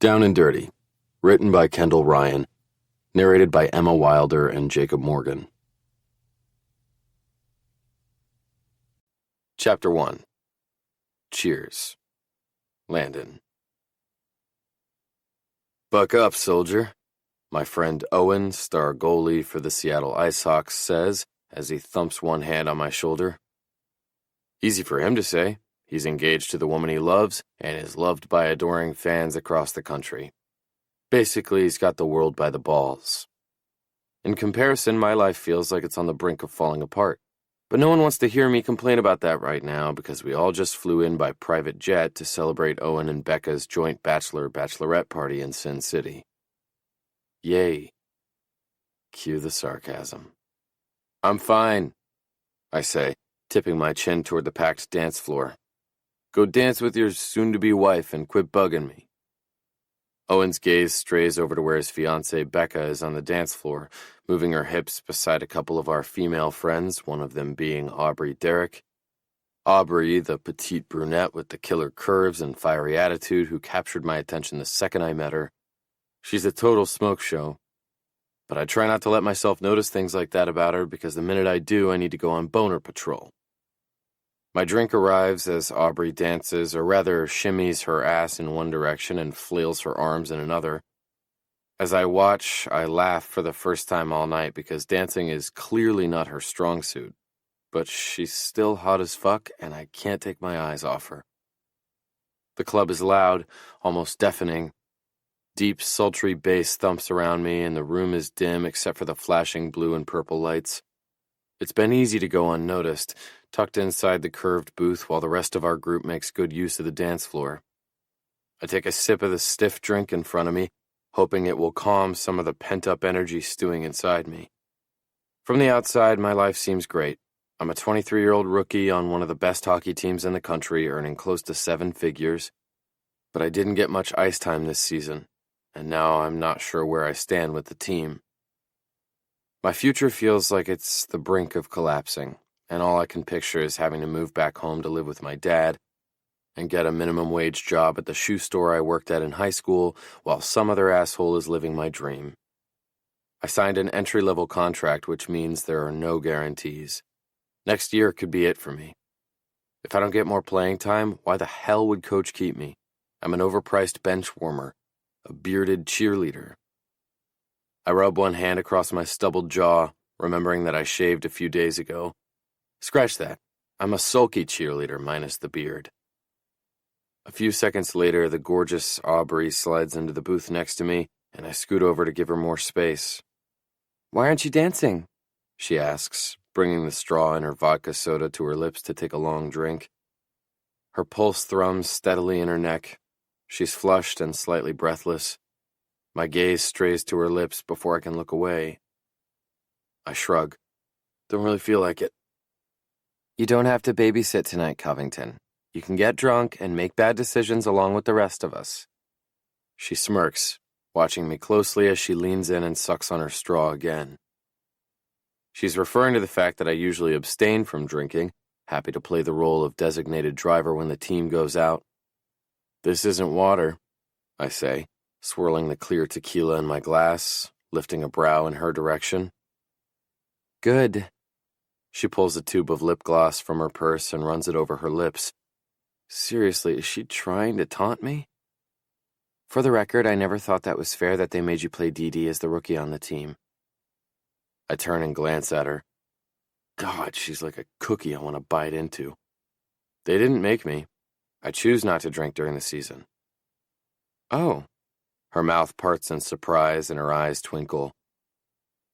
Down and Dirty, written by Kendall Ryan, narrated by Emma Wilder and Jacob Morgan. Chapter 1. Cheers. Landon. Buck up, soldier, my friend Owen, star goalie for the Seattle IceHawks, says as he thumps one hand on my shoulder. Easy for him to say. He's engaged to the woman he loves and is loved by adoring fans across the country. Basically, he's got the world by the balls. In comparison, my life feels like it's on the brink of falling apart. But no one wants to hear me complain about that right now because we all just flew in by private jet to celebrate Owen and Becca's joint bachelorette party in Sin City. Yay. Cue the sarcasm. I'm fine, I say, tipping my chin toward the packed dance floor. Go dance with your soon-to-be wife and quit bugging me. Owen's gaze strays over to where his fiancée Becca is on the dance floor, moving her hips beside a couple of our female friends, one of them being Aubrey Derrick. Aubrey, the petite brunette with the killer curves and fiery attitude who captured my attention the second I met her. She's a total smoke show. But I try not to let myself notice things like that about her because the minute I do, I need to go on boner patrol. My drink arrives as Aubrey dances, or rather shimmies her ass in one direction and flails her arms in another. As I watch, I laugh for the first time all night because dancing is clearly not her strong suit. But she's still hot as fuck, and I can't take my eyes off her. The club is loud, almost deafening. Deep, sultry bass thumps around me, and the room is dim except for the flashing blue and purple lights. It's been easy to go unnoticed, tucked inside the curved booth while the rest of our group makes good use of the dance floor. I take a sip of the stiff drink in front of me, hoping it will calm some of the pent-up energy stewing inside me. From the outside, my life seems great. I'm a 23-year-old rookie on one of the best hockey teams in the country, earning close to 7 figures. But I didn't get much ice time this season, and now I'm not sure where I stand with the team. My future feels like it's the brink of collapsing, and all I can picture is having to move back home to live with my dad and get a minimum wage job at the shoe store I worked at in high school while some other asshole is living my dream. I signed an entry-level contract, which means there are no guarantees. Next year could be it for me. If I don't get more playing time, why the hell would coach keep me? I'm an overpriced bench warmer, a bearded cheerleader. I rub one hand across my stubbled jaw, remembering that I shaved a few days ago. Scratch that. I'm a sulky cheerleader minus the beard. A few seconds later, the gorgeous Aubrey slides into the booth next to me, and I scoot over to give her more space. Why aren't you dancing? She asks, bringing the straw in her vodka soda to her lips to take a long drink. Her pulse thrums steadily in her neck. She's flushed and slightly breathless. My gaze strays to her lips before I can look away. I shrug. Don't really feel like it. You don't have to babysit tonight, Covington. You can get drunk and make bad decisions along with the rest of us. She smirks, watching me closely as she leans in and sucks on her straw again. She's referring to the fact that I usually abstain from drinking, happy to play the role of designated driver when the team goes out. This isn't water, I say, swirling the clear tequila in my glass, lifting a brow in her direction. Good. She pulls a tube of lip gloss from her purse and runs it over her lips. Seriously, is she trying to taunt me? For the record, I never thought that was fair that they made you play DD as the rookie on the team. I turn and glance at her. God, she's like a cookie I want to bite into. They didn't make me. I choose not to drink during the season. Oh. Her mouth parts in surprise and her eyes twinkle.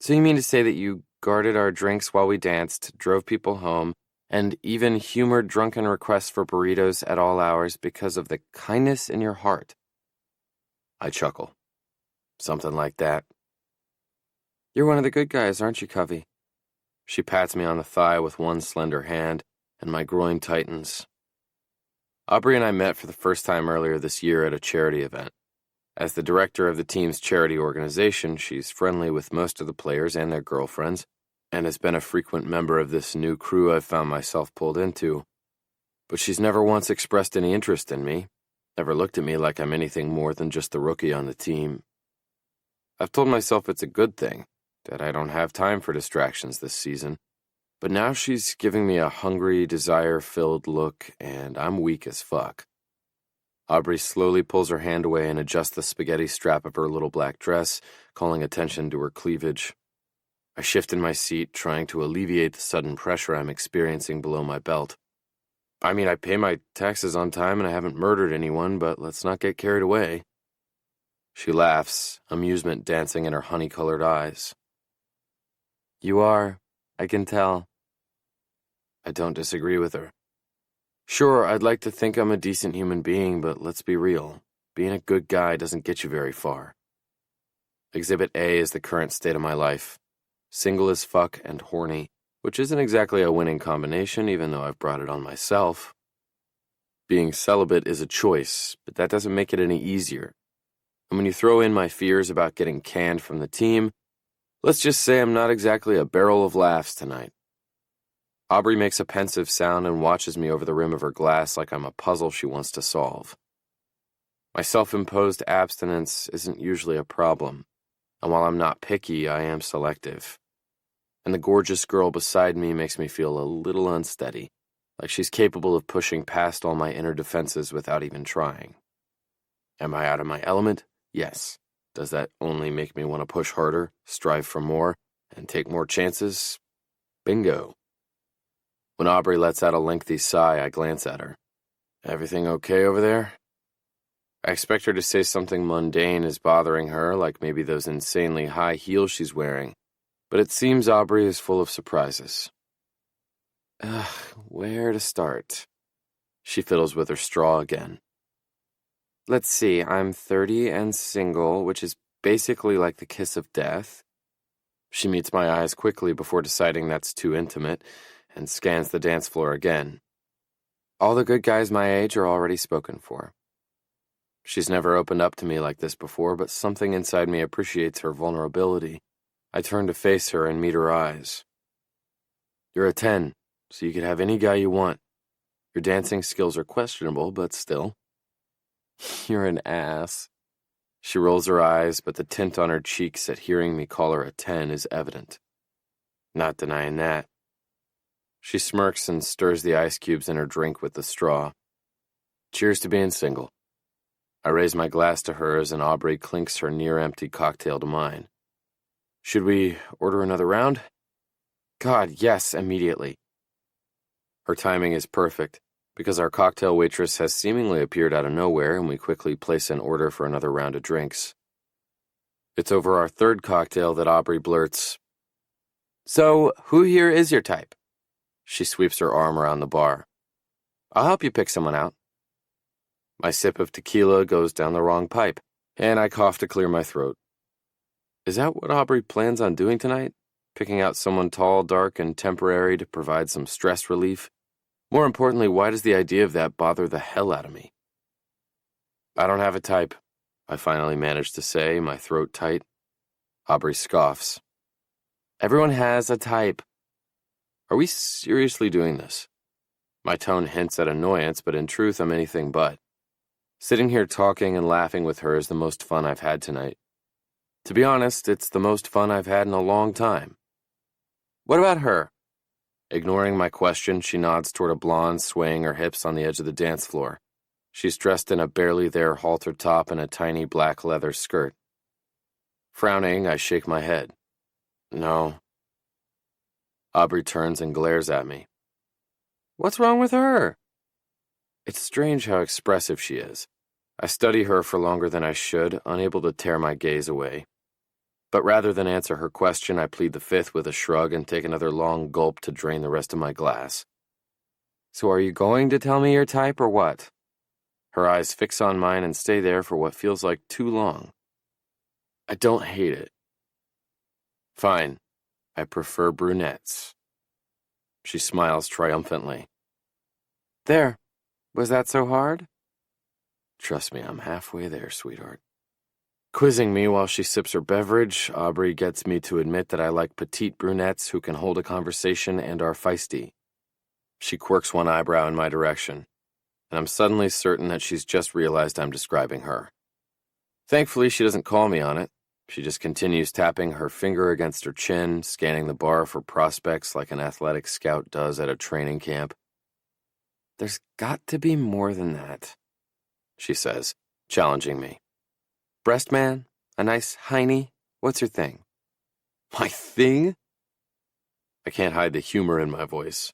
So you mean to say that you guarded our drinks while we danced, drove people home, and even humored drunken requests for burritos at all hours because of the kindness in your heart? I chuckle. Something like that. You're one of the good guys, aren't you, Covey? She pats me on the thigh with one slender hand, and my groin tightens. Aubrey and I met for the first time earlier this year at a charity event. As the director of the team's charity organization, she's friendly with most of the players and their girlfriends, and has been a frequent member of this new crew I've found myself pulled into. But she's never once expressed any interest in me, never looked at me like I'm anything more than just the rookie on the team. I've told myself it's a good thing, that I don't have time for distractions this season, but now she's giving me a hungry, desire-filled look, and I'm weak as fuck. Aubrey slowly pulls her hand away and adjusts the spaghetti strap of her little black dress, calling attention to her cleavage. I shift in my seat, trying to alleviate the sudden pressure I'm experiencing below my belt. I mean, I pay my taxes on time and I haven't murdered anyone, but let's not get carried away. She laughs, amusement dancing in her honey-colored eyes. You are, I can tell. I don't disagree with her. Sure, I'd like to think I'm a decent human being, but let's be real. Being a good guy doesn't get you very far. Exhibit A is the current state of my life. Single as fuck and horny, which isn't exactly a winning combination, even though I've brought it on myself. Being celibate is a choice, but that doesn't make it any easier. And when you throw in my fears about getting canned from the team, let's just say I'm not exactly a barrel of laughs tonight. Aubrey makes a pensive sound and watches me over the rim of her glass like I'm a puzzle she wants to solve. My self-imposed abstinence isn't usually a problem, and while I'm not picky, I am selective. And the gorgeous girl beside me makes me feel a little unsteady, like she's capable of pushing past all my inner defenses without even trying. Am I out of my element? Yes. Does that only make me want to push harder, strive for more, and take more chances? Bingo. When Aubrey lets out a lengthy sigh, I glance at her. Everything okay over there? I expect her to say something mundane is bothering her, like maybe those insanely high heels she's wearing, but it seems Aubrey is full of surprises. Where to start? She fiddles with her straw again. Let's see, I'm 30 and single, which is basically like the kiss of death. She meets my eyes quickly before deciding that's too intimate, and scans the dance floor again. All the good guys my age are already spoken for. She's never opened up to me like this before, but something inside me appreciates her vulnerability. I turn to face her and meet her eyes. You're a 10, so you could have any guy you want. Your dancing skills are questionable, but still. You're an ass. She rolls her eyes, but the tint on her cheeks at hearing me call her a 10 is evident. Not denying that. She smirks and stirs the ice cubes in her drink with the straw. Cheers to being single. I raise my glass to hers and Aubrey clinks her near-empty cocktail to mine. Should we order another round? God, yes, immediately. Her timing is perfect, because our cocktail waitress has seemingly appeared out of nowhere and we quickly place an order for another round of drinks. It's over our third cocktail that Aubrey blurts, So, who here is your type? She sweeps her arm around the bar. I'll help you pick someone out. My sip of tequila goes down the wrong pipe, and I cough to clear my throat. Is that what Aubrey plans on doing tonight? Picking out someone tall, dark, and temporary to provide some stress relief? More importantly, why does the idea of that bother the hell out of me? I don't have a type, I finally manage to say, my throat tight. Aubrey scoffs. Everyone has a type. Are we seriously doing this? My tone hints at annoyance, but in truth, I'm anything but. Sitting here talking and laughing with her is the most fun I've had tonight. To be honest, it's the most fun I've had in a long time. What about her? Ignoring my question, she nods toward a blonde swaying her hips on the edge of the dance floor. She's dressed in a barely there halter top and a tiny black leather skirt. Frowning, I shake my head. No. Aubrey turns and glares at me. What's wrong with her? It's strange how expressive she is. I study her for longer than I should, unable to tear my gaze away. But rather than answer her question, I plead the fifth with a shrug and take another long gulp to drain the rest of my glass. So are you going to tell me your type or what? Her eyes fix on mine and stay there for what feels like too long. I don't hate it. Fine. I prefer brunettes. She smiles triumphantly. There. Was that so hard? Trust me, I'm halfway there, sweetheart. Quizzing me while she sips her beverage, Aubrey gets me to admit that I like petite brunettes who can hold a conversation and are feisty. She quirks one eyebrow in my direction. and I'm suddenly certain that she's just realized I'm describing her. Thankfully, she doesn't call me on it. She just continues tapping her finger against her chin, scanning the bar for prospects like an athletic scout does at a training camp. "There's got to be more than that," she says, challenging me. "Breast man? A nice hiney? What's your thing?" "My thing?" I can't hide the humor in my voice.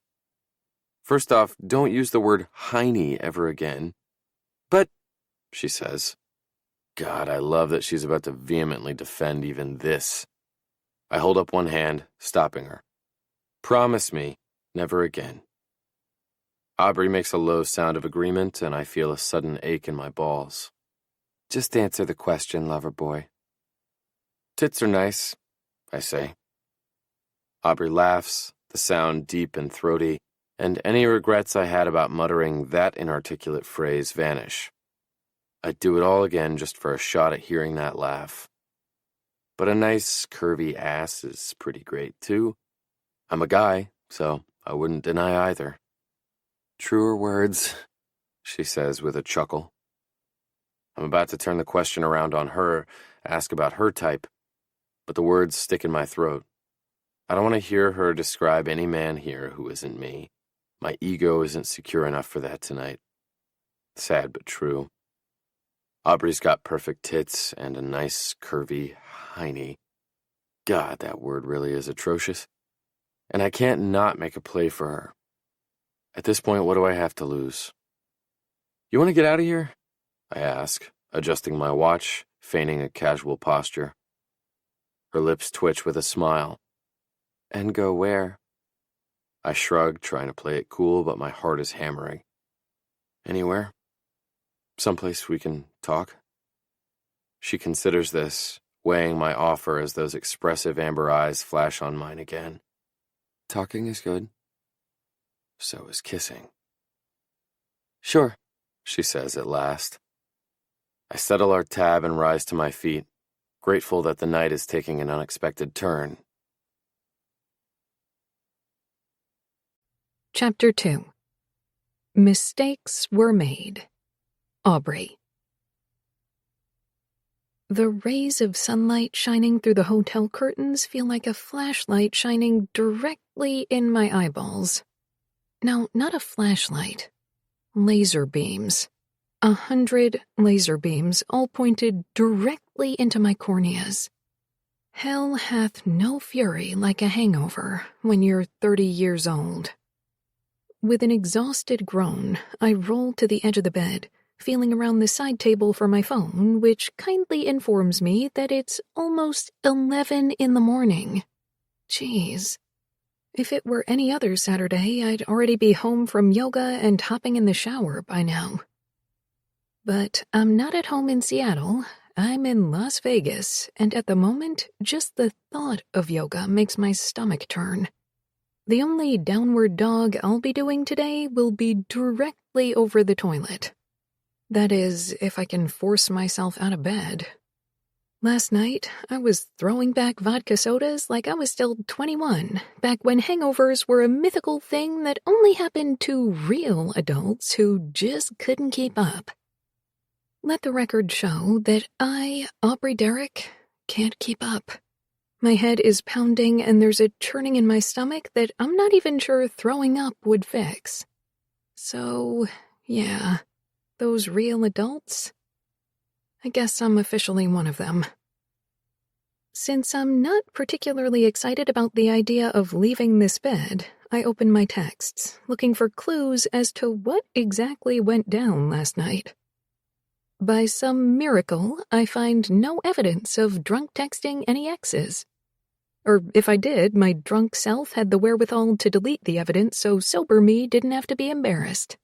"First off, don't use the word hiney ever again." "But," she says. God, I love that she's about to vehemently defend even this. I hold up one hand, stopping her. "Promise me, never again." Aubrey makes a low sound of agreement, and I feel a sudden ache in my balls. "Just answer the question, lover boy." "Tits are nice," I say. Aubrey laughs, the sound deep and throaty, and any regrets I had about muttering that inarticulate phrase vanish. I'd do it all again just for a shot at hearing that laugh. But a nice, curvy ass is pretty great, too. I'm a guy, so I wouldn't deny either. "Truer words," she says with a chuckle. I'm about to turn the question around on her, ask about her type, but the words stick in my throat. I don't want to hear her describe any man here who isn't me. My ego isn't secure enough for that tonight. Sad but true. Aubrey's got perfect tits and a nice, curvy hiney. God, that word really is atrocious. And I can't not make a play for her. At this point, what do I have to lose? "You want to get out of here?" I ask, adjusting my watch, feigning a casual posture. Her lips twitch with a smile. "And go where?" I shrug, trying to play it cool, but my heart is hammering. "Anywhere. Someplace we can talk." She considers this, weighing my offer as those expressive amber eyes flash on mine again. "Talking is good. So is kissing." "Sure," she says at last. I settle our tab and rise to my feet, grateful that the night is taking an unexpected turn. Chapter 2. Mistakes Were Made. Aubrey. The rays of sunlight shining through the hotel curtains feel like a flashlight shining directly in my eyeballs. Now, not a flashlight. Laser beams. 100 laser beams, all pointed directly into my corneas. Hell hath no fury like a hangover when you're 30 years old. With an exhausted groan, I roll to the edge of the bed, feeling around the side table for my phone, which kindly informs me that it's almost 11 in the morning. Jeez. If it were any other Saturday, I'd already be home from yoga and hopping in the shower by now. But I'm not at home in Seattle. I'm in Las Vegas, and at the moment, just the thought of yoga makes my stomach turn. The only downward dog I'll be doing today will be directly over the toilet. That is, if I can force myself out of bed. Last night, I was throwing back vodka sodas like I was still 21, back when hangovers were a mythical thing that only happened to real adults who just couldn't keep up. Let the record show that I, Aubrey Derrick, can't keep up. My head is pounding and there's a churning in my stomach that I'm not even sure throwing up would fix. So, yeah, those real adults? I guess I'm officially one of them. Since I'm not particularly excited about the idea of leaving this bed, I open my texts, looking for clues as to what exactly went down last night. By some miracle, I find no evidence of drunk texting any exes. Or if I did, my drunk self had the wherewithal to delete the evidence so sober me didn't have to be embarrassed.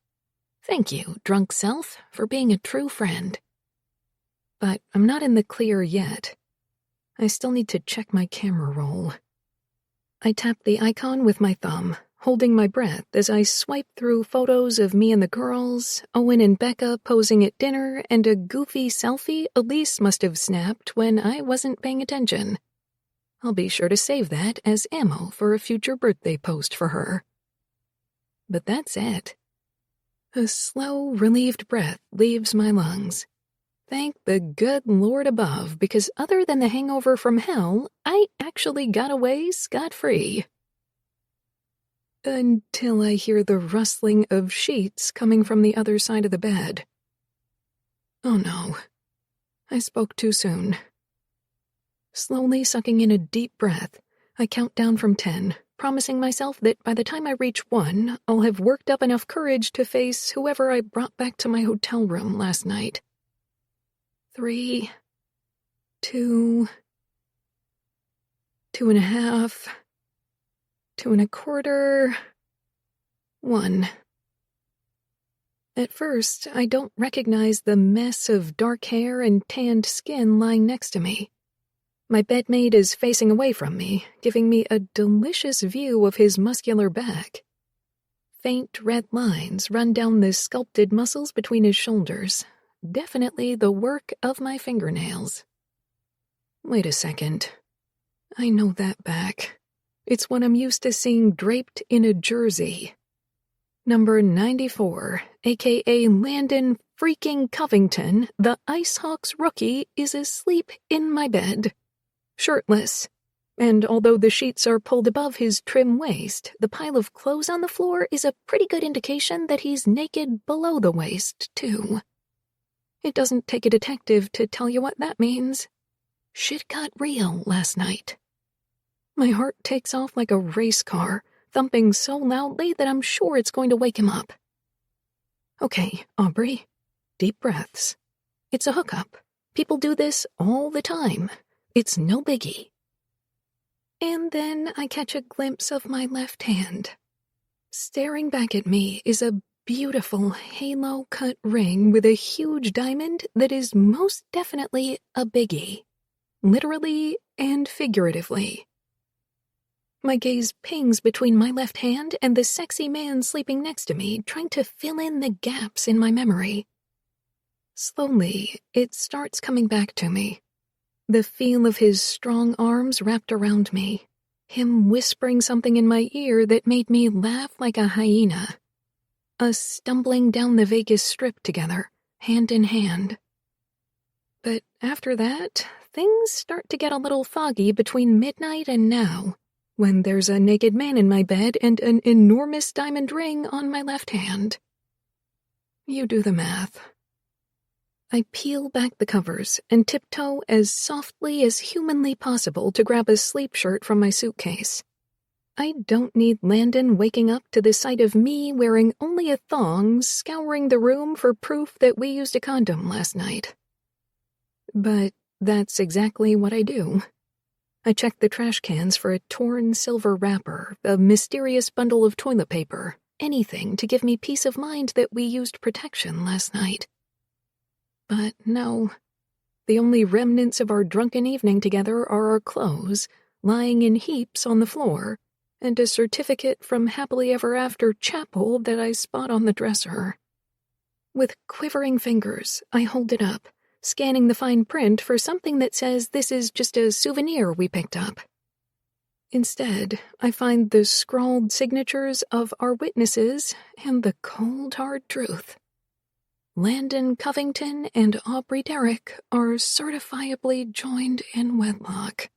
Thank you, drunk self, for being a true friend. But I'm not in the clear yet. I still need to check my camera roll. I tap the icon with my thumb, holding my breath as I swipe through photos of me and the girls, Owen and Becca posing at dinner, and a goofy selfie Elise must have snapped when I wasn't paying attention. I'll be sure to save that as ammo for a future birthday post for her. But that's it. A slow, relieved breath leaves my lungs. Thank the good Lord above, because other than the hangover from hell, I actually got away scot-free. Until I hear the rustling of sheets coming from the other side of the bed. Oh no, I spoke too soon. Slowly sucking in a deep breath, I count down from 10, promising myself that by the time I reach 1, I'll have worked up enough courage to face whoever I brought back to my hotel room last night. 3, 2, 2.5, 2.25, 1. At first, I don't recognize the mess of dark hair and tanned skin lying next to me. My bedmate is facing away from me, giving me a delicious view of his muscular back. Faint red lines run down the sculpted muscles between his shoulders, definitely the work of my fingernails. Wait a second. I know that back. It's what I'm used to seeing draped in a jersey. Number 94, aka Landon freaking Covington, the Ice Hawks rookie, is asleep in my bed. Shirtless. And although the sheets are pulled above his trim waist, the pile of clothes on the floor is a pretty good indication that he's naked below the waist, too. It doesn't take a detective to tell you what that means. Shit got real last night. My heart takes off like a race car, thumping so loudly that I'm sure it's going to wake him up. Okay, Aubrey, deep breaths. It's a hookup. People do this all the time. It's no biggie. And then I catch a glimpse of my left hand. Staring back at me is a beautiful halo-cut ring with a huge diamond that is most definitely a biggie. Literally and figuratively. My gaze pings between my left hand and the sexy man sleeping next to me, trying to fill in the gaps in my memory. Slowly, it starts coming back to me. The feel of his strong arms wrapped around me. Him whispering something in my ear that made me laugh like a hyena. Us stumbling down the Vegas Strip together, hand in hand. But after that, things start to get a little foggy between midnight and now, when there's a naked man in my bed and an enormous diamond ring on my left hand. You do the math. I peel back the covers and tiptoe as softly as humanly possible to grab a sleep shirt from my suitcase. I don't need Landon waking up to the sight of me wearing only a thong scouring the room for proof that we used a condom last night. But that's exactly what I do. I check the trash cans for a torn silver wrapper, a mysterious bundle of toilet paper, anything to give me peace of mind that we used protection last night. But no, the only remnants of our drunken evening together are our clothes, lying in heaps on the floor, and a certificate from Happily Ever After Chapel that I spot on the dresser. With quivering fingers, I hold it up, scanning the fine print for something that says this is just a souvenir we picked up. Instead, I find the scrawled signatures of our witnesses and the cold, hard truth. Landon Covington and Aubrey Derrick are certifiably joined in wedlock.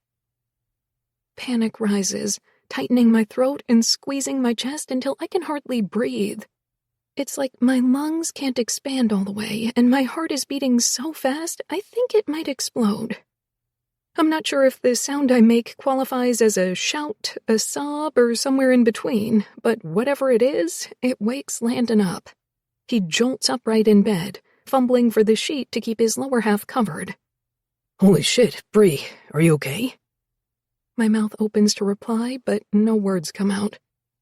Panic rises, tightening my throat and squeezing my chest until I can hardly breathe. It's like my lungs can't expand all the way, and my heart is beating so fast I think it might explode. I'm not sure if the sound I make qualifies as a shout, a sob, or somewhere in between, but whatever it is, it wakes Landon up. He jolts upright in bed, fumbling for the sheet to keep his lower half covered. Holy shit, Bree, are you okay? My mouth opens to reply, but no words come out.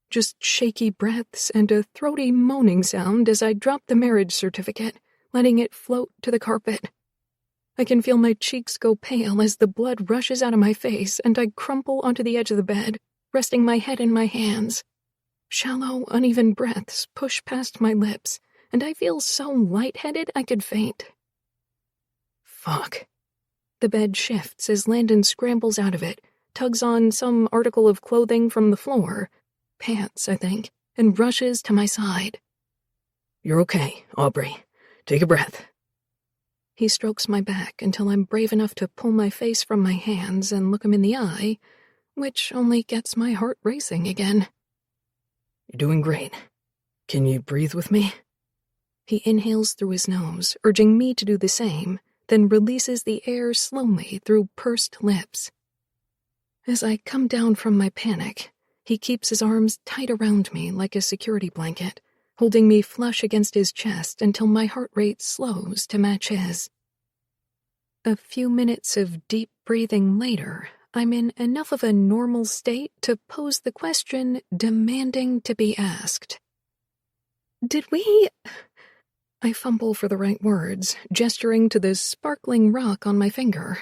Just shaky breaths and a throaty moaning sound as I drop the marriage certificate, letting it float to the carpet. I can feel my cheeks go pale as the blood rushes out of my face and I crumple onto the edge of the bed, resting my head in my hands. Shallow, uneven breaths push past my lips, and I feel so lightheaded I could faint. Fuck. The bed shifts as Landon scrambles out of it, tugs on some article of clothing from the floor, pants, I think, and rushes to my side. You're okay, Aubrey. Take a breath. He strokes my back until I'm brave enough to pull my face from my hands and look him in the eye, which only gets my heart racing again. You're doing great. Can you breathe with me? He inhales through his nose, urging me to do the same, then releases the air slowly through pursed lips. As I come down from my panic, he keeps his arms tight around me like a security blanket, holding me flush against his chest until my heart rate slows to match his. A few minutes of deep breathing later, I'm in enough of a normal state to pose the question demanding to be asked. Did we... I fumble for the right words, gesturing to the sparkling rock on my finger.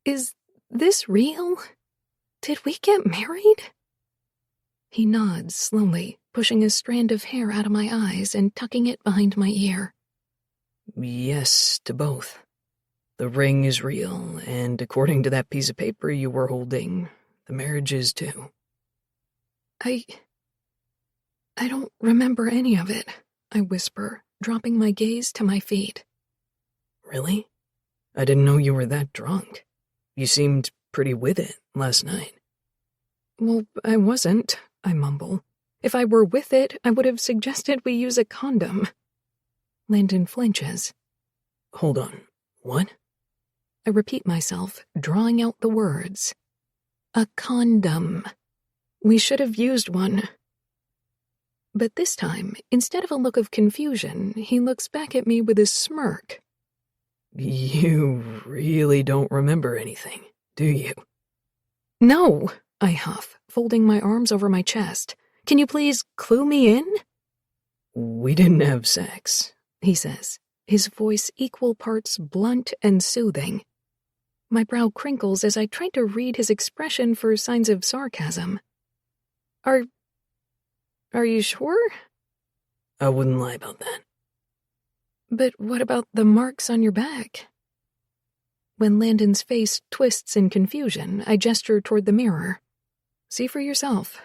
Is this real? Did we get married? He nods slowly, pushing a strand of hair out of my eyes and tucking it behind my ear. Yes to both. The ring is real, and according to that piece of paper you were holding, the marriage is too. I don't remember any of it, I whisper, dropping my gaze to my feet. Really? I didn't know you were that drunk. You seemed pretty with it last night. Well, I wasn't, I mumble. If I were with it, I would have suggested we use a condom. Landon flinches. Hold on. What? I repeat myself, drawing out the words. A condom. We should have used one. But this time, instead of a look of confusion, he looks back at me with a smirk. You really don't remember anything, do you? No, I huff, folding my arms over my chest. Can you please clue me in? We didn't have sex, he says, his voice equal parts blunt and soothing. My brow crinkles as I try to read his expression for signs of sarcasm. Are you sure? I wouldn't lie about that. But what about the marks on your back? When Landon's face twists in confusion, I gesture toward the mirror. See for yourself.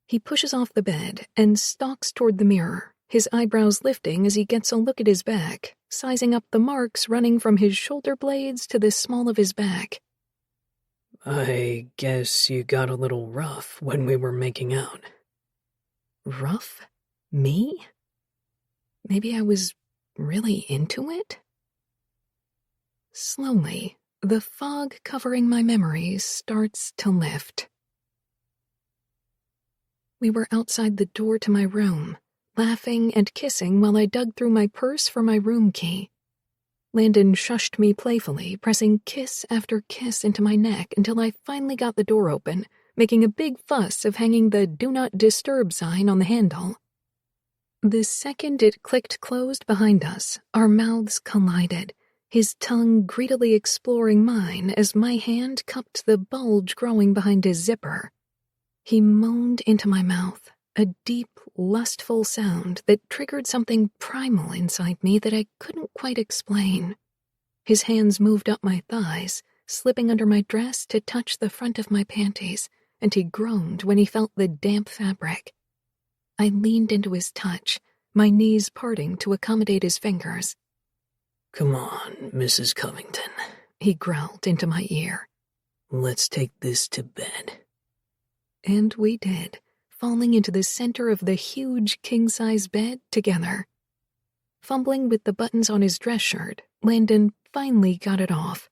He pushes off the bed and stalks toward the mirror, his eyebrows lifting as he gets a look at his back, sizing up the marks running from his shoulder blades to the small of his back. I guess you got a little rough when we were making out. Rough? Me? Maybe I was really into it? Slowly, the fog covering my memories starts to lift. We were outside the door to my room, laughing and kissing while I dug through my purse for my room key. Landon shushed me playfully, pressing kiss after kiss into my neck until I finally got the door open, making a big fuss of hanging the Do Not Disturb sign on the handle. The second it clicked closed behind us, our mouths collided, his tongue greedily exploring mine as my hand cupped the bulge growing behind his zipper. He moaned into my mouth, a deep, lustful sound that triggered something primal inside me that I couldn't quite explain. His hands moved up my thighs, slipping under my dress to touch the front of my panties, and he groaned when he felt the damp fabric. I leaned into his touch, my knees parting to accommodate his fingers. Come on, Mrs. Covington, he growled into my ear. Let's take this to bed. And we did, falling into the center of the huge king-size bed together. Fumbling with the buttons on his dress shirt, Landon finally got it off.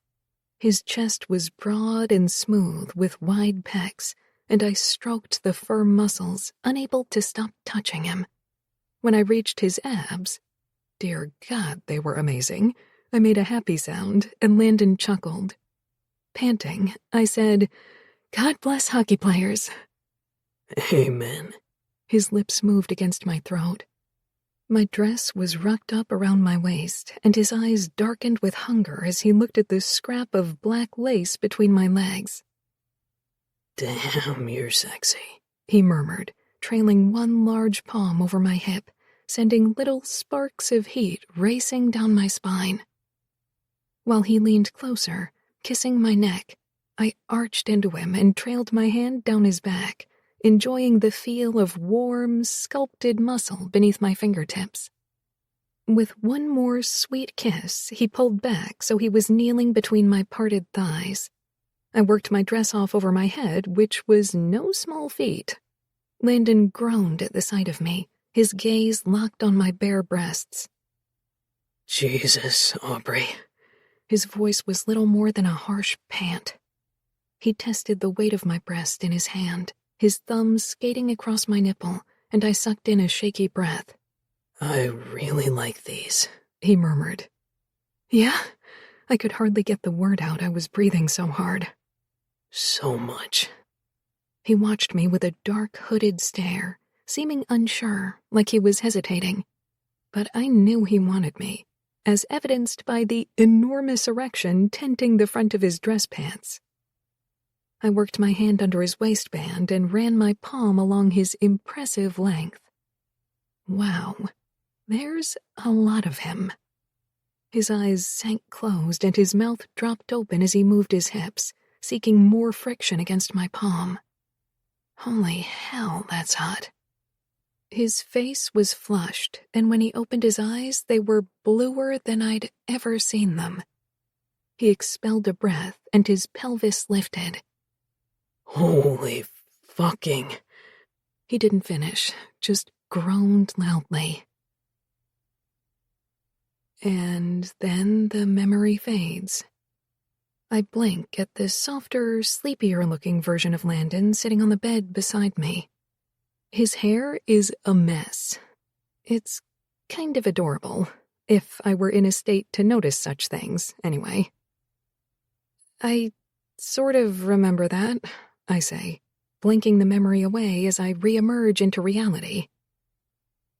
His chest was broad and smooth with wide pecs, and I stroked the firm muscles, unable to stop touching him. When I reached his abs, dear God, they were amazing, I made a happy sound, and Landon chuckled. Panting, I said, God bless hockey players. Amen. His lips moved against my throat. My dress was rucked up around my waist, and his eyes darkened with hunger as he looked at the scrap of black lace between my legs. Damn, you're sexy, he murmured, trailing one large palm over my hip, sending little sparks of heat racing down my spine. While he leaned closer, kissing my neck, I arched into him and trailed my hand down his back, enjoying the feel of warm, sculpted muscle beneath my fingertips. With one more sweet kiss, he pulled back so he was kneeling between my parted thighs. I worked my dress off over my head, which was no small feat. Landon groaned at the sight of me, his gaze locked on my bare breasts. Jesus, Aubrey. His voice was little more than a harsh pant. He tested the weight of my breast in his hand, his thumbs skating across my nipple, and I sucked in a shaky breath. I really like these, he murmured. Yeah? I could hardly get the word out. I was breathing so hard. So much. He watched me with a dark, hooded stare, seeming unsure, like he was hesitating. But I knew he wanted me, as evidenced by the enormous erection tinting the front of his dress pants. I worked my hand under his waistband and ran my palm along his impressive length. Wow, there's a lot of him. His eyes sank closed and his mouth dropped open as he moved his hips, seeking more friction against my palm. Holy hell, that's hot. His face was flushed, and when he opened his eyes, they were bluer than I'd ever seen them. He expelled a breath, and his pelvis lifted. Holy fucking... He didn't finish, just groaned loudly. And then the memory fades. I blink at the softer, sleepier-looking version of Landon sitting on the bed beside me. His hair is a mess. It's kind of adorable, if I were in a state to notice such things, anyway. I sort of remember that, I say, blinking the memory away as I re-emerge into reality.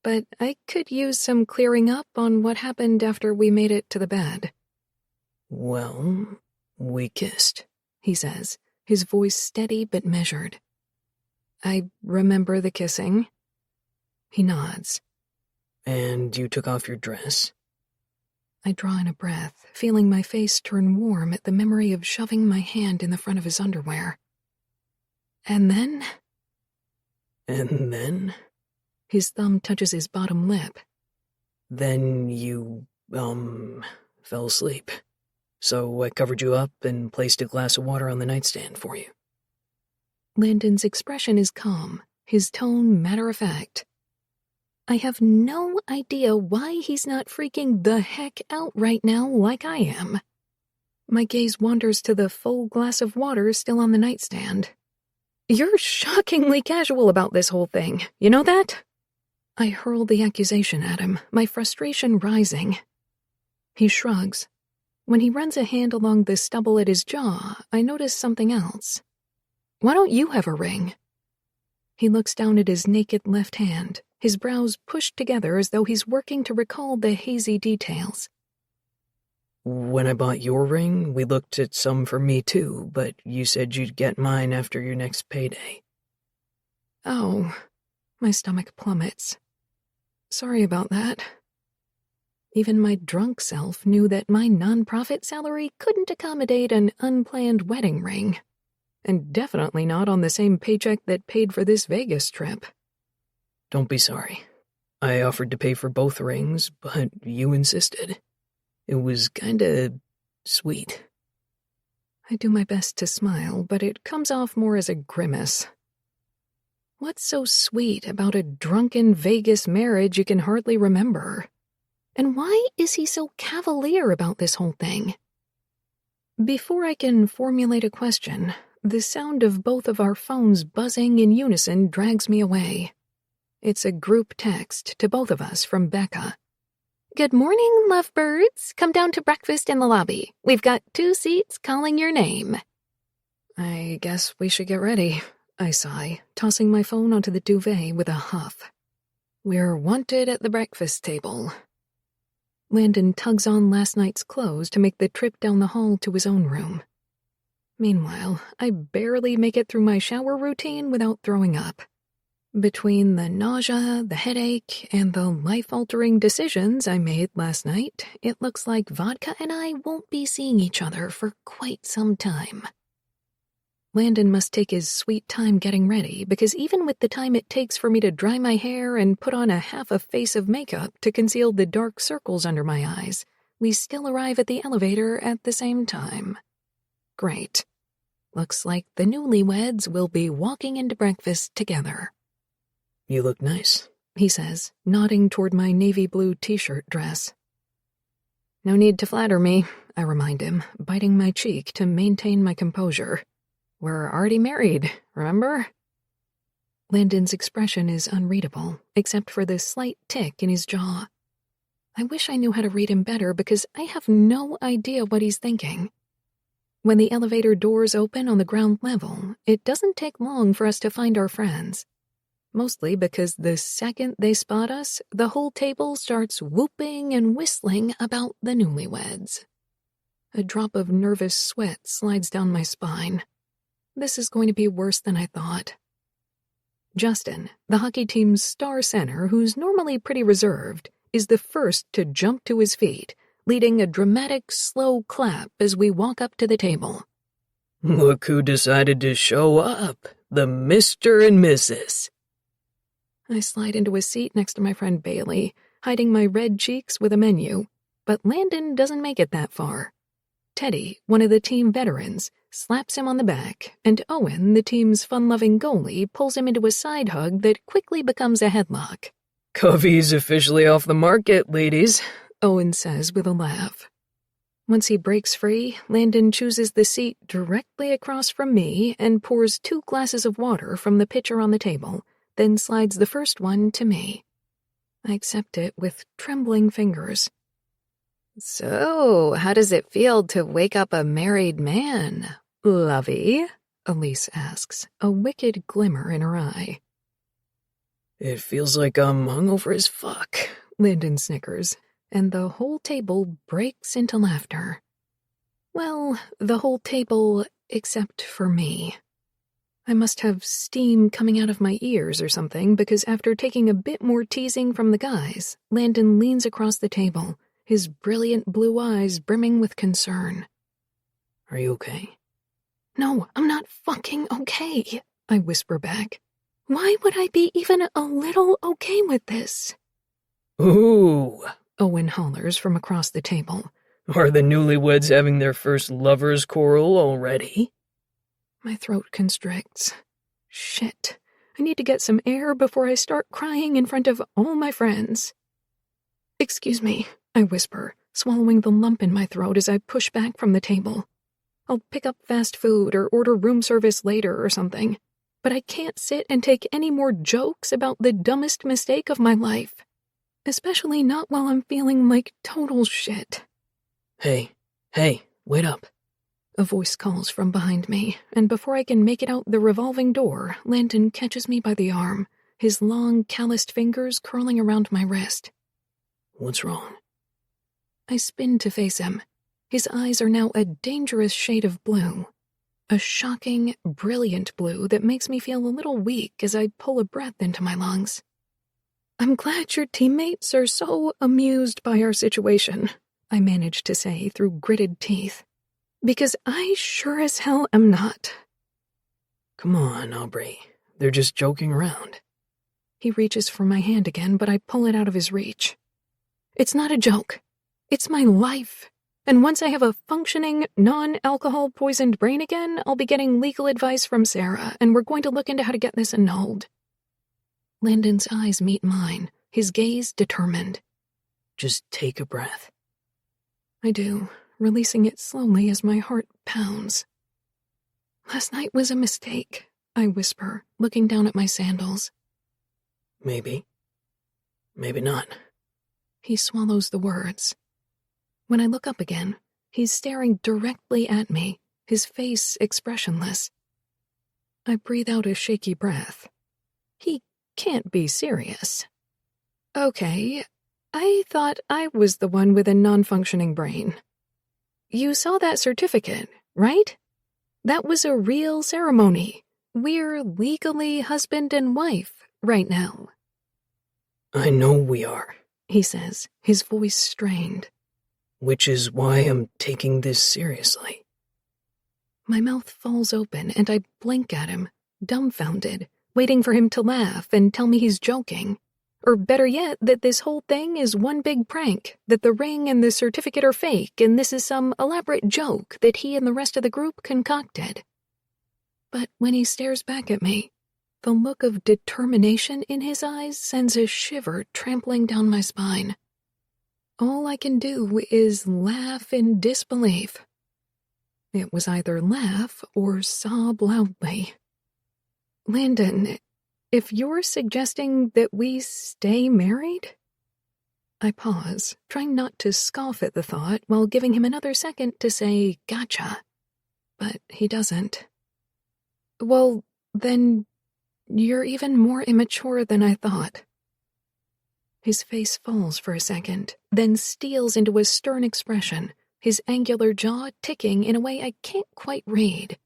But I could use some clearing up on what happened after we made it to the bed. Well, we kissed, he says, his voice steady but measured. I remember the kissing. He nods. And you took off your dress? I draw in a breath, feeling my face turn warm at the memory of shoving my hand in the front of his underwear. And then? And then? His thumb touches his bottom lip. Then you, fell asleep. So I covered you up and placed a glass of water on the nightstand for you. Landon's expression is calm, his tone matter-of-fact. I have no idea why he's not freaking the heck out right now like I am. My gaze wanders to the full glass of water still on the nightstand. You're shockingly casual about this whole thing, you know that? I hurl the accusation at him, my frustration rising. He shrugs. When he runs a hand along the stubble at his jaw, I notice something else. Why don't you have a ring? He looks down at his naked left hand, his brows pushed together as though he's working to recall the hazy details. When I bought your ring, we looked at some for me too, but you said you'd get mine after your next payday. Oh, my stomach plummets. Sorry about that. Even my drunk self knew that my nonprofit salary couldn't accommodate an unplanned wedding ring, and definitely not on the same paycheck that paid for this Vegas trip. Don't be sorry. I offered to pay for both rings, but you insisted. It was kinda sweet. I do my best to smile, but it comes off more as a grimace. What's so sweet about a drunken Vegas marriage you can hardly remember? And why is he so cavalier about this whole thing? Before I can formulate a question, the sound of both of our phones buzzing in unison drags me away. It's a group text to both of us from Becca. Good morning, lovebirds. Come down to breakfast in the lobby. We've got 2 seats calling your name. I guess we should get ready, I sigh, tossing my phone onto the duvet with a huff. We're wanted at the breakfast table. Landon tugs on last night's clothes to make the trip down the hall to his own room. Meanwhile, I barely make it through my shower routine without throwing up. Between the nausea, the headache, and the life-altering decisions I made last night, it looks like vodka and I won't be seeing each other for quite some time. Landon must take his sweet time getting ready, because even with the time it takes for me to dry my hair and put on a half a face of makeup to conceal the dark circles under my eyes, we still arrive at the elevator at the same time. Great. Looks like the newlyweds will be walking into breakfast together. You look nice, he says, nodding toward my navy blue t-shirt dress. No need to flatter me, I remind him, biting my cheek to maintain my composure. We're already married, remember? Landon's expression is unreadable, except for the slight tick in his jaw. I wish I knew how to read him better because I have no idea what he's thinking. When the elevator doors open on the ground level, it doesn't take long for us to find our friends. Mostly because the second they spot us, the whole table starts whooping and whistling about the newlyweds. A drop of nervous sweat slides down my spine. This is going to be worse than I thought. Justin, the hockey team's star center, who's normally pretty reserved, is the first to jump to his feet, leading a dramatic, slow clap as we walk up to the table. Look who decided to show up, the Mr. and Mrs. I slide into a seat next to my friend Bailey, hiding my red cheeks with a menu, but Landon doesn't make it that far. Teddy, one of the team veterans, slaps him on the back, and Owen, the team's fun-loving goalie, pulls him into a side hug that quickly becomes a headlock. Coffee's officially off the market, ladies, Owen says with a laugh. Once he breaks free, Landon chooses the seat directly across from me and pours 2 glasses of water from the pitcher on the table, then slides the first one to me. I accept it with trembling fingers. So, how does it feel to wake up a married man, lovey? Elise asks, a wicked glimmer in her eye. It feels like I'm hungover as fuck, Landon snickers, and the whole table breaks into laughter. Well, the whole table except for me. I must have steam coming out of my ears or something, because after taking a bit more teasing from the guys, Landon leans across the table, his brilliant blue eyes brimming with concern. Are you okay? No, I'm not fucking okay, I whisper back. Why would I be even a little okay with this? Ooh, Owen hollers from across the table. Are the newlyweds having their first lovers' quarrel already? My throat constricts. Shit. I need to get some air before I start crying in front of all my friends. Excuse me, I whisper, swallowing the lump in my throat as I push back from the table. I'll pick up fast food or order room service later or something, but I can't sit and take any more jokes about the dumbest mistake of my life. Especially not while I'm feeling like total shit. Hey, wait up. A voice calls from behind me, and before I can make it out the revolving door, Landon catches me by the arm, his long, calloused fingers curling around my wrist. What's wrong? I spin to face him. His eyes are now a dangerous shade of blue. A shocking, brilliant blue that makes me feel a little weak as I pull a breath into my lungs. I'm glad your teammates are so amused by our situation, I manage to say through gritted teeth. Because I sure as hell am not. Come on, Aubrey. They're just joking around. He reaches for my hand again, but I pull it out of his reach. It's not a joke. It's my life. And once I have a functioning, non-alcohol poisoned brain again, I'll be getting legal advice from Sarah, and we're going to look into how to get this annulled. Landon's eyes meet mine, his gaze determined. Just take a breath. I do, releasing it slowly as my heart pounds. Last night was a mistake, I whisper, looking down at my sandals. Maybe. Maybe not. He swallows the words. When I look up again, he's staring directly at me, his face expressionless. I breathe out a shaky breath. He can't be serious. Okay, I thought I was the one with a non-functioning brain. You saw that certificate, right? That was a real ceremony. We're legally husband and wife right now. I know we are, he says, his voice strained. Which is why I'm taking this seriously. My mouth falls open and I blink at him, dumbfounded, waiting for him to laugh and tell me he's joking. Or better yet, that this whole thing is one big prank, that the ring and the certificate are fake, and this is some elaborate joke that he and the rest of the group concocted. But when he stares back at me, the look of determination in his eyes sends a shiver trampling down my spine. All I can do is laugh in disbelief. It was either laugh or sob loudly. Landon, if you're suggesting that we stay married? I pause, trying not to scoff at the thought while giving him another second to say, gotcha. But he doesn't. Well, then you're even more immature than I thought. His face falls for a second, then steals into a stern expression, his angular jaw ticking in a way I can't quite read.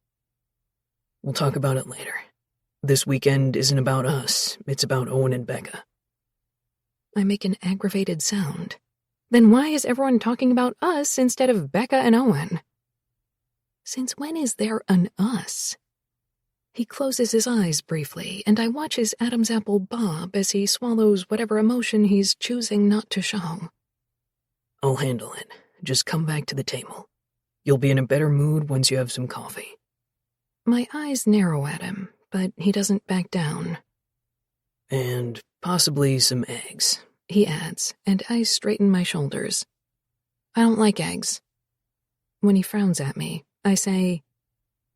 We'll talk about it later. This weekend isn't about us, it's about Owen and Becca. I make an aggravated sound. Then why is everyone talking about us instead of Becca and Owen? Since when is there an us? He closes his eyes briefly, and I watch his Adam's apple bob as he swallows whatever emotion he's choosing not to show. I'll handle it. Just come back to the table. You'll be in a better mood once you have some coffee. My eyes narrow at him, but he doesn't back down. And possibly some eggs, he adds, and I straighten my shoulders. I don't like eggs. When he frowns at me, I say,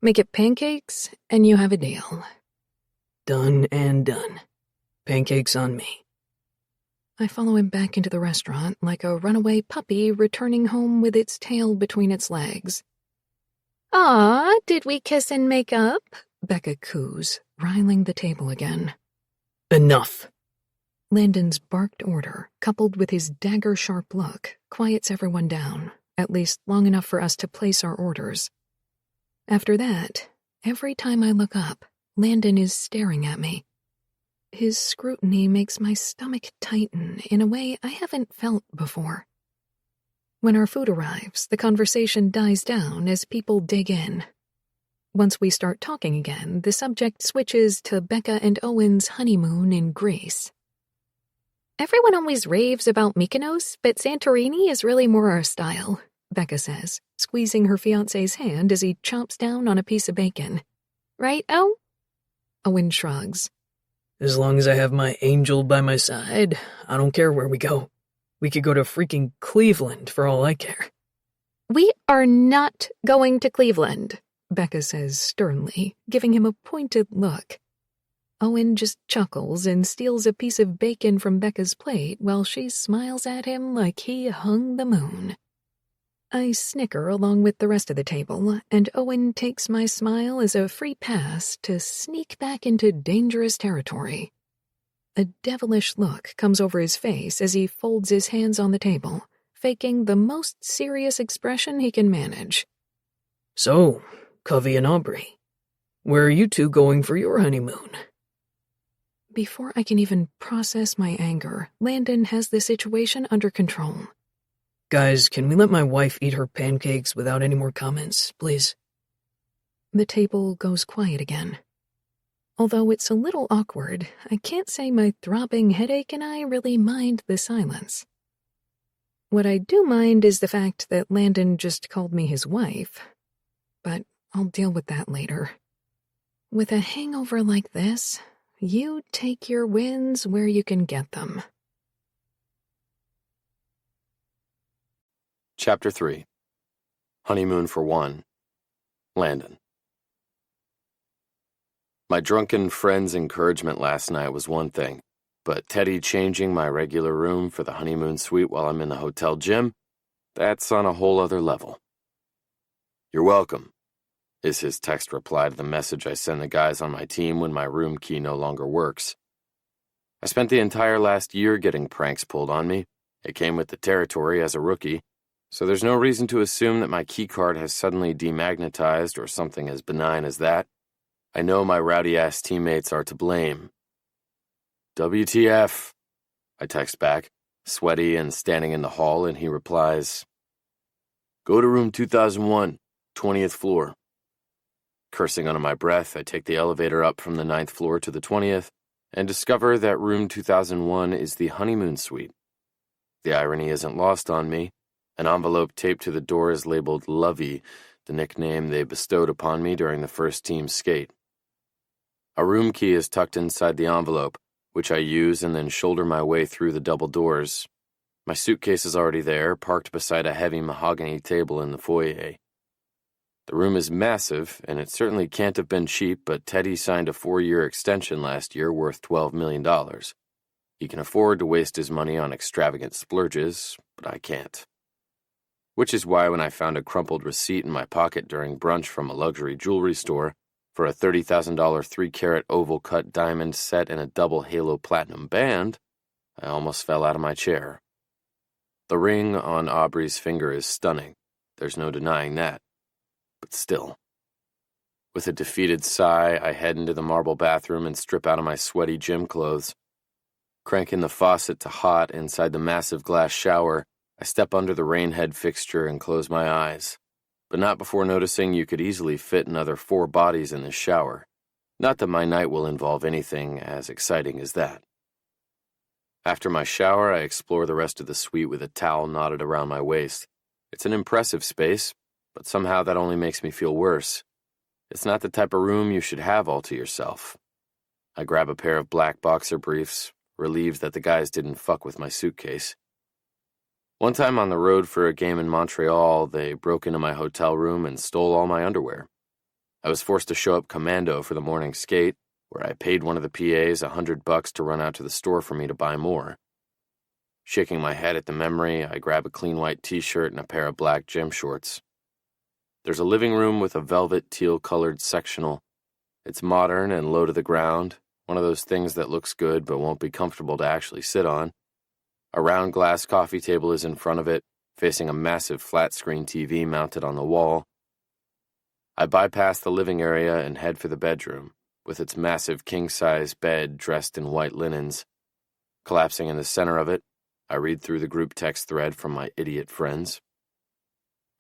make it pancakes, and you have a deal. Done and done. Pancakes on me. I follow him back into the restaurant like a runaway puppy returning home with its tail between its legs. "Aw, did we kiss and make up?" Becca coos, riling the table again. Enough! Landon's barked order, coupled with his dagger-sharp look, quiets everyone down, at least long enough for us to place our orders. After that, every time I look up, Landon is staring at me. His scrutiny makes my stomach tighten in a way I haven't felt before. When our food arrives, the conversation dies down as people dig in. Once we start talking again, the subject switches to Becca and Owen's honeymoon in Greece. "Everyone always raves about Mykonos, but Santorini is really more our style," Becca says, squeezing her fiancé's hand as he chomps down on a piece of bacon. "Right, O?" Owen shrugs. As long as I have my angel by my side, I don't care where we go. We could go to freaking Cleveland for all I care. "We are not going to Cleveland," Becca says sternly, giving him a pointed look. Owen just chuckles and steals a piece of bacon from Becca's plate while she smiles at him like he hung the moon. I snicker along with the rest of the table, and Owen takes my smile as a free pass to sneak back into dangerous territory. A devilish look comes over his face as he folds his hands on the table, faking the most serious expression he can manage. So, Covey and Aubrey, where are you two going for your honeymoon? Before I can even process my anger, Landon has the situation under control. Guys, can we let my wife eat her pancakes without any more comments, please? The table goes quiet again. Although it's a little awkward, I can't say my throbbing headache and I really mind the silence. What I do mind is the fact that Landon just called me his wife, but I'll deal with that later. With a hangover like this, you take your wins where you can get them. Chapter 3. Honeymoon for One. Landon. My drunken friend's encouragement last night was one thing, but Teddy changing my regular room for the honeymoon suite while I'm in the hotel gym, that's on a whole other level. "You're welcome," is his text reply to the message I send the guys on my team when my room key no longer works. I spent the entire last year getting pranks pulled on me. It came with the territory as a rookie, so there's no reason to assume that my keycard has suddenly demagnetized or something as benign as that. I know my rowdy-ass teammates are to blame. "WTF?" I text back, sweaty and standing in the hall, and he replies, "Go to room 2001, 20th floor." Cursing under my breath, I take the elevator up from the 9th floor to the 20th and discover that room 2001 is the honeymoon suite. The irony isn't lost on me. An envelope taped to the door is labeled Lovey, the nickname they bestowed upon me during the first team skate. A room key is tucked inside the envelope, which I use and then shoulder my way through the double doors. My suitcase is already there, parked beside a heavy mahogany table in the foyer. The room is massive, and it certainly can't have been cheap, but Teddy signed a 4-year extension last year worth $12 million. He can afford to waste his money on extravagant splurges, but I can't. Which is why when I found a crumpled receipt in my pocket during brunch from a luxury jewelry store for a $30,000 3-carat oval-cut diamond set and a double halo platinum band, I almost fell out of my chair. The ring on Aubrey's finger is stunning. There's no denying that. But still. With a defeated sigh, I head into the marble bathroom and strip out of my sweaty gym clothes. Cranking the faucet to hot inside the massive glass shower, I step under the rain head fixture and close my eyes. But not before noticing you could easily fit another 4 bodies in this shower. Not that my night will involve anything as exciting as that. After my shower, I explore the rest of the suite with a towel knotted around my waist. It's an impressive space, but somehow that only makes me feel worse. It's not the type of room you should have all to yourself. I grab a pair of black boxer briefs, relieved that the guys didn't fuck with my suitcase. One time on the road for a game in Montreal, they broke into my hotel room and stole all my underwear. I was forced to show up commando for the morning skate, where I paid one of the PAs $100 to run out to the store for me to buy more. Shaking my head at the memory, I grab a clean white t-shirt and a pair of black gym shorts. There's a living room with a velvet teal-colored sectional. It's modern and low to the ground, one of those things that looks good but won't be comfortable to actually sit on. A round glass coffee table is in front of it, facing a massive flat-screen TV mounted on the wall. I bypass the living area and head for the bedroom, with its massive king-size bed dressed in white linens. Collapsing in the center of it, I read through the group text thread from my idiot friends.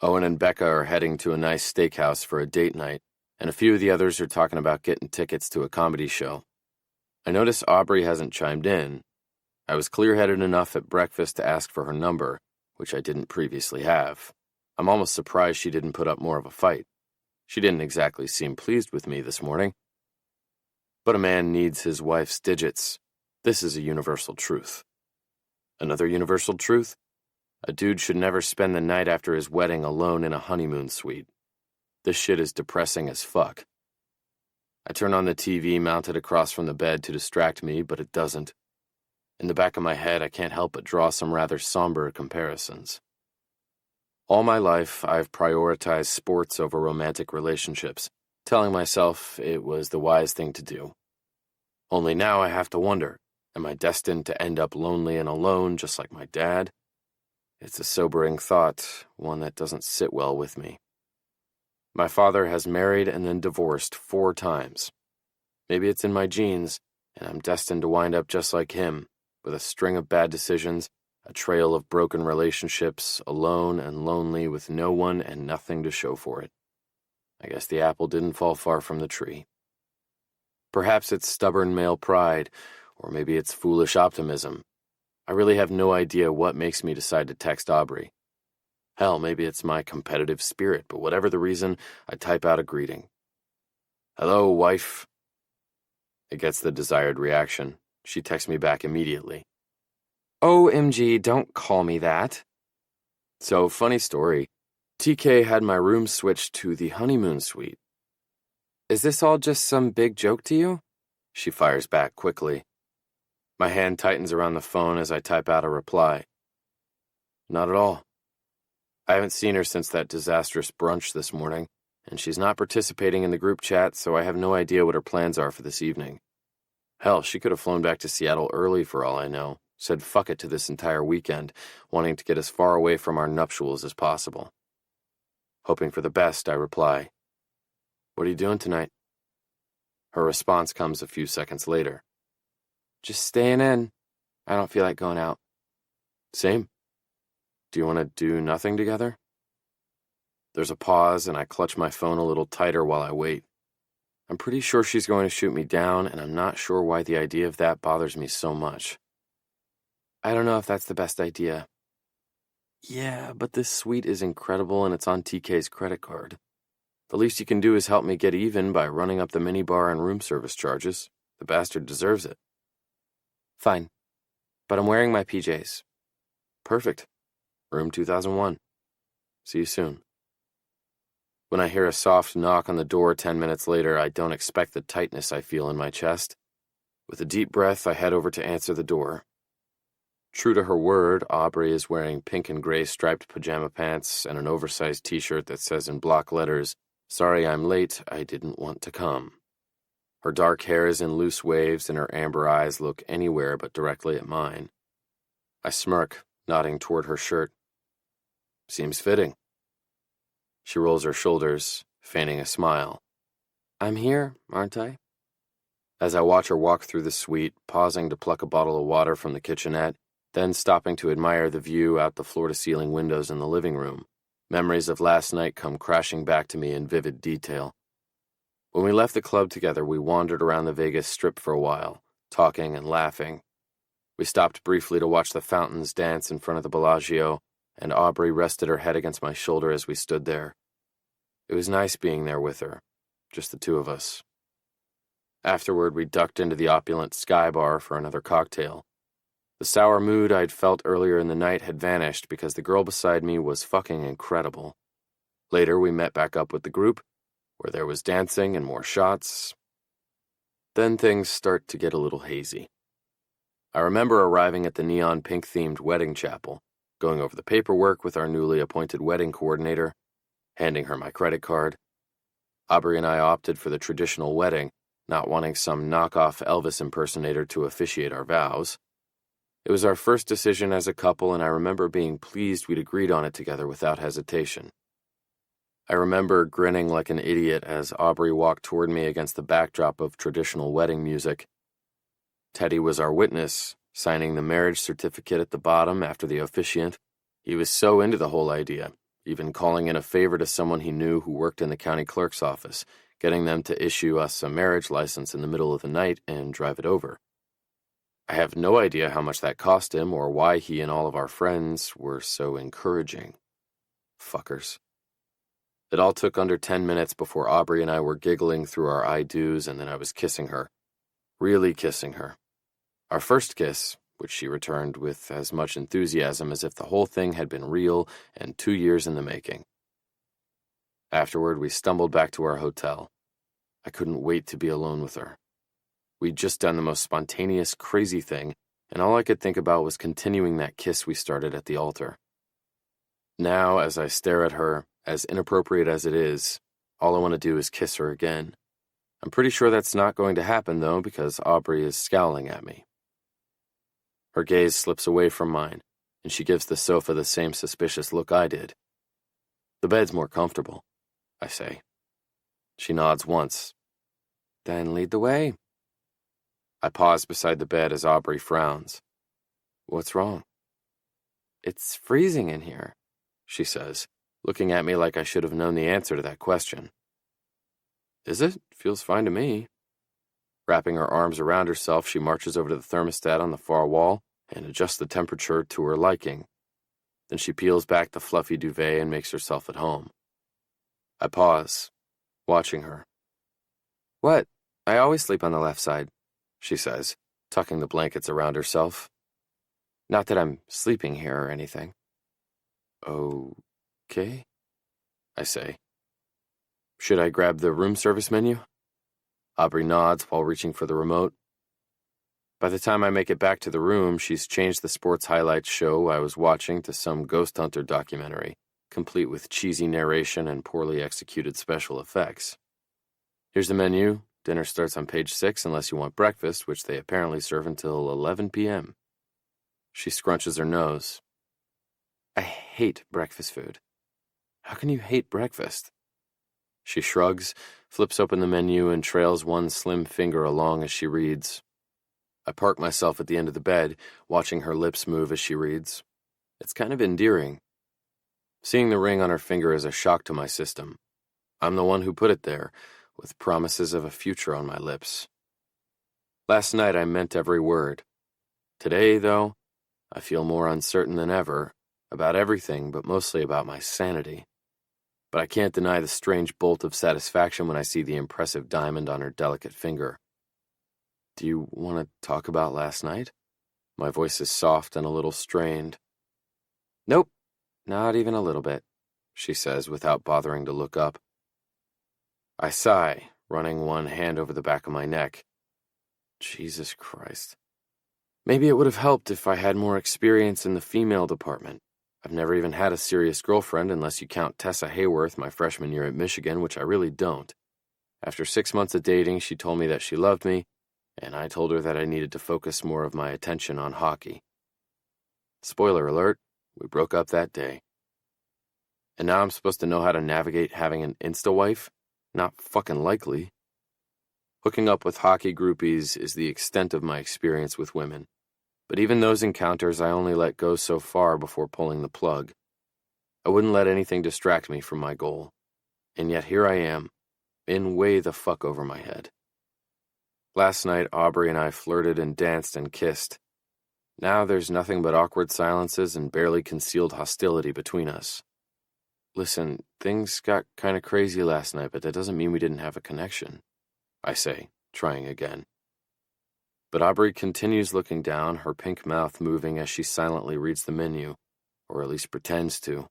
Owen and Becca are heading to a nice steakhouse for a date night, and a few of the others are talking about getting tickets to a comedy show. I notice Aubrey hasn't chimed in. I was clear-headed enough at breakfast to ask for her number, which I didn't previously have. I'm almost surprised she didn't put up more of a fight. She didn't exactly seem pleased with me this morning. But a man needs his wife's digits. This is a universal truth. Another universal truth? A dude should never spend the night after his wedding alone in a honeymoon suite. This shit is depressing as fuck. I turn on the TV mounted across from the bed to distract me, but it doesn't. In the back of my head, I can't help but draw some rather somber comparisons. All my life, I've prioritized sports over romantic relationships, telling myself it was the wise thing to do. Only now I have to wonder, am I destined to end up lonely and alone just like my dad? It's a sobering thought, one that doesn't sit well with me. My father has married and then divorced 4 times. Maybe it's in my genes, and I'm destined to wind up just like him, with a string of bad decisions, a trail of broken relationships, alone and lonely with no one and nothing to show for it. I guess the apple didn't fall far from the tree. Perhaps it's stubborn male pride, or maybe it's foolish optimism. I really have no idea what makes me decide to text Aubrey. Hell, maybe it's my competitive spirit, but whatever the reason, I type out a greeting. Hello, wife. It gets the desired reaction. She texts me back immediately. OMG, don't call me that. So, funny story. TK had my room switched to the honeymoon suite. Is this all just some big joke to you? She fires back quickly. My hand tightens around the phone as I type out a reply. Not at all. I haven't seen her since that disastrous brunch this morning, and she's not participating in the group chat, so I have no idea what her plans are for this evening. Hell, she could have flown back to Seattle early for all I know, said fuck it to this entire weekend, wanting to get as far away from our nuptials as possible. Hoping for the best, I reply, What are you doing tonight? Her response comes a few seconds later. Just staying in. I don't feel like going out. Same. Do you want to do nothing together? There's a pause, and I clutch my phone a little tighter while I wait. I'm pretty sure she's going to shoot me down, and I'm not sure why the idea of that bothers me so much. I don't know if that's the best idea. Yeah, but this suite is incredible and it's on TK's credit card. The least you can do is help me get even by running up the minibar and room service charges. The bastard deserves it. Fine, but I'm wearing my PJs. Perfect. Room 2001. See you soon. When I hear a soft knock on the door 10 minutes later, I don't expect the tightness I feel in my chest. With a deep breath, I head over to answer the door. True to her word, Aubrey is wearing pink and gray striped pajama pants and an oversized t-shirt that says in block letters, "Sorry I'm late, I didn't want to come." Her dark hair is in loose waves and her amber eyes look anywhere but directly at mine. I smirk, nodding toward her shirt. Seems fitting. She rolls her shoulders, feigning a smile. I'm here, aren't I? As I watch her walk through the suite, pausing to pluck a bottle of water from the kitchenette, then stopping to admire the view out the floor-to-ceiling windows in the living room, memories of last night come crashing back to me in vivid detail. When we left the club together, we wandered around the Vegas Strip for a while, talking and laughing. We stopped briefly to watch the fountains dance in front of the Bellagio, and Aubrey rested her head against my shoulder as we stood there. It was nice being there with her, just the two of us. Afterward, we ducked into the opulent Sky Bar for another cocktail. The sour mood I'd felt earlier in the night had vanished because the girl beside me was fucking incredible. Later, we met back up with the group, where there was dancing and more shots. Then things start to get a little hazy. I remember arriving at the neon pink-themed wedding chapel, going over the paperwork with our newly appointed wedding coordinator, handing her my credit card. Aubrey and I opted for the traditional wedding, not wanting some knockoff Elvis impersonator to officiate our vows. It was our first decision as a couple, and I remember being pleased we'd agreed on it together without hesitation. I remember grinning like an idiot as Aubrey walked toward me against the backdrop of traditional wedding music. Teddy was our witness, signing the marriage certificate at the bottom after the officiant. He was so into the whole idea, even calling in a favor to someone he knew who worked in the county clerk's office, getting them to issue us a marriage license in the middle of the night and drive it over. I have no idea how much that cost him or why he and all of our friends were so encouraging. Fuckers. It all took under 10 minutes before Aubrey and I were giggling through our I-dos, and then I was kissing her. Really kissing her. Our first kiss, which she returned with as much enthusiasm as if the whole thing had been real and 2 years in the making. Afterward, we stumbled back to our hotel. I couldn't wait to be alone with her. We'd just done the most spontaneous, crazy thing, and all I could think about was continuing that kiss we started at the altar. Now, as I stare at her, as inappropriate as it is, all I want to do is kiss her again. I'm pretty sure that's not going to happen, though, because Aubrey is scowling at me. Her gaze slips away from mine, and she gives the sofa the same suspicious look I did. The bed's more comfortable, I say. She nods once. Then lead the way. I pause beside the bed as Aubrey frowns. What's wrong? It's freezing in here, she says, looking at me like I should have known the answer to that question. Is it? Feels fine to me. Wrapping her arms around herself, she marches over to the thermostat on the far wall and adjusts the temperature to her liking. Then she peels back the fluffy duvet and makes herself at home. I pause, watching her. What? I always sleep on the left side, she says, tucking the blankets around herself. Not that I'm sleeping here or anything. Okay, I say. Should I grab the room service menu? Aubrey nods while reaching for the remote. By the time I make it back to the room, she's changed the sports highlights show I was watching to some ghost hunter documentary, complete with cheesy narration and poorly executed special effects. Here's the menu. Dinner starts on page 6 unless you want breakfast, which they apparently serve until 11 p.m. She scrunches her nose. I hate breakfast food. How can you hate breakfast? She shrugs, flips open the menu, and trails one slim finger along as she reads. I park myself at the end of the bed, watching her lips move as she reads. It's kind of endearing. Seeing the ring on her finger is a shock to my system. I'm the one who put it there. with promises of a future on my lips. Last night I meant every word. Today, though, I feel more uncertain than ever about everything, but mostly about my sanity. But I can't deny the strange bolt of satisfaction when I see the impressive diamond on her delicate finger. Do you want to talk about last night? My voice is soft and a little strained. Nope, not even a little bit, she says without bothering to look up. I sigh, running one hand over the back of my neck. Jesus Christ. Maybe it would have helped if I had more experience in the female department. I've never even had a serious girlfriend unless you count Tessa Hayworth my freshman year at Michigan, which I really don't. After 6 months of dating, she told me that she loved me, and I told her that I needed to focus more of my attention on hockey. Spoiler alert, we broke up that day. And now I'm supposed to know how to navigate having an insta-wife? Not fucking likely. Hooking up with hockey groupies is the extent of my experience with women. But even those encounters I only let go so far before pulling the plug. I wouldn't let anything distract me from my goal. And yet here I am, in way the fuck over my head. Last night, Aubrey and I flirted and danced and kissed. Now there's nothing but awkward silences and barely concealed hostility between us. Listen, things got kind of crazy last night, but that doesn't mean we didn't have a connection, I say, trying again. But Aubrey continues looking down, her pink mouth moving as she silently reads the menu, or at least pretends to.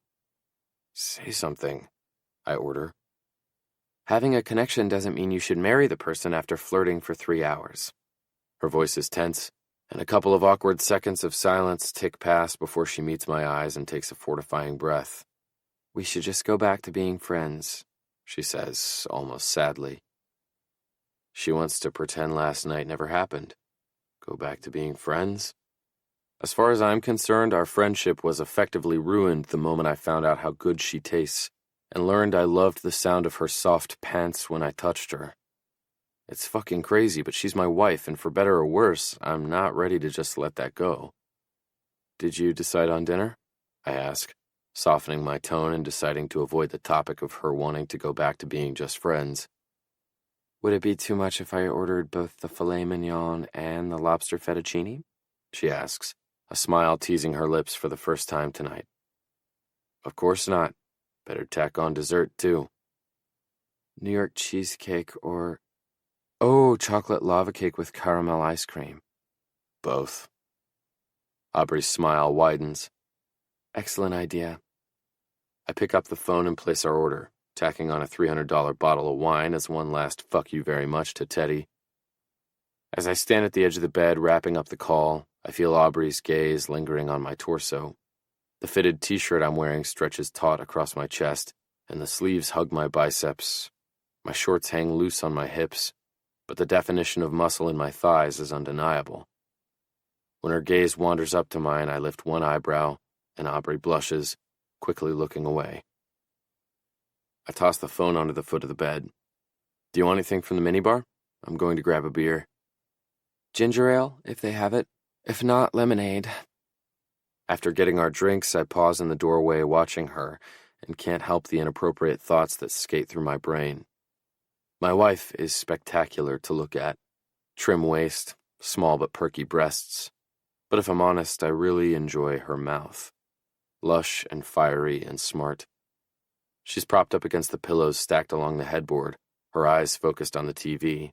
Say something, I order. Having a connection doesn't mean you should marry the person after flirting for 3 hours. Her voice is tense, and a couple of awkward seconds of silence tick past before she meets my eyes and takes a fortifying breath. We should just go back to being friends, she says, almost sadly. She wants to pretend last night never happened. Go back to being friends? As far as I'm concerned, our friendship was effectively ruined the moment I found out how good she tastes, and learned I loved the sound of her soft pants when I touched her. It's fucking crazy, but she's my wife, and for better or worse, I'm not ready to just let that go. Did you decide on dinner? I ask, softening my tone and deciding to avoid the topic of her wanting to go back to being just friends. Would it be too much if I ordered both the filet mignon and the lobster fettuccine? She asks, a smile teasing her lips for the first time tonight. Of course not. Better tack on dessert, too. New York cheesecake or... Oh, chocolate lava cake with caramel ice cream. Both. Aubrey's smile widens. Excellent idea. I pick up the phone and place our order, tacking on a $300 bottle of wine as one last fuck you very much to Teddy. As I stand at the edge of the bed wrapping up the call, I feel Aubrey's gaze lingering on my torso. The fitted t-shirt I'm wearing stretches taut across my chest, and the sleeves hug my biceps. My shorts hang loose on my hips, but the definition of muscle in my thighs is undeniable. When her gaze wanders up to mine, I lift one eyebrow, and Aubrey blushes, quickly looking away. I toss the phone onto the foot of the bed. Do you want anything from the minibar? I'm going to grab a beer. Ginger ale, if they have it. If not, lemonade. After getting our drinks, I pause in the doorway watching her and can't help the inappropriate thoughts that skate through my brain. My wife is spectacular to look at. Trim waist, small but perky breasts. But if I'm honest, I really enjoy her mouth. Lush and fiery and smart. She's propped up against the pillows stacked along the headboard, her eyes focused on the TV.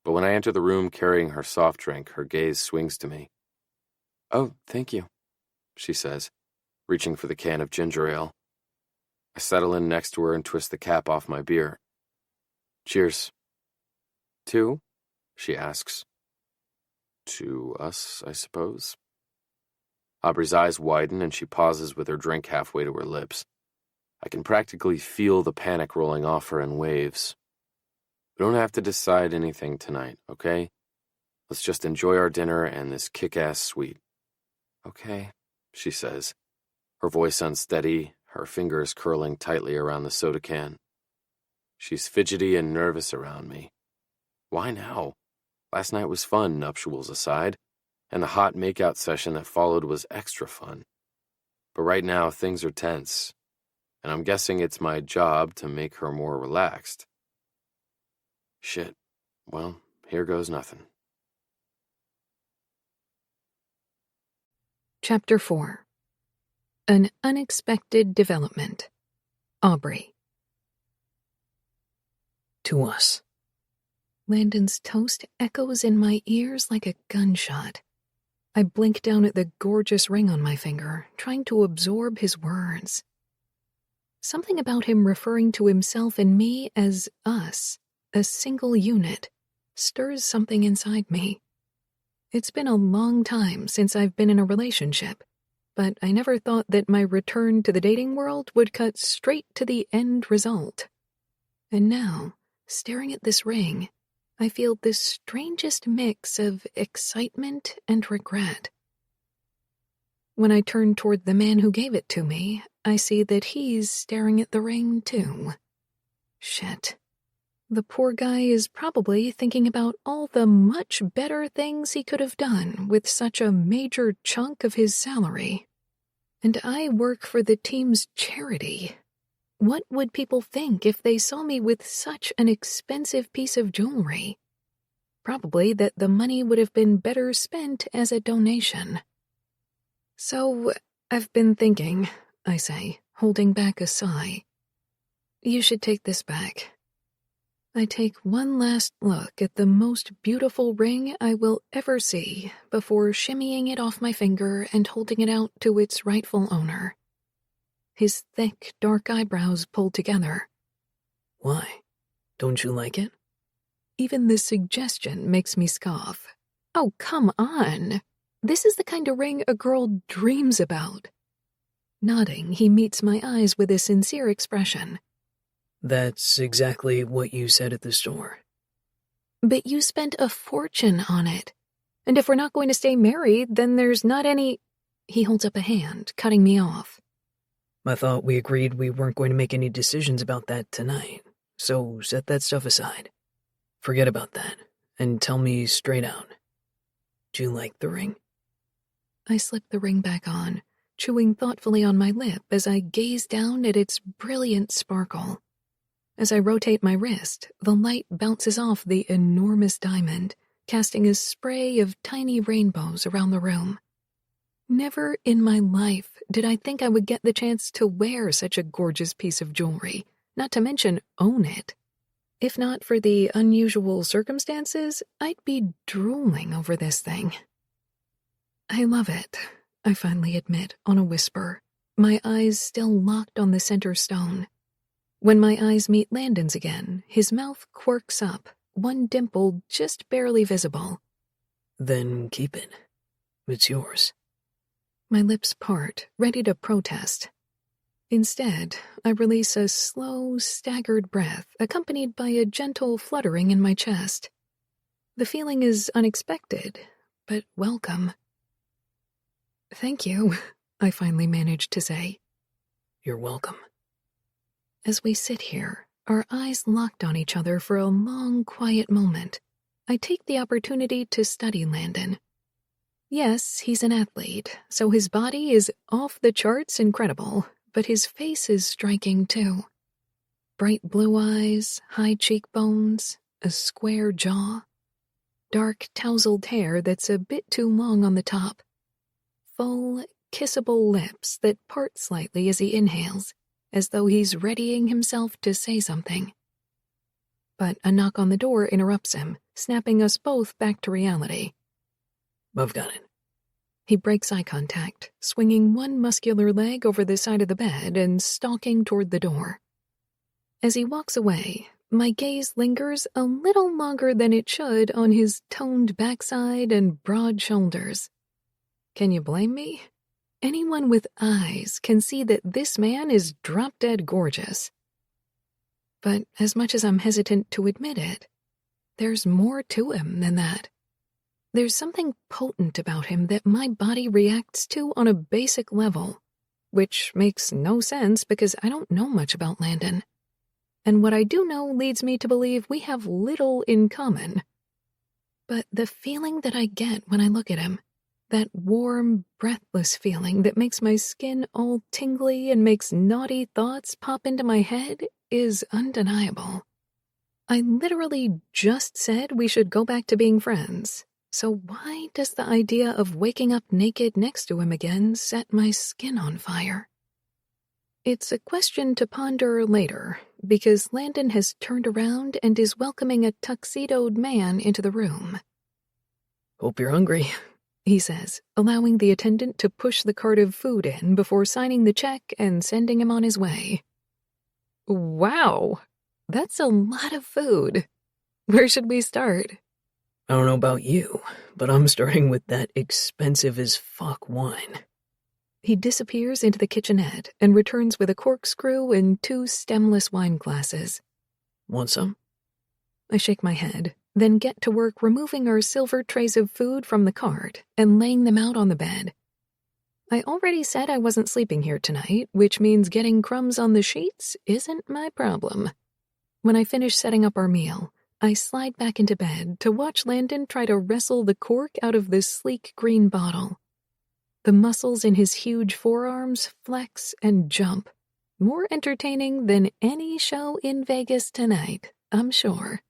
But when I enter the room carrying her soft drink, her gaze swings to me. Oh, thank you, she says, reaching for the can of ginger ale. I settle in next to her and twist the cap off my beer. Cheers. To? She asks. To us, I suppose. Aubrey's eyes widen and she pauses with her drink halfway to her lips. I can practically feel the panic rolling off her in waves. We don't have to decide anything tonight, okay? Let's just enjoy our dinner and this kick-ass sweet. Okay, she says, her voice unsteady, her fingers curling tightly around the soda can. She's fidgety and nervous around me. Why now? Last night was fun, nuptials aside, and the hot make-out session that followed was extra fun. But right now, things are tense, and I'm guessing it's my job to make her more relaxed. Shit. Well, here goes nothing. Chapter 4. An Unexpected Development. Aubrey. To us. Landon's toast echoes in my ears like a gunshot. I blink down at the gorgeous ring on my finger, trying to absorb his words. Something about him referring to himself and me as us, a single unit, stirs something inside me. It's been a long time since I've been in a relationship, but I never thought that my return to the dating world would cut straight to the end result. And now, staring at this ring, I feel the strangest mix of excitement and regret. When I turn toward the man who gave it to me, I see that he's staring at the ring too. Shit. The poor guy is probably thinking about all the much better things he could have done with such a major chunk of his salary. And I work for the team's charity. What would people think if they saw me with such an expensive piece of jewelry? Probably that the money would have been better spent as a donation. So, I've been thinking, I say, holding back a sigh. You should take this back. I take one last look at the most beautiful ring I will ever see before shimmying it off my finger and holding it out to its rightful owner. His thick, dark eyebrows pulled together. Why? Don't you like it? Even the suggestion makes me scoff. Oh, come on. This is the kind of ring a girl dreams about. Nodding, he meets my eyes with a sincere expression. That's exactly what you said at the store. But you spent a fortune on it. And if we're not going to stay married, then there's not any... He holds up a hand, cutting me off. I thought we agreed we weren't going to make any decisions about that tonight, so set that stuff aside. Forget about that, and tell me straight out. Do you like the ring? I slip the ring back on, chewing thoughtfully on my lip as I gaze down at its brilliant sparkle. As I rotate my wrist, the light bounces off the enormous diamond, casting a spray of tiny rainbows around the room. Never in my life did I think I would get the chance to wear such a gorgeous piece of jewelry, not to mention own it. If not for the unusual circumstances, I'd be drooling over this thing. I love it, I finally admit on a whisper, my eyes still locked on the center stone. When my eyes meet Landon's again, his mouth quirks up, one dimple just barely visible. Then keep it. It's yours. My lips part, ready to protest. Instead, I release a slow, staggered breath accompanied by a gentle fluttering in my chest. The feeling is unexpected, but welcome. Thank you, I finally managed to say. You're welcome. As we sit here, our eyes locked on each other for a long, quiet moment, I take the opportunity to study Landon. Yes, he's an athlete, so his body is off the charts incredible, but his face is striking too. Bright blue eyes, high cheekbones, a square jaw, dark tousled hair that's a bit too long on the top, full, kissable lips that part slightly as he inhales, as though he's readying himself to say something. But a knock on the door interrupts him, snapping us both back to reality. I've got it. He breaks eye contact, swinging one muscular leg over the side of the bed and stalking toward the door. As he walks away, my gaze lingers a little longer than it should on his toned backside and broad shoulders. Can you blame me? Anyone with eyes can see that this man is drop-dead gorgeous. But as much as I'm hesitant to admit it, there's more to him than that. There's something potent about him that my body reacts to on a basic level, which makes no sense because I don't know much about Landon. And what I do know leads me to believe we have little in common. But the feeling that I get when I look at him, that warm, breathless feeling that makes my skin all tingly and makes naughty thoughts pop into my head, is undeniable. I literally just said we should go back to being friends. So why does the idea of waking up naked next to him again set my skin on fire? It's a question to ponder later, because Landon has turned around and is welcoming a tuxedoed man into the room. Hope you're hungry, he says, allowing the attendant to push the cart of food in before signing the check and sending him on his way. Wow, that's a lot of food. Where should we start? I don't know about you, but I'm starting with that expensive as fuck wine. He disappears into the kitchenette and returns with a corkscrew and 2 stemless wine glasses. Want some? I shake my head, then get to work removing our silver trays of food from the cart and laying them out on the bed. I already said I wasn't sleeping here tonight, which means getting crumbs on the sheets isn't my problem. When I finish setting up our meal, I slide back into bed to watch Landon try to wrestle the cork out of the sleek green bottle. The muscles in his huge forearms flex and jump. More entertaining than any show in Vegas tonight, I'm sure.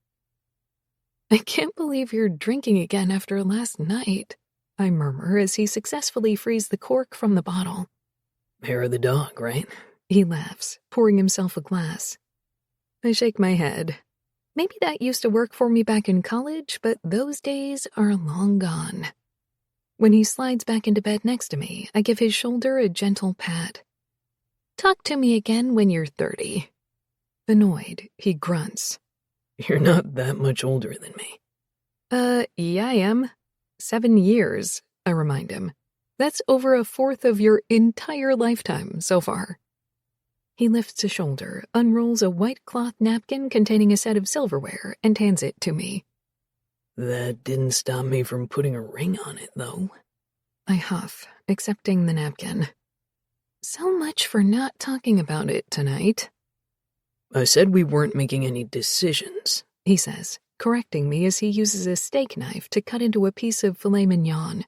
I can't believe you're drinking again after last night, I murmur as he successfully frees the cork from the bottle. Hair of the dog, right? He laughs, pouring himself a glass. I shake my head. Maybe that used to work for me back in college, but those days are long gone. When he slides back into bed next to me, I give his shoulder a gentle pat. Talk to me again when you're 30. Annoyed, he grunts. You're not that much older than me. Yeah, I am. 7 years, I remind him. That's over 1/4 of your entire lifetime so far. He lifts a shoulder, unrolls a white cloth napkin containing a set of silverware, and hands it to me. That didn't stop me from putting a ring on it, though. I huff, accepting the napkin. So much for not talking about it tonight. I said we weren't making any decisions, he says, correcting me as he uses a steak knife to cut into a piece of filet mignon.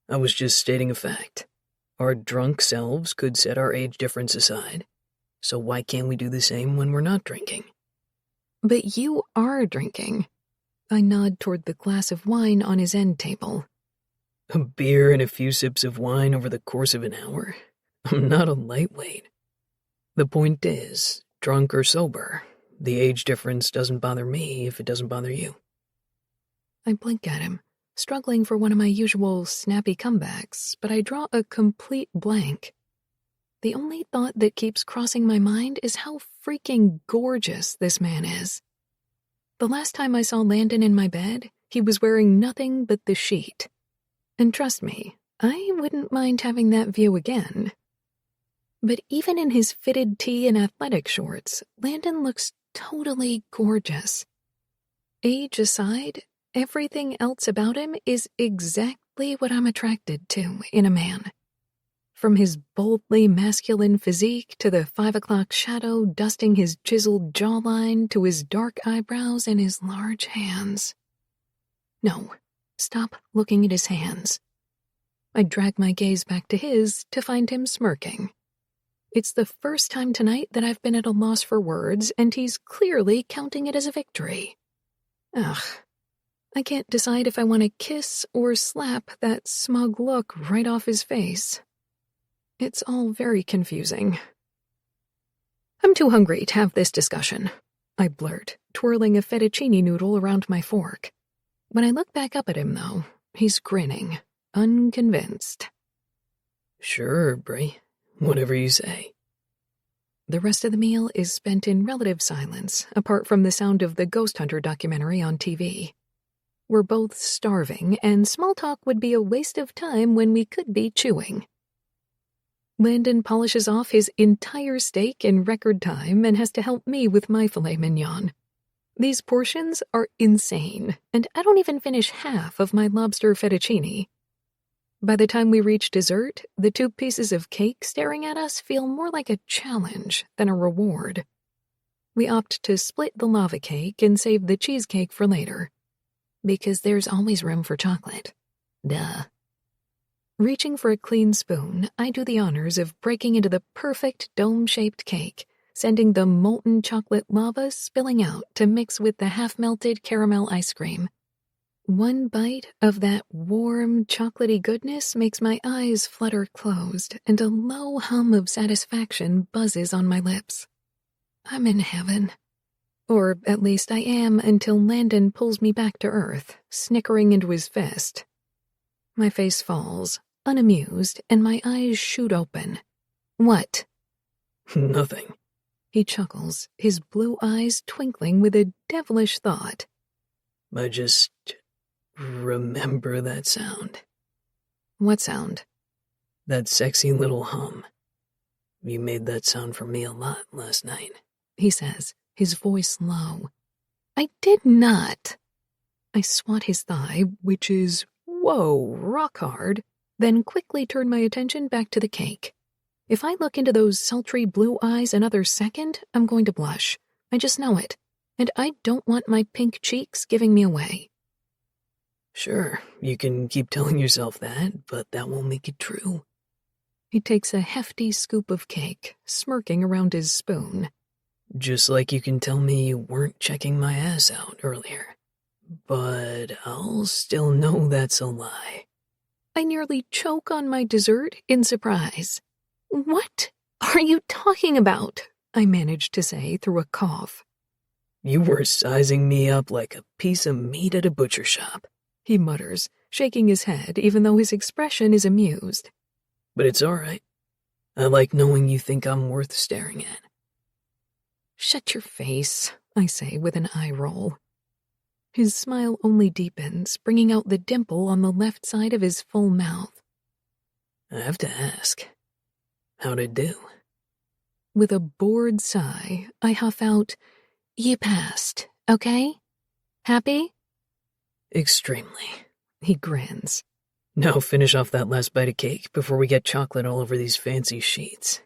I was just stating a fact. Our drunk selves could set our age difference aside. So why can't we do the same when we're not drinking? But you are drinking. I nod toward the glass of wine on his end table. A beer and a few sips of wine over the course of an hour? I'm not a lightweight. The point is, drunk or sober, the age difference doesn't bother me if it doesn't bother you. I blink at him, struggling for one of my usual snappy comebacks, but I draw a complete blank. The only thought that keeps crossing my mind is how freaking gorgeous this man is. The last time I saw Landon in my bed, he was wearing nothing but the sheet. And trust me, I wouldn't mind having that view again. But even in his fitted tee and athletic shorts, Landon looks totally gorgeous. Age aside, everything else about him is exactly what I'm attracted to in a man. From his boldly masculine physique to the 5 o'clock shadow dusting his chiseled jawline to his dark eyebrows and his large hands. No, stop looking at his hands. I drag my gaze back to his to find him smirking. It's the first time tonight that I've been at a loss for words, and he's clearly counting it as a victory. Ugh. I can't decide if I want to kiss or slap that smug look right off his face. It's all very confusing. I'm too hungry to have this discussion, I blurt, twirling a fettuccine noodle around my fork. When I look back up at him, though, he's grinning, unconvinced. Sure, Brie. Whatever you say. The rest of the meal is spent in relative silence, apart from the sound of the Ghost Hunter documentary on TV. We're both starving, and small talk would be a waste of time when we could be chewing. Landon polishes off his entire steak in record time and has to help me with my filet mignon. These portions are insane, and I don't even finish half of my lobster fettuccine. By the time we reach dessert, the 2 pieces of cake staring at us feel more like a challenge than a reward. We opt to split the lava cake and save the cheesecake for later. Because there's always room for chocolate. Duh. Reaching for a clean spoon, I do the honors of breaking into the perfect dome-shaped cake, sending the molten chocolate lava spilling out to mix with the half-melted caramel ice cream. One bite of that warm, chocolatey goodness makes my eyes flutter closed, and a low hum of satisfaction buzzes on my lips. I'm in heaven. Or at least I am until Landon pulls me back to earth, snickering into his fist. My face falls, unamused, and my eyes shoot open. What? Nothing. He chuckles, his blue eyes twinkling with a devilish thought. I just remember that sound. What sound? That sexy little hum. You made that sound for me a lot last night, he says, his voice low. I did not. I swat his thigh, which is, whoa, rock hard, then quickly turn my attention back to the cake. If I look into those sultry blue eyes another second, I'm going to blush. I just know it, and I don't want my pink cheeks giving me away. Sure, you can keep telling yourself that, but that won't make it true. He takes a hefty scoop of cake, smirking around his spoon. Just like you can tell me you weren't checking my ass out earlier. But I'll still know that's a lie. I nearly choke on my dessert in surprise. What are you talking about? I managed to say through a cough. You were sizing me up like a piece of meat at a butcher shop, he mutters, shaking his head even though his expression is amused. But it's all right. I like knowing you think I'm worth staring at. Shut your face, I say with an eye roll. His smile only deepens, bringing out the dimple on the left side of his full mouth. I have to ask, how'd it do? With a bored sigh, I huff out, You passed, okay? Happy? Extremely. He grins. Now finish off that last bite of cake before we get chocolate all over these fancy sheets.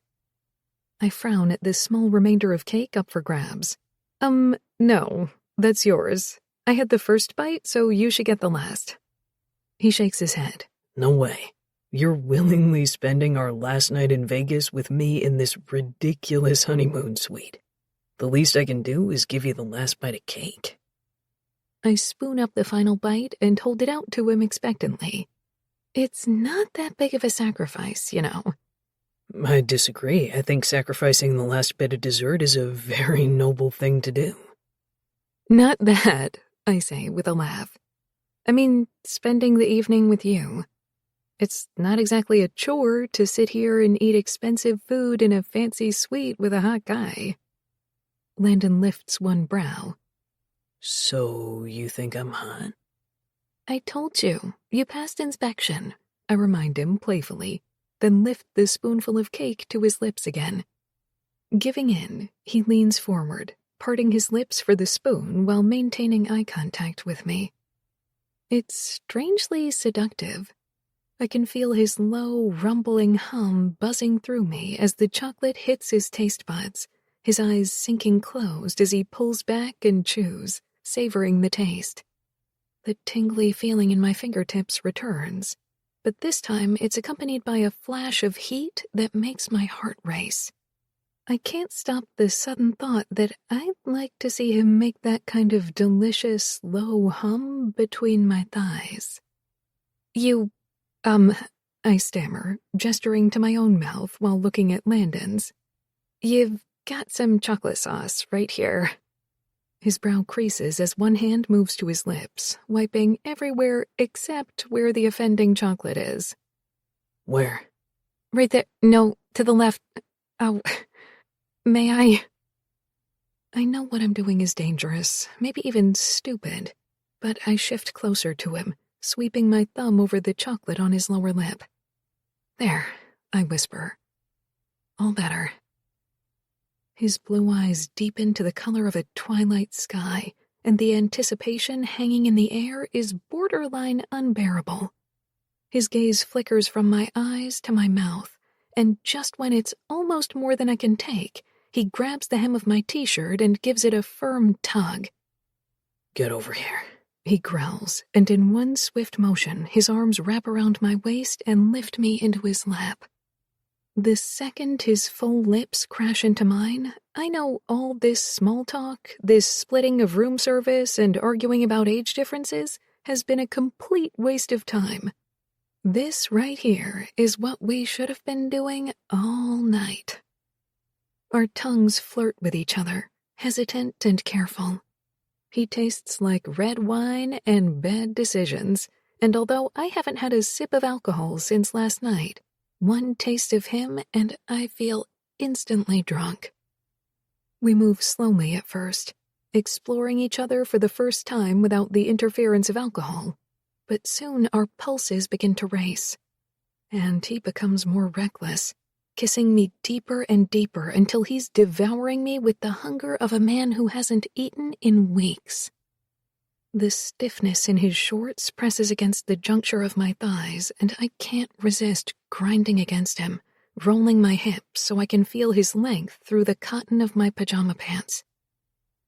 I frown at this small remainder of cake up for grabs. No, that's yours. I had the first bite, so you should get the last. He shakes his head. No way. You're willingly spending our last night in Vegas with me in this ridiculous honeymoon suite. The least I can do is give you the last bite of cake. I spoon up the final bite and hold it out to him expectantly. It's not that big of a sacrifice, you know. I disagree. I think sacrificing the last bit of dessert is a very noble thing to do. Not that, I say with a laugh. I mean, spending the evening with you. It's not exactly a chore to sit here and eat expensive food in a fancy suite with a hot guy. Landon lifts one brow. So you think I'm hot? I told you, you passed inspection, I remind him playfully, then lift the spoonful of cake to his lips again. Giving in, he leans forward, parting his lips for the spoon while maintaining eye contact with me. It's strangely seductive. I can feel his low, rumbling hum buzzing through me as the chocolate hits his taste buds, his eyes sinking closed as he pulls back and chews, savoring the taste. The tingly feeling in my fingertips returns, but this time it's accompanied by a flash of heat that makes my heart race. I can't stop the sudden thought that I'd like to see him make that kind of delicious, low hum between my thighs. I stammer, gesturing to my own mouth while looking at Landon's. You've got some chocolate sauce right here. His brow creases as one hand moves to his lips, wiping everywhere except where the offending chocolate is. Where? Right there. No, to the left. Oh, may I? I know what I'm doing is dangerous, maybe even stupid, but I shift closer to him, sweeping my thumb over the chocolate on his lower lip. There, I whisper. All better. His blue eyes deepen to the color of a twilight sky, and the anticipation hanging in the air is borderline unbearable. His gaze flickers from my eyes to my mouth, and just when it's almost more than I can take, he grabs the hem of my t-shirt and gives it a firm tug. Get over here, he growls, and in one swift motion, his arms wrap around my waist and lift me into his lap. The second his full lips crash into mine, I know all this small talk, this splitting of room service and arguing about age differences has been a complete waste of time. This right here is what we should have been doing all night. Our tongues flirt with each other, hesitant and careful. He tastes like red wine and bad decisions, and although I haven't had a sip of alcohol since last night, one taste of him and I feel instantly drunk. We move slowly at first, exploring each other for the first time without the interference of alcohol, but soon our pulses begin to race, and he becomes more reckless, kissing me deeper and deeper until he's devouring me with the hunger of a man who hasn't eaten in weeks. The stiffness in his shorts presses against the juncture of my thighs, and I can't resist grinding against him, rolling my hips so I can feel his length through the cotton of my pajama pants.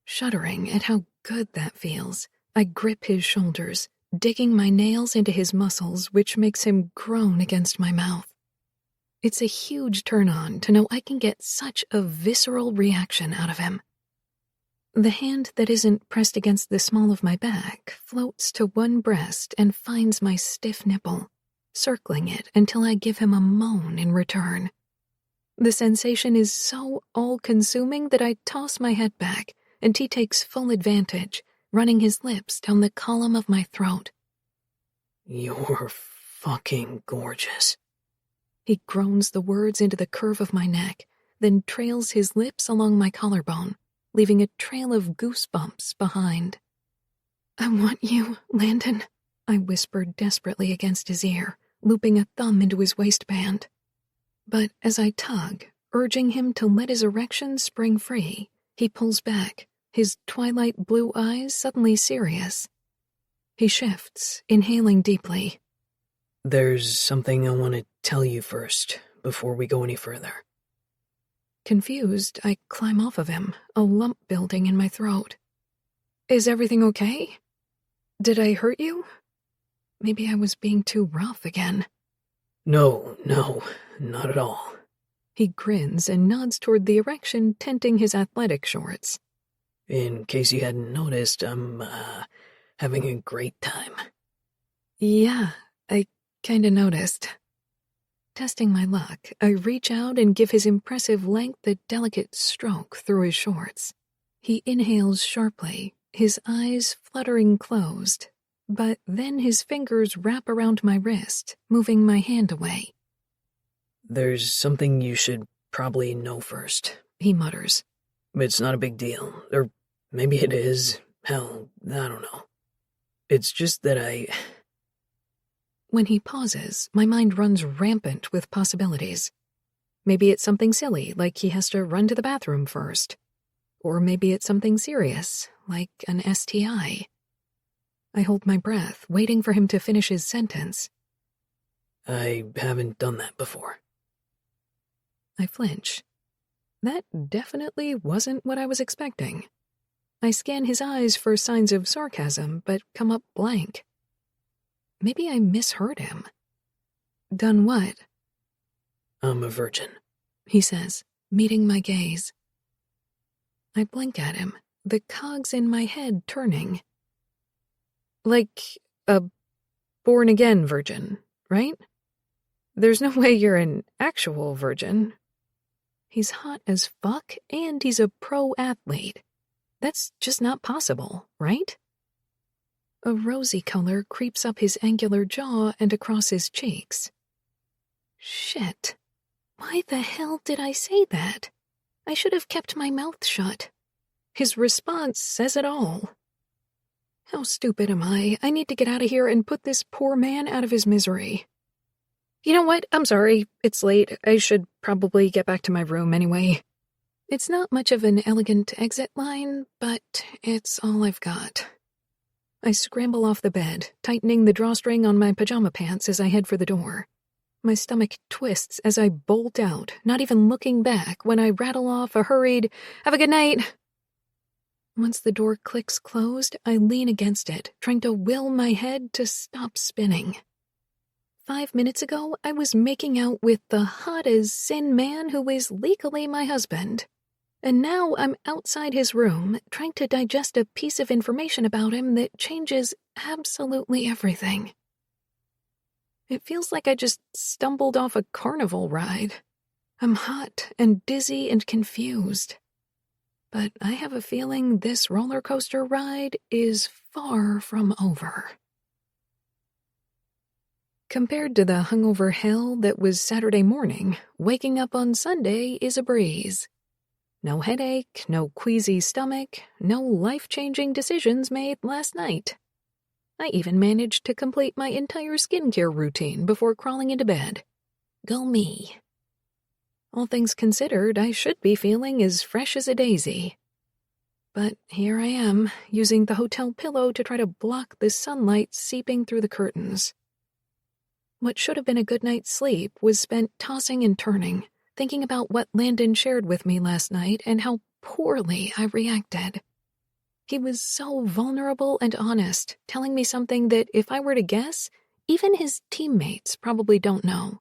Shuddering at how good that feels, I grip his shoulders, digging my nails into his muscles, which makes him groan against my mouth. It's a huge turn-on to know I can get such a visceral reaction out of him. The hand that isn't pressed against the small of my back floats to one breast and finds my stiff nipple, circling it until I give him a moan in return. The sensation is so all-consuming that I toss my head back, and he takes full advantage, running his lips down the column of my throat. You're fucking gorgeous. He groans the words into the curve of my neck, then trails his lips along my collarbone, leaving a trail of goosebumps behind. I want you, Landon, I whispered desperately against his ear, looping a thumb into his waistband. But as I tug, urging him to let his erection spring free, he pulls back, his twilight blue eyes suddenly serious. He shifts, inhaling deeply. There's something I want to tell you first, before we go any further. Confused, I climb off of him, a lump building in my throat. Is everything okay? Did I hurt you? Maybe I was being too rough again. No, not at all. He grins and nods toward the erection tinting his athletic shorts. In case you hadn't noticed, I'm, having a great time. Yeah, I kinda noticed. Testing my luck, I reach out and give his impressive length a delicate stroke through his shorts. He inhales sharply, his eyes fluttering closed, but then his fingers wrap around my wrist, moving my hand away. There's something you should probably know first, he mutters. It's not a big deal, or maybe it is. Hell, I don't know. It's just that When he pauses, my mind runs rampant with possibilities. Maybe it's something silly, like he has to run to the bathroom first. Or maybe it's something serious, like an STI. I hold my breath, waiting for him to finish his sentence. I haven't done that before. I flinch. That definitely wasn't what I was expecting. I scan his eyes for signs of sarcasm, but come up blank. Maybe I misheard him. Done what? I'm a virgin, he says, meeting my gaze. I blink at him, the cogs in my head turning. Like a born-again virgin, right? There's no way you're an actual virgin. He's hot as fuck, and he's a pro athlete. That's just not possible, right? A rosy color creeps up his angular jaw and across his cheeks. Shit. Why the hell did I say that? I should have kept my mouth shut. His response says it all. How stupid am I? I need to get out of here and put this poor man out of his misery. You know what? I'm sorry. It's late. I should probably get back to my room anyway. It's not much of an elegant exit line, but it's all I've got. I scramble off the bed, tightening the drawstring on my pajama pants as I head for the door. My stomach twists as I bolt out, not even looking back when I rattle off a hurried, "Have a good night." Once the door clicks closed, I lean against it, trying to will my head to stop spinning. 5 minutes ago, I was making out with the hot-as-sin man who is legally my husband. And now I'm outside his room, trying to digest a piece of information about him that changes absolutely everything. It feels like I just stumbled off a carnival ride. I'm hot and dizzy and confused. But I have a feeling this roller coaster ride is far from over. Compared to the hungover hell that was Saturday morning, waking up on Sunday is a breeze. No headache, no queasy stomach, no life-changing decisions made last night. I even managed to complete my entire skincare routine before crawling into bed. Go me. All things considered, I should be feeling as fresh as a daisy. But here I am, using the hotel pillow to try to block the sunlight seeping through the curtains. What should have been a good night's sleep was spent tossing and turning, thinking about what Landon shared with me last night and how poorly I reacted. He was so vulnerable and honest, telling me something that, if I were to guess, even his teammates probably don't know.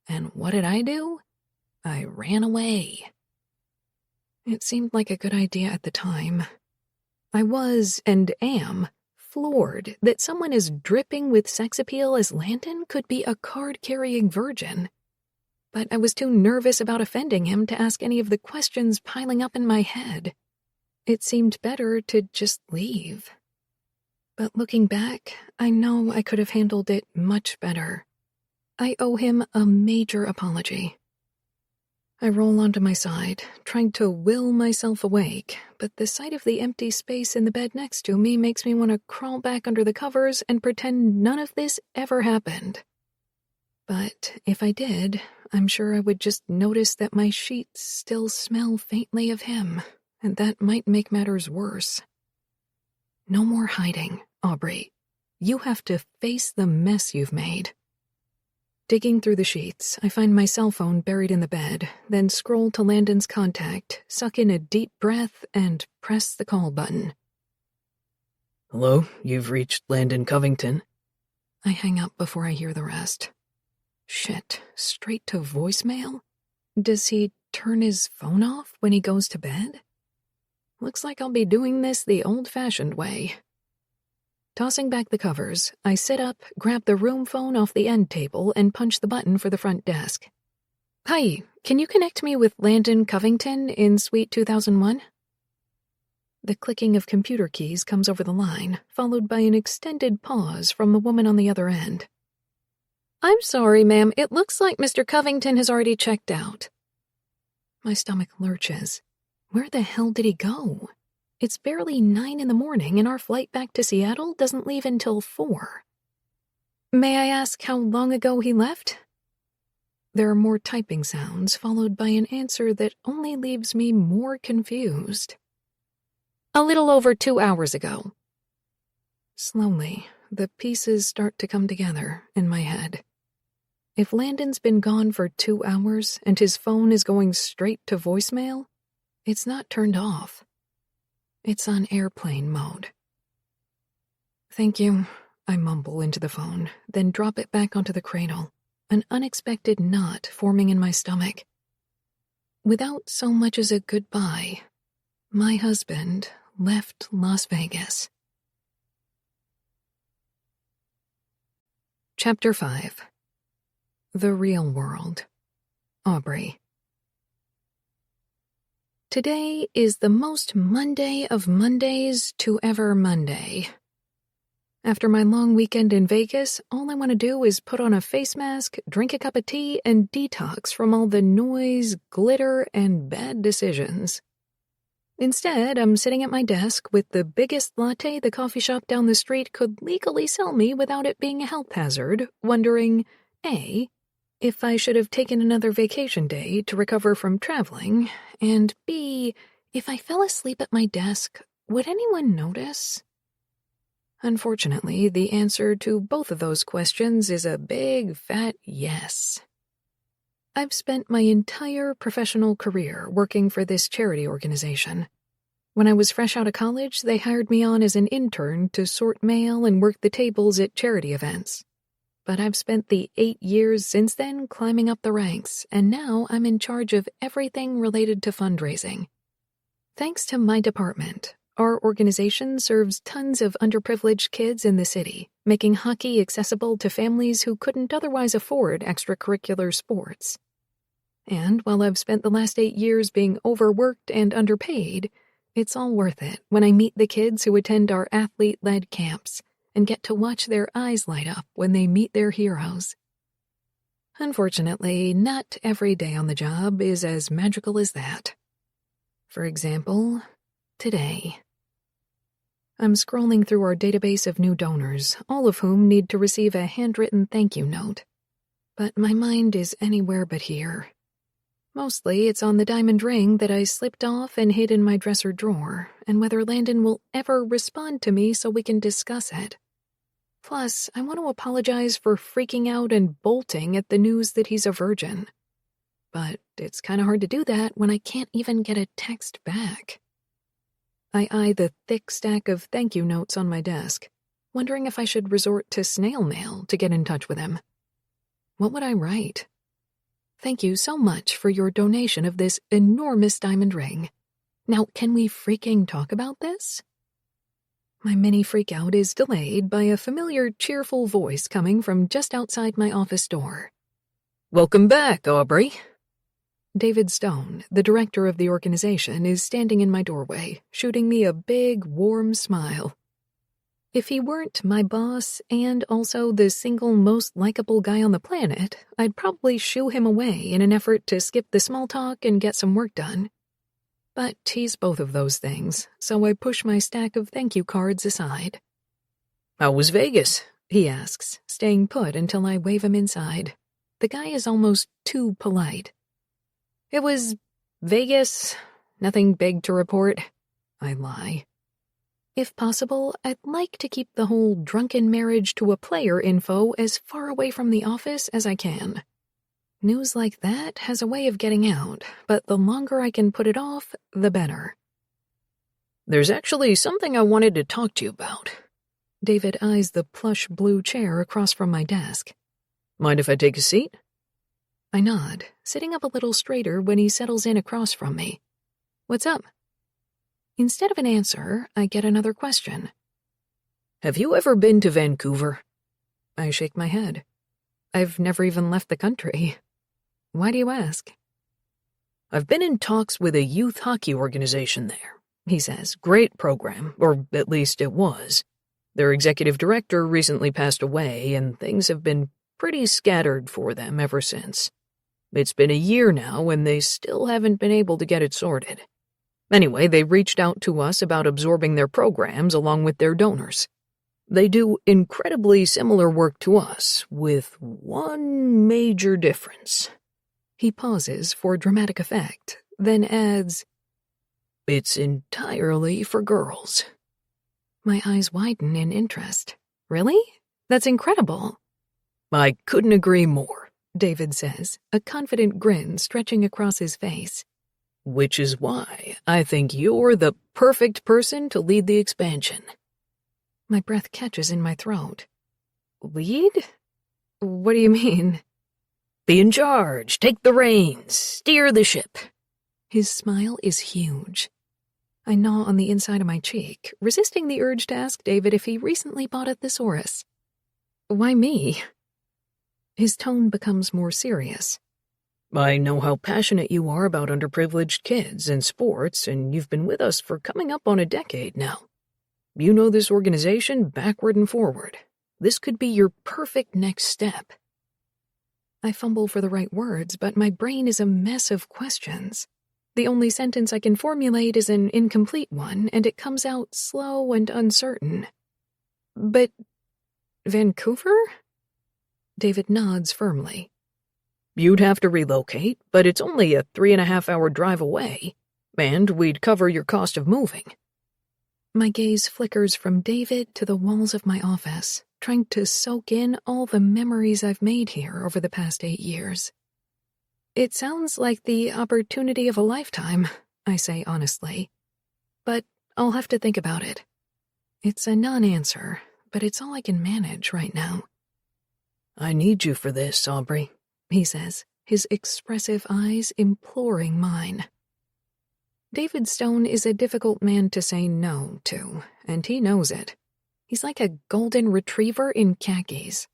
And what did I do? I ran away. It seemed like a good idea at the time. I was, and am, floored that someone as dripping with sex appeal as Landon could be a card-carrying virgin. But I was too nervous about offending him to ask any of the questions piling up in my head. It seemed better to just leave. But looking back, I know I could have handled it much better. I owe him a major apology. I roll onto my side, trying to will myself awake, but the sight of the empty space in the bed next to me makes me want to crawl back under the covers and pretend none of this ever happened. But if I did, I'm sure I would just notice that my sheets still smell faintly of him, and that might make matters worse. No more hiding, Aubrey. You have to face the mess you've made. Digging through the sheets, I find my cell phone buried in the bed, then scroll to Landon's contact, suck in a deep breath, and press the call button. Hello, you've reached Landon Covington. I hang up before I hear the rest. Shit, straight to voicemail? Does he turn his phone off when he goes to bed? Looks like I'll be doing this the old-fashioned way. Tossing back the covers, I sit up, grab the room phone off the end table, and punch the button for the front desk. Hi, can you connect me with Landon Covington in Suite 2001? The clicking of computer keys comes over the line, followed by an extended pause from the woman on the other end. I'm sorry, ma'am, it looks like Mr. Covington has already checked out. My stomach lurches. Where the hell did he go? It's barely 9 in the morning, and our flight back to Seattle doesn't leave until 4. May I ask how long ago he left? There are more typing sounds, followed by an answer that only leaves me more confused. A little over 2 hours ago. Slowly, the pieces start to come together in my head. If Landon's been gone for 2 hours and his phone is going straight to voicemail, it's not turned off. It's on airplane mode. Thank you, I mumble into the phone, then drop it back onto the cradle, an unexpected knot forming in my stomach. Without so much as a goodbye, my husband left Las Vegas. Chapter 5. The Real World. Aubrey. Today is the most Monday of Mondays to ever Monday. After my long weekend in Vegas, all I want to do is put on a face mask, drink a cup of tea, and detox from all the noise, glitter, and bad decisions. Instead, I'm sitting at my desk with the biggest latte the coffee shop down the street could legally sell me without it being a health hazard, wondering, A, if I should have taken another vacation day to recover from traveling, and B, if I fell asleep at my desk, would anyone notice? Unfortunately, the answer to both of those questions is a big, fat yes. I've spent my entire professional career working for this charity organization. When I was fresh out of college, they hired me on as an intern to sort mail and work the tables at charity events. But I've spent the 8 years since then climbing up the ranks, and now I'm in charge of everything related to fundraising. Thanks to my department, our organization serves tons of underprivileged kids in the city, making hockey accessible to families who couldn't otherwise afford extracurricular sports. And while I've spent the last 8 years being overworked and underpaid, it's all worth it when I meet the kids who attend our athlete-led camps and get to watch their eyes light up when they meet their heroes. Unfortunately, not every day on the job is as magical as that. For example, today. I'm scrolling through our database of new donors, all of whom need to receive a handwritten thank you note. But my mind is anywhere but here. Mostly it's on the diamond ring that I slipped off and hid in my dresser drawer, and whether Landon will ever respond to me so we can discuss it. Plus, I want to apologize for freaking out and bolting at the news that he's a virgin. But it's kind of hard to do that when I can't even get a text back. I eye the thick stack of thank you notes on my desk, wondering if I should resort to snail mail to get in touch with him. What would I write? Thank you so much for your donation of this enormous diamond ring. Now, can we freaking talk about this? My mini freakout is delayed by a familiar, cheerful voice coming from just outside my office door. Welcome back, Aubrey. David Stone, the director of the organization, is standing in my doorway, shooting me a big, warm smile. If he weren't my boss and also the single most likable guy on the planet, I'd probably shoo him away in an effort to skip the small talk and get some work done. But he's both of those things, so I push my stack of thank you cards aside. How was Vegas? He asks, staying put until I wave him inside. The guy is almost too polite. It was Vegas. Nothing big to report. I lie. If possible, I'd like to keep the whole drunken marriage to a player info as far away from the office as I can. News like that has a way of getting out, but the longer I can put it off, the better. There's actually something I wanted to talk to you about. David eyes the plush blue chair across from my desk. Mind if I take a seat? I nod, sitting up a little straighter when he settles in across from me. What's up? Instead of an answer, I get another question. Have you ever been to Vancouver? I shake my head. I've never even left the country. Why do you ask? I've been in talks with a youth hockey organization there, he says. Great program, or at least it was. Their executive director recently passed away, and things have been pretty scattered for them ever since. It's been a year now, and they still haven't been able to get it sorted. Anyway, they reached out to us about absorbing their programs along with their donors. They do incredibly similar work to us, with one major difference. He pauses for dramatic effect, then adds, It's entirely for girls. My eyes widen in interest. Really? That's incredible. I couldn't agree more, David says, a confident grin stretching across his face. Which is why I think you're the perfect person to lead the expansion. My breath catches in my throat. Lead? What do you mean? Be in charge, take the reins, steer the ship. His smile is huge. I gnaw on the inside of my cheek, resisting the urge to ask David if he recently bought a thesaurus. Why me? His tone becomes more serious. I know how passionate you are about underprivileged kids and sports, and you've been with us for coming up on a decade now. You know this organization backward and forward. This could be your perfect next step. I fumble for the right words, but my brain is a mess of questions. The only sentence I can formulate is an incomplete one, and it comes out slow and uncertain. But Vancouver? David nods firmly. You'd have to relocate, but it's only a 3.5-hour drive away, and we'd cover your cost of moving. My gaze flickers from David to the walls of my office, trying to soak in all the memories I've made here over the past 8 years. It sounds like the opportunity of a lifetime, I say honestly. But I'll have to think about it. It's a non-answer, but it's all I can manage right now. I need you for this, Aubrey, he says, his expressive eyes imploring mine. David Stone is a difficult man to say no to, and he knows it. He's like a golden retriever in khakis.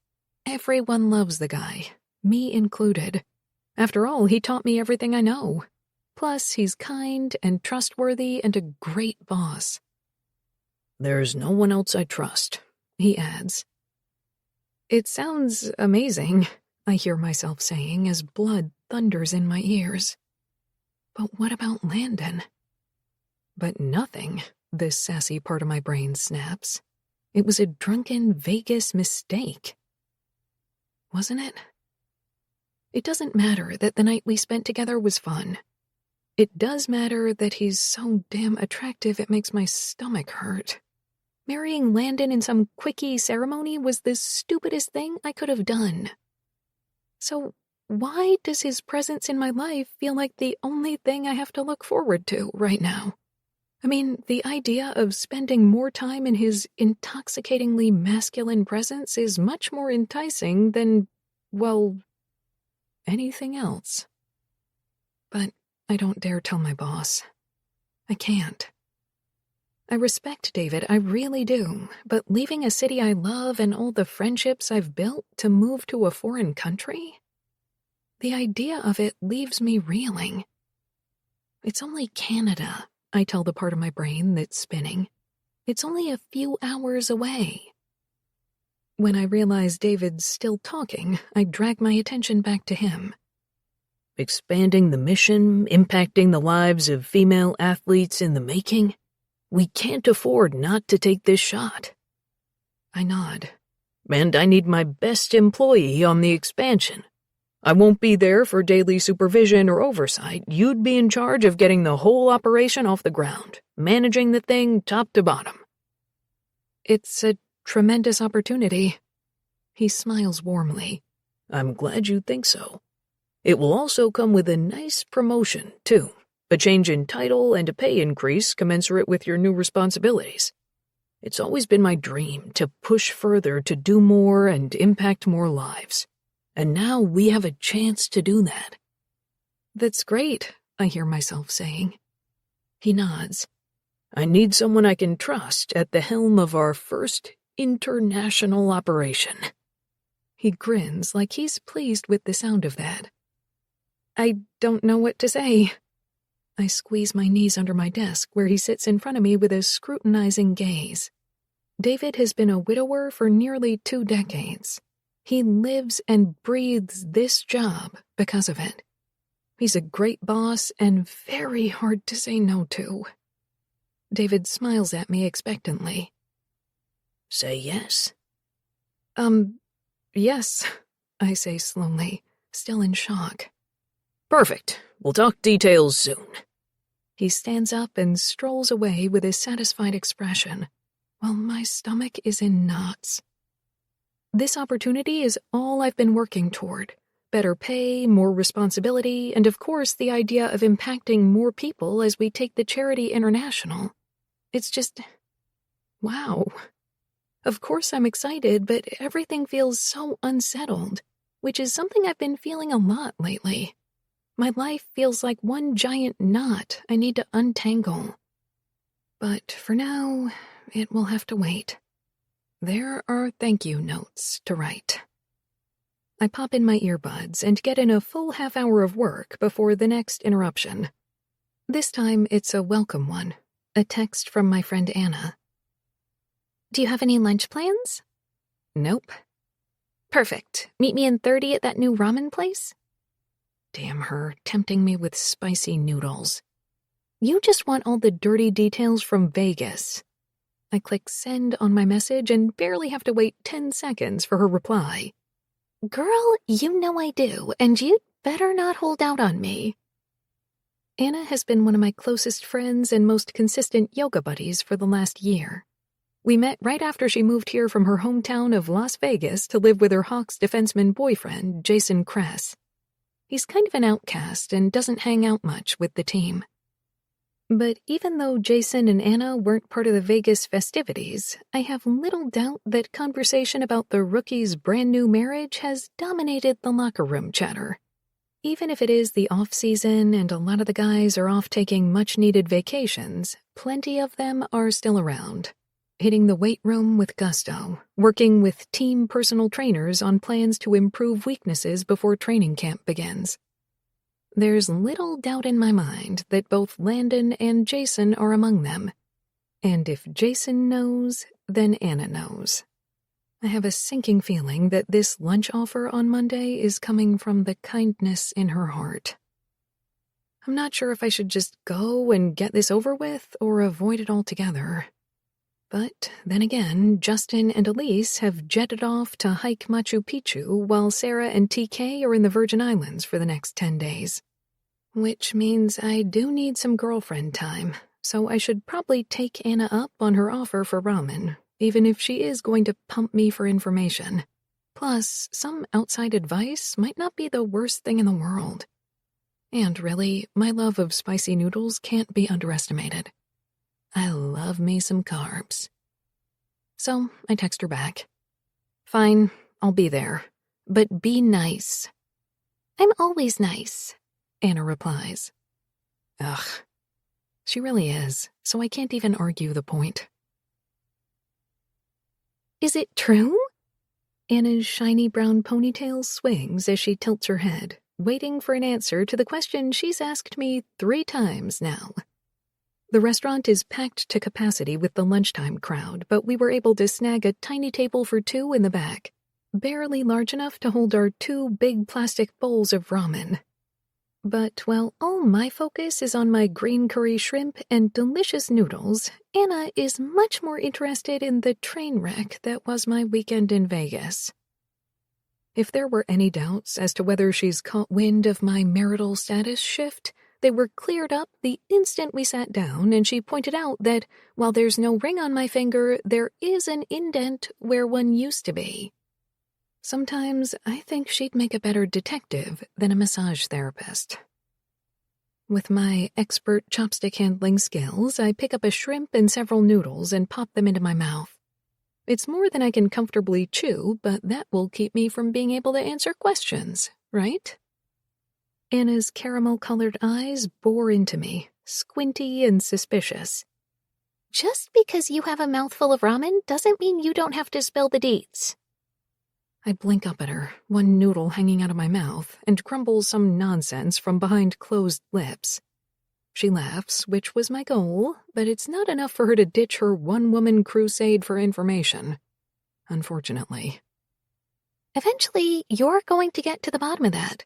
Everyone loves the guy, me included. After all, he taught me everything I know. Plus, he's kind and trustworthy and a great boss. There's no one else I trust, he adds. It sounds amazing, I hear myself saying as blood thunders in my ears. But what about Landon? But nothing, this sassy part of my brain snaps. It was a drunken Vegas mistake. Wasn't it? It doesn't matter that the night we spent together was fun. It does matter that he's so damn attractive it makes my stomach hurt. Marrying Landon in some quickie ceremony was the stupidest thing I could have done. So why does his presence in my life feel like the only thing I have to look forward to right now? I mean, the idea of spending more time in his intoxicatingly masculine presence is much more enticing than, well, anything else. But I don't dare tell my boss. I can't. I respect David, I really do, but leaving a city I love and all the friendships I've built to move to a foreign country? The idea of it leaves me reeling. It's only Canada, I tell the part of my brain that's spinning. It's only a few hours away. When I realize David's still talking, I drag my attention back to him. Expanding the mission, impacting the lives of female athletes in the making. We can't afford not to take this shot. I nod. And I need my best employee on the expansion. I won't be there for daily supervision or oversight. You'd be in charge of getting the whole operation off the ground, managing the thing top to bottom. It's a tremendous opportunity. He smiles warmly. I'm glad you think so. It will also come with a nice promotion, too. A change in title and a pay increase commensurate with your new responsibilities. It's always been my dream to push further, to do more and impact more lives. And now we have a chance to do that. That's great, I hear myself saying. He nods. I need someone I can trust at the helm of our first international operation. He grins like he's pleased with the sound of that. I don't know what to say. I squeeze my knees under my desk where he sits in front of me with a scrutinizing gaze. David has been a widower for nearly 2 decades. He lives and breathes this job because of it. He's a great boss and very hard to say no to. David smiles at me expectantly. Say yes. Yes, I say slowly, still in shock. Perfect. We'll talk details soon. He stands up and strolls away with a satisfied expression, while my stomach is in knots. This opportunity is all I've been working toward. Better pay, more responsibility, and of course the idea of impacting more people as we take the charity international. It's just... wow. Of course I'm excited, but everything feels so unsettled, which is something I've been feeling a lot lately. My life feels like one giant knot I need to untangle. But for now, it will have to wait. There are thank you notes to write. I pop in my earbuds and get in a full half hour of work before the next interruption. This time it's a welcome one, a text from my friend Anna. Do you have any lunch plans? Nope. Perfect. Meet me in 30 at that new ramen place? Damn her, tempting me with spicy noodles. You just want all the dirty details from Vegas. I click send on my message and barely have to wait 10 seconds for her reply. Girl, you know I do, and you'd better not hold out on me. Anna has been one of my closest friends and most consistent yoga buddies for the last year. We met right after she moved here from her hometown of Las Vegas to live with her Hawks defenseman boyfriend, Jason Kress. He's kind of an outcast and doesn't hang out much with the team. But even though Jason and Anna weren't part of the Vegas festivities, I have little doubt that conversation about the rookie's brand new marriage has dominated the locker room chatter. Even if it is the off-season and a lot of the guys are off taking much-needed vacations, plenty of them are still around, hitting the weight room with gusto, working with team personal trainers on plans to improve weaknesses before training camp begins. There's little doubt in my mind that both Landon and Jason are among them. And if Jason knows, then Anna knows. I have a sinking feeling that this lunch offer on Monday is coming from the kindness in her heart. I'm not sure if I should just go and get this over with or avoid it altogether. But then again, Justin and Elise have jetted off to hike Machu Picchu while Sarah and TK are in the Virgin Islands for the next 10 days. Which means I do need some girlfriend time, so I should probably take Anna up on her offer for ramen, even if she is going to pump me for information. Plus, some outside advice might not be the worst thing in the world. And really, my love of spicy noodles can't be underestimated. I love me some carbs. So I text her back. Fine, I'll be there. But be nice. I'm always nice, Anna replies. Ugh. She really is, so I can't even argue the point. Is it true? Anna's shiny brown ponytail swings as she tilts her head, waiting for an answer to the question she's asked me 3 times now. The restaurant is packed to capacity with the lunchtime crowd, but we were able to snag a tiny table for 2 in the back, barely large enough to hold our 2 big plastic bowls of ramen. But while all my focus is on my green curry shrimp and delicious noodles, Anna is much more interested in the train wreck that was my weekend in Vegas. If there were any doubts as to whether she's caught wind of my marital status shift, they were cleared up the instant we sat down, and she pointed out that while there's no ring on my finger, there is an indent where one used to be. Sometimes I think she'd make a better detective than a massage therapist. With my expert chopstick handling skills, I pick up a shrimp and several noodles and pop them into my mouth. It's more than I can comfortably chew, but that will keep me from being able to answer questions, right? Anna's caramel-colored eyes bore into me, squinty and suspicious. Just because you have a mouthful of ramen doesn't mean you don't have to spill the deets. I blink up at her, one noodle hanging out of my mouth, and grumble some nonsense from behind closed lips. She laughs, which was my goal, but it's not enough for her to ditch her one-woman crusade for information. Unfortunately. Eventually, you're going to get to the bottom of that.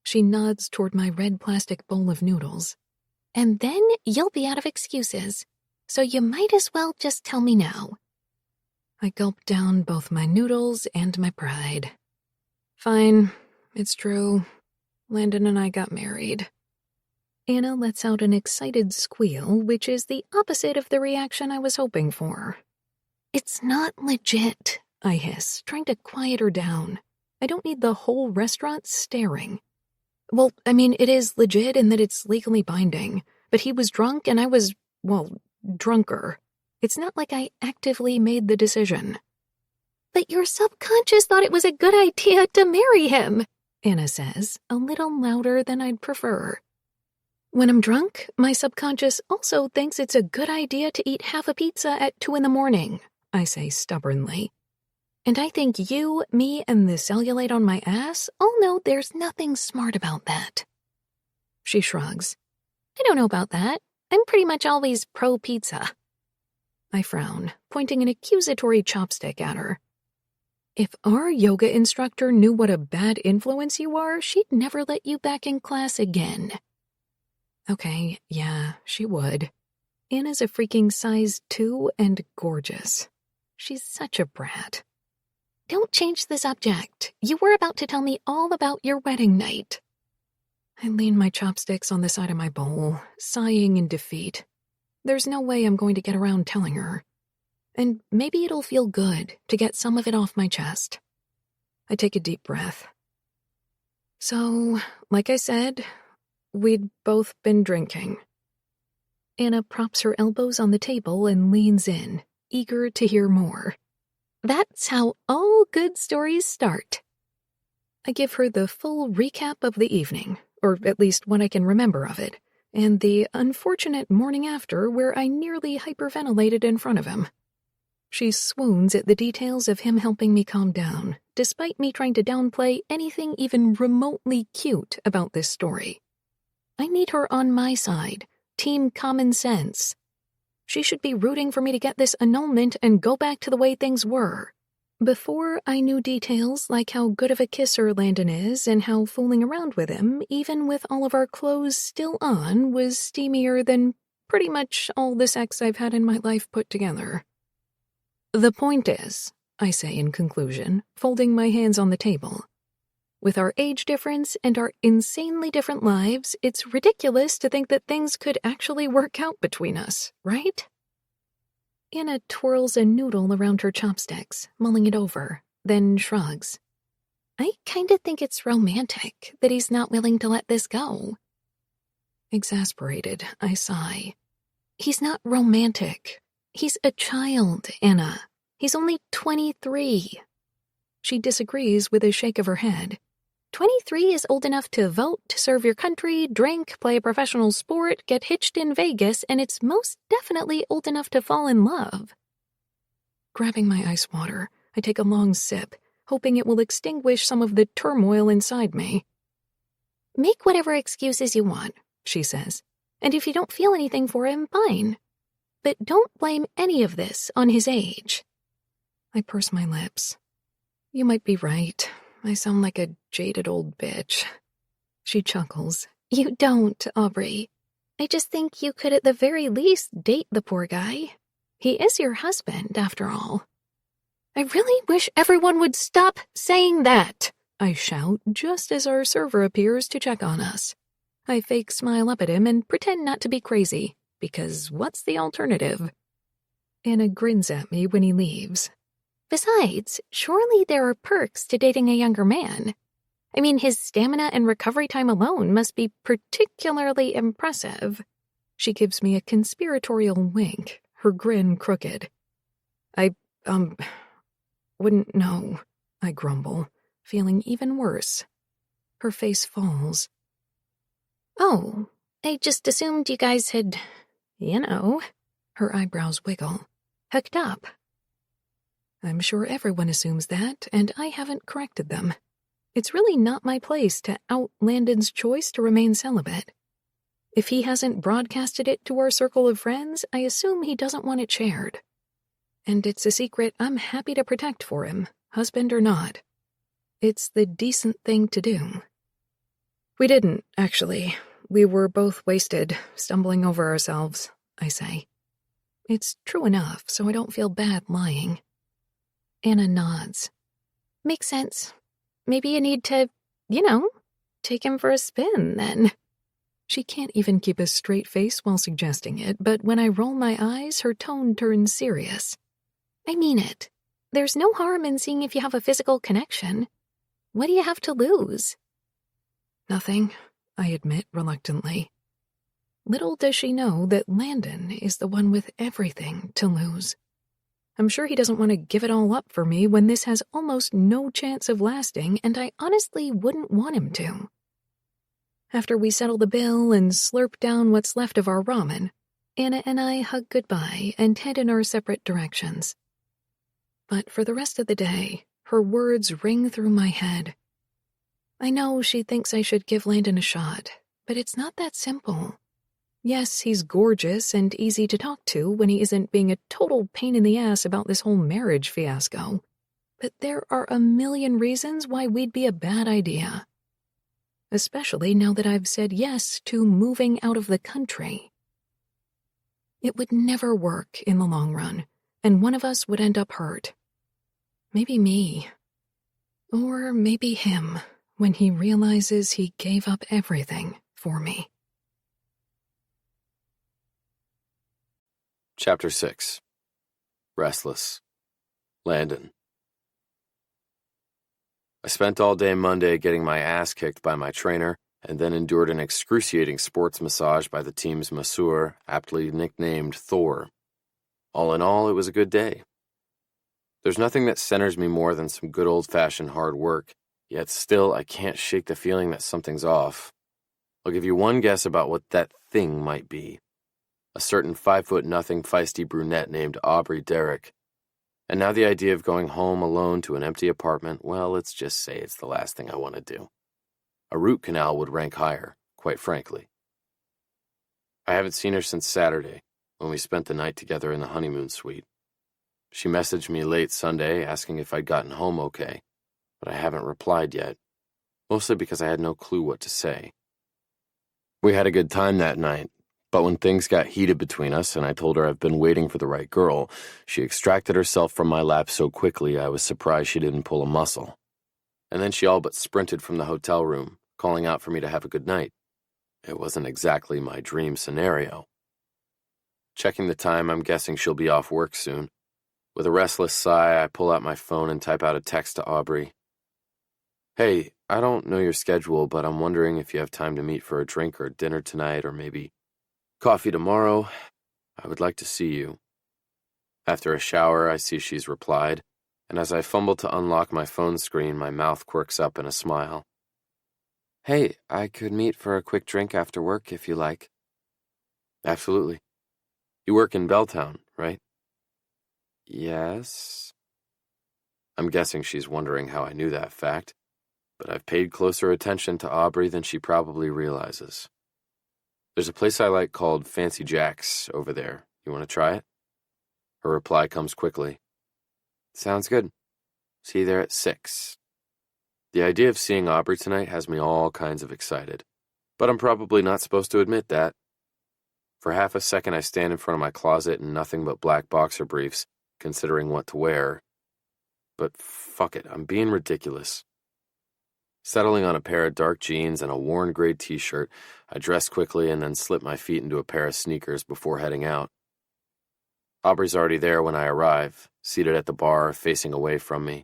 She nods toward my red plastic bowl of noodles. And then you'll be out of excuses. So you might as well just tell me now. I gulp down both my noodles and my pride. Fine, it's true. Landon and I got married. Anna lets out an excited squeal, which is the opposite of the reaction I was hoping for. It's not legit, I hiss, trying to quiet her down. I don't need the whole restaurant staring. Well, I mean, it is legit in that it's legally binding, but he was drunk and I was, well, drunker. It's not like I actively made the decision. But your subconscious thought it was a good idea to marry him, Anna says, a little louder than I'd prefer. When I'm drunk, my subconscious also thinks it's a good idea to eat half a pizza at 2 a.m, I say stubbornly. And I think you, me, and the cellulite on my ass all know there's nothing smart about that. She shrugs. I don't know about that. I'm pretty much always pro-pizza. I frown, pointing an accusatory chopstick at her. If our yoga instructor knew what a bad influence you are, she'd never let you back in class again. Okay, yeah, she would. Anna's a freaking size 2 and gorgeous. She's such a brat. Don't change the subject. You were about to tell me all about your wedding night. I lean my chopsticks on the side of my bowl, sighing in defeat. There's no way I'm going to get around telling her. And maybe it'll feel good to get some of it off my chest. I take a deep breath. So, like I said, we'd both been drinking. Anna props her elbows on the table and leans in, eager to hear more. That's how all good stories start. I give her the full recap of the evening, or at least what I can remember of it, and the unfortunate morning after where I nearly hyperventilated in front of him. She swoons at the details of him helping me calm down, despite me trying to downplay anything even remotely cute about this story. I need her on my side, team common sense. She should be rooting for me to get this annulment and go back to the way things were. Before I knew details like how good of a kisser Landon is and how fooling around with him, even with all of our clothes still on, was steamier than pretty much all the sex I've had in my life put together. The point is, I say in conclusion, folding my hands on the table, with our age difference and our insanely different lives, it's ridiculous to think that things could actually work out between us, right? Anna twirls a noodle around her chopsticks, mulling it over, then shrugs. I kinda think it's romantic that he's not willing to let this go. Exasperated, I sigh. He's not romantic. He's a child, Anna. He's only 23. She disagrees with a shake of her head. 23 is old enough to vote, serve your country, drink, play a professional sport, get hitched in Vegas, and it's most definitely old enough to fall in love. Grabbing my ice water, I take a long sip, hoping it will extinguish some of the turmoil inside me. Make whatever excuses you want, she says, and if you don't feel anything for him, fine. But don't blame any of this on his age. I purse my lips. You might be right. I sound like a jaded old bitch. She chuckles. You don't, Aubrey. I just think you could at the very least date the poor guy. He is your husband, after all. I really wish everyone would stop saying that, I shout just as our server appears to check on us. I fake smile up at him and pretend not to be crazy, because what's the alternative? Anna grins at me when he leaves. Besides, surely there are perks to dating a younger man. I mean, his stamina and recovery time alone must be particularly impressive. She gives me a conspiratorial wink, her grin crooked. I wouldn't know, I grumble, feeling even worse. Her face falls. Oh, I just assumed you guys had, her eyebrows wiggle, hooked up. I'm sure everyone assumes that, and I haven't corrected them. It's really not my place to out Landon's choice to remain celibate. If he hasn't broadcasted it to our circle of friends, I assume he doesn't want it shared. And it's a secret I'm happy to protect for him, husband or not. It's the decent thing to do. We didn't, actually. We were both wasted, stumbling over ourselves, I say. It's true enough, so I don't feel bad lying. Anna nods. Makes sense. Maybe you need to, take him for a spin, then. She can't even keep a straight face while suggesting it, but when I roll my eyes, her tone turns serious. I mean it. There's no harm in seeing if you have a physical connection. What do you have to lose? Nothing, I admit reluctantly. Little does she know that Landon is the one with everything to lose. I'm sure he doesn't want to give it all up for me when this has almost no chance of lasting, and I honestly wouldn't want him to. After we settle the bill and slurp down what's left of our ramen, Anna and I hug goodbye and head in our separate directions. But for the rest of the day, her words ring through my head. I know she thinks I should give Landon a shot, but it's not that simple. Yes, he's gorgeous and easy to talk to when he isn't being a total pain in the ass about this whole marriage fiasco. But there are a million reasons why we'd be a bad idea. Especially now that I've said yes to moving out of the country. It would never work in the long run, and one of us would end up hurt. Maybe me. Or maybe him, when he realizes he gave up everything for me. Chapter 6. Restless. Landon. I spent all day Monday getting my ass kicked by my trainer and then endured an excruciating sports massage by the team's masseur, aptly nicknamed Thor. All in all, it was a good day. There's nothing that centers me more than some good old-fashioned hard work, yet still I can't shake the feeling that something's off. I'll give you one guess about what that thing might be. A certain 5'0" feisty brunette named Aubrey Derrick. And now the idea of going home alone to an empty apartment, well, let's just say it's the last thing I want to do. A root canal would rank higher, quite frankly. I haven't seen her since Saturday, when we spent the night together in the honeymoon suite. She messaged me late Sunday asking if I'd gotten home okay, but I haven't replied yet, mostly because I had no clue what to say. We had a good time that night, but when things got heated between us and I told her I've been waiting for the right girl, she extracted herself from my lap so quickly I was surprised she didn't pull a muscle. And then she all but sprinted from the hotel room, calling out for me to have a good night. It wasn't exactly my dream scenario. Checking the time, I'm guessing she'll be off work soon. With a restless sigh, I pull out my phone and type out a text to Aubrey. Hey, I don't know your schedule, but I'm wondering if you have time to meet for a drink or dinner tonight, or maybe coffee tomorrow. I would like to see you. After a shower, I see she's replied, and as I fumble to unlock my phone screen, my mouth quirks up in a smile. Hey, I could meet for a quick drink after work if you like. Absolutely. You work in Belltown, right? Yes. I'm guessing she's wondering how I knew that fact, but I've paid closer attention to Aubrey than she probably realizes. There's a place I like called Fancy Jack's over there. You want to try it? Her reply comes quickly. Sounds good. See you there at 6. The idea of seeing Aubrey tonight has me all kinds of excited, but I'm probably not supposed to admit that. For half a second, I stand in front of my closet in nothing but black boxer briefs, considering what to wear. But fuck it, I'm being ridiculous. Settling on a pair of dark jeans and a worn gray t-shirt, I dress quickly and then slip my feet into a pair of sneakers before heading out. Aubrey's already there when I arrive, seated at the bar, facing away from me.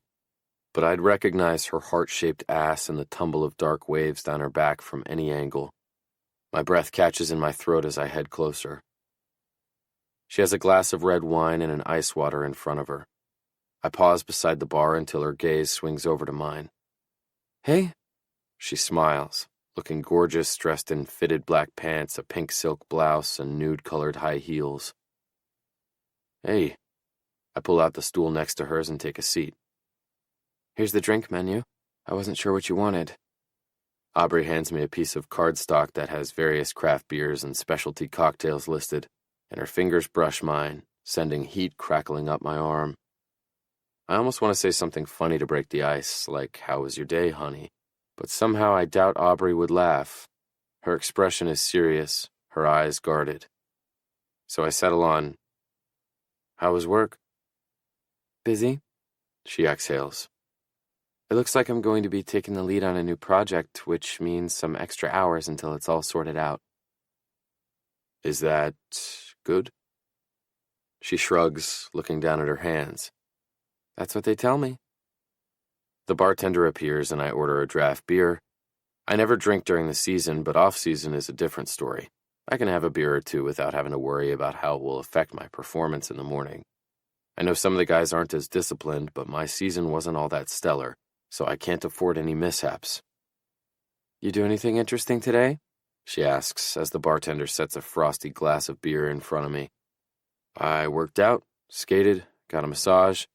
But I'd recognize her heart-shaped ass and the tumble of dark waves down her back from any angle. My breath catches in my throat as I head closer. She has a glass of red wine and an ice water in front of her. I pause beside the bar until her gaze swings over to mine. Hey? She smiles, looking gorgeous, dressed in fitted black pants, a pink silk blouse, and nude-colored high heels. Hey. I pull out the stool next to hers and take a seat. Here's the drink menu. I wasn't sure what you wanted. Aubrey hands me a piece of cardstock that has various craft beers and specialty cocktails listed, and her fingers brush mine, sending heat crackling up my arm. I almost want to say something funny to break the ice, like, "How was your day, honey?" But somehow I doubt Aubrey would laugh. Her expression is serious, her eyes guarded. So I settle on, "How was work?" "Busy?" She exhales. "It looks like I'm going to be taking the lead on a new project, which means some extra hours until it's all sorted out." "Is that good?" She shrugs, looking down at her hands. "That's what they tell me." The bartender appears and I order a draft beer. I never drink during the season, but off-season is a different story. I can have a beer or two without having to worry about how it will affect my performance in the morning. I know some of the guys aren't as disciplined, but my season wasn't all that stellar, so I can't afford any mishaps. "You do anything interesting today?" she asks as the bartender sets a frosty glass of beer in front of me. "I worked out, skated, got a massage,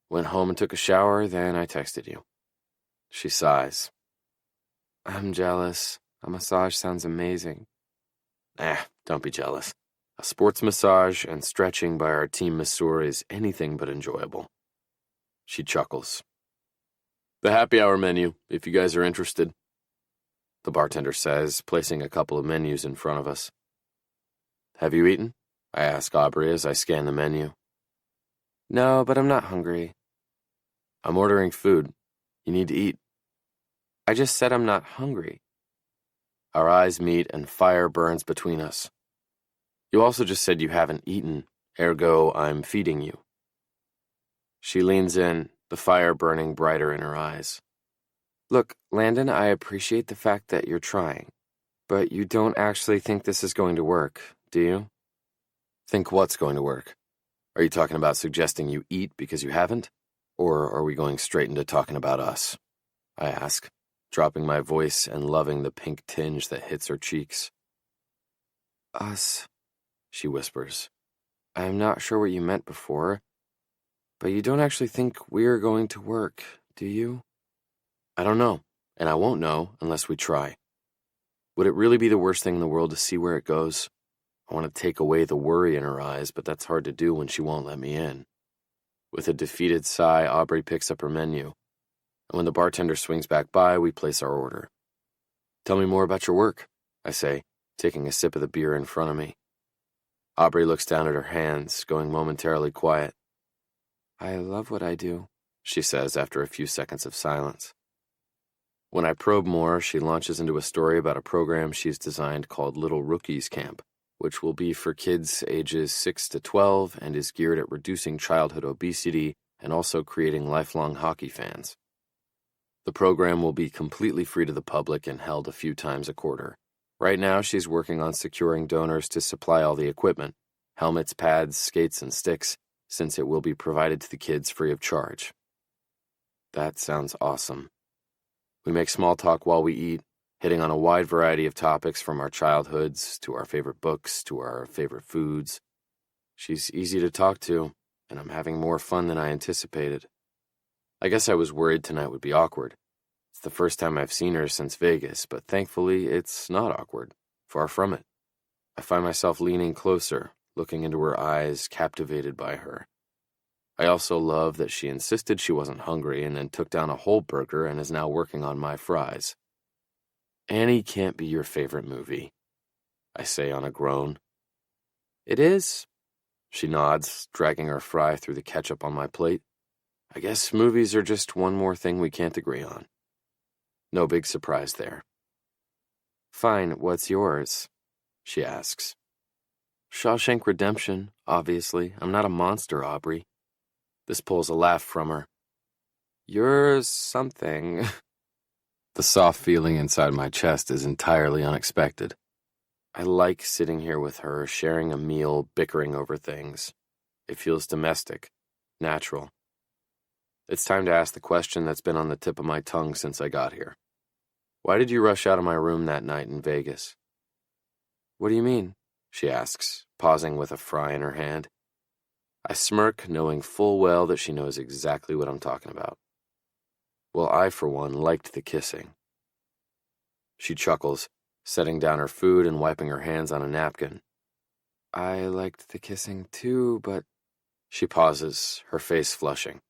went home and took a shower, then I texted you." She sighs. "I'm jealous. A massage sounds amazing." Don't be jealous. A sports massage and stretching by our team masseur is anything but enjoyable. She chuckles. "The happy hour menu, if you guys are interested," the bartender says, placing a couple of menus in front of us. "Have you eaten?" I ask Aubrey as I scan the menu. "No, but I'm not hungry." "I'm ordering food. You need to eat." "I just said I'm not hungry." Our eyes meet and fire burns between us. "You also just said you haven't eaten, ergo I'm feeding you." She leans in, the fire burning brighter in her eyes. Look, Landon, I appreciate the fact that you're trying, but you don't actually think this is going to work, do you? Think what's going to work? Are you talking about suggesting you eat because you haven't? Or are we going straight into talking about us? I ask, dropping my voice and loving the pink tinge that hits her cheeks. Us, she whispers. I'm not sure what you meant before, but you don't actually think we're going to work, do you? I don't know, and I won't know unless we try. Would it really be the worst thing in the world to see where it goes? I want to take away the worry in her eyes, but that's hard to do when she won't let me in. With a defeated sigh, Aubrey picks up her menu, and when the bartender swings back by, we place our order. Tell me more about your work, I say, taking a sip of the beer in front of me. Aubrey looks down at her hands, going momentarily quiet. I love what I do, she says after a few seconds of silence. When I probe more, she launches into a story about a program she's designed called Little Rookies Camp, which will be for kids ages 6 to 12 and is geared at reducing childhood obesity and also creating lifelong hockey fans. The program will be completely free to the public and held a few times a quarter. Right now, she's working on securing donors to supply all the equipment, helmets, pads, skates, and sticks, since it will be provided to the kids free of charge. That sounds awesome. We make small talk while we eat, hitting on a wide variety of topics from our childhoods to our favorite books to our favorite foods. She's easy to talk to, and I'm having more fun than I anticipated. I guess I was worried tonight would be awkward. It's the first time I've seen her since Vegas, but thankfully it's not awkward. Far from it. I find myself leaning closer, looking into her eyes, captivated by her. I also love that she insisted she wasn't hungry and then took down a whole burger and is now working on my fries. Annie can't be your favorite movie, I say on a groan. It is, she nods, dragging her fry through the ketchup on my plate. I guess movies are just one more thing we can't agree on. No big surprise there. Fine, what's yours? She asks. Shawshank Redemption, obviously. I'm not a monster, Aubrey. This pulls a laugh from her. You're something. The soft feeling inside my chest is entirely unexpected. I like sitting here with her, sharing a meal, bickering over things. It feels domestic, natural. It's time to ask the question that's been on the tip of my tongue since I got here. Why did you rush out of my room that night in Vegas? What do you mean? She asks, pausing with a fry in her hand. I smirk, knowing full well that she knows exactly what I'm talking about. Well, I, for one, liked the kissing. She chuckles, setting down her food and wiping her hands on a napkin. I liked the kissing too, but... She pauses, her face flushing.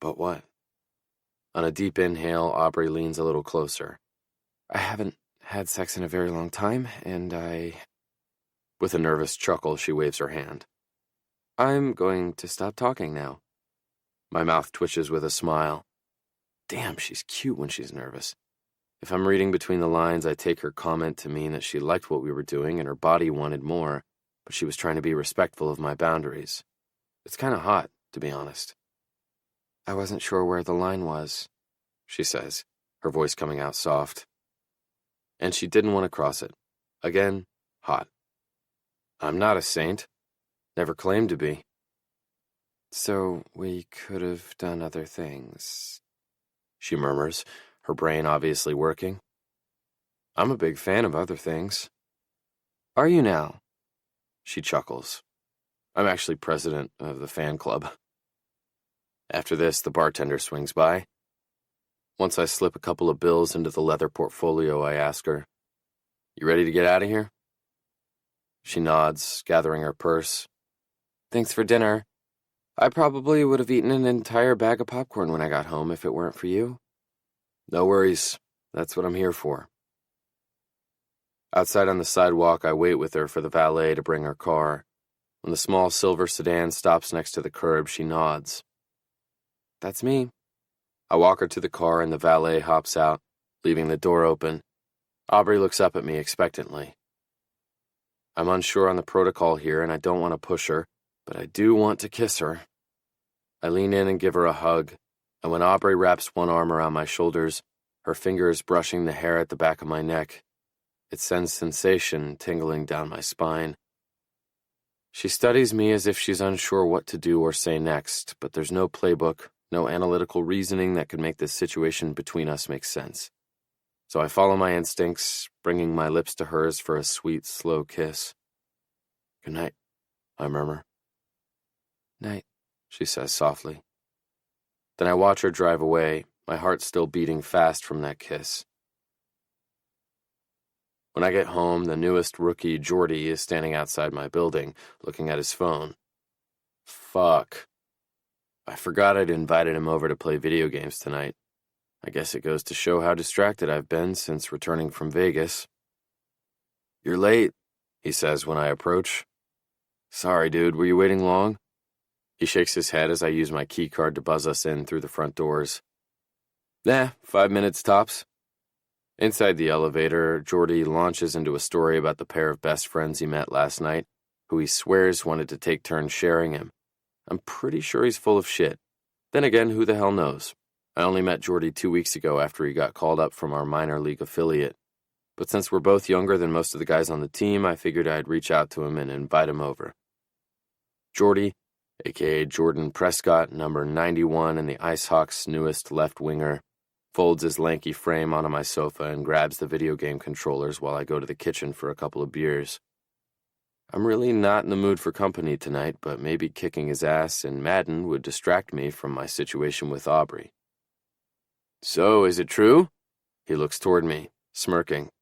But what? On a deep inhale, Aubrey leans a little closer. I haven't had sex in a very long time, and I... With a nervous chuckle, she waves her hand. I'm going to stop talking now. My mouth twitches with a smile. Damn, she's cute when she's nervous. If I'm reading between the lines, I take her comment to mean that she liked what we were doing and her body wanted more, but she was trying to be respectful of my boundaries. It's kind of hot, to be honest. I wasn't sure where the line was, she says, her voice coming out soft. And she didn't want to cross it. Again, hot. I'm not a saint. Never claimed to be. So we could have done other things, she murmurs, her brain obviously working. I'm a big fan of other things. Are you now? She chuckles. I'm actually president of the fan club. After this, the bartender swings by. Once I slip a couple of bills into the leather portfolio, I ask her, You ready to get out of here? She nods, gathering her purse. Thanks for dinner. I probably would have eaten an entire bag of popcorn when I got home if it weren't for you. No worries. That's what I'm here for. Outside on the sidewalk, I wait with her for the valet to bring her car. When the small silver sedan stops next to the curb, she nods. That's me. I walk her to the car and the valet hops out, leaving the door open. Aubrey looks up at me expectantly. I'm unsure on the protocol here and I don't want to push her, but I do want to kiss her. I lean in and give her a hug, And when Aubrey wraps one arm around my shoulders, her fingers brushing the hair at the back of my neck, it sends sensation tingling down my spine. She studies me as if she's unsure what to do or say next, but there's no playbook, no analytical reasoning that could make this situation between us make sense. So I follow my instincts, bringing my lips to hers for a sweet, slow kiss. "Good night," I murmur. "Night," she says softly. Then I watch her drive away, my heart still beating fast from that kiss. When I get home, the newest rookie, Jordy, is standing outside my building, looking at his phone. Fuck. I forgot I'd invited him over to play video games tonight. I guess it goes to show how distracted I've been since returning from Vegas. "You're late," he says when I approach. "Sorry, dude, were you waiting long?" He shakes his head as I use my key card to buzz us in through the front doors. "Nah, 5 minutes tops." Inside the elevator, Jordy launches into a story about the pair of best friends he met last night, who he swears wanted to take turns sharing him. I'm pretty sure he's full of shit. Then again, who the hell knows? I only met Jordy 2 weeks ago after he got called up from our minor league affiliate. But since we're both younger than most of the guys on the team, I figured I'd reach out to him and invite him over. Jordy, aka Jordan Prescott, number 91 and the IceHawks' newest left winger, folds his lanky frame onto my sofa and grabs the video game controllers while I go to the kitchen for a couple of beers. I'm really not in the mood for company tonight, but maybe kicking his ass in Madden would distract me from my situation with Aubrey. "So, is it true?" He looks toward me, smirking.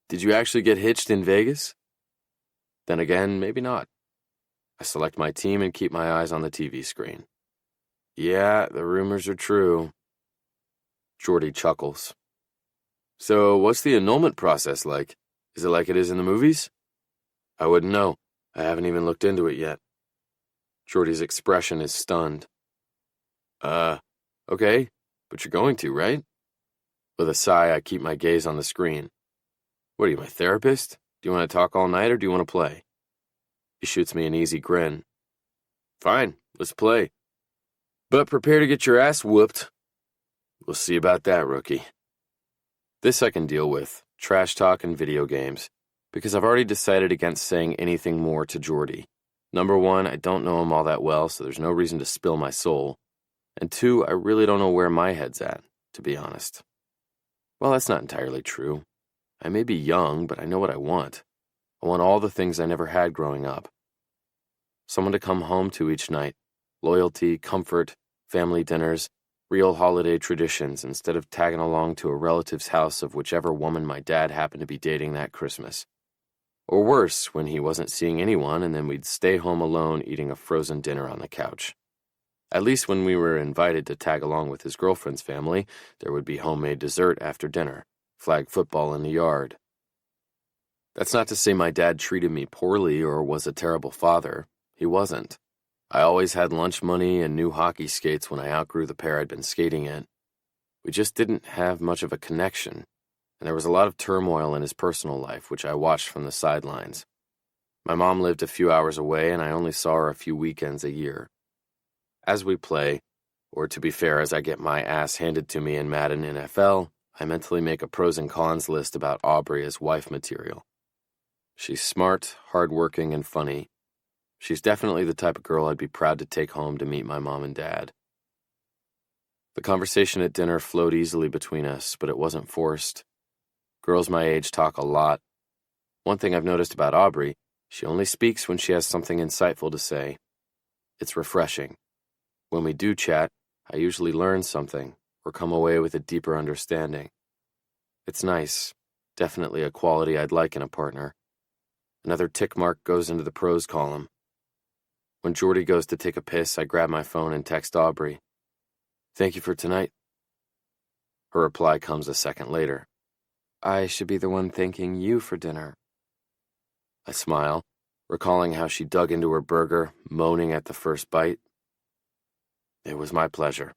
"Did you actually get hitched in Vegas?" Then again, maybe not. I select my team and keep my eyes on the TV screen. "Yeah, the rumors are true." Jordy chuckles. "So, what's the annulment process like? Is it like it is in the movies?" "I wouldn't know. I haven't even looked into it yet." Jordy's expression is stunned. Okay, but you're going to, right?" With a sigh, I keep my gaze on the screen. "What are you, my therapist? Do you want to talk all night or do you want to play?" He shoots me an easy grin. "Fine, let's play. But prepare to get your ass whooped." "We'll see about that, rookie." This I can deal with, trash talk and video games, because I've already decided against saying anything more to Jordy. Number one, I don't know him all that well, so there's no reason to spill my soul. And two, I really don't know where my head's at, to be honest. Well, that's not entirely true. I may be young, but I know what I want. I want all the things I never had growing up. Someone to come home to each night, loyalty, comfort, family dinners, real holiday traditions instead of tagging along to a relative's house of whichever woman my dad happened to be dating that Christmas. Or worse, when he wasn't seeing anyone and then we'd stay home alone eating a frozen dinner on the couch. At least when we were invited to tag along with his girlfriend's family, there would be homemade dessert after dinner, flag football in the yard. That's not to say my dad treated me poorly or was a terrible father. He wasn't. I always had lunch money and new hockey skates when I outgrew the pair I'd been skating in. We just didn't have much of a connection, and there was a lot of turmoil in his personal life, which I watched from the sidelines. My mom lived a few hours away, and I only saw her a few weekends a year. As we play, or to be fair, as I get my ass handed to me in Madden NFL, I mentally make a pros and cons list about Aubrey as wife material. She's smart, hardworking, and funny. She's definitely the type of girl I'd be proud to take home to meet my mom and dad. The conversation at dinner flowed easily between us, but it wasn't forced. Girls my age talk a lot. One thing I've noticed about Aubrey, she only speaks when she has something insightful to say. It's refreshing. When we do chat, I usually learn something or come away with a deeper understanding. It's nice, definitely a quality I'd like in a partner. Another tick mark goes into the pros column. When Jordy goes to take a piss, I grab my phone and text Aubrey. "Thank you for tonight." Her reply comes a second later. "I should be the one thanking you for dinner." I smile, recalling how she dug into her burger, moaning at the first bite. It was my pleasure.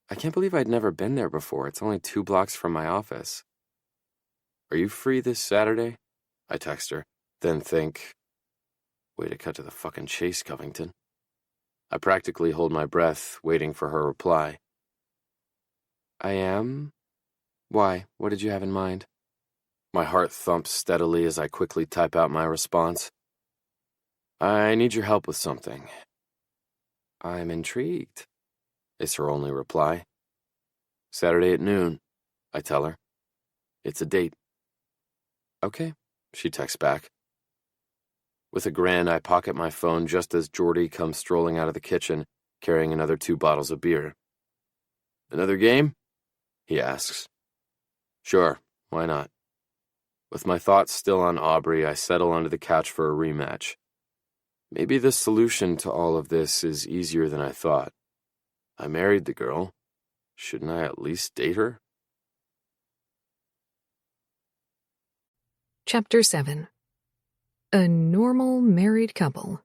I can't believe I'd never been there before. It's only 2 blocks from my office. "Are you free this Saturday?" I text her, then think, way to cut to the fucking chase, Covington. I practically hold my breath, waiting for her reply. I am? Why? What did you have in mind? My heart thumps steadily as I quickly type out my response. I need your help with something. I'm intrigued, is her only reply. Saturday at noon, I tell her. It's a date. Okay, she texts back. With a grin, I pocket my phone just as Jordy comes strolling out of the kitchen, carrying another 2 bottles of beer. Another game? He asks. Sure, why not? With my thoughts still on Aubrey, I settle onto the couch for a rematch. Maybe the solution to all of this is easier than I thought. I married the girl. Shouldn't I at least date her? Chapter 7. A normal married couple.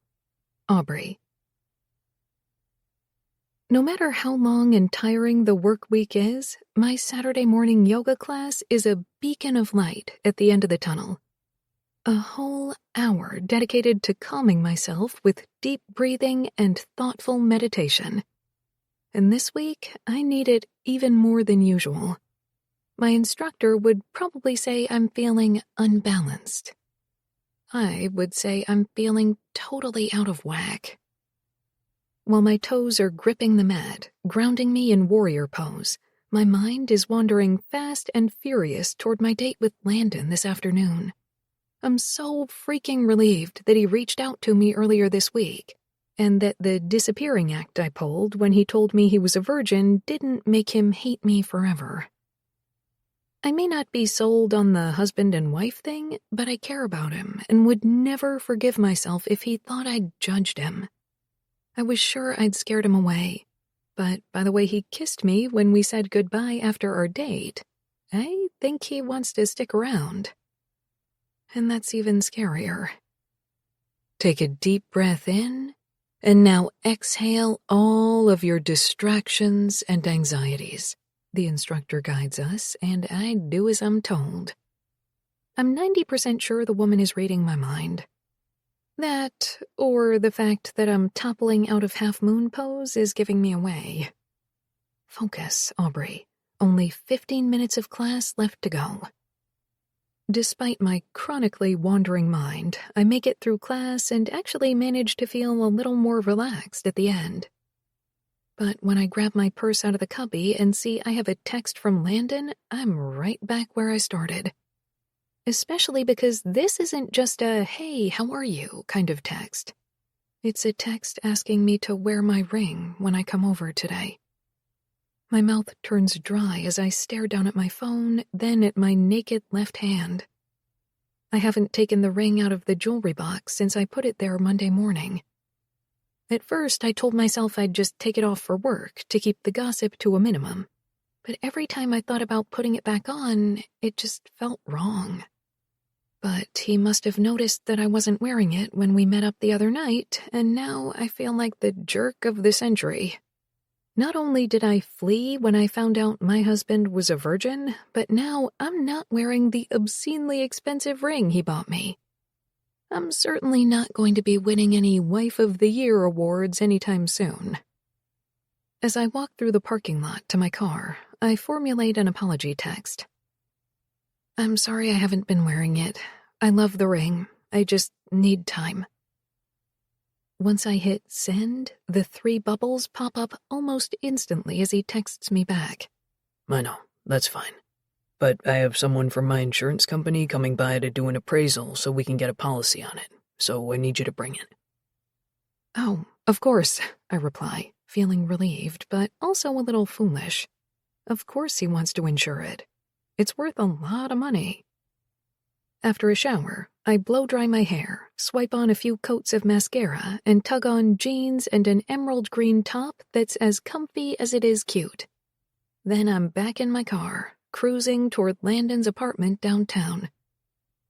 Aubrey. No matter how long and tiring the work week is, my Saturday morning yoga class is a beacon of light at the end of the tunnel. A whole hour dedicated to calming myself with deep breathing and thoughtful meditation. And this week, I need it even more than usual. My instructor would probably say I'm feeling unbalanced. I would say I'm feeling totally out of whack. While my toes are gripping the mat, grounding me in warrior pose, my mind is wandering fast and furious toward my date with Landon this afternoon. I'm so freaking relieved that he reached out to me earlier this week, and that the disappearing act I pulled when he told me he was a virgin didn't make him hate me forever. I may not be sold on the husband and wife thing, but I care about him and would never forgive myself if he thought I'd judged him. I was sure I'd scared him away, but by the way he kissed me when we said goodbye after our date, I think he wants to stick around. And that's even scarier. Take a deep breath in, and now exhale all of your distractions and anxieties. The instructor guides us, and I do as I'm told. I'm 90% sure the woman is reading my mind. That, or the fact that I'm toppling out of half-moon pose is giving me away. Focus, Aubrey. Only 15 minutes of class left to go. Despite my chronically wandering mind, I make it through class and actually manage to feel a little more relaxed at the end. But when I grab my purse out of the cubby and see I have a text from Landon, I'm right back where I started. Especially because this isn't just a, hey, how are you kind of text. It's a text asking me to wear my ring when I come over today. My mouth turns dry as I stare down at my phone, then at my naked left hand. I haven't taken the ring out of the jewelry box since I put it there Monday morning. At first, I told myself I'd just take it off for work to keep the gossip to a minimum. But every time I thought about putting it back on, it just felt wrong. But he must have noticed that I wasn't wearing it when we met up the other night, and now I feel like the jerk of the century. Not only did I flee when I found out my husband was a virgin, but now I'm not wearing the obscenely expensive ring he bought me. I'm certainly not going to be winning any Wife of the Year awards anytime soon. As I walk through the parking lot to my car, I formulate an apology text. I'm sorry I haven't been wearing it. I love the ring. I just need time. Once I hit send, the 3 bubbles pop up almost instantly as he texts me back. I know, that's fine. But I have someone from my insurance company coming by to do an appraisal so we can get a policy on it, so I need you to bring it. Oh, of course, I reply, feeling relieved, but also a little foolish. Of course he wants to insure it. It's worth a lot of money. After a shower, I blow-dry my hair, swipe on a few coats of mascara, and tug on jeans and an emerald green top that's as comfy as it is cute. Then I'm back in my car, cruising toward Landon's apartment downtown.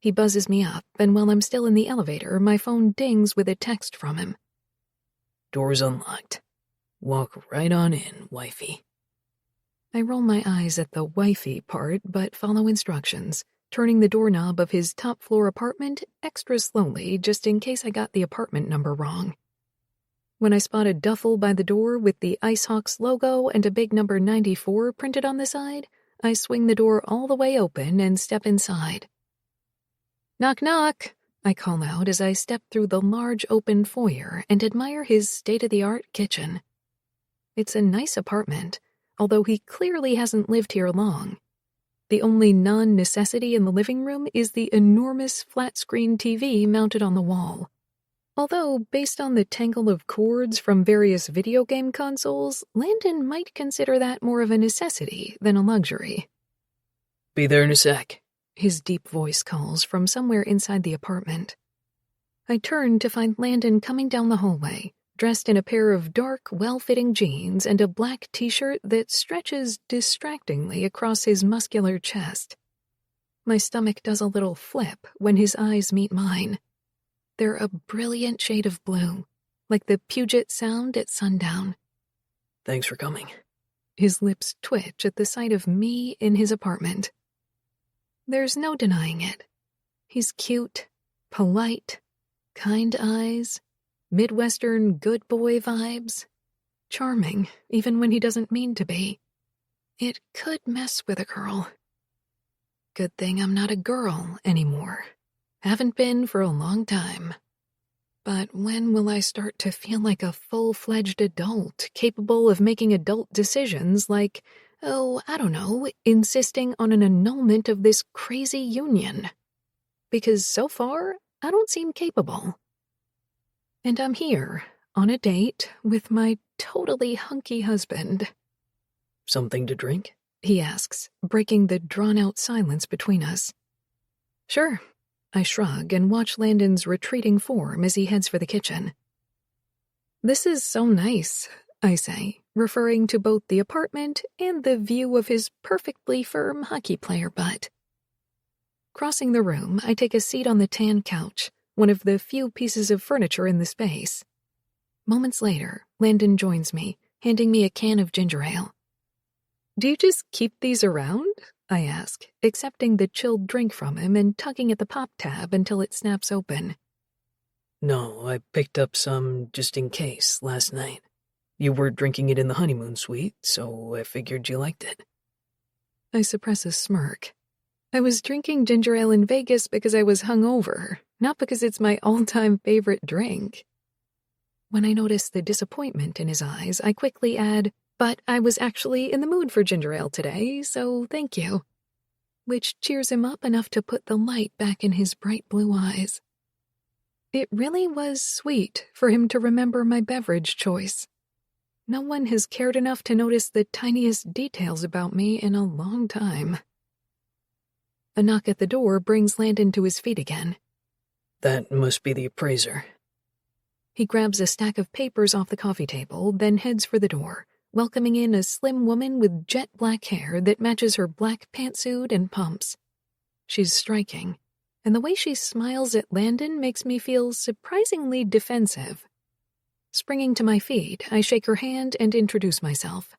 He buzzes me up, and while I'm still in the elevator, my phone dings with a text from him. Door's unlocked. Walk right on in, wifey. I roll my eyes at the wifey part, but follow instructions, turning the doorknob of his top-floor apartment extra slowly just in case I got the apartment number wrong. When I spot a duffel by the door with the IceHawks logo and a big number 94 printed on the side, I swing the door all the way open and step inside. "Knock, knock," I call out as I step through the large open foyer and admire his state-of-the-art kitchen. It's a nice apartment, although he clearly hasn't lived here long. The only non-necessity in the living room is the enormous flat-screen TV mounted on the wall. Although, based on the tangle of cords from various video game consoles, Landon might consider that more of a necessity than a luxury. Be there in a sec. His deep voice calls from somewhere inside the apartment. I turn to find Landon coming down the hallway, dressed in a pair of dark, well-fitting jeans and a black t-shirt that stretches distractingly across his muscular chest. My stomach does a little flip when his eyes meet mine. They're a brilliant shade of blue, like the Puget Sound at sundown. Thanks for coming. His lips twitch at the sight of me in his apartment. There's no denying it. He's cute, polite, kind eyes, Midwestern good boy vibes. Charming, even when he doesn't mean to be. It could mess with a girl. Good thing I'm not a girl anymore. Haven't been for a long time. But when will I start to feel like a full-fledged adult, capable of making adult decisions like, I don't know, insisting on an annulment of this crazy union? Because so far, I don't seem capable. And I'm here, on a date, with my totally hunky husband. Something to drink? He asks, breaking the drawn-out silence between us. Sure. I shrug and watch Landon's retreating form as he heads for the kitchen. This is so nice, I say, referring to both the apartment and the view of his perfectly firm hockey player butt. Crossing the room, I take a seat on the tan couch, one of the few pieces of furniture in the space. Moments later, Landon joins me, handing me a can of ginger ale. Do you just keep these around? I ask, accepting the chilled drink from him and tugging at the pop tab until it snaps open. No, I picked up some just in case last night. You were drinking it in the honeymoon suite, so I figured you liked it. I suppress a smirk. I was drinking ginger ale in Vegas because I was hungover, not because it's my all-time favorite drink. When I notice the disappointment in his eyes, I quickly add, but I was actually in the mood for ginger ale today, so thank you. Which cheers him up enough to put the light back in his bright blue eyes. It really was sweet for him to remember my beverage choice. No one has cared enough to notice the tiniest details about me in a long time. A knock at the door brings Landon to his feet again. That must be the appraiser. He grabs a stack of papers off the coffee table, then heads for the door, welcoming in a slim woman with jet black hair that matches her black pantsuit and pumps. She's striking, and the way she smiles at Landon makes me feel surprisingly defensive. Springing to my feet, I shake her hand and introduce myself.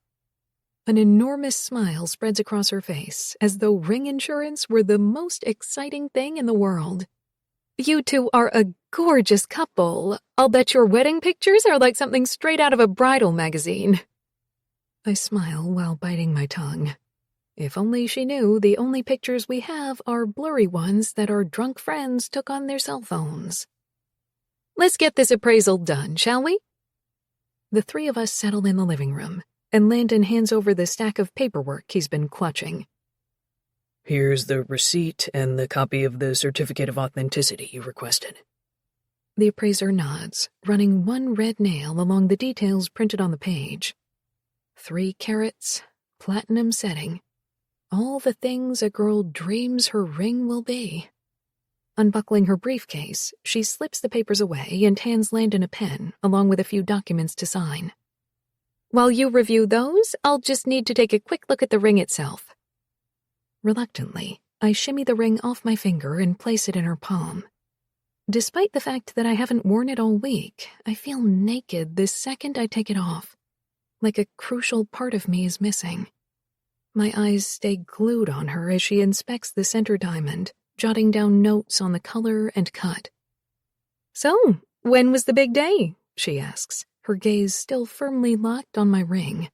An enormous smile spreads across her face, as though ring insurance were the most exciting thing in the world. You two are a gorgeous couple. I'll bet your wedding pictures are like something straight out of a bridal magazine. I smile while biting my tongue. If only she knew the only pictures we have are blurry ones that our drunk friends took on their cell phones. Let's get this appraisal done, shall we? The three of us settle in the living room, and Landon hands over the stack of paperwork he's been clutching. Here's the receipt and the copy of the certificate of authenticity you requested. The appraiser nods, running one red nail along the details printed on the page. 3 carats, platinum setting. All the things a girl dreams her ring will be. Unbuckling her briefcase, she slips the papers away and hands Landon a pen, along with a few documents to sign. While you review those, I'll just need to take a quick look at the ring itself. Reluctantly, I shimmy the ring off my finger and place it in her palm. Despite the fact that I haven't worn it all week, I feel naked the second I take it off, like a crucial part of me is missing. My eyes stay glued on her as she inspects the center diamond, jotting down notes on the color and cut. So, when was the big day? She asks, her her gaze still firmly locked on my ring.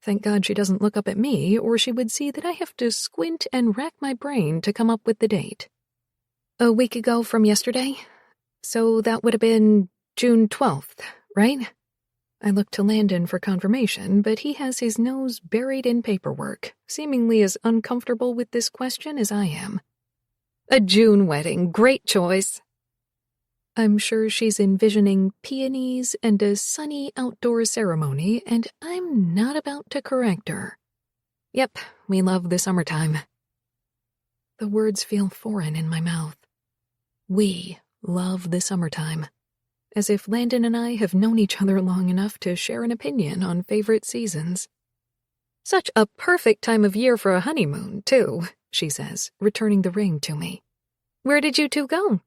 Thank God she doesn't look up at me, or she would see that I have to squint and rack my brain to come up with the date. A week ago from yesterday? So that would have been June 12th, right? I look to Landon for confirmation, but he has his nose buried in paperwork, seemingly as uncomfortable with this question as I am. A June wedding, great choice. I'm sure she's envisioning peonies and a sunny outdoor ceremony, and I'm not about to correct her. Yep, we love the summertime. The words feel foreign in my mouth. We love the summertime. As if Landon and I have known each other long enough to share an opinion on favorite seasons. Such a perfect time of year for a honeymoon, too, she says, returning the ring to me. Where did you two go?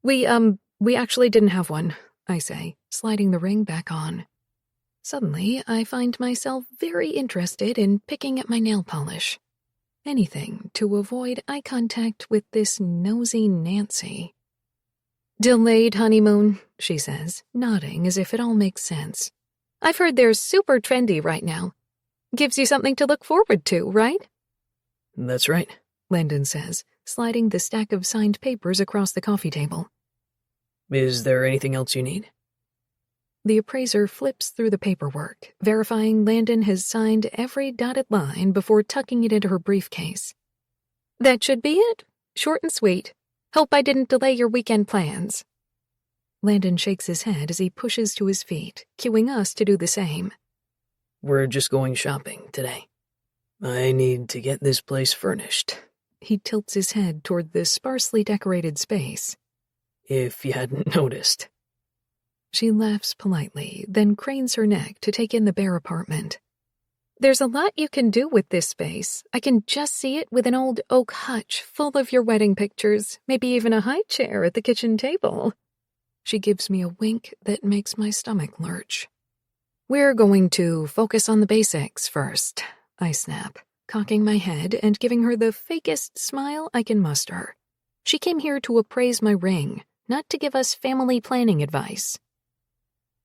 We actually didn't have one, I say, sliding the ring back on. Suddenly, I find myself very interested in picking at my nail polish. Anything to avoid eye contact with this nosy Nancy. Delayed honeymoon, she says, nodding as if it all makes sense. I've heard they're super trendy right now. Gives you something to look forward to, right? That's right, Landon says, sliding the stack of signed papers across the coffee table. Is there anything else you need? The appraiser flips through the paperwork, verifying Landon has signed every dotted line before tucking it into her briefcase. That should be it. Short and sweet. Hope I didn't delay your weekend plans. Landon shakes his head as he pushes to his feet, cueing us to do the same. We're just going shopping today. I need to get this place furnished. He tilts his head toward the sparsely decorated space. If you hadn't noticed. She laughs politely, then cranes her neck to take in the bare apartment. There's a lot you can do with this space. I can just see it with an old oak hutch full of your wedding pictures, maybe even a high chair at the kitchen table. She gives me a wink that makes my stomach lurch. We're going to focus on the basics first, I snap, cocking my head and giving her the fakest smile I can muster. She came here to appraise my ring, not to give us family planning advice.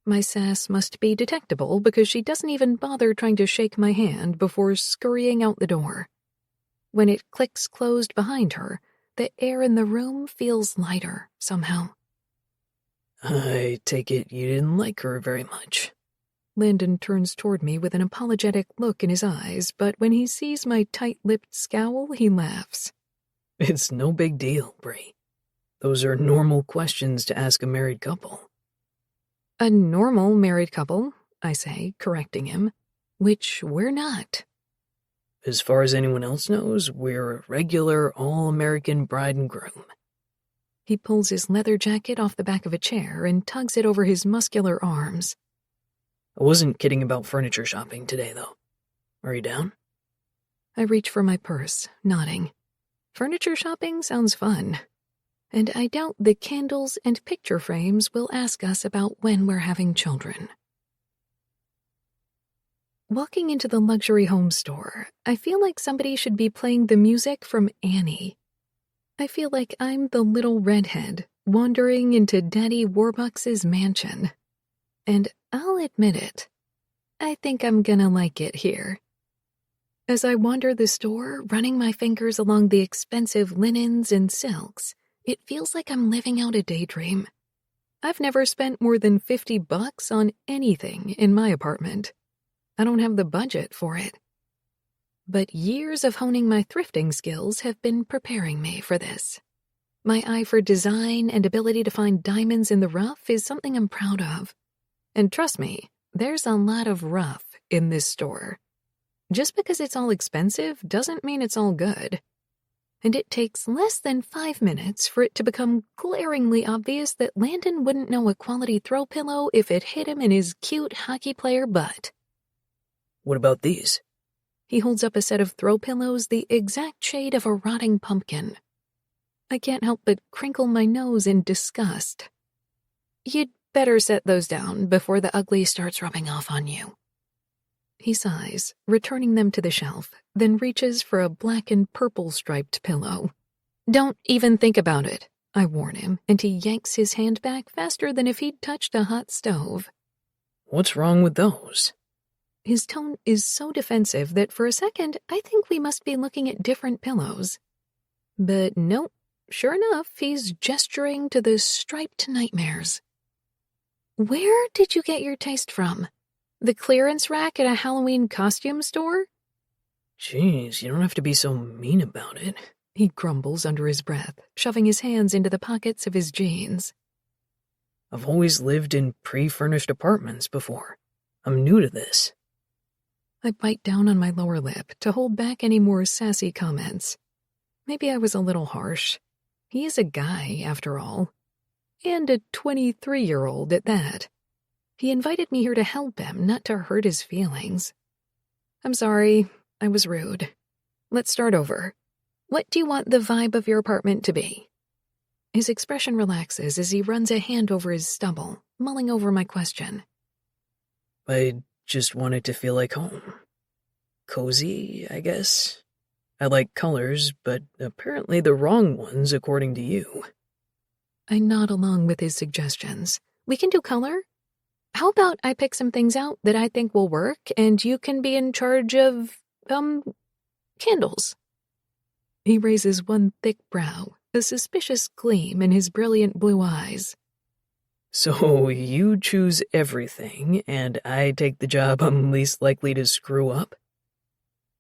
My sass must be detectable because she doesn't even bother trying to shake my hand before scurrying out the door. When it clicks closed behind her, the air in the room feels lighter somehow. I take it you didn't like her very much. Landon turns toward me with an apologetic look in his eyes, but when he sees my tight-lipped scowl, he laughs. It's no big deal, Bree. Those are normal questions to ask a married couple. A normal married couple, I say, correcting him, which we're not. As far as anyone else knows, we're a regular all-American bride and groom. He pulls his leather jacket off the back of a chair and tugs it over his muscular arms. I wasn't kidding about furniture shopping today, though. Are you down? I reach for my purse, nodding. Furniture shopping sounds fun. And I doubt the candles and picture frames will ask us about when we're having children. Walking into the luxury home store, I feel like somebody should be playing the music from Annie. I feel like I'm the little redhead wandering into Daddy Warbucks's mansion. And I'll admit it, I think I'm gonna like it here. As I wander the store, running my fingers along the expensive linens and silks, it feels like I'm living out a daydream. I've never spent more than $50 on anything in my apartment. I don't have the budget for it. But years of honing my thrifting skills have been preparing me for this. My eye for design and ability to find diamonds in the rough is something I'm proud of. And trust me, there's a lot of rough in this store. Just because it's all expensive doesn't mean it's all good. And it takes less than 5 minutes for it to become glaringly obvious that Landon wouldn't know a quality throw pillow if it hit him in his cute hockey player butt. What about these? He holds up a set of throw pillows the exact shade of a rotting pumpkin. I can't help but crinkle my nose in disgust. You'd better set those down before the ugly starts rubbing off on you. He sighs, returning them to the shelf, then reaches for a black and purple striped pillow. Don't even think about it, I warn him, and he yanks his hand back faster than if he'd touched a hot stove. What's wrong with those? His tone is so defensive that for a second I think we must be looking at different pillows. But nope, sure enough, he's gesturing to the striped nightmares. Where did you get your taste from? The clearance rack at a Halloween costume store? Jeez, you don't have to be so mean about it. He grumbles under his breath, shoving his hands into the pockets of his jeans. I've always lived in pre-furnished apartments before. I'm new to this. I bite down on my lower lip to hold back any more sassy comments. Maybe I was a little harsh. He is a guy, after all. And a 23-year-old at that. He invited me here to help him, not to hurt his feelings. I'm sorry, I was rude. Let's start over. What do you want the vibe of your apartment to be? His expression relaxes as he runs a hand over his stubble, mulling over my question. I just want it to feel like home. Cozy, I guess. I like colors, but apparently the wrong ones according to you. I nod along with his suggestions. We can do color? How about I pick some things out that I think will work, and you can be in charge of, candles. He raises one thick brow, a suspicious gleam in his brilliant blue eyes. So you choose everything, and I take the job I'm least likely to screw up?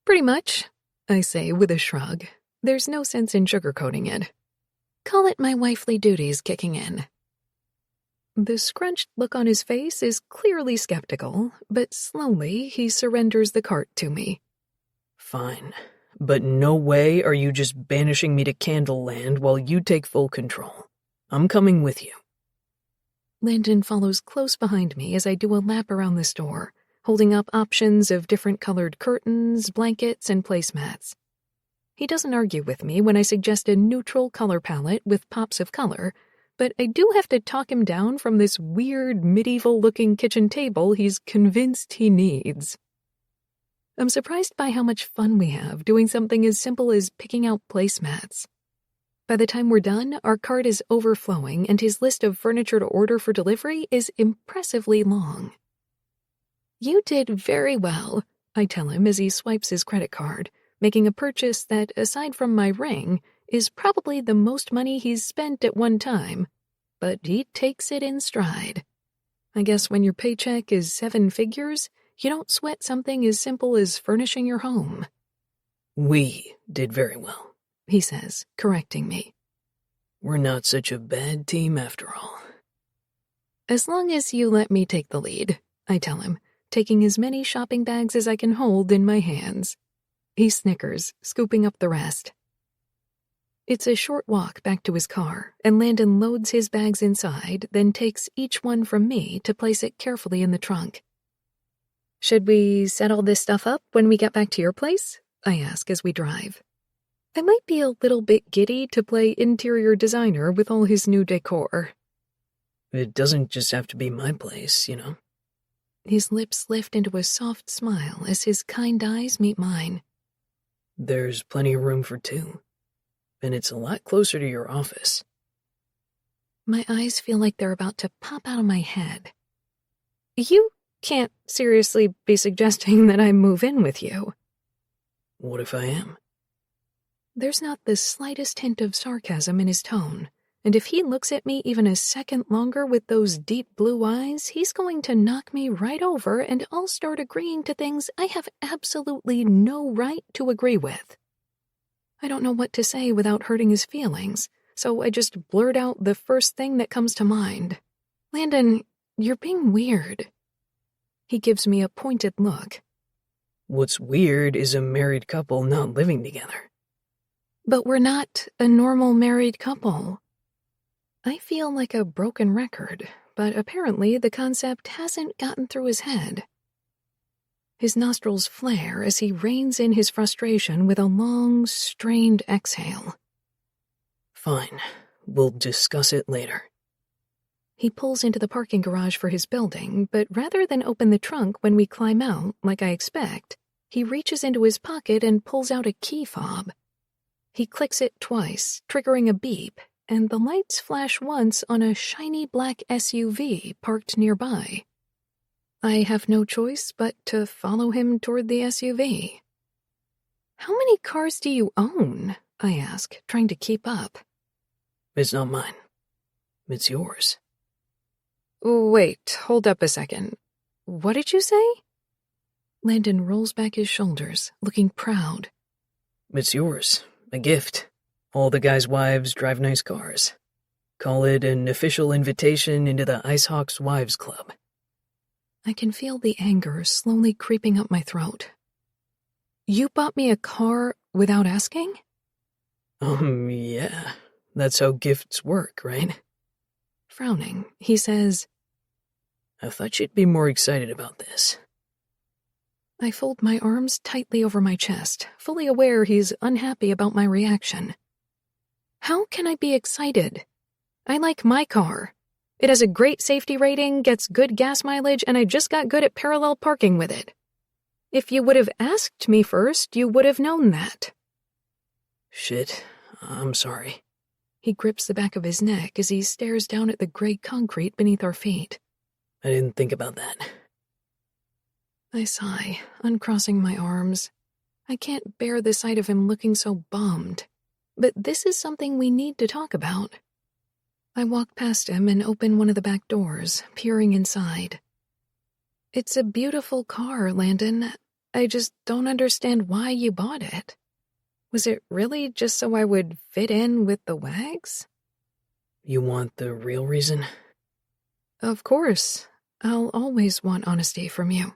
Pretty much, I say with a shrug. There's no sense in sugarcoating it. Call it my wifely duties kicking in. The scrunched look on his face is clearly skeptical, but slowly he surrenders the cart to me. Fine, but no way are you just banishing me to Candle Land while you take full control. I'm coming with you. Landon follows close behind me as I do a lap around the store, holding up options of different colored curtains, blankets, and placemats. He doesn't argue with me when I suggest a neutral color palette with pops of color, but I do have to talk him down from this weird medieval-looking kitchen table he's convinced he needs. I'm surprised by how much fun we have doing something as simple as picking out placemats. By the time we're done, our cart is overflowing and his list of furniture to order for delivery is impressively long. You did very well, I tell him as he swipes his credit card, making a purchase that, aside from my ring, is probably the most money he's spent at one time, but he takes it in stride. I guess when your paycheck is 7 figures, you don't sweat something as simple as furnishing your home. We did very well, he says, correcting me. We're not such a bad team after all. As long as you let me take the lead, I tell him, taking as many shopping bags as I can hold in my hands. He snickers, scooping up the rest. It's a short walk back to his car, and Landon loads his bags inside, then takes each one from me to place it carefully in the trunk. Should we set all this stuff up when we get back to your place? I ask as we drive. I might be a little bit giddy to play interior designer with all his new decor. It doesn't just have to be my place, you know. His lips lift into a soft smile as his kind eyes meet mine. There's plenty of room for two, and it's a lot closer to your office. My eyes feel like they're about to pop out of my head. You can't seriously be suggesting that I move in with you. What if I am? There's not the slightest hint of sarcasm in his tone, and if he looks at me even a second longer with those deep blue eyes, he's going to knock me right over and I'll start agreeing to things I have absolutely no right to agree with. I don't know what to say without hurting his feelings, so I just blurt out the first thing that comes to mind. Landon, you're being weird. He gives me a pointed look. What's weird is a married couple not living together. But we're not a normal married couple. I feel like a broken record, but apparently the concept hasn't gotten through his head. His nostrils flare as he reins in his frustration with a long, strained exhale. Fine, we'll discuss it later. He pulls into the parking garage for his building, but rather than open the trunk when we climb out, like I expect, he reaches into his pocket and pulls out a key fob. He clicks it twice, triggering a beep, and the lights flash once on a shiny black SUV parked nearby. I have no choice but to follow him toward the SUV. How many cars do you own? I ask, trying to keep up. It's not mine. It's yours. Wait, hold up a second. What did you say? Landon rolls back his shoulders, looking proud. It's yours. A gift. All the guys' wives drive nice cars. Call it an official invitation into the IceHawks Wives Club. I can feel the anger slowly creeping up my throat. You bought me a car without asking? Yeah. That's how gifts work, right? Frowning, he says, I thought you'd be more excited about this. I fold my arms tightly over my chest, fully aware he's unhappy about my reaction. How can I be excited? I like my car. It has a great safety rating, gets good gas mileage, and I just got good at parallel parking with it. If you would have asked me first, you would have known that. Shit, I'm sorry. He grips the back of his neck as he stares down at the gray concrete beneath our feet. I didn't think about that. I sigh, uncrossing my arms. I can't bear the sight of him looking so bummed. But this is something we need to talk about. I walk past him and open one of the back doors, peering inside. It's a beautiful car, Landon. I just don't understand why you bought it. Was it really just so I would fit in with the wags? You want the real reason? Of course. I'll always want honesty from you.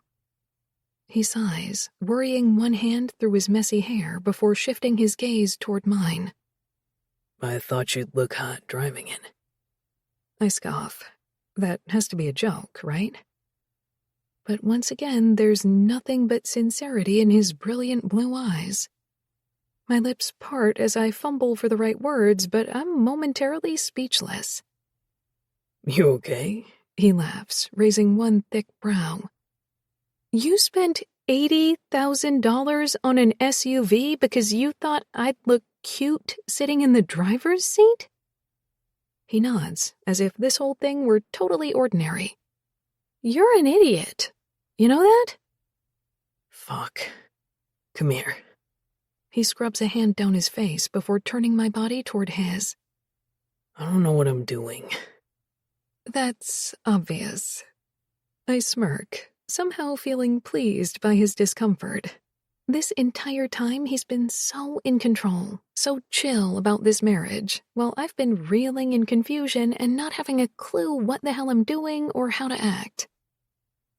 He sighs, worrying one hand through his messy hair before shifting his gaze toward mine. I thought you'd look hot driving it. I scoff. That has to be a joke, right? But once again, there's nothing but sincerity in his brilliant blue eyes. My lips part as I fumble for the right words, but I'm momentarily speechless. You okay? He laughs, raising one thick brow. You spent $80,000 on an SUV because you thought I'd look cute sitting in the driver's seat? He nods, as if this whole thing were totally ordinary. You're an idiot. You know that? Fuck. Come here. He scrubs a hand down his face before turning my body toward his. I don't know what I'm doing. That's obvious. I smirk, somehow feeling pleased by his discomfort. This entire time he's been so in control, so chill about this marriage, while I've been reeling in confusion and not having a clue what the hell I'm doing or how to act.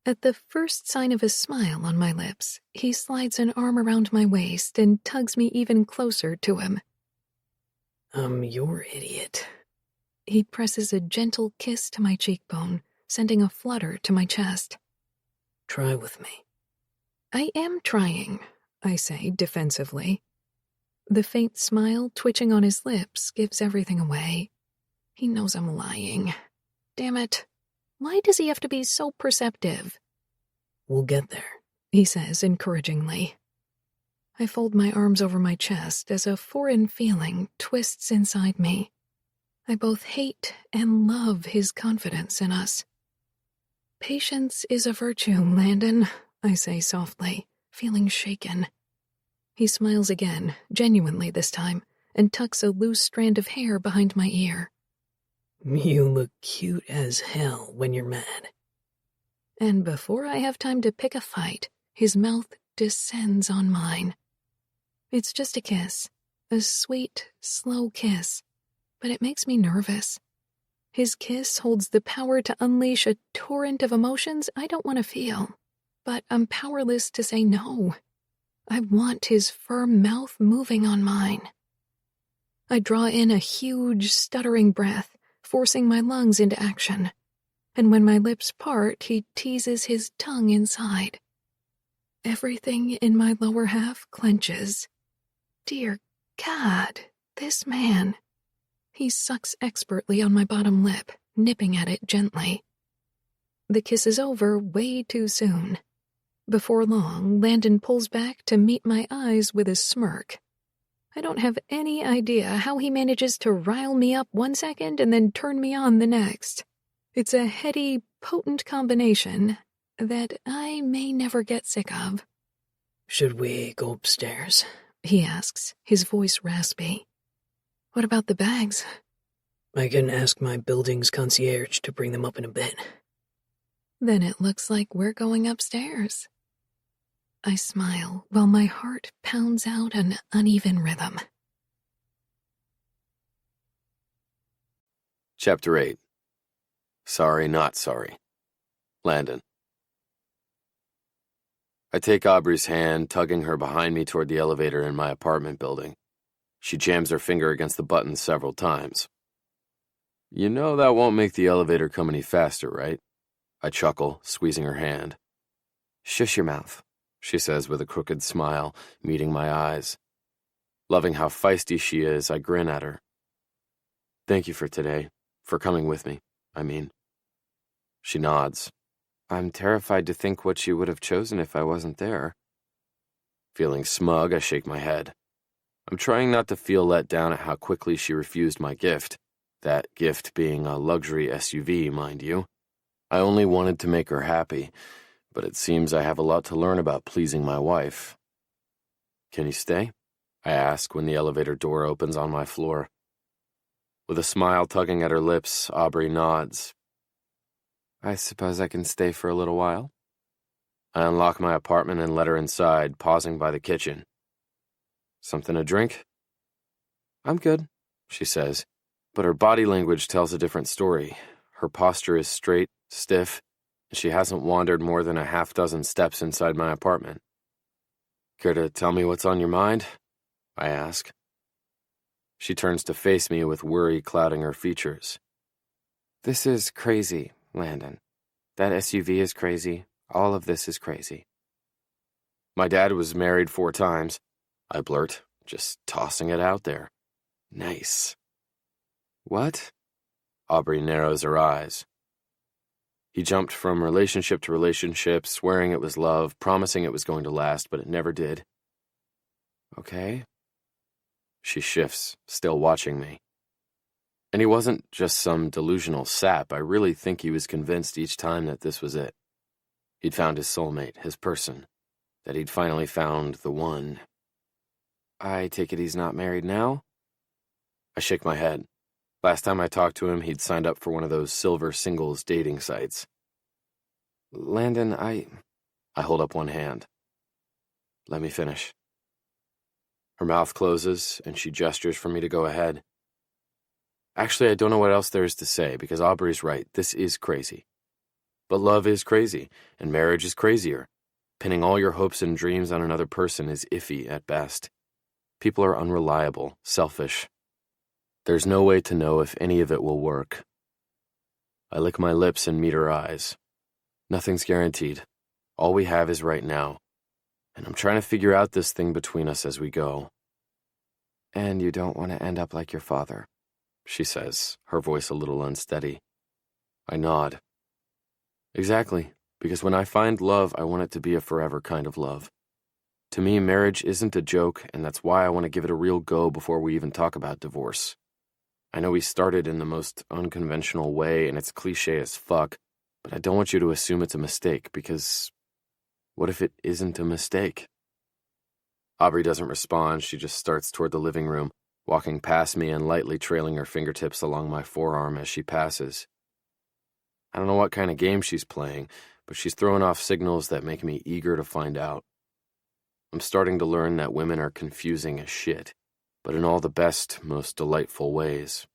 At the first sign of a smile on my lips, he slides an arm around my waist and tugs me even closer to him. I'm your idiot. He presses a gentle kiss to my cheekbone, sending a flutter to my chest. Try with me. I am trying, I say defensively. The faint smile twitching on his lips gives everything away. He knows I'm lying. Damn it. Why does he have to be so perceptive? We'll get there, he says encouragingly. I fold my arms over my chest as a foreign feeling twists inside me. I both hate and love his confidence in us. Patience is a virtue, Landon, I say softly, feeling shaken. He smiles again, genuinely this time, and tucks a loose strand of hair behind my ear. You look cute as hell when you're mad. And before I have time to pick a fight, his mouth descends on mine. It's just a kiss, a sweet, slow kiss, but it makes me nervous. His kiss holds the power to unleash a torrent of emotions I don't want to feel, but I'm powerless to say no. I want his firm mouth moving on mine. I draw in a huge, stuttering breath, forcing my lungs into action, and when my lips part, he teases his tongue inside. Everything in my lower half clenches. Dear God, this man. He sucks expertly on my bottom lip, nipping at it gently. The kiss is over way too soon. Before long, Landon pulls back to meet my eyes with a smirk. I don't have any idea how he manages to rile me up one second and then turn me on the next. It's a heady, potent combination, that I may never get sick of. Should we go upstairs? He asks, his voice raspy. What about the bags? I can ask my building's concierge to bring them up in a bit. Then it looks like we're going upstairs. I smile while my heart pounds out an uneven rhythm. Chapter 8. Sorry, not sorry. Landon. I take Aubrey's hand, tugging her behind me toward the elevator in my apartment building. She jams her finger against the button several times. You know that won't make the elevator come any faster, right? I chuckle, squeezing her hand. Shush your mouth, she says with a crooked smile, meeting my eyes. Loving how feisty she is, I grin at her. Thank you for today, for coming with me, I mean. She nods. I'm terrified to think what she would have chosen if I wasn't there. Feeling smug, I shake my head. I'm trying not to feel let down at how quickly she refused my gift, that gift being a luxury SUV, mind you. I only wanted to make her happy, but it seems I have a lot to learn about pleasing my wife. Can you stay? I ask when the elevator door opens on my floor. With a smile tugging at her lips, Aubrey nods. I suppose I can stay for a little while. I unlock my apartment and let her inside, pausing by the kitchen. Something to drink? I'm good, she says, but her body language tells a different story. Her posture is straight, stiff, and she hasn't wandered more than a half-dozen steps inside my apartment. Care to tell me what's on your mind? I ask. She turns to face me with worry clouding her features. This is crazy, Landon. That SUV is crazy. All of this is crazy. My dad was married 4 times, I blurt, just tossing it out there. Nice. What? Aubrey narrows her eyes. He jumped from relationship to relationship, swearing it was love, promising it was going to last, but it never did. Okay. She shifts, still watching me. And he wasn't just some delusional sap. I really think he was convinced each time that this was it. He'd found his soulmate, his person, that he'd finally found the one. I take it he's not married now? I shake my head. Last time I talked to him, he'd signed up for one of those silver singles dating sites. Landon, I hold up one hand. Let me finish. Her mouth closes, and she gestures for me to go ahead. Actually, I don't know what else there is to say, because Aubrey's right. This is crazy. But love is crazy, and marriage is crazier. Pinning all your hopes and dreams on another person is iffy at best. People are unreliable, selfish. There's no way to know if any of it will work. I lick my lips and meet her eyes. Nothing's guaranteed. All we have is right now. And I'm trying to figure out this thing between us as we go. And you don't want to end up like your father, she says, her voice a little unsteady. I nod. Exactly, because when I find love, I want it to be a forever kind of love. To me, marriage isn't a joke, and that's why I want to give it a real go before we even talk about divorce. I know we started in the most unconventional way, and it's cliche as fuck, but I don't want you to assume it's a mistake, because what if it isn't a mistake? Aubrey doesn't respond. She just starts toward the living room, walking past me and lightly trailing her fingertips along my forearm as she passes. I don't know what kind of game she's playing, but she's throwing off signals that make me eager to find out. I'm starting to learn that women are confusing as shit, but in all the best, most delightful ways.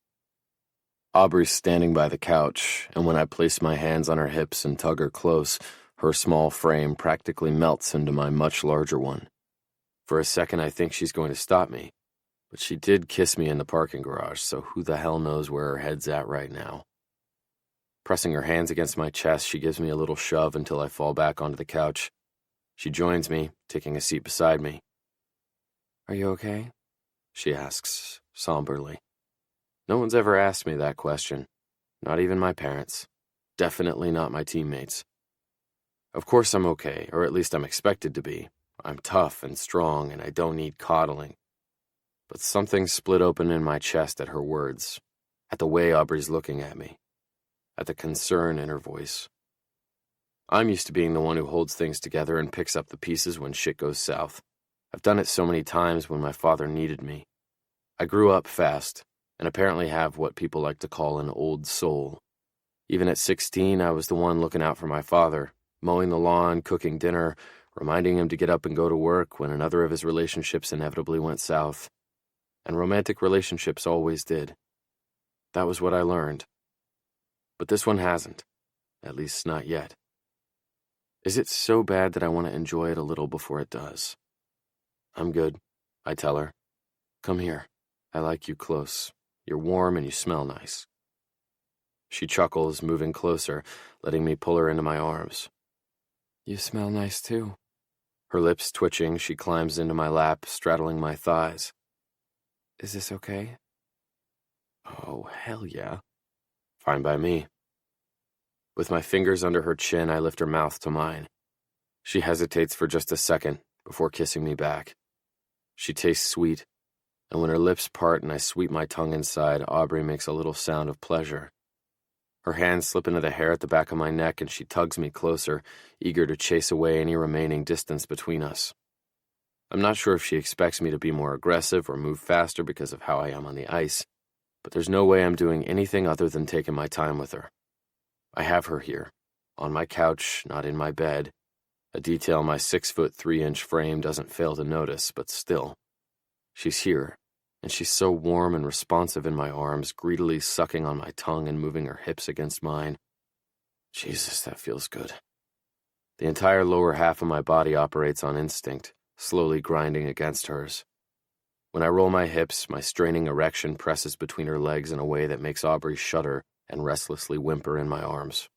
Aubrey's standing by the couch, and when I place my hands on her hips and tug her close, her small frame practically melts into my much larger one. For a second, I think she's going to stop me, but she did kiss me in the parking garage, so who the hell knows where her head's at right now. Pressing her hands against my chest, she gives me a little shove until I fall back onto the couch. She joins me, taking a seat beside me. Are you okay? She asks, somberly. No one's ever asked me that question. Not even my parents. Definitely not my teammates. Of course I'm okay, or at least I'm expected to be. I'm tough and strong, and I don't need coddling. But something split open in my chest at her words, at the way Aubrey's looking at me, at the concern in her voice. I'm used to being the one who holds things together and picks up the pieces when shit goes south. I've done it so many times when my father needed me. I grew up fast, and apparently have what people like to call an old soul. Even at 16, I was the one looking out for my father, mowing the lawn, cooking dinner, reminding him to get up and go to work when another of his relationships inevitably went south. And romantic relationships always did. That was what I learned. But this one hasn't. At least not yet. Is it so bad that I want to enjoy it a little before it does? I'm good, I tell her. Come here. I like you close. You're warm and you smell nice. She chuckles, moving closer, letting me pull her into my arms. You smell nice too. Her lips twitching, she climbs into my lap, straddling my thighs. Is this okay? Oh, hell yeah. Fine by me. With my fingers under her chin, I lift her mouth to mine. She hesitates for just a second before kissing me back. She tastes sweet, and when her lips part and I sweep my tongue inside, Aubrey makes a little sound of pleasure. Her hands slip into the hair at the back of my neck and she tugs me closer, eager to chase away any remaining distance between us. I'm not sure if she expects me to be more aggressive or move faster because of how I am on the ice, but there's no way I'm doing anything other than taking my time with her. I have her here, on my couch, not in my bed, a detail my 6'3" frame doesn't fail to notice, but still. She's here, and she's so warm and responsive in my arms, greedily sucking on my tongue and moving her hips against mine. Jesus, that feels good. The entire lower half of my body operates on instinct, slowly grinding against hers. When I roll my hips, my straining erection presses between her legs in a way that makes Aubrey shudder and restlessly whimper in my arms.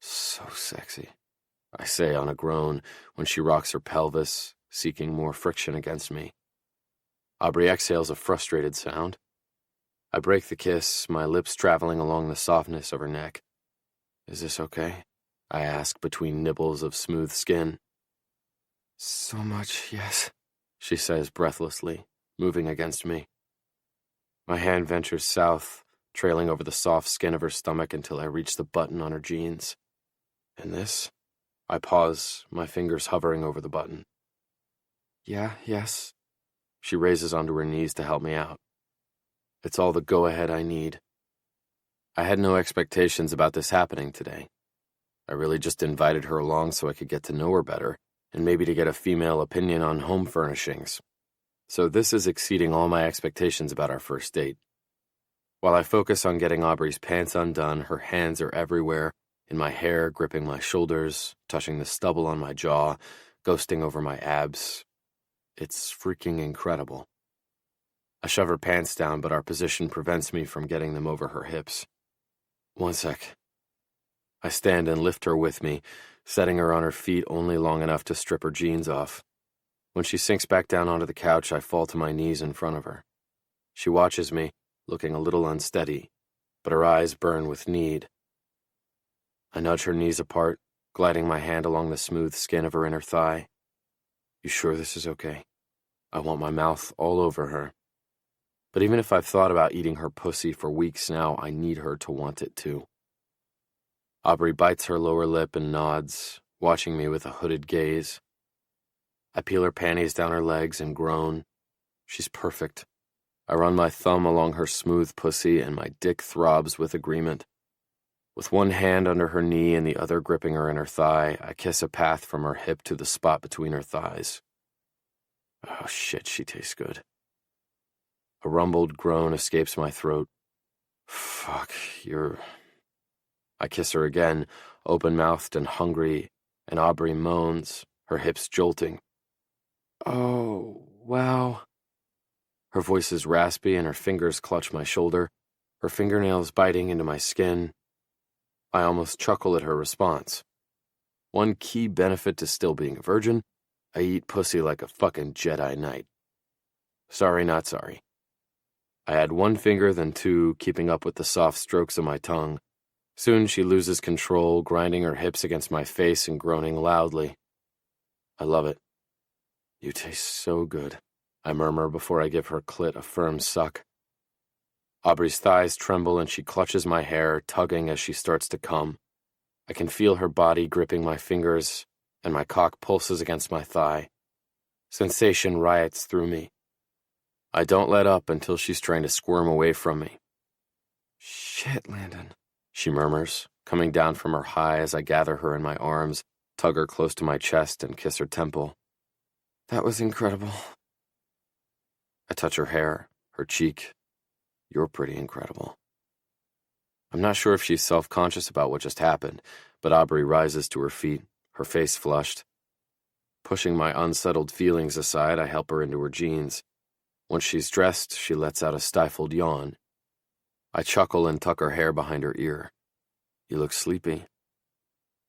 So sexy, I say on a groan when she rocks her pelvis, seeking more friction against me. Aubrey exhales a frustrated sound. I break the kiss, my lips traveling along the softness of her neck. Is this okay? I ask between nibbles of smooth skin. So much, yes, she says breathlessly, moving against me. My hand ventures south, trailing over the soft skin of her stomach until I reach the button on her jeans. And this? I pause, my fingers hovering over the button. Yeah, yes. She raises onto her knees to help me out. It's all the go-ahead I need. I had no expectations about this happening today. I really just invited her along so I could get to know her better, and maybe to get a female opinion on home furnishings. So this is exceeding all my expectations about our first date. While I focus on getting Aubrey's pants undone, her hands are everywhere, in my hair, gripping my shoulders, touching the stubble on my jaw, ghosting over my abs. It's freaking incredible. I shove her pants down, but our position prevents me from getting them over her hips. One sec. I stand and lift her with me, setting her on her feet only long enough to strip her jeans off. When she sinks back down onto the couch, I fall to my knees in front of her. She watches me, looking a little unsteady, but her eyes burn with need. I nudge her knees apart, gliding my hand along the smooth skin of her inner thigh. You sure this is okay? I want my mouth all over her. But even if I've thought about eating her pussy for weeks now, I need her to want it too. Aubrey bites her lower lip and nods, watching me with a hooded gaze. I peel her panties down her legs and groan. She's perfect. I run my thumb along her smooth pussy and my dick throbs with agreement. With one hand under her knee and the other gripping her inner thigh, I kiss a path from her hip to the spot between her thighs. Oh shit, she tastes good. A rumbled groan escapes my throat. Fuck, you're... I kiss her again, open-mouthed and hungry, and Aubrey moans, her hips jolting. Oh, wow. Her voice is raspy and her fingers clutch my shoulder, her fingernails biting into my skin. I almost chuckle at her response. One key benefit to still being a virgin, I eat pussy like a fucking Jedi Knight. Sorry, not sorry. I add one finger, then two, keeping up with the soft strokes of my tongue. Soon she loses control, grinding her hips against my face and groaning loudly. I love it. You taste so good, I murmur before I give her clit a firm suck. Aubrey's thighs tremble and she clutches my hair, tugging as she starts to come. I can feel her body gripping my fingers, and my cock pulses against my thigh. Sensation riots through me. I don't let up until she's trying to squirm away from me. "Shit, Landon," she murmurs, coming down from her high as I gather her in my arms, tug her close to my chest, and kiss her temple. "That was incredible." I touch her hair, her cheek. "You're pretty incredible." I'm not sure if she's self-conscious about what just happened, but Aubrey rises to her feet, her face flushed. Pushing my unsettled feelings aside, I help her into her jeans. Once she's dressed, she lets out a stifled yawn. I chuckle and tuck her hair behind her ear. "You look sleepy."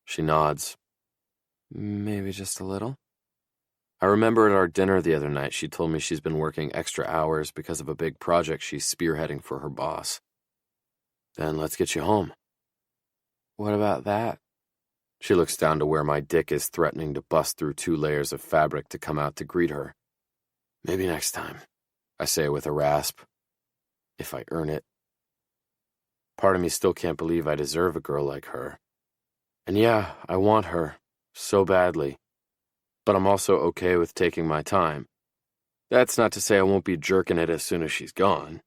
She nods. "Maybe just a little." I remember at our dinner the other night she told me she's been working extra hours because of a big project she's spearheading for her boss. "Then let's get you home." "What about that?" She looks down to where my dick is threatening to bust through 2 layers of fabric to come out to greet her. "Maybe next time," I say with a rasp. "If I earn it." Part of me still can't believe I deserve a girl like her. And yeah, I want her, so badly. But I'm also okay with taking my time. That's not to say I won't be jerking it as soon as she's gone.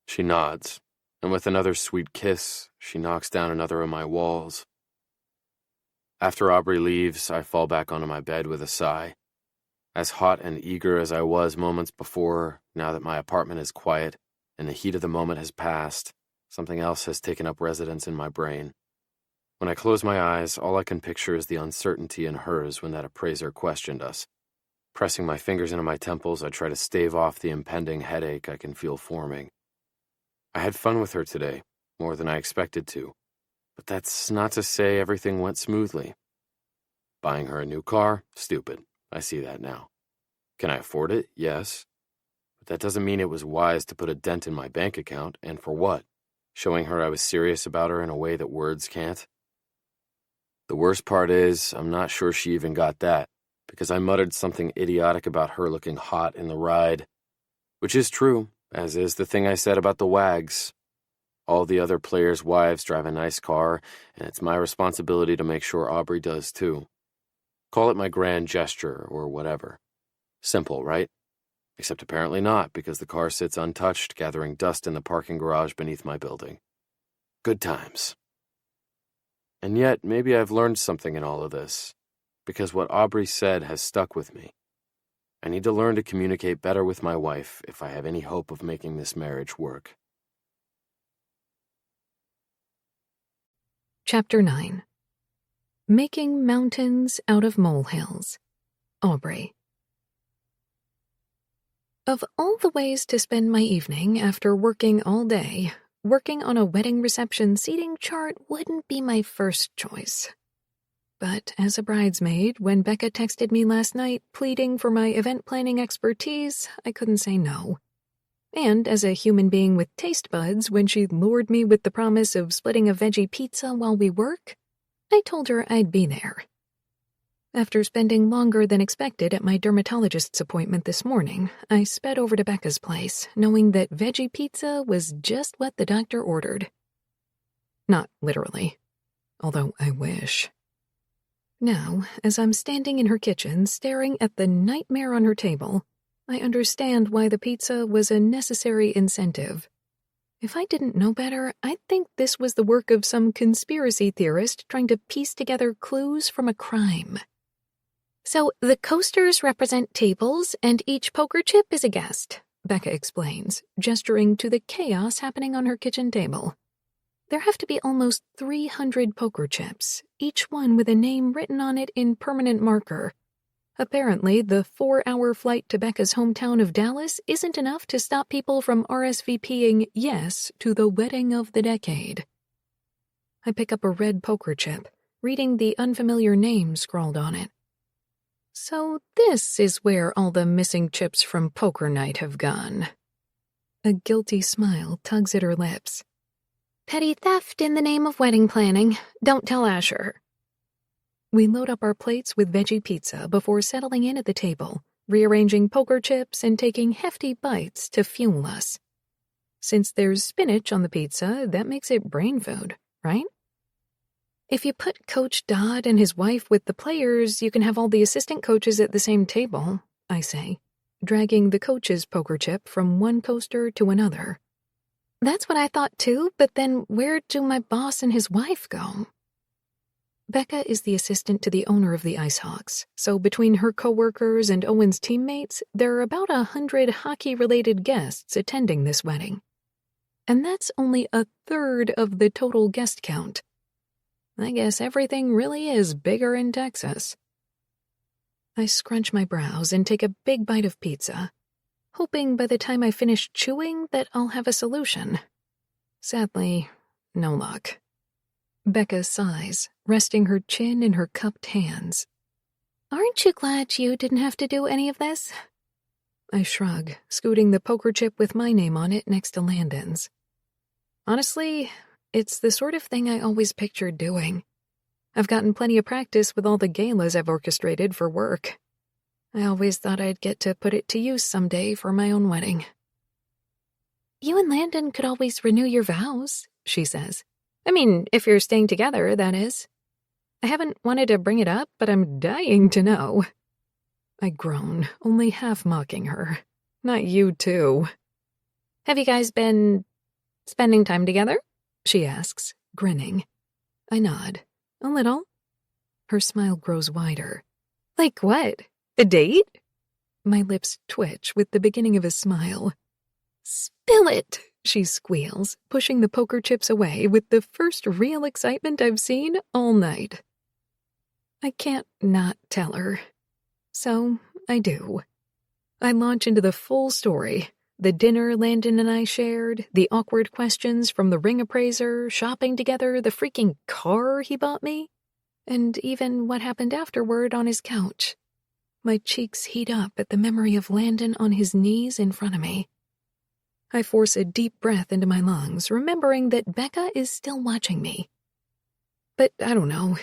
She nods, and with another sweet kiss, she knocks down another of my walls. After Aubrey leaves, I fall back onto my bed with a sigh. As hot and eager as I was moments before, now that my apartment is quiet and the heat of the moment has passed, something else has taken up residence in my brain. When I close my eyes, all I can picture is the uncertainty in hers when that appraiser questioned us. Pressing my fingers into my temples, I try to stave off the impending headache I can feel forming. I had fun with her today, more than I expected to. But that's not to say everything went smoothly. Buying her a new car? Stupid. I see that now. Can I afford it? Yes. But that doesn't mean it was wise to put a dent in my bank account, and for what? Showing her I was serious about her in a way that words can't? The worst part is, I'm not sure she even got that, because I muttered something idiotic about her looking hot in the ride. Which is true, as is the thing I said about the wags. All the other players' wives drive a nice car, and it's my responsibility to make sure Aubrey does too. Call it my grand gesture, or whatever. Simple, right? Except apparently not, because the car sits untouched, gathering dust in the parking garage beneath my building. Good times. And yet, maybe I've learned something in all of this, because what Aubrey said has stuck with me. I need to learn to communicate better with my wife if I have any hope of making this marriage work. Chapter 9. Making Mountains Out of Molehills. Aubrey. Of all the ways to spend my evening after working all day, working on a wedding reception seating chart wouldn't be my first choice. But as a bridesmaid, when Becca texted me last night pleading for my event planning expertise, I couldn't say no. And as a human being with taste buds, when she lured me with the promise of splitting a veggie pizza while we work, I told her I'd be there. After spending longer than expected at my dermatologist's appointment this morning, I sped over to Becca's place, knowing that veggie pizza was just what the doctor ordered. Not literally, although I wish. Now, as I'm standing in her kitchen staring at the nightmare on her table, I understand why the pizza was a necessary incentive. If I didn't know better, I'd think this was the work of some conspiracy theorist trying to piece together clues from a crime. So the coasters represent tables, and each poker chip is a guest, Becca explains, gesturing to the chaos happening on her kitchen table. There have to be almost 300 poker chips, each one with a name written on it in permanent marker. Apparently, the 4-hour flight to Becca's hometown of Dallas isn't enough to stop people from RSVPing yes to the wedding of the decade. I pick up a red poker chip, reading the unfamiliar name scrawled on it. So this is where all the missing chips from poker night have gone. A guilty smile tugs at her lips. Petty theft in the name of wedding planning. Don't tell Asher. We load up our plates with veggie pizza before settling in at the table, rearranging poker chips and taking hefty bites to fuel us. Since there's spinach on the pizza, that makes it brain food, right? If you put Coach Dodd and his wife with the players, you can have all the assistant coaches at the same table, I say, dragging the coach's poker chip from one coaster to another. That's what I thought too, but then where do my boss and his wife go? Becca is the assistant to the owner of the IceHawks, so between her coworkers and Owen's teammates, there are about 100 hockey-related guests attending this wedding. And that's only a third of the total guest count. I guess everything really is bigger in Texas. I scrunch my brows and take a big bite of pizza, hoping by the time I finish chewing that I'll have a solution. Sadly, no luck. Becca sighs, resting her chin in her cupped hands. Aren't you glad you didn't have to do any of this? I shrug, scooting the poker chip with my name on it next to Landon's. Honestly, it's the sort of thing I always pictured doing. I've gotten plenty of practice with all the galas I've orchestrated for work. I always thought I'd get to put it to use someday for my own wedding. You and Landon could always renew your vows, she says. I mean, if you're staying together, that is. I haven't wanted to bring it up, but I'm dying to know. I groan, only half mocking her. Not you, too. Have you guys been spending time together? She asks, grinning. I nod. A little. Her smile grows wider. Like what? A date? My lips twitch with the beginning of a smile. Spill it, she squeals, pushing the poker chips away with the first real excitement I've seen all night. I can't not tell her. So I do. I launch into the full story. The dinner Landon and I shared, the awkward questions from the ring appraiser, shopping together, the freaking car he bought me, and even what happened afterward on his couch. My cheeks heat up at the memory of Landon on his knees in front of me. I force a deep breath into my lungs, remembering that Becca is still watching me. But I don't know.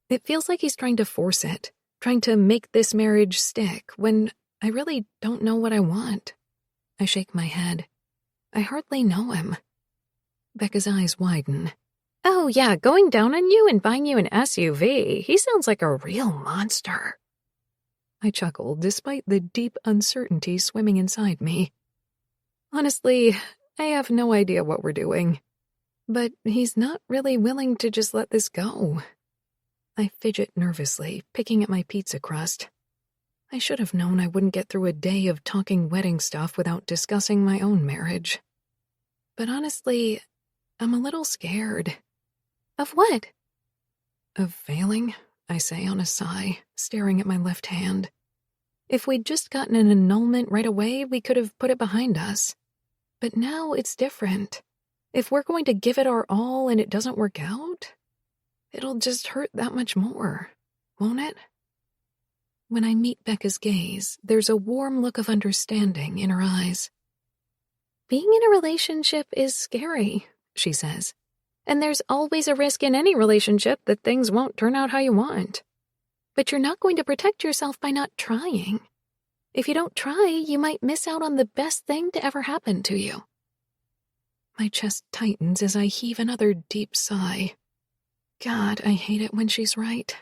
It feels like he's trying to force it, trying to make this marriage stick, when I really don't know what I want. I shake my head. I hardly know him. Becca's eyes widen. Oh yeah, going down on you and buying you an SUV. He sounds like a real monster. I chuckle, despite the deep uncertainty swimming inside me. Honestly, I have no idea what we're doing. But he's not really willing to just let this go. I fidget nervously, picking at my pizza crust. I should have known I wouldn't get through a day of talking wedding stuff without discussing my own marriage. But honestly, I'm a little scared. Of what? Of failing, I say on a sigh, staring at my left hand. If we'd just gotten an annulment right away, we could have put it behind us. But now it's different. If we're going to give it our all and it doesn't work out, it'll just hurt that much more, won't it? When I meet Becca's gaze, there's a warm look of understanding in her eyes. Being in a relationship is scary, she says. And there's always a risk in any relationship that things won't turn out how you want. But you're not going to protect yourself by not trying. If you don't try, you might miss out on the best thing to ever happen to you. My chest tightens as I heave another deep sigh. God, I hate it when she's right.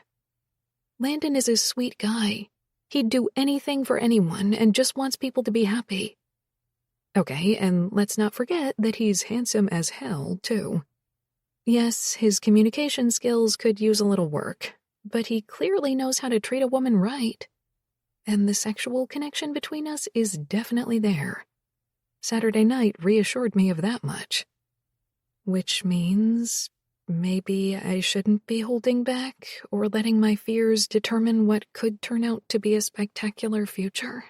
Landon is a sweet guy. He'd do anything for anyone and just wants people to be happy. Okay, and let's not forget that he's handsome as hell, too. Yes, his communication skills could use a little work, but he clearly knows how to treat a woman right. And the sexual connection between us is definitely there. Saturday night reassured me of that much. Which means maybe I shouldn't be holding back or letting my fears determine what could turn out to be a spectacular future.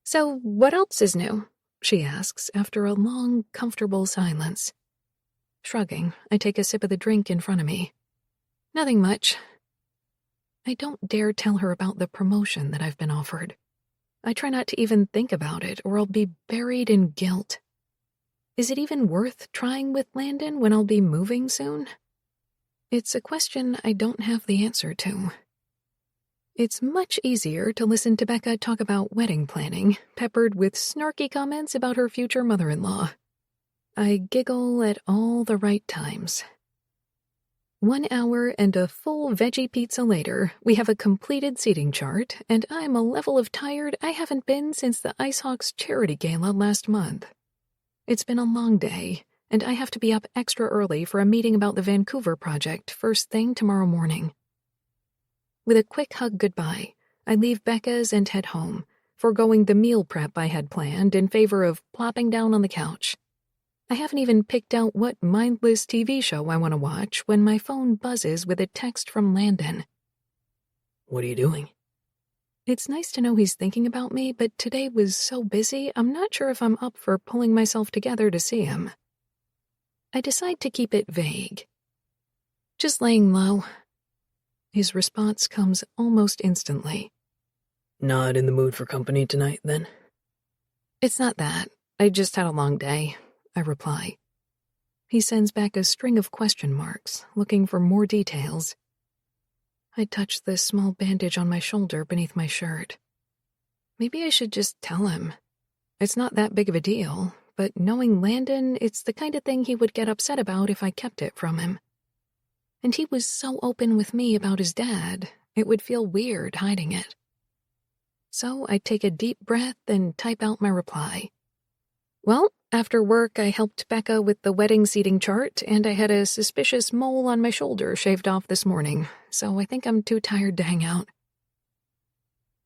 So what else is new? She asks after a long, comfortable silence. Shrugging, I take a sip of the drink in front of me. Nothing much. I don't dare tell her about the promotion that I've been offered. I try not to even think about it, or I'll be buried in guilt. Is it even worth trying with Landon when I'll be moving soon? It's a question I don't have the answer to. It's much easier to listen to Becca talk about wedding planning, peppered with snarky comments about her future mother-in-law. I giggle at all the right times. 1 hour and a full veggie pizza later, we have a completed seating chart, and I'm a level of tired I haven't been since the IceHawks charity gala last month. It's been a long day, and I have to be up extra early for a meeting about the Vancouver project first thing tomorrow morning. With a quick hug goodbye, I leave Becca's and head home, foregoing the meal prep I had planned in favor of plopping down on the couch. I haven't even picked out what mindless TV show I want to watch when my phone buzzes with a text from Landon. What are you doing? It's nice to know he's thinking about me, but today was so busy, I'm not sure if I'm up for pulling myself together to see him. I decide to keep it vague. Just laying low. His response comes almost instantly. Not in the mood for company tonight, then? It's not that. I just had a long day, I reply. He sends back a string of question marks, looking for more details. I touch the small bandage on my shoulder beneath my shirt. Maybe I should just tell him. It's not that big of a deal, but knowing Landon, it's the kind of thing he would get upset about if I kept it from him. And he was so open with me about his dad, it would feel weird hiding it. So I take a deep breath and type out my reply. Well, after work, I helped Becca with the wedding seating chart, and I had a suspicious mole on my shoulder shaved off this morning, so I think I'm too tired to hang out.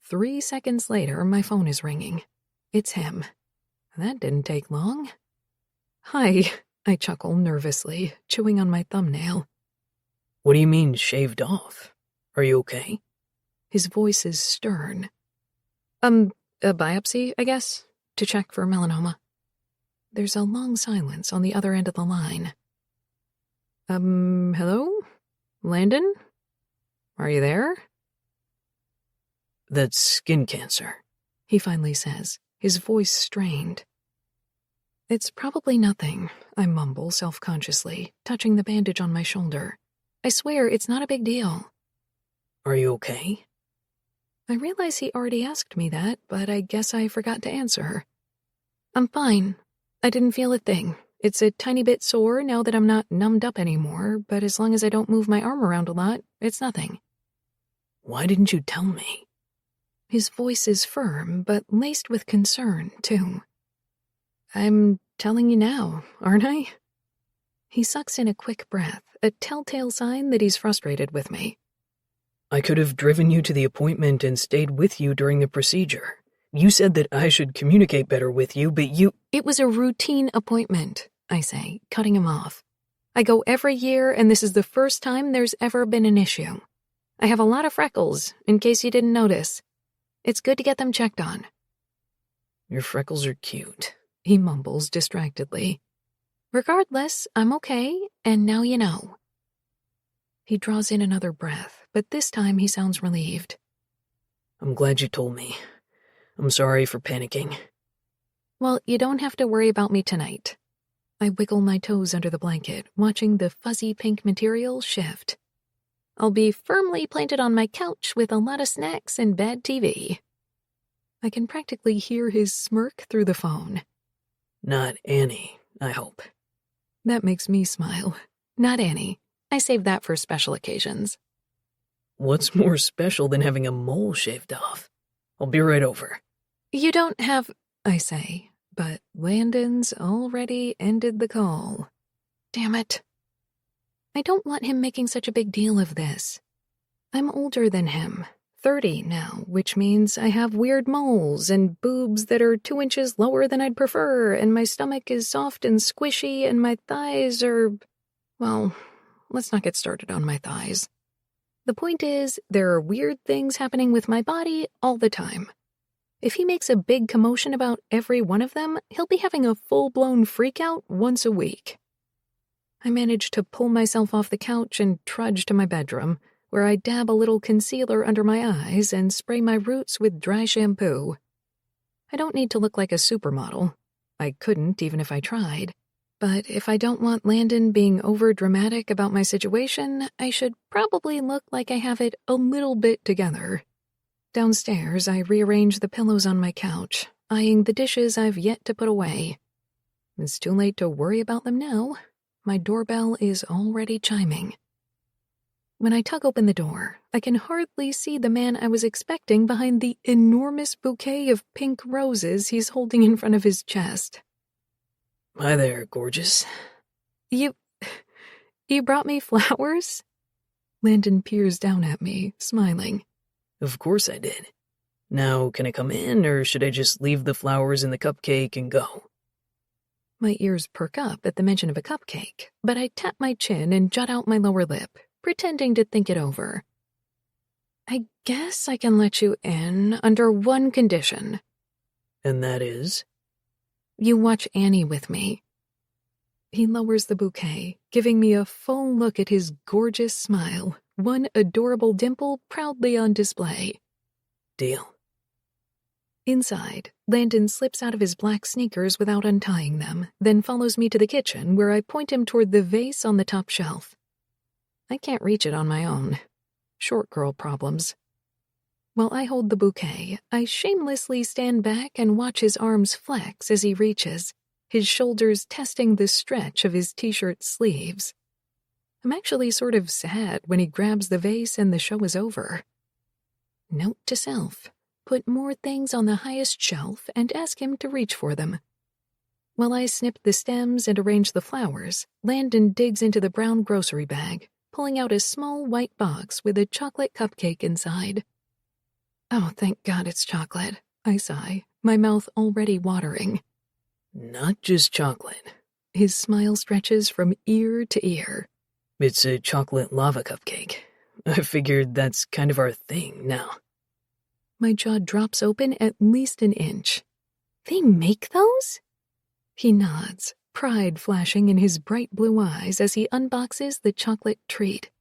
3 seconds later, my phone is ringing. It's him. That didn't take long. Hi, I chuckle nervously, chewing on my thumbnail. What do you mean, shaved off? Are you okay? His voice is stern. A biopsy, I guess, to check for melanoma. There's a long silence on the other end of the line. Hello? Landon? Are you there? That's skin cancer, he finally says, his voice strained. It's probably nothing, I mumble self-consciously, touching the bandage on my shoulder. I swear it's not a big deal. Are you okay? I realize he already asked me that, but I guess I forgot to answer. I'm fine. I didn't feel a thing. It's a tiny bit sore now that I'm not numbed up anymore, but as long as I don't move my arm around a lot, it's nothing. Why didn't you tell me? His voice is firm, but laced with concern, too. I'm telling you now, aren't I? He sucks in a quick breath, a telltale sign that he's frustrated with me. I could have driven you to the appointment and stayed with you during the procedure. You said that I should communicate better with you, but you— It was a routine appointment, I say, cutting him off. I go every year, and this is the first time there's ever been an issue. I have a lot of freckles, in case you didn't notice. It's good to get them checked on. Your freckles are cute, he mumbles distractedly. Regardless, I'm okay, and now you know. He draws in another breath, but this time he sounds relieved. I'm glad you told me. I'm sorry for panicking. Well, you don't have to worry about me tonight. I wiggle my toes under the blanket, watching the fuzzy pink material shift. I'll be firmly planted on my couch with a lot of snacks and bad TV. I can practically hear his smirk through the phone. Not Annie, I hope. That makes me smile. Not Annie. I save that for special occasions. What's more special than having a mole shaved off? I'll be right over. You don't have, I say, but Landon's already ended the call. Damn it. I don't want him making such a big deal of this. I'm older than him, 30 now, which means I have weird moles and boobs that are 2 inches lower than I'd prefer, and my stomach is soft and squishy, and my thighs are, well, let's not get started on my thighs. The point is, there are weird things happening with my body all the time. If he makes a big commotion about every one of them, he'll be having a full-blown freakout once a week. I manage to pull myself off the couch and trudge to my bedroom, where I dab a little concealer under my eyes and spray my roots with dry shampoo. I don't need to look like a supermodel. I couldn't even if I tried. But if I don't want Landon being over-dramatic about my situation, I should probably look like I have it a little bit together. Downstairs, I rearrange the pillows on my couch, eyeing the dishes I've yet to put away. It's too late to worry about them now. My doorbell is already chiming. When I tug open the door, I can hardly see the man I was expecting behind the enormous bouquet of pink roses he's holding in front of his chest. Hi there, gorgeous. You brought me flowers? Landon peers down at me, smiling. Of course I did. Now, can I come in, or should I just leave the flowers in the cupcake and go? My ears perk up at the mention of a cupcake, but I tap my chin and jut out my lower lip, pretending to think it over. I guess I can let you in under one condition. And that is? You watch Annie with me. He lowers the bouquet, giving me a full look at his gorgeous smile, one adorable dimple proudly on display. Deal. Inside, Landon slips out of his black sneakers without untying them, then follows me to the kitchen where I point him toward the vase on the top shelf. I can't reach it on my own. Short girl problems. While I hold the bouquet, I shamelessly stand back and watch his arms flex as he reaches, his shoulders testing the stretch of his t-shirt sleeves. I'm actually sort of sad when he grabs the vase and the show is over. Note to self, put more things on the highest shelf and ask him to reach for them. While I snip the stems and arrange the flowers, Landon digs into the brown grocery bag, pulling out a small white box with a chocolate cupcake inside. Oh, thank God it's chocolate, I sigh, my mouth already watering. Not just chocolate. His smile stretches from ear to ear. It's a chocolate lava cupcake. I figured that's kind of our thing now. My jaw drops open at least an inch. They make those? He nods, pride flashing in his bright blue eyes as he unboxes the chocolate treat.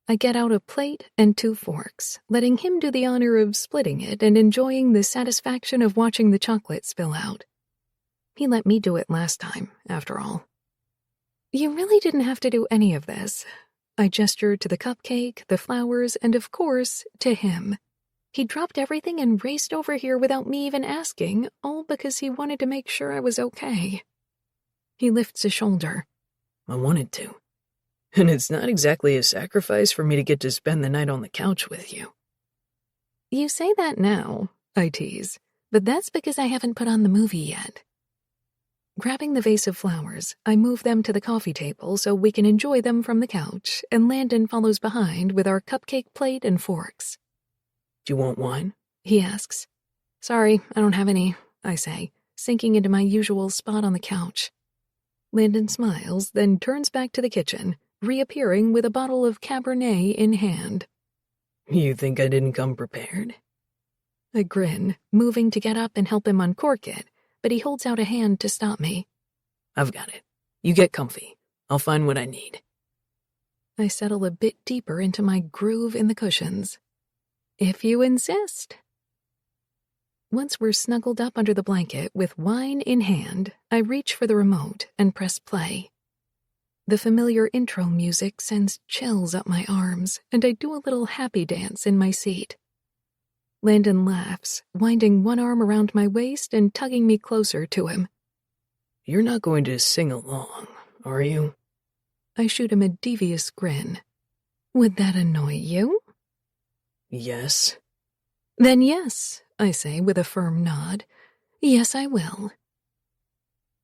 I get out a plate and 2 forks, letting him do the honor of splitting it and enjoying the satisfaction of watching the chocolate spill out. He let me do it last time, after all. You really didn't have to do any of this. I gestured to the cupcake, the flowers, and of course, to him. He dropped everything and raced over here without me even asking, all because he wanted to make sure I was okay. He lifts a shoulder. I wanted to. And it's not exactly a sacrifice for me to get to spend the night on the couch with you. You say that now, I tease, but that's because I haven't put on the movie yet. Grabbing the vase of flowers, I move them to the coffee table so we can enjoy them from the couch, and Landon follows behind with our cupcake plate and forks. Do you want wine? He asks. Sorry, I don't have any, I say, sinking into my usual spot on the couch. Landon smiles, then turns back to the kitchen, reappearing with a bottle of Cabernet in hand. You think I didn't come prepared? I grin, moving to get up and help him uncork it, but he holds out a hand to stop me. I've got it. You get comfy. I'll find what I need. I settle a bit deeper into my groove in the cushions. If you insist. Once we're snuggled up under the blanket with wine in hand, I reach for the remote and press play. The familiar intro music sends chills up my arms, and I do a little happy dance in my seat. Landon laughs, winding one arm around my waist and tugging me closer to him. You're not going to sing along, are you? I shoot him a devious grin. Would that annoy you? Yes. Then yes, I say with a firm nod. Yes, I will.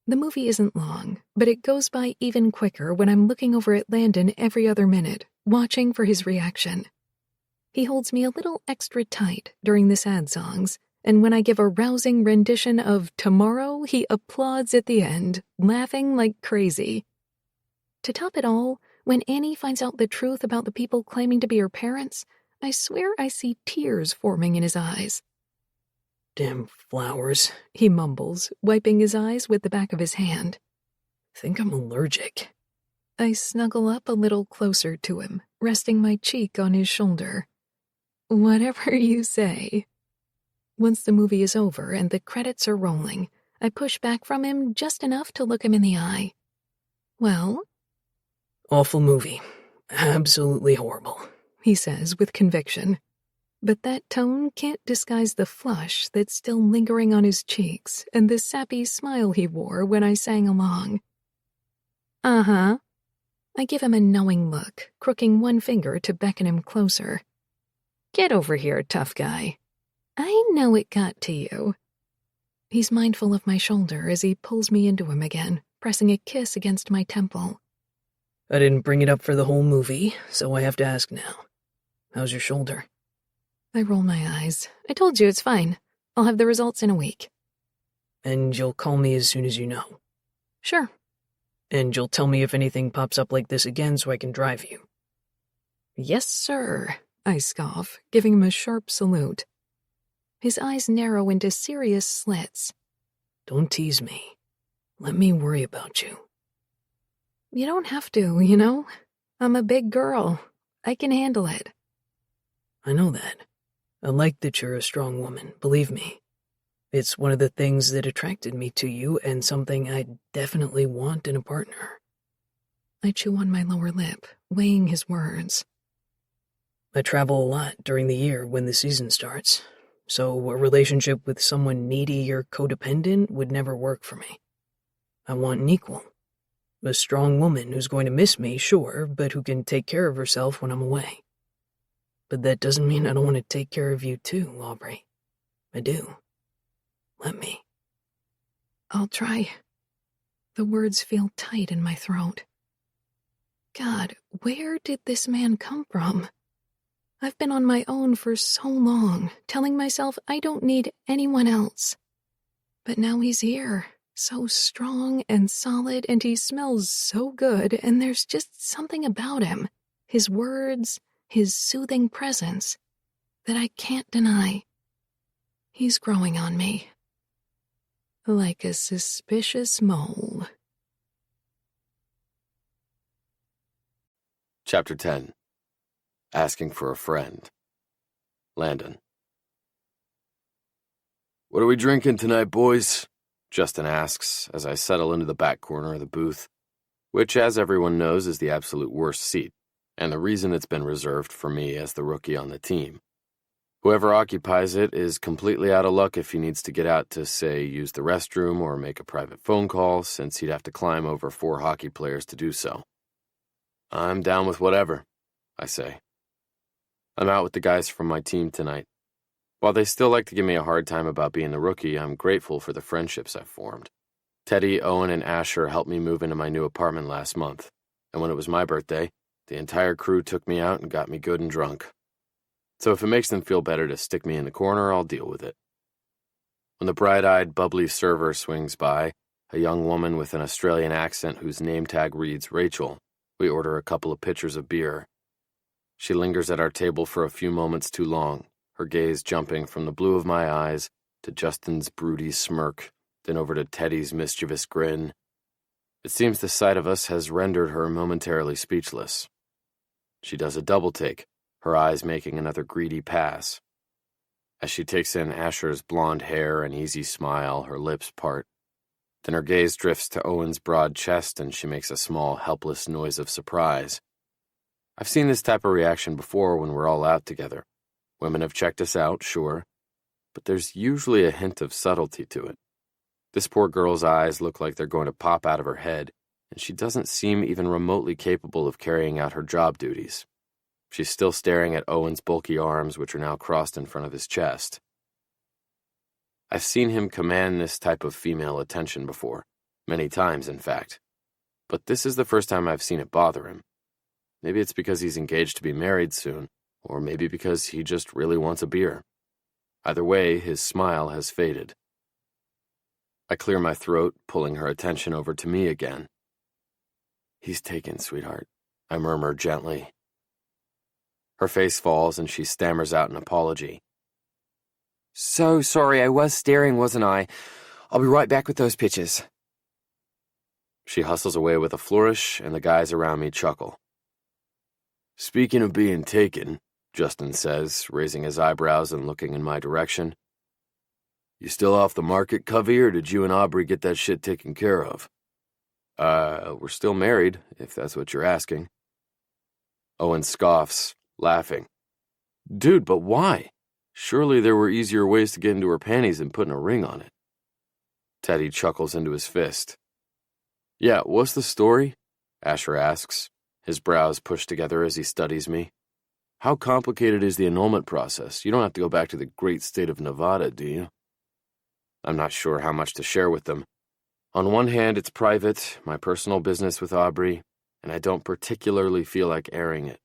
The movie isn't long, but it goes by even quicker when I'm looking over at Landon every other minute, watching for his reaction. He holds me a little extra tight during the sad songs, and when I give a rousing rendition of Tomorrow, he applauds at the end, laughing like crazy. To top it all, when Annie finds out the truth about the people claiming to be her parents, I swear I see tears forming in his eyes. Damn flowers, He mumbles, wiping his eyes with the back of his hand. Think I'm allergic. I snuggle up a little closer to him, resting my cheek on his shoulder. Whatever you say. Once the movie is over and the credits are rolling, I push back from him just enough to look him in the eye. Well? Awful movie. Absolutely horrible, he says with conviction. But that tone can't disguise the flush that's still lingering on his cheeks and the sappy smile he wore when I sang along. Uh-huh. I give him a knowing look, crooking one finger to beckon him closer. Get over here, tough guy. I know it got to you. He's mindful of my shoulder as he pulls me into him again, pressing a kiss against my temple. I didn't bring it up for the whole movie, so I have to ask now. How's your shoulder? I roll my eyes. I told you it's fine. I'll have the results in a week. And you'll call me as soon as you know. Sure. And you'll tell me if anything pops up like this again so I can drive you. Yes, sir, I scoff, giving him a sharp salute. His eyes narrow into serious slits. Don't tease me. Let me worry about you. You don't have to, you know? I'm a big girl. I can handle it. I know that. I like that you're a strong woman, believe me. It's one of the things that attracted me to you and something I definitely want in a partner. I chew on my lower lip, weighing his words. I travel a lot during the year when the season starts, so a relationship with someone needy or codependent would never work for me. I want an equal. A strong woman who's going to miss me, sure, but who can take care of herself when I'm away. But that doesn't mean I don't want to take care of you too, Aubrey. I do. Let me. I'll try. The words feel tight in my throat. God, where did this man come from? I've been on my own for so long, telling myself I don't need anyone else. But now he's here, so strong and solid, and he smells so good, and there's just something about him, his words, his soothing presence, that I can't deny. He's growing on me. Like a suspicious mole. Chapter 10. Asking for a friend. Landon. What are we drinking tonight, boys? Justin asks as I settle into the back corner of the booth, which, as everyone knows, is the absolute worst seat, and the reason it's been reserved for me as the rookie on the team. Whoever occupies it is completely out of luck if he needs to get out to, say, use the restroom or make a private phone call, since he'd have to climb over 4 hockey players to do so. I'm down with whatever, I say. I'm out with the guys from my team tonight. While they still like to give me a hard time about being the rookie, I'm grateful for the friendships I've formed. Teddy, Owen, and Asher helped me move into my new apartment last month, and when it was my birthday, the entire crew took me out and got me good and drunk. So if it makes them feel better to stick me in the corner, I'll deal with it. When the bright-eyed, bubbly server swings by, a young woman with an Australian accent whose name tag reads Rachel, we order a couple of pitchers of beer. She lingers at our table for a few moments too long, her gaze jumping from the blue of my eyes to Justin's broody smirk, then over to Teddy's mischievous grin. It seems the sight of us has rendered her momentarily speechless. She does a double take, her eyes making another greedy pass. As she takes in Asher's blonde hair and easy smile, her lips part. Then her gaze drifts to Owen's broad chest and she makes a small, helpless noise of surprise. I've seen this type of reaction before when we're all out together. Women have checked us out, sure, but there's usually a hint of subtlety to it. This poor girl's eyes look like they're going to pop out of her head, and she doesn't seem even remotely capable of carrying out her job duties. She's still staring at Owen's bulky arms, which are now crossed in front of his chest. I've seen him command this type of female attention before, many times, in fact. But this is the first time I've seen it bother him. Maybe it's because he's engaged to be married soon, or maybe because he just really wants a beer. Either way, his smile has faded. I clear my throat, pulling her attention over to me again. He's taken, sweetheart, I murmur gently. Her face falls and she stammers out an apology. So sorry, I was staring, wasn't I? I'll be right back with those pitches. She hustles away with a flourish, and the guys around me chuckle. Speaking of being taken, Justin says, raising his eyebrows and looking in my direction. You still off the market, Covey, or did you and Aubrey get that shit taken care of? We're still married, if that's what you're asking. Owen scoffs, laughing. Dude, but why? Surely there were easier ways to get into her panties than putting a ring on it. Teddy chuckles into his fist. Yeah, what's the story? Asher asks, his brows pushed together as he studies me. How complicated is the annulment process? You don't have to go back to the great state of Nevada, do you? I'm not sure how much to share with them. On one hand, it's private, my personal business with Aubrey, and I don't particularly feel like airing it.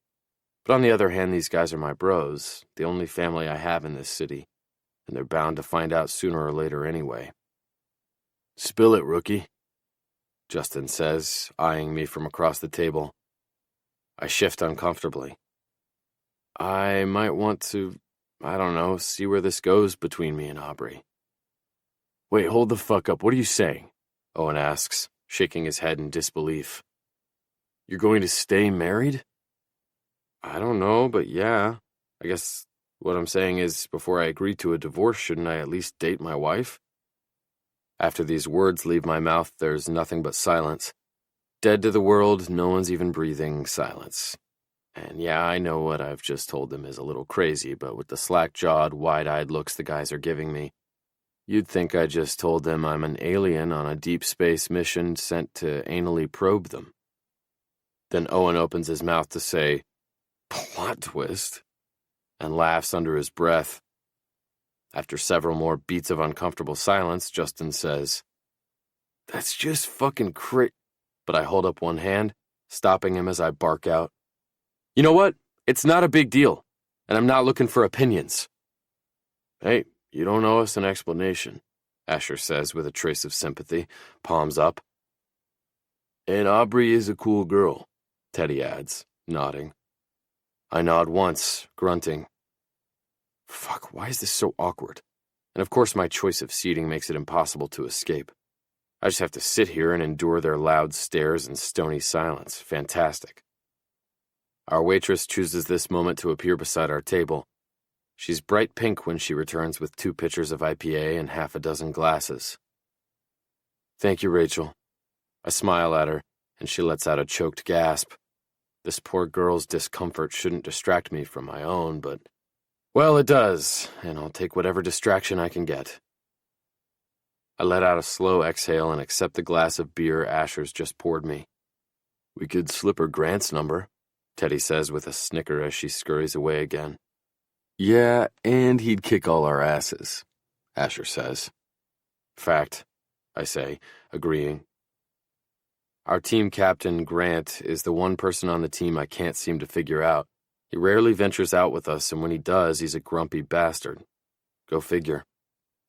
But on the other hand, these guys are my bros, the only family I have in this city, and they're bound to find out sooner or later anyway. Spill it, rookie, Justin says, eyeing me from across the table. I shift uncomfortably. I might want to, see where this goes between me and Aubrey. Wait, hold the fuck up. What are you saying? Owen asks, shaking his head in disbelief. You're going to stay married? I don't know, but yeah. I guess what I'm saying is, before I agree to a divorce, shouldn't I at least date my wife? After these words leave my mouth, there's nothing but silence. Dead to the world, no one's even breathing, silence. And yeah, I know what I've just told them is a little crazy, but with the slack-jawed, wide-eyed looks the guys are giving me, you'd think I just told them I'm an alien on a deep space mission sent to anally probe them. Then Owen opens his mouth to say, plot twist, and laughs under his breath. After several more beats of uncomfortable silence, Justin says, That's just fucking But I hold up one hand, stopping him as I bark out, You know what? It's not a big deal, and I'm not looking for opinions. Hey, you don't owe us an explanation, Asher says with a trace of sympathy, palms up. And Aubrey is a cool girl, Teddy adds, nodding. I nod once, grunting. Fuck, why is this so awkward? And of course my choice of seating makes it impossible to escape. I just have to sit here and endure their loud stares and stony silence. Fantastic. Our waitress chooses this moment to appear beside our table. She's bright pink when she returns with 2 pitchers of IPA and half a dozen glasses. Thank you, Rachel. I smile at her, and she lets out a choked gasp. This poor girl's discomfort shouldn't distract me from my own, but, well, it does, and I'll take whatever distraction I can get. I let out a slow exhale and accept the glass of beer Asher's just poured me. We could slip her Grant's number, Teddy says with a snicker as she scurries away again. Yeah, and he'd kick all our asses, Asher says. Fact, I say, agreeing. Our team captain, Grant, is the one person on the team I can't seem to figure out. He rarely ventures out with us, and when he does, he's a grumpy bastard. Go figure.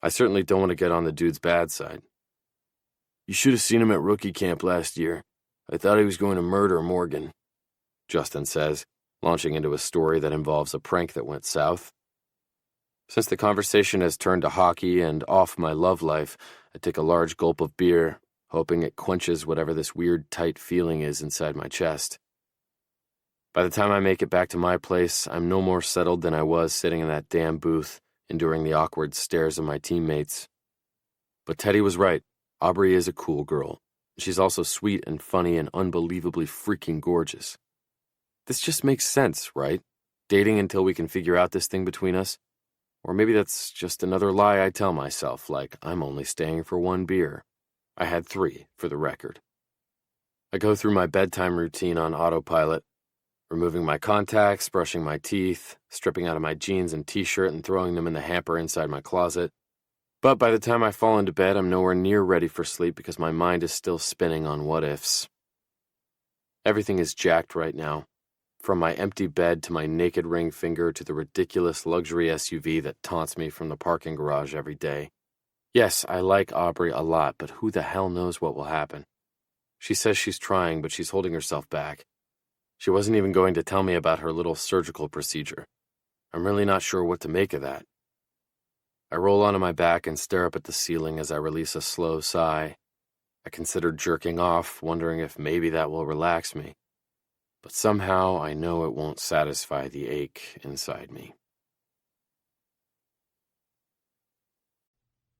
I certainly don't want to get on the dude's bad side. You should have seen him at rookie camp last year. I thought he was going to murder Morgan, Justin says, launching into a story that involves a prank that went south. Since the conversation has turned to hockey and off my love life, I take a large gulp of beer, hoping it quenches whatever this weird, tight feeling is inside my chest. By the time I make it back to my place, I'm no more settled than I was sitting in that damn booth, enduring the awkward stares of my teammates. But Teddy was right. Aubrey is a cool girl. She's also sweet and funny and unbelievably freaking gorgeous. This just makes sense, right? Dating until we can figure out this thing between us? Or maybe that's just another lie I tell myself, like I'm only staying for 1 beer. I had 3, for the record. I go through my bedtime routine on autopilot, removing my contacts, brushing my teeth, stripping out of my jeans and t-shirt and throwing them in the hamper inside my closet. But by the time I fall into bed, I'm nowhere near ready for sleep because my mind is still spinning on what-ifs. Everything is jacked right now. From my empty bed to my naked ring finger to the ridiculous luxury SUV that taunts me from the parking garage every day. Yes, I like Aubrey a lot, but who the hell knows what will happen? She says she's trying, but she's holding herself back. She wasn't even going to tell me about her little surgical procedure. I'm really not sure what to make of that. I roll onto my back and stare up at the ceiling as I release a slow sigh. I consider jerking off, wondering if maybe that will relax me. But somehow I know it won't satisfy the ache inside me.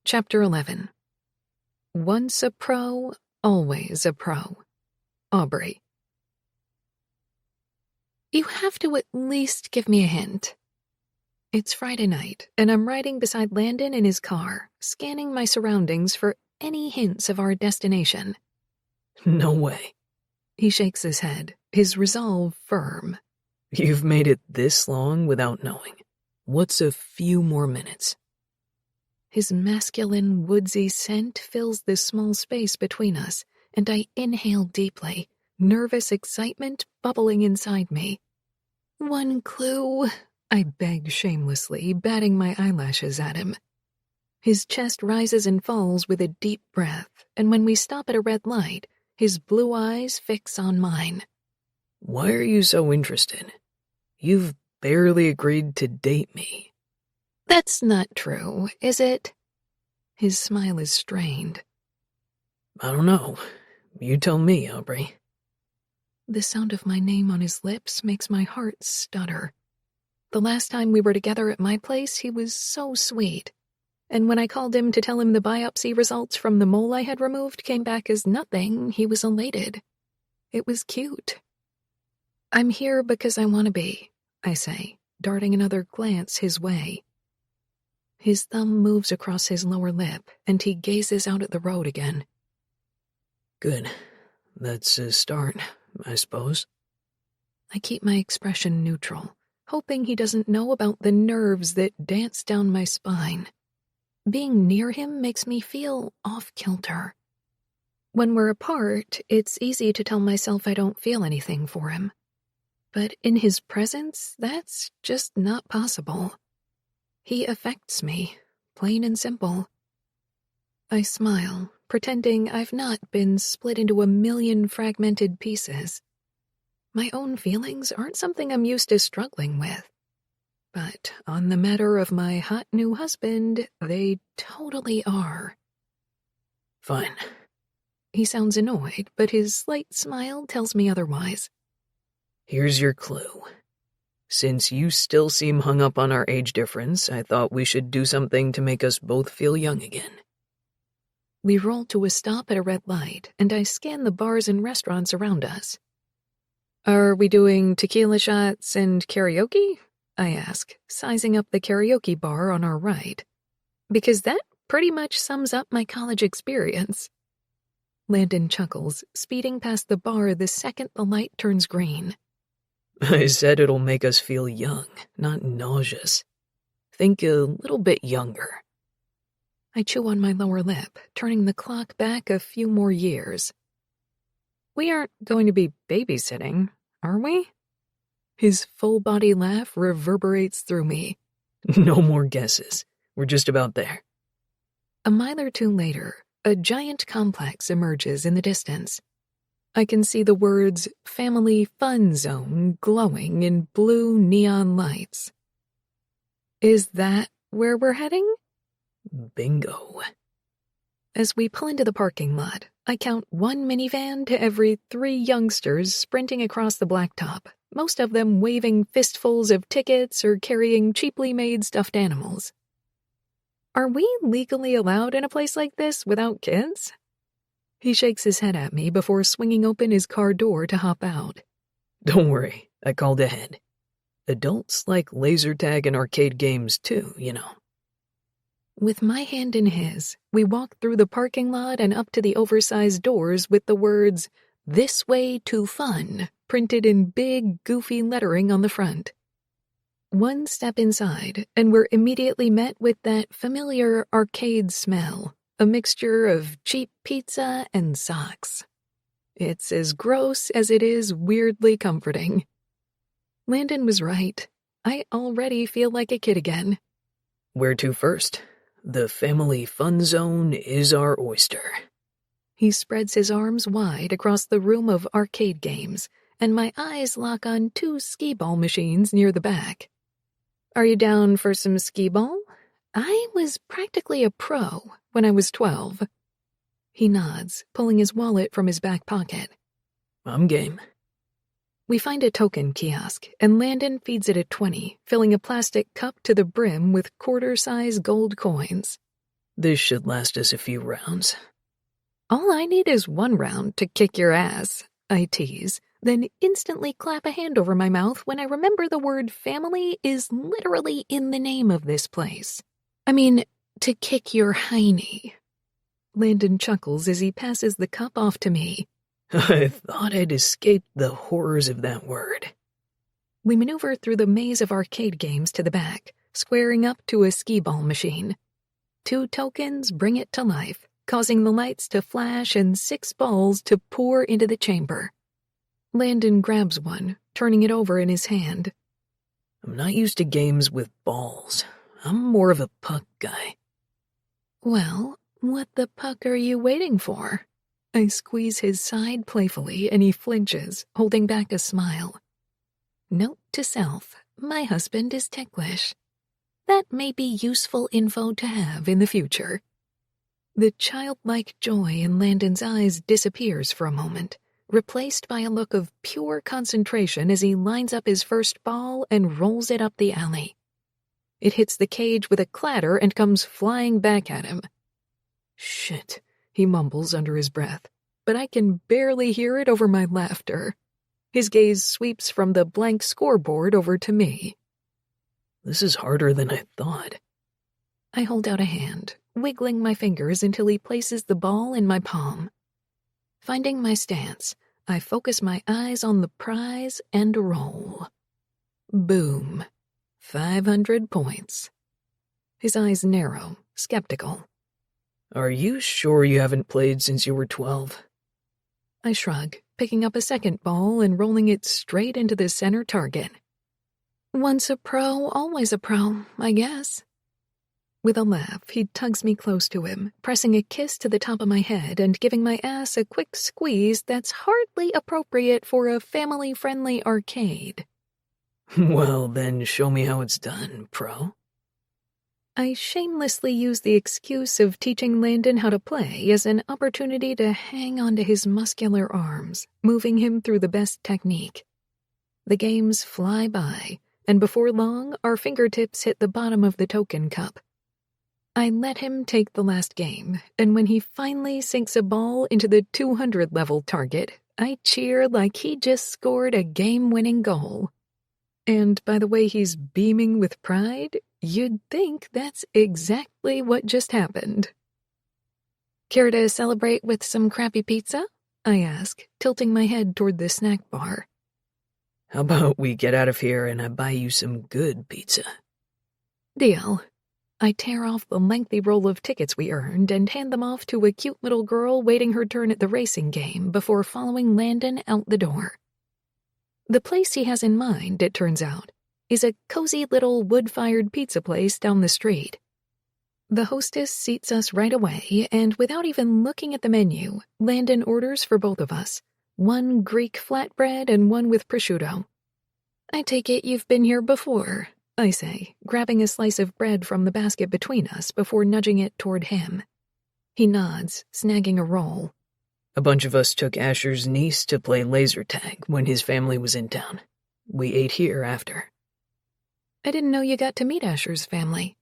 Chapter 11. Once a pro, always a pro. Aubrey. You have to at least give me a hint. It's Friday night, and I'm riding beside Landon in his car, scanning my surroundings for any hints of our destination. No way. He shakes his head, his resolve firm. You've made it this long without knowing. What's a few more minutes? His masculine, woodsy scent fills this small space between us, and I inhale deeply, nervous excitement bubbling inside me. One clue, I beg shamelessly, batting my eyelashes at him. His chest rises and falls with a deep breath, and when we stop at a red light, his blue eyes fix on mine. Why are you so interested? You've barely agreed to date me. That's not true, is it? His smile is strained. I don't know. You tell me, Aubrey. The sound of my name on his lips makes my heart stutter. The last time we were together at my place, he was so sweet. And when I called him to tell him the biopsy results from the mole I had removed came back as nothing, he was elated. It was cute. I'm here because I want to be, I say, darting another glance his way. His thumb moves across his lower lip, and he gazes out at the road again. Good. That's a start, I suppose. I keep my expression neutral, hoping he doesn't know about the nerves that dance down my spine. Being near him makes me feel off-kilter. When we're apart, it's easy to tell myself I don't feel anything for him. But in his presence, that's just not possible. He affects me, plain and simple. I smile, pretending I've not been split into a million fragmented pieces. My own feelings aren't something I'm used to struggling with. But on the matter of my hot new husband, they totally are. Fine. He sounds annoyed, but his slight smile tells me otherwise. Here's your clue. Since you still seem hung up on our age difference, I thought we should do something to make us both feel young again. We roll to a stop at a red light, and I scan the bars and restaurants around us. Are we doing tequila shots and karaoke? I ask, sizing up the karaoke bar on our right. Because that pretty much sums up my college experience. Landon chuckles, speeding past the bar the second the light turns green. I said it'll make us feel young, not nauseous. Think a little bit younger. I chew on my lower lip, turning the clock back a few more years. We aren't going to be babysitting, are we? His full-body laugh reverberates through me. No more guesses. We're just about there. A mile or two later, a giant complex emerges in the distance. I can see the words Family Fun Zone glowing in blue neon lights. Is that where we're heading? Bingo. As we pull into the parking lot, I count one minivan to every 3 youngsters sprinting across the blacktop, most of them waving fistfuls of tickets or carrying cheaply made stuffed animals. Are we legally allowed in a place like this without kids? He shakes his head at me before swinging open his car door to hop out. Don't worry, I called ahead. Adults like laser tag and arcade games too, you know. With my hand in his, we walk through the parking lot and up to the oversized doors with the words, "This way to fun," printed in big, goofy lettering on the front. One step inside, and we're immediately met with that familiar arcade smell, a mixture of cheap pizza and socks. It's as gross as it is weirdly comforting. Landon was right. I already feel like a kid again. Where to first? The Family Fun Zone is our oyster. He spreads his arms wide across the room of arcade games, and my eyes lock on 2 skee-ball machines near the back. Are you down for some skee-ball? I was practically a pro when I was 12. He nods, pulling his wallet from his back pocket. I'm game. We find a token kiosk, and Landon feeds it a 20, filling a plastic cup to the brim with quarter-size gold coins. This should last us a few rounds. All I need is 1 round to kick your ass, I tease, then instantly clap a hand over my mouth when I remember the word family is literally in the name of this place. I mean, to kick your hiney. Landon chuckles as he passes the cup off to me. I thought I'd escaped the horrors of that word. We maneuver through the maze of arcade games to the back, squaring up to a skee-ball machine. 2 tokens bring it to life, causing the lights to flash and 6 balls to pour into the chamber. Landon grabs one, turning it over in his hand. I'm not used to games with balls. I'm more of a puck guy. Well, what the puck are you waiting for? I squeeze his side playfully and he flinches, holding back a smile. Note to self, my husband is ticklish. That may be useful info to have in the future. The childlike joy in Landon's eyes disappears for a moment, replaced by a look of pure concentration as he lines up his first ball and rolls it up the alley. It hits the cage with a clatter and comes flying back at him. Shit, he mumbles under his breath, but I can barely hear it over my laughter. His gaze sweeps from the blank scoreboard over to me. This is harder than I thought. I hold out a hand, wiggling my fingers until he places the ball in my palm. Finding my stance, I focus my eyes on the prize and roll. Boom. 500 points. His eyes narrow, skeptical. Are you sure you haven't played since you were 12? I shrug, picking up a second ball and rolling it straight into the center target. Once a pro, always a pro, I guess. With a laugh, he tugs me close to him, pressing a kiss to the top of my head and giving my ass a quick squeeze that's hardly appropriate for a family-friendly arcade. Well, then show me how it's done, pro. I shamelessly use the excuse of teaching Landon how to play as an opportunity to hang onto his muscular arms, moving him through the best technique. The games fly by, and before long, our fingertips hit the bottom of the token cup. I let him take the last game, and when he finally sinks a ball into the 200-level target, I cheer like he just scored a game-winning goal. And by the way he's beaming with pride, you'd think that's exactly what just happened. Care to celebrate with some crappy pizza? I ask, tilting my head toward the snack bar. How about we get out of here and I buy you some good pizza? Deal. I tear off the lengthy roll of tickets we earned and hand them off to a cute little girl waiting her turn at the racing game before following Landon out the door. The place he has in mind, it turns out, is a cozy little wood-fired pizza place down the street. The hostess seats us right away, and without even looking at the menu, Landon orders for both of us, 1 Greek flatbread and 1 with prosciutto. I take it you've been here before, I say, grabbing a slice of bread from the basket between us before nudging it toward him. He nods, snagging a roll. A bunch of us took Asher's niece to play laser tag when his family was in town. We ate here after. I didn't know you got to meet Asher's family.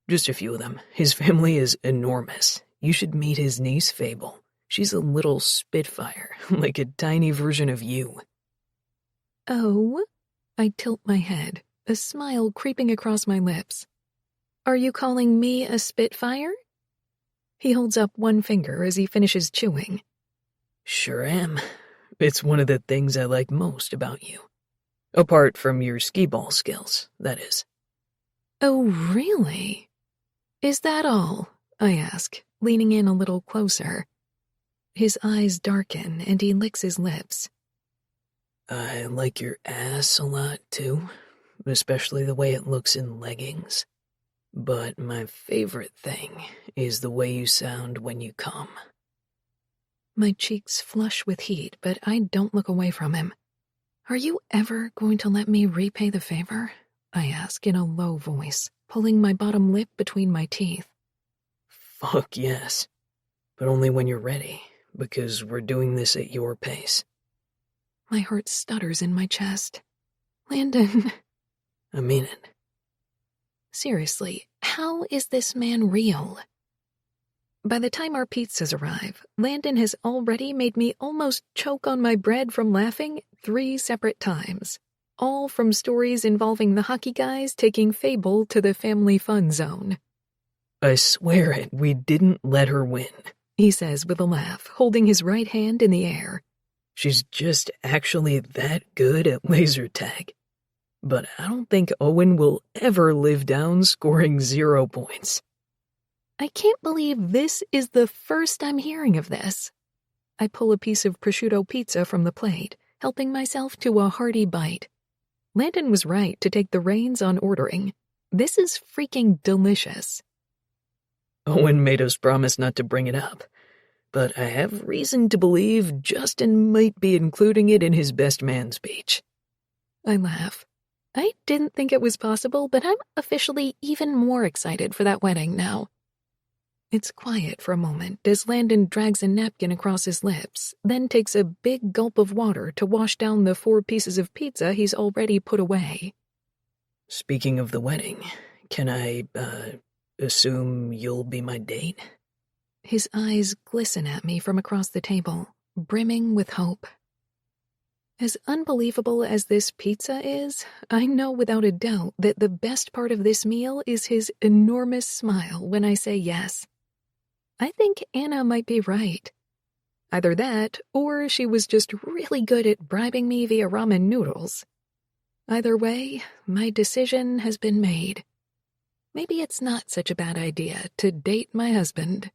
Just a few of them. His family is enormous. You should meet his niece, Fable. She's a little spitfire, like a tiny version of you. Oh? I tilt my head, a smile creeping across my lips. Are you calling me a spitfire? He holds up one finger as he finishes chewing. Sure am. It's one of the things I like most about you. Apart from your skee-ball skills, that is. Oh, really? Is that all? I ask, leaning in a little closer. His eyes darken and he licks his lips. I like your ass a lot, too, especially the way it looks in leggings. But my favorite thing is the way you sound when you come. My cheeks flush with heat, but I don't look away from him. Are you ever going to let me repay the favor? I ask in a low voice, pulling my bottom lip between my teeth. Fuck yes. But only when you're ready, because we're doing this at your pace. My heart stutters in my chest. Landon. I mean it. Seriously, how is this man real? By the time our pizzas arrive, Landon has already made me almost choke on my bread from laughing 3 separate times, all from stories involving the hockey guys taking Fable to the family fun zone. I swear it, we didn't let her win, he says with a laugh, holding his right hand in the air. She's just actually that good at laser tag. But I don't think Owen will ever live down scoring 0 points. I can't believe this is the first I'm hearing of this. I pull a piece of prosciutto pizza from the plate, helping myself to a hearty bite. Landon was right to take the reins on ordering. This is freaking delicious. Owen made us promise not to bring it up, but I have reason to believe Justin might be including it in his best man speech. I laugh. I didn't think it was possible, but I'm officially even more excited for that wedding now. It's quiet for a moment as Landon drags a napkin across his lips, then takes a big gulp of water to wash down the 4 pieces of pizza he's already put away. Speaking of the wedding, can I, assume you'll be my date? His eyes glisten at me from across the table, brimming with hope. As unbelievable as this pizza is, I know without a doubt that the best part of this meal is his enormous smile when I say yes. I think Anna might be right. Either that, or she was just really good at bribing me via ramen noodles. Either way, my decision has been made. Maybe it's not such a bad idea to date my husband.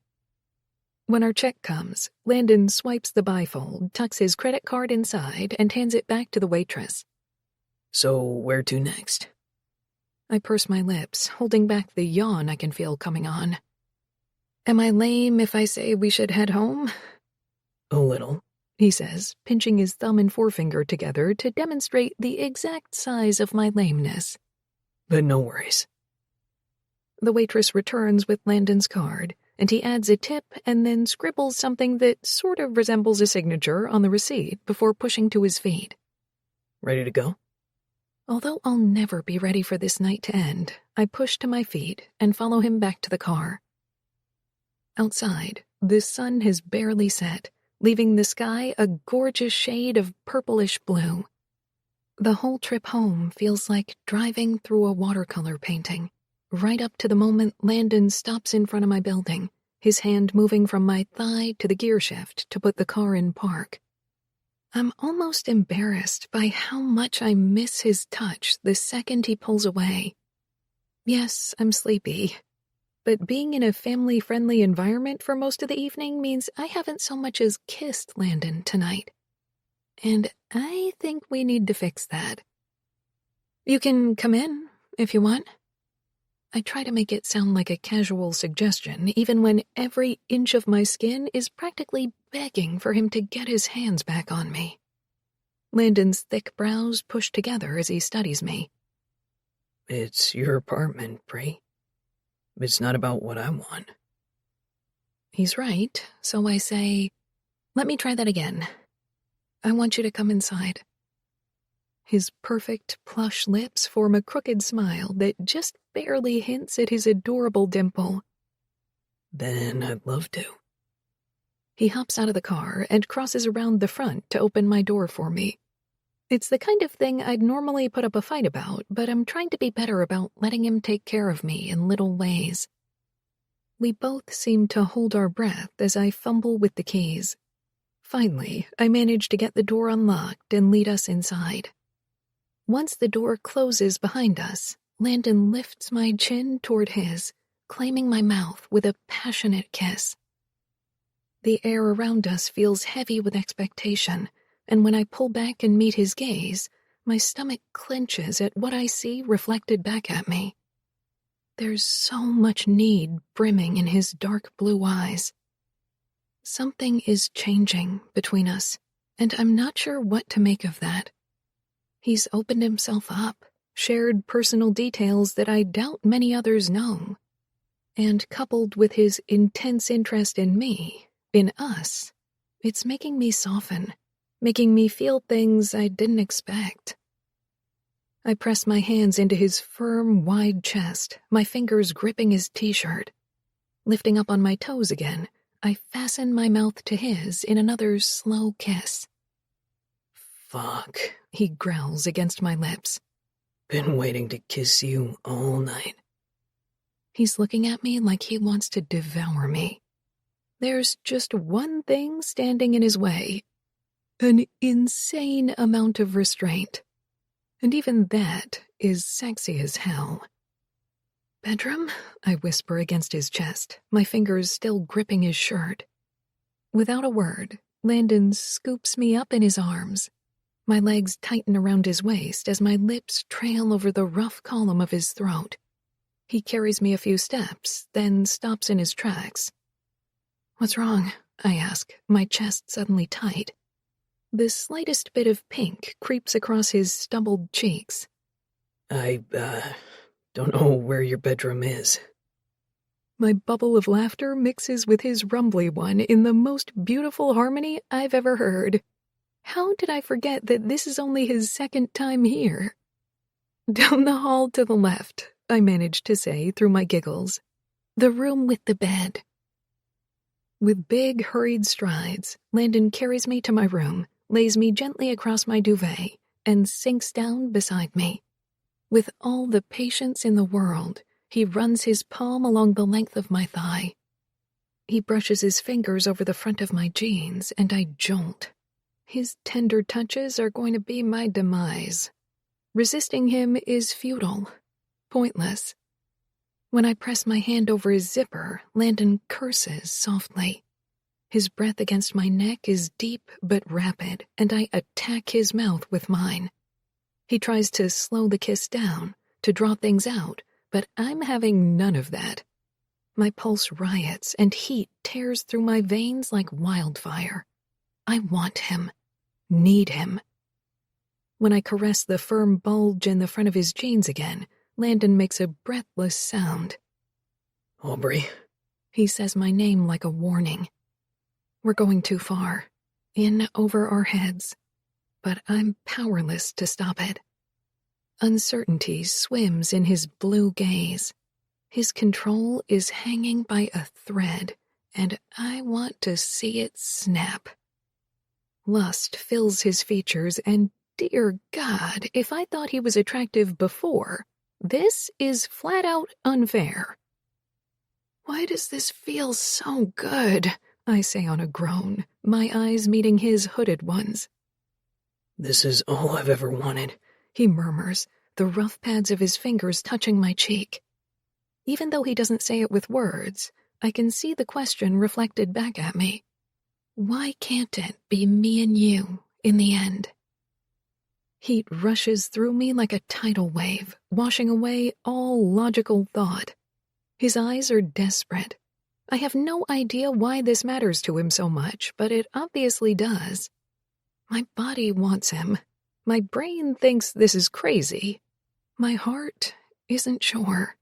When our check comes, Landon swipes the bifold, tucks his credit card inside, and hands it back to the waitress. So where to next? I purse my lips, holding back the yawn I can feel coming on. Am I lame if I say we should head home? A little, he says, pinching his thumb and forefinger together to demonstrate the exact size of my lameness. But no worries. The waitress returns with Landon's card, and he adds a tip and then scribbles something that sort of resembles a signature on the receipt before pushing to his feet. Ready to go? Although I'll never be ready for this night to end, I push to my feet and follow him back to the car. Outside, the sun has barely set, leaving the sky a gorgeous shade of purplish blue. The whole trip home feels like driving through a watercolor painting, right up to the moment Landon stops in front of my building, his hand moving from my thigh to the gear shift to put the car in park. I'm almost embarrassed by how much I miss his touch the second he pulls away. Yes, I'm sleepy, but being in a family-friendly environment for most of the evening means I haven't so much as kissed Landon tonight. And I think we need to fix that. You can come in, if you want. I try to make it sound like a casual suggestion, even when every inch of my skin is practically begging for him to get his hands back on me. Landon's thick brows push together as he studies me. It's your apartment, Bree. It's not about what I want. He's right, so I say, let me try that again. I want you to come inside. His perfect plush lips form a crooked smile that just barely hints at his adorable dimple. Then I'd love to. He hops out of the car and crosses around the front to open my door for me. It's the kind of thing I'd normally put up a fight about, but I'm trying to be better about letting him take care of me in little ways. We both seem to hold our breath as I fumble with the keys. Finally, I manage to get the door unlocked and lead us inside. Once the door closes behind us, Landon lifts my chin toward his, claiming my mouth with a passionate kiss. The air around us feels heavy with expectation, and when I pull back and meet his gaze, my stomach clenches at what I see reflected back at me. There's so much need brimming in his dark blue eyes. Something is changing between us, and I'm not sure what to make of that. He's opened himself up, shared personal details that I doubt many others know, and coupled with his intense interest in me, in us, it's making me soften, making me feel things I didn't expect. I press my hands into his firm, wide chest, my fingers gripping his t-shirt. Lifting up on my toes again, I fasten my mouth to his in another slow kiss. Fuck, he growls against my lips. Been waiting to kiss you all night. He's looking at me like he wants to devour me. There's just one thing standing in his way. An insane amount of restraint. And even that is sexy as hell. "Bedroom?" I whisper against his chest, my fingers still gripping his shirt. Without a word, Landon scoops me up in his arms. My legs tighten around his waist as my lips trail over the rough column of his throat. He carries me a few steps, then stops in his tracks. "What's wrong?" I ask, my chest suddenly tight. The slightest bit of pink creeps across his stubbled cheeks. I don't know where your bedroom is." My bubble of laughter mixes with his rumbly one in the most beautiful harmony I've ever heard. How did I forget that this is only his second time here? "Down the hall to the left," I managed to say through my giggles. "The room with the bed." With big, hurried strides, Landon carries me to my room, lays me gently across my duvet, and sinks down beside me. With all the patience in the world, he runs his palm along the length of my thigh. He brushes his fingers over the front of my jeans, and I jolt. His tender touches are going to be my demise. Resisting him is futile, pointless. When I press my hand over his zipper, Landon curses softly. His breath against my neck is deep but rapid, and I attack his mouth with mine. He tries to slow the kiss down, to draw things out, but I'm having none of that. My pulse riots, and heat tears through my veins like wildfire. I want him, need him. When I caress the firm bulge in the front of his jeans again, Landon makes a breathless sound. "Aubrey." He says my name like a warning. We're going too far, in over our heads, but I'm powerless to stop it. Uncertainty swims in his blue gaze. His control is hanging by a thread, and I want to see it snap. Lust fills his features, and dear God, if I thought he was attractive before, this is flat out unfair. "Why does this feel so good?" I say on a groan, my eyes meeting his hooded ones. "This is all I've ever wanted," he murmurs, the rough pads of his fingers touching my cheek. Even though he doesn't say it with words, I can see the question reflected back at me. Why can't it be me and you in the end? Heat rushes through me like a tidal wave, washing away all logical thought. His eyes are desperate. I have no idea why this matters to him so much, but it obviously does. My body wants him. My brain thinks this is crazy. My heart isn't sure.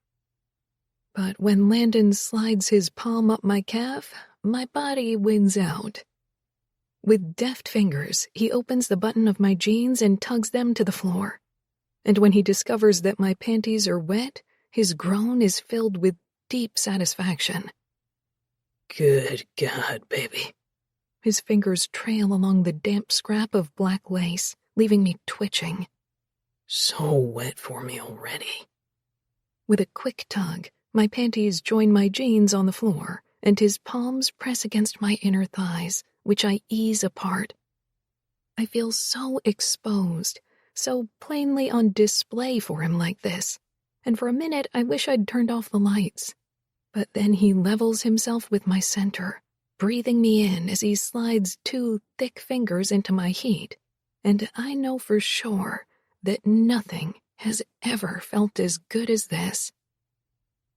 But when Landon slides his palm up my calf, my body wins out. With deft fingers, he opens the button of my jeans and tugs them to the floor. And when he discovers that my panties are wet, his groan is filled with deep satisfaction. "Good God, baby." His fingers trail along the damp scrap of black lace, leaving me twitching. "So wet for me already." With a quick tug, my panties join my jeans on the floor, and his palms press against my inner thighs, which I ease apart. I feel so exposed, so plainly on display for him like this, and for a minute I wish I'd turned off the lights. But then he levels himself with my center, breathing me in as he slides 2 thick fingers into my heat, and I know for sure that nothing has ever felt as good as this.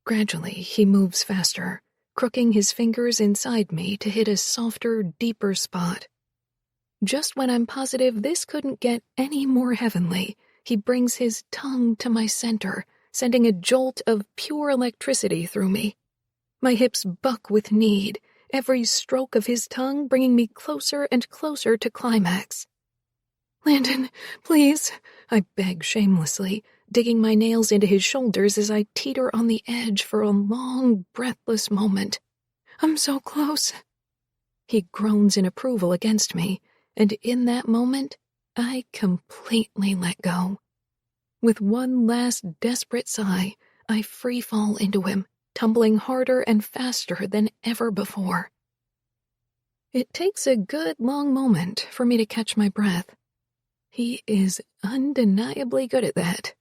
Gradually, he moves faster, crooking his fingers inside me to hit a softer, deeper spot. Just when I'm positive this couldn't get any more heavenly, he brings his tongue to my center, sending a jolt of pure electricity through me. My hips buck with need, every stroke of his tongue bringing me closer and closer to climax. "Landon, please," I beg shamelessly, digging my nails into his shoulders as I teeter on the edge for a long, breathless moment. "I'm so close." He groans in approval against me, and in that moment, I completely let go. With one last desperate sigh, I free fall into him, tumbling harder and faster than ever before. It takes a good long moment for me to catch my breath. He is undeniably good at that.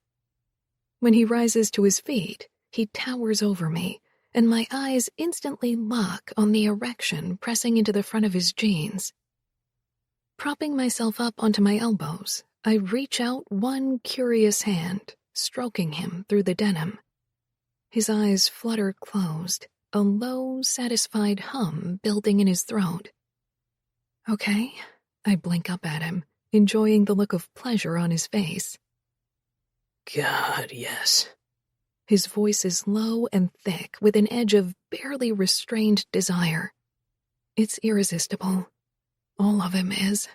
When he rises to his feet, he towers over me, and my eyes instantly lock on the erection pressing into the front of his jeans. Propping myself up onto my elbows, I reach out one curious hand, stroking him through the denim. His eyes flutter closed, a low, satisfied hum building in his throat. Okay, I blink up at him, enjoying the look of pleasure on his face. God, yes. His voice is low and thick with an edge of barely restrained desire. It's irresistible. All of him is.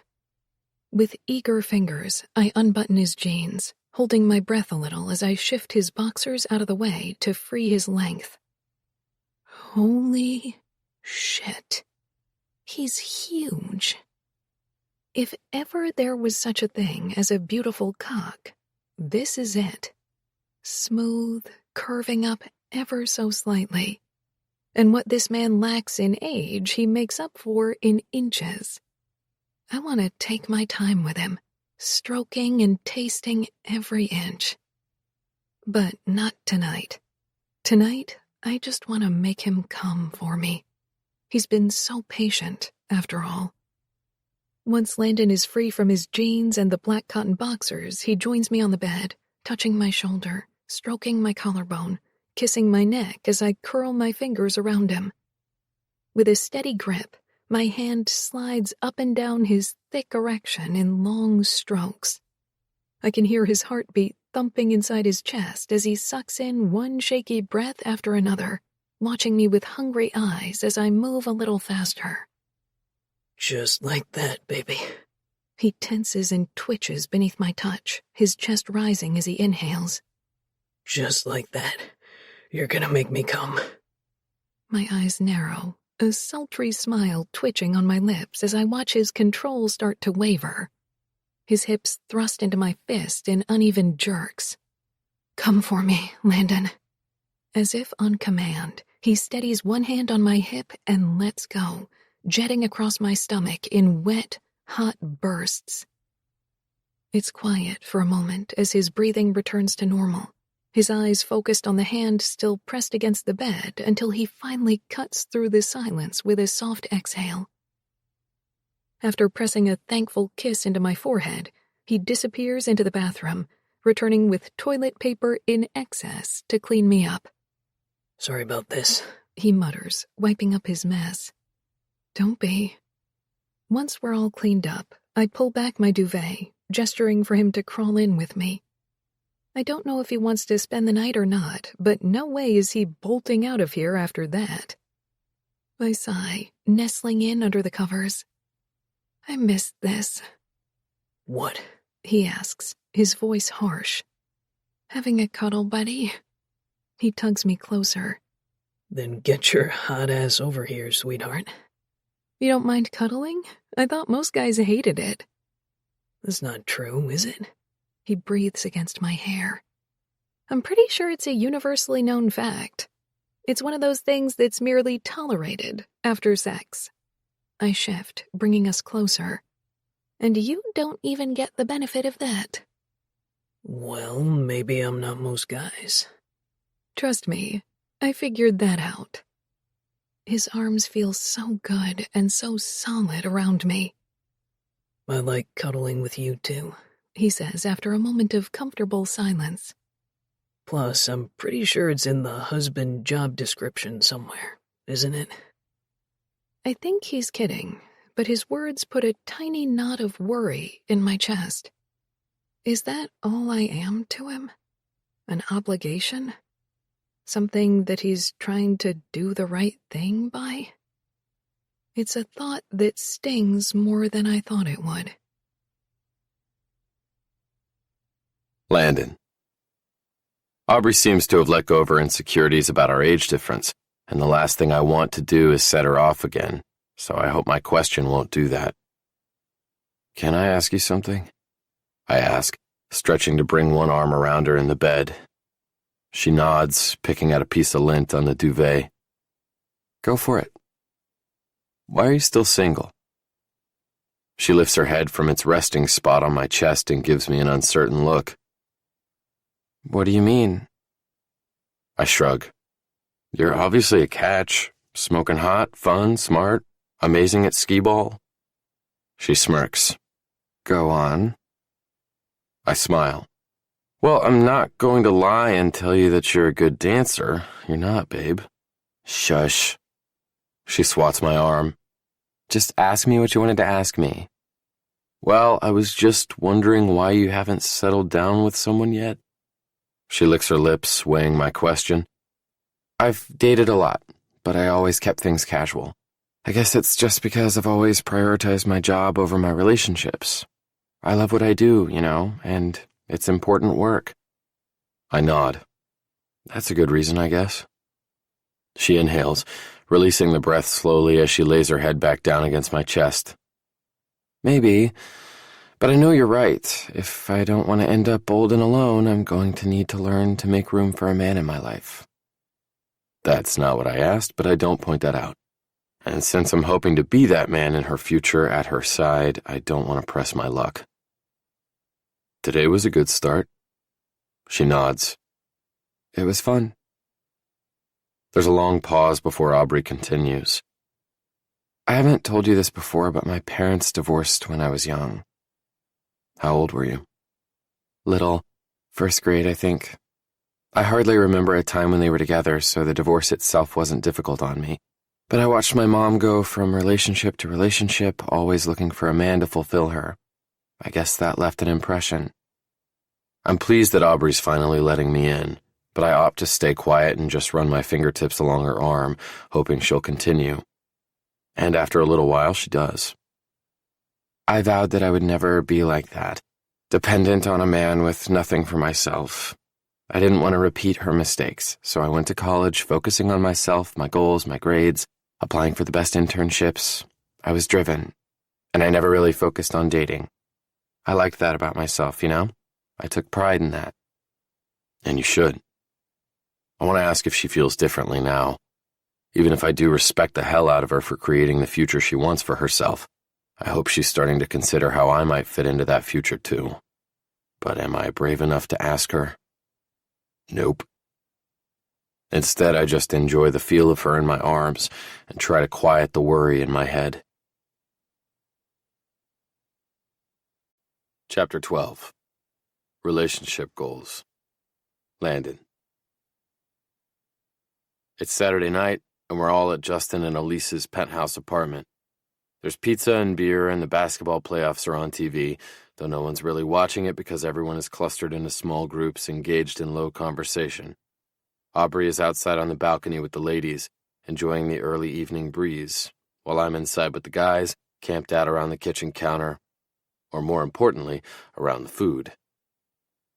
With eager fingers, I unbutton his jeans, holding my breath a little as I shift his boxers out of the way to free his length. Holy shit. He's huge. If ever there was such a thing as a beautiful cock, this is it. Smooth, curving up ever so slightly. And what this man lacks in age, he makes up for in inches. I want to take my time with him, stroking and tasting every inch. But not tonight. Tonight, I just want to make him come for me. He's been so patient, after all. Once Landon is free from his jeans and the black cotton boxers, he joins me on the bed, touching my shoulder, stroking my collarbone, kissing my neck as I curl my fingers around him. With a steady grip, my hand slides up and down his thick erection in long strokes. I can hear his heartbeat thumping inside his chest as he sucks in one shaky breath after another, watching me with hungry eyes as I move a little faster. Just like that, baby. He tenses and twitches beneath my touch, his chest rising as he inhales. Just like that. You're gonna make me come. My eyes narrow, a sultry smile twitching on my lips as I watch his control start to waver. His hips thrust into my fist in uneven jerks. Come for me, Landon. As if on command, he steadies one hand on my hip and lets go, jetting across my stomach in wet, hot bursts. It's quiet for a moment as his breathing returns to normal, his eyes focused on the hand still pressed against the bed until he finally cuts through the silence with a soft exhale. After pressing a thankful kiss into my forehead, he disappears into the bathroom, returning with toilet paper in excess to clean me up. Sorry about this, he mutters, wiping up his mess. Don't be. Once we're all cleaned up, I pull back my duvet, gesturing for him to crawl in with me. I don't know if he wants to spend the night or not, but no way is he bolting out of here after that. I sigh, nestling in under the covers. I missed this. What? He asks, his voice harsh. Having a cuddle buddy? He tugs me closer. Then get your hot ass over here, sweetheart. You don't mind cuddling? I thought most guys hated it. That's not true, is it? He breathes against my hair. I'm pretty sure it's a universally known fact. It's one of those things that's merely tolerated after sex. I shift, bringing us closer. And you don't even get the benefit of that. Well, maybe I'm not most guys. Trust me, I figured that out. His arms feel so good and so solid around me. I like cuddling with you too, he says after a moment of comfortable silence. Plus, I'm pretty sure it's in the husband job description somewhere, isn't it? I think he's kidding, but his words put a tiny knot of worry in my chest. Is that all I am to him? An obligation? Something that he's trying to do the right thing by? It's a thought that stings more than I thought it would. Landon. Aubrey seems to have let go of her insecurities about our age difference, and the last thing I want to do is set her off again, so I hope my question won't do that. Can I ask you something? I ask, stretching to bring one arm around her in the bed. She nods, picking out a piece of lint on the duvet. Go for it. Why are you still single? She lifts her head from its resting spot on my chest and gives me an uncertain look. What do you mean? I shrug. You're obviously a catch. Smoking hot, fun, smart, amazing at skee-ball. She smirks. Go on. I smile. Well, I'm not going to lie and tell you that you're a good dancer. You're not, babe. Shush. She swats my arm. Just ask me what you wanted to ask me. Well, I was just wondering why you haven't settled down with someone yet. She licks her lips, weighing my question. I've dated a lot, but I always kept things casual. I guess it's just because I've always prioritized my job over my relationships. I love what I do, and it's important work. I nod. That's a good reason, I guess. She inhales, releasing the breath slowly as she lays her head back down against my chest. Maybe, but I know you're right. If I don't want to end up old and alone, I'm going to need to learn to make room for a man in my life. That's not what I asked, but I don't point that out. And since I'm hoping to be that man in her future at her side, I don't want to press my luck. Today was a good start. She nods. It was fun. There's a long pause before Aubrey continues. I haven't told you this before, but my parents divorced when I was young. How old were you? Little. 1st grade, I think. I hardly remember a time when they were together, so the divorce itself wasn't difficult on me. But I watched my mom go from relationship to relationship, always looking for a man to fulfill her. I guess that left an impression. I'm pleased that Aubrey's finally letting me in, but I opt to stay quiet and just run my fingertips along her arm, hoping she'll continue. And after a little while, she does. I vowed that I would never be like that, dependent on a man with nothing for myself. I didn't want to repeat her mistakes, so I went to college focusing on myself, my goals, my grades, applying for the best internships. I was driven, and I never really focused on dating. I liked that about myself, I took pride in that. And you should. I want to ask if she feels differently now. Even if I do respect the hell out of her for creating the future she wants for herself, I hope she's starting to consider how I might fit into that future too. But am I brave enough to ask her? Nope. Instead, I just enjoy the feel of her in my arms and try to quiet the worry in my head. Chapter 12. Relationship Goals. Landon. It's Saturday night, and we're all at Justin and Elise's penthouse apartment. There's pizza and beer, and the basketball playoffs are on TV, though no one's really watching it because everyone is clustered into small groups engaged in low conversation. Aubrey is outside on the balcony with the ladies, enjoying the early evening breeze, while I'm inside with the guys, camped out around the kitchen counter, or more importantly, around the food.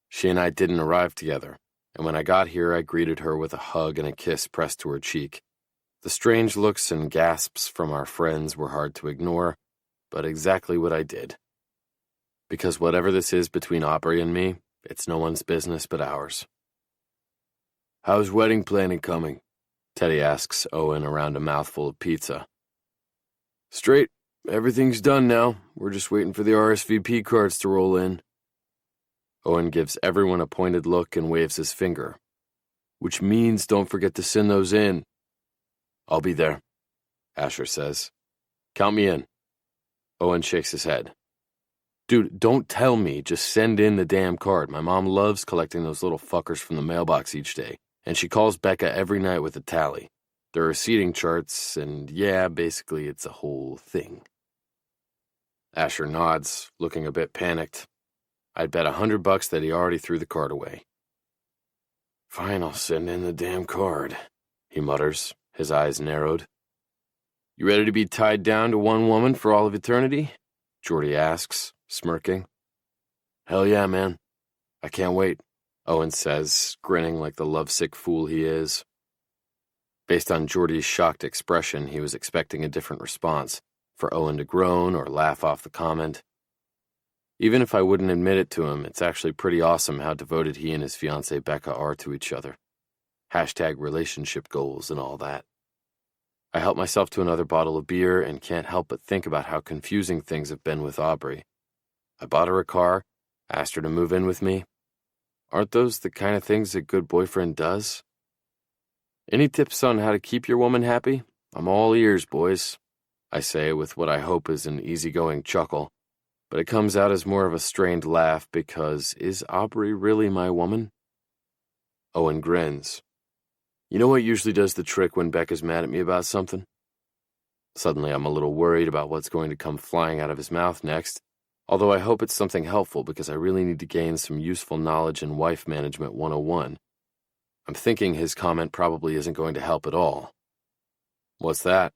She and I didn't arrive together, and when I got here, I greeted her with a hug and a kiss pressed to her cheek. The strange looks and gasps from our friends were hard to ignore, but exactly what I did. Because whatever this is between Aubrey and me, it's no one's business but ours. How's wedding planning coming? Teddy asks Owen around a mouthful of pizza. Straight. Everything's done now. We're just waiting for the RSVP cards to roll in. Owen gives everyone a pointed look and waves his finger. Which means don't forget to send those in. I'll be there, Asher says. Count me in. Owen shakes his head. Dude, don't tell me, just send in the damn card. My mom loves collecting those little fuckers from the mailbox each day, and she calls Becca every night with a tally. There are seating charts, and yeah, basically it's a whole thing. Asher nods, looking a bit panicked. I'd bet $100 that he already threw the card away. Fine, I'll send in the damn card, he mutters, his eyes narrowed. You ready to be tied down to one woman for all of eternity? Jordy asks, smirking. Hell yeah, man. I can't wait, Owen says, grinning like the lovesick fool he is. Based on Jordy's shocked expression, he was expecting a different response, for Owen to groan or laugh off the comment. Even if I wouldn't admit it to him, it's actually pretty awesome how devoted he and his fiancée Becca are to each other. # relationship goals and all that. I help myself to another bottle of beer and can't help but think about how confusing things have been with Aubrey. I bought her a car, asked her to move in with me. Aren't those the kind of things a good boyfriend does? Any tips on how to keep your woman happy? I'm all ears, boys. I say with what I hope is an easygoing chuckle, but it comes out as more of a strained laugh because is Aubrey really my woman? Owen grins. You know what usually does the trick when Becca's mad at me about something? Suddenly I'm a little worried about what's going to come flying out of his mouth next, although I hope it's something helpful because I really need to gain some useful knowledge in wife management 101. I'm thinking his comment probably isn't going to help at all. What's that?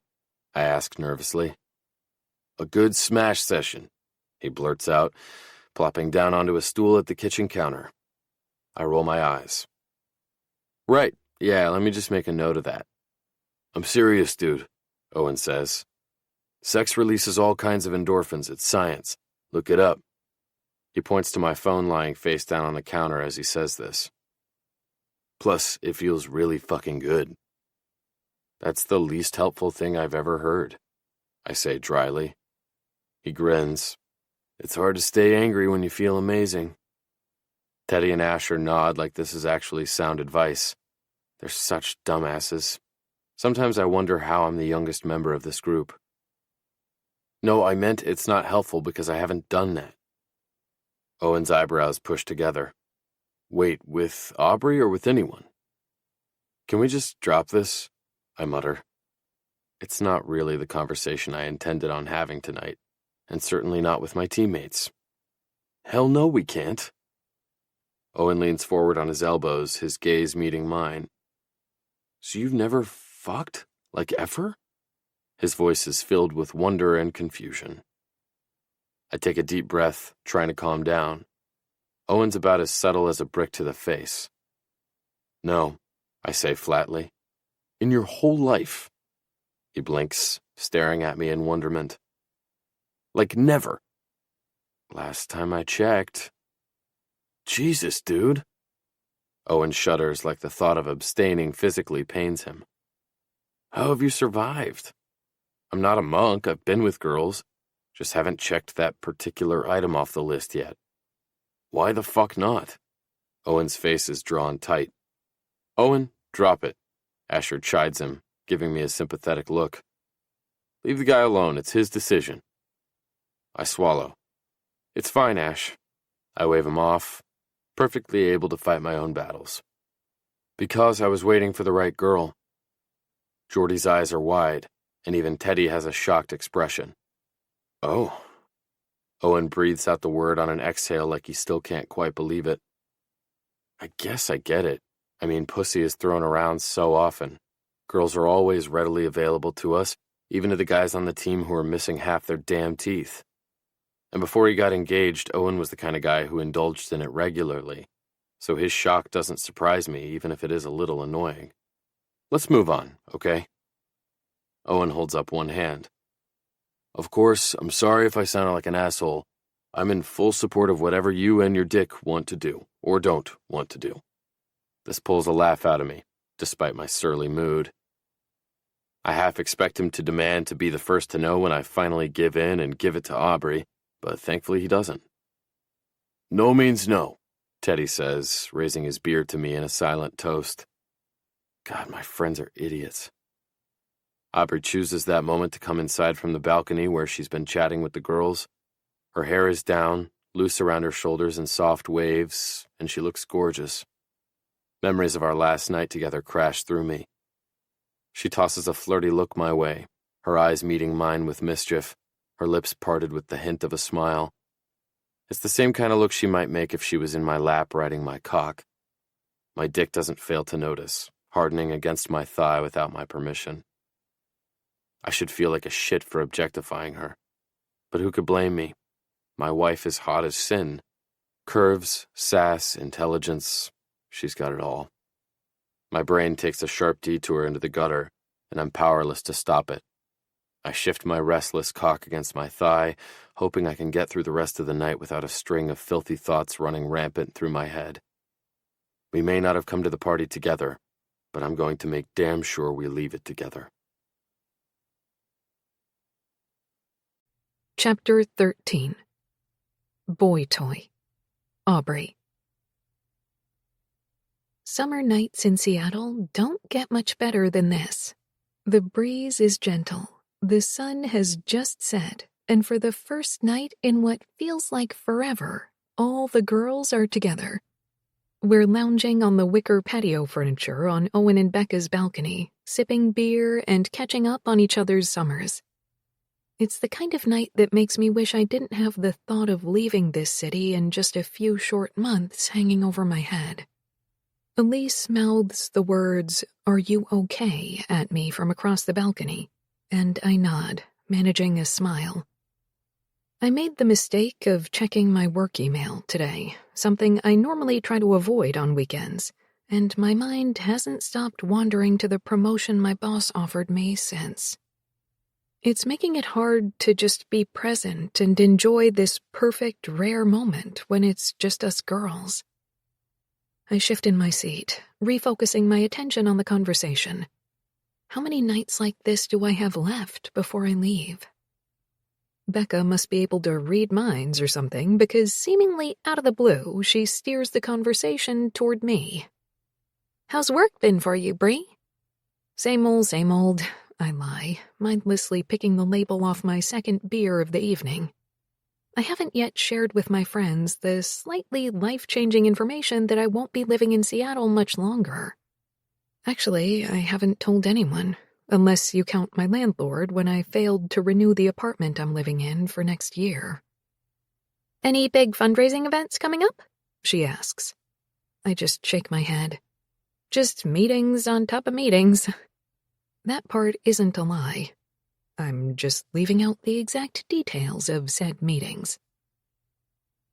I ask nervously. A good smash session, he blurts out, plopping down onto a stool at the kitchen counter. I roll my eyes. Right, yeah, let me just make a note of that. I'm serious, dude, Owen says. Sex releases all kinds of endorphins, it's science. Look it up. He points to my phone lying face down on the counter as he says this. Plus, it feels really fucking good. That's the least helpful thing I've ever heard, I say dryly. He grins. It's hard to stay angry when you feel amazing. Teddy and Asher nod like this is actually sound advice. They're such dumbasses. Sometimes I wonder how I'm the youngest member of this group. No, I meant it's not helpful because I haven't done that. Owen's eyebrows push together. Wait, with Aubrey or with anyone? Can we just drop this? I mutter. It's not really the conversation I intended on having tonight, and certainly not with my teammates. Hell no, we can't. Owen leans forward on his elbows, his gaze meeting mine. So you've never fucked? Like ever? His voice is filled with wonder and confusion. I take a deep breath, trying to calm down. Owen's about as subtle as a brick to the face. No, I say flatly. In your whole life? He blinks, staring at me in wonderment. Like never. Last time I checked. Jesus, dude. Owen shudders like the thought of abstaining physically pains him. How have you survived? I'm not a monk, I've been with girls. Just haven't checked that particular item off the list yet. Why the fuck not? Owen's face is drawn tight. Owen, drop it. Asher chides him, giving me a sympathetic look. Leave the guy alone, it's his decision. I swallow. It's fine, Ash. I wave him off, perfectly able to fight my own battles. Because I was waiting for the right girl. Jordy's eyes are wide, and even Teddy has a shocked expression. Oh. Owen breathes out the word on an exhale like he still can't quite believe it. I guess I get it. I mean, pussy is thrown around so often. Girls are always readily available to us, even to the guys on the team who are missing half their damn teeth. And before he got engaged, Owen was the kind of guy who indulged in it regularly, so his shock doesn't surprise me, even if it is a little annoying. Let's move on, okay? Owen holds up one hand. Of course, I'm sorry if I sound like an asshole. I'm in full support of whatever you and your dick want to do, or don't want to do. This pulls a laugh out of me, despite my surly mood. I half expect him to demand to be the first to know when I finally give in and give it to Aubrey, but thankfully he doesn't. No means no, Teddy says, raising his beer to me in a silent toast. God, my friends are idiots. Aubrey chooses that moment to come inside from the balcony where she's been chatting with the girls. Her hair is down, loose around her shoulders in soft waves, and she looks gorgeous. Memories of our last night together crash through me. She tosses a flirty look my way, her eyes meeting mine with mischief, her lips parted with the hint of a smile. It's the same kind of look she might make if she was in my lap riding my cock. My dick doesn't fail to notice, hardening against my thigh without my permission. I should feel like a shit for objectifying her. But who could blame me? My wife is hot as sin. Curves, sass, intelligence, she's got it all. My brain takes a sharp detour into the gutter, and I'm powerless to stop it. I shift my restless cock against my thigh, hoping I can get through the rest of the night without a string of filthy thoughts running rampant through my head. We may not have come to the party together, but I'm going to make damn sure we leave it together. Chapter 13. Boy Toy. Aubrey. Summer nights in Seattle don't get much better than this. The breeze is gentle, the sun has just set, and for the first night in what feels like forever, all the girls are together. We're lounging on the wicker patio furniture on Owen and Becca's balcony, sipping beer and catching up on each other's summers. It's the kind of night that makes me wish I didn't have the thought of leaving this city in just a few short months hanging over my head. Elise mouths the words, "Are you okay?" at me from across the balcony, and I nod, managing a smile. I made the mistake of checking my work email today, something I normally try to avoid on weekends, and my mind hasn't stopped wandering to the promotion my boss offered me since. It's making it hard to just be present and enjoy this perfect, rare moment when it's just us girls. I shift in my seat, refocusing my attention on the conversation. How many nights like this do I have left before I leave? Becca must be able to read minds or something, because seemingly out of the blue, she steers the conversation toward me. "How's work been for you, Bree?" Same old, I lie, mindlessly picking the label off my second beer of the evening. I haven't yet shared with my friends the slightly life-changing information that I won't be living in Seattle much longer. Actually, I haven't told anyone, unless you count my landlord when I failed to renew the apartment I'm living in for next year. "Any big fundraising events coming up?" she asks. I just shake my head. Just meetings on top of meetings. That part isn't a lie. I'm just leaving out the exact details of said meetings.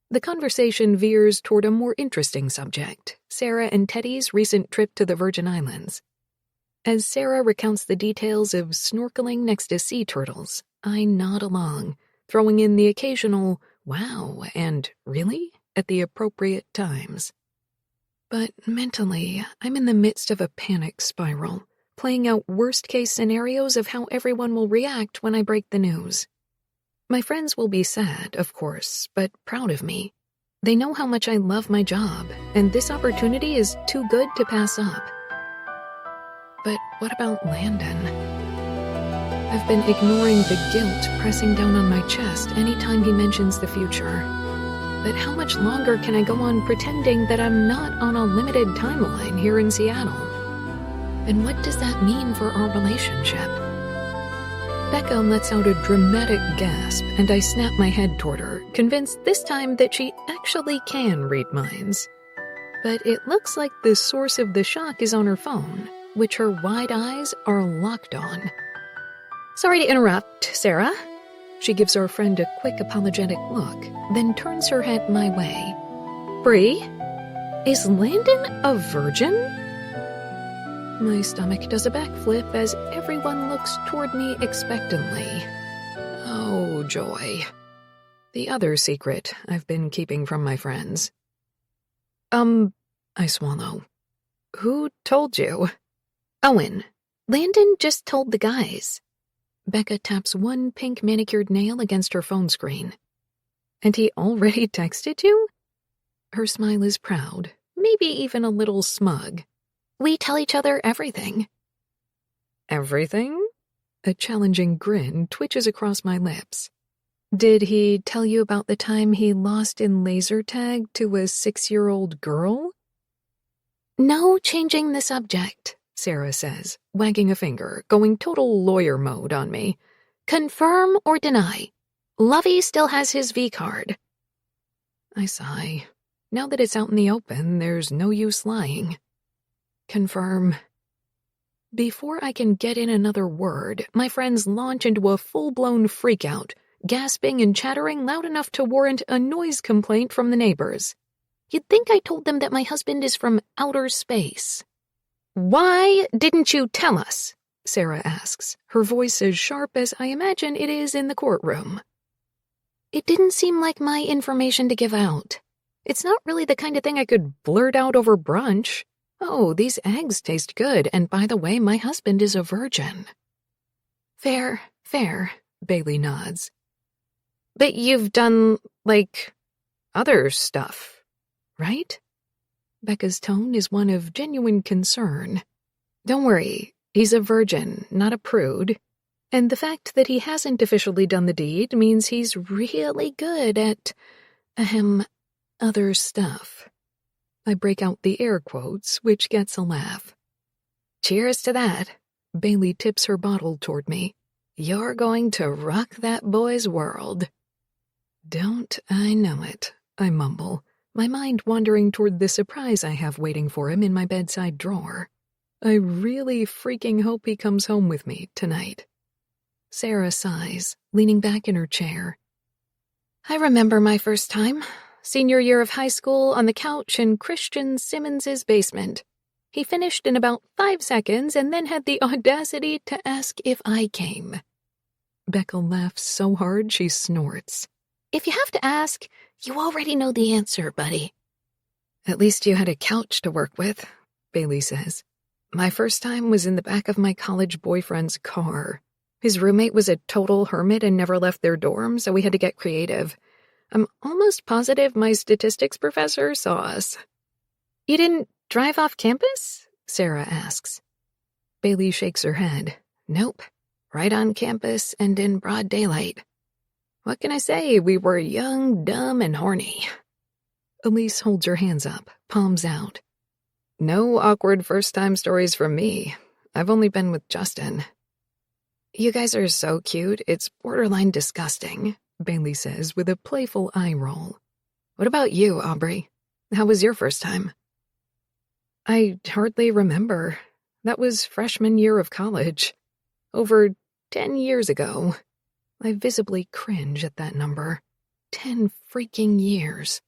The conversation veers toward a more interesting subject, Sarah and Teddy's recent trip to the Virgin Islands. As Sarah recounts the details of snorkeling next to sea turtles, I nod along, throwing in the occasional "wow" and "really" at the appropriate times. But mentally, I'm in the midst of a panic spiral, playing out worst-case scenarios of how everyone will react when I break the news. My friends will be sad, of course, but proud of me. They know how much I love my job, and this opportunity is too good to pass up. But what about Landon? I've been ignoring the guilt pressing down on my chest anytime he mentions the future. But how much longer can I go on pretending that I'm not on a limited timeline here in Seattle? And what does that mean for our relationship? Becca lets out a dramatic gasp, and I snap my head toward her, convinced this time that she actually can read minds. But it looks like the source of the shock is on her phone, which her wide eyes are locked on. "Sorry to interrupt, Sarah." She gives our friend a quick apologetic look, then turns her head my way. "Bree, is Landon a virgin?" My stomach does a backflip as everyone looks toward me expectantly. Oh, joy. The other secret I've been keeping from my friends. I swallow. "Who told you?" "Owen. Landon just told the guys." Becca taps one pink manicured nail against her phone screen. "And he already texted you?" Her smile is proud, maybe even a little smug. "We tell each other everything." "Everything?" A challenging grin twitches across my lips. "Did he tell you about the time he lost in laser tag to a 6-year-old girl?" "No changing the subject," Sarah says, wagging a finger, going total lawyer mode on me. "Confirm or deny? Lovey still has his V-card." I sigh. Now that it's out in the open, there's no use lying. Confirm. Before I can get in another word, my friends launch into a full-blown freakout, gasping and chattering loud enough to warrant a noise complaint from the neighbors. You'd think I told them that my husband is from outer space. "Why didn't you tell us?" Sarah asks, her voice as sharp as I imagine it is in the courtroom. "It didn't seem like my information to give out. It's not really the kind of thing I could blurt out over brunch. Oh, these eggs taste good, and by the way, my husband is a virgin." Fair, Bailey nods. But you've done, other stuff, right? Becca's tone is one of genuine concern. Don't worry, he's a virgin, not a prude. And the fact that he hasn't officially done the deed means he's really good at, other stuff. I break out the air quotes, which gets a laugh. Cheers to that. Bailey tips her bottle toward me. You're going to rock that boy's world. Don't I know it, I mumble, my mind wandering toward the surprise I have waiting for him in my bedside drawer. I really freaking hope he comes home with me tonight. Sarah sighs, leaning back in her chair. I remember my first time, senior year of high school, on the couch in Christian Simmons's basement. He finished in about 5 seconds and then had the audacity to ask if I came. Becca laughs so hard she snorts. If you have to ask, you already know the answer, buddy. At least you had a couch to work with, Bailey says. My first time was in the back of my college boyfriend's car. His roommate was a total hermit and never left their dorm, so we had to get creative. I'm almost positive my statistics professor saw us. You didn't drive off campus? Sarah asks. Bailey shakes her head. Nope. Right on campus and in broad daylight. What can I say? We were young, dumb, and horny. Elise holds her hands up, palms out. No awkward first-time stories from me. I've only been with Justin. You guys are so cute, it's borderline disgusting, Bailey says with a playful eye roll. What about you, Aubrey? How was your first time? I hardly remember. That was freshman year of college. Over 10 years ago. I visibly cringe at that number. 10 freaking years.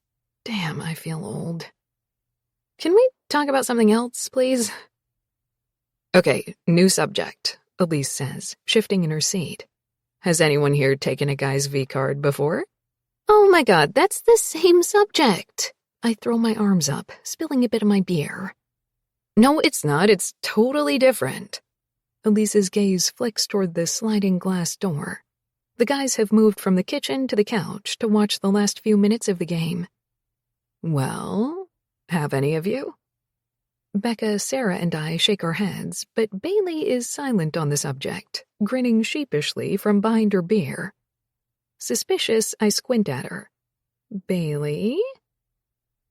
Damn, I feel old. Can we talk about something else, please? Okay, new subject, Elise says, shifting in her seat. Has anyone here taken a guy's V-card before? Oh my god, that's the same subject. I throw my arms up, spilling a bit of my beer. No, it's not. It's totally different. Elise's gaze flicks toward the sliding glass door. The guys have moved from the kitchen to the couch to watch the last few minutes of the game. Well, have any of you? Becca, Sarah, and I shake our heads, but Bailey is silent on the subject, grinning sheepishly from behind her beer. Suspicious, I squint at her. Bailey?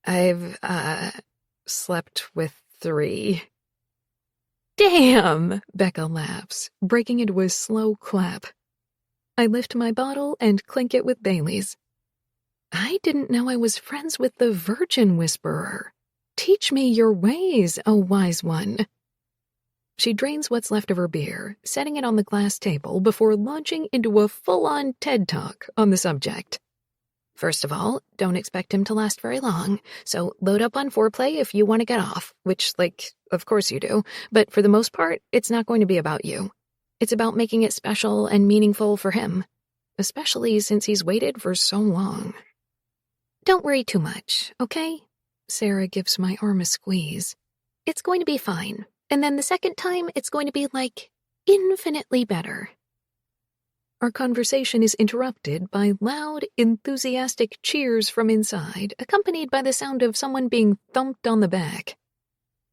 I've, slept with 3. Damn! Becca laughs, breaking into a slow clap. I lift my bottle and clink it with Bailey's. I didn't know I was friends with the Virgin Whisperer. Teach me your ways, O wise one. She drains what's left of her beer, setting it on the glass table before launching into a full-on TED Talk on the subject. First of all, don't expect him to last very long, so load up on foreplay if you want to get off, which, of course you do, but for the most part, it's not going to be about you. It's about making it special and meaningful for him, especially since he's waited for so long. Don't worry too much, okay? Sarah gives my arm a squeeze. It's going to be fine, and then the second time it's going to be, infinitely better. Our conversation is interrupted by loud, enthusiastic cheers from inside, accompanied by the sound of someone being thumped on the back.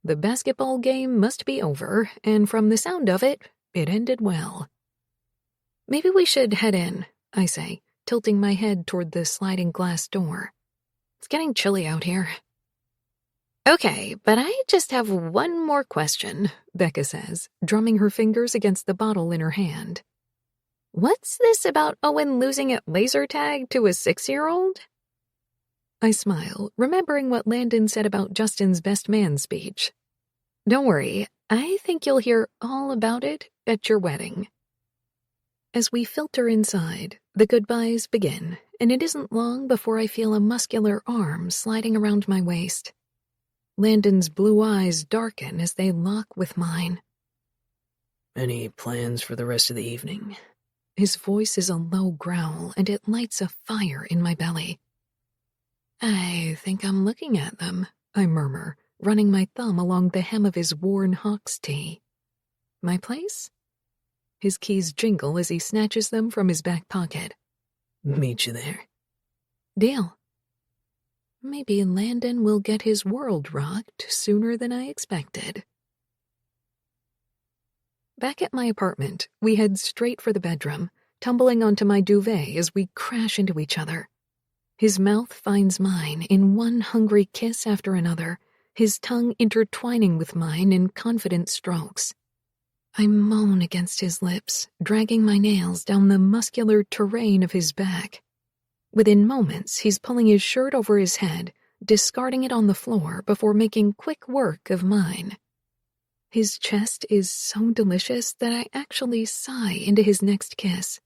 The basketball game must be over, and from the sound of it, it ended well. Maybe we should head in, I say, tilting my head toward the sliding glass door. It's getting chilly out here. Okay, but I just have one more question, Becca says, drumming her fingers against the bottle in her hand. What's this about Owen losing at laser tag to a 6-year-old? I smile, remembering what Landon said about Justin's best man speech. Don't worry, I think you'll hear all about it at your wedding. As we filter inside, the goodbyes begin, and it isn't long before I feel a muscular arm sliding around my waist. Landon's blue eyes darken as they lock with mine. Any plans for the rest of the evening? His voice is a low growl, and it lights a fire in my belly. I think I'm looking at them, I murmur, running my thumb along the hem of his worn Hawks tee. My place? His keys jingle as he snatches them from his back pocket. Meet you there. Deal. Maybe Landon will get his world rocked sooner than I expected. Back at my apartment, we head straight for the bedroom, tumbling onto my duvet as we crash into each other. His mouth finds mine in one hungry kiss after another, his tongue intertwining with mine in confident strokes. I moan against his lips, dragging my nails down the muscular terrain of his back. Within moments, he's pulling his shirt over his head, discarding it on the floor before making quick work of mine. His chest is so delicious that I actually sigh into his next kiss.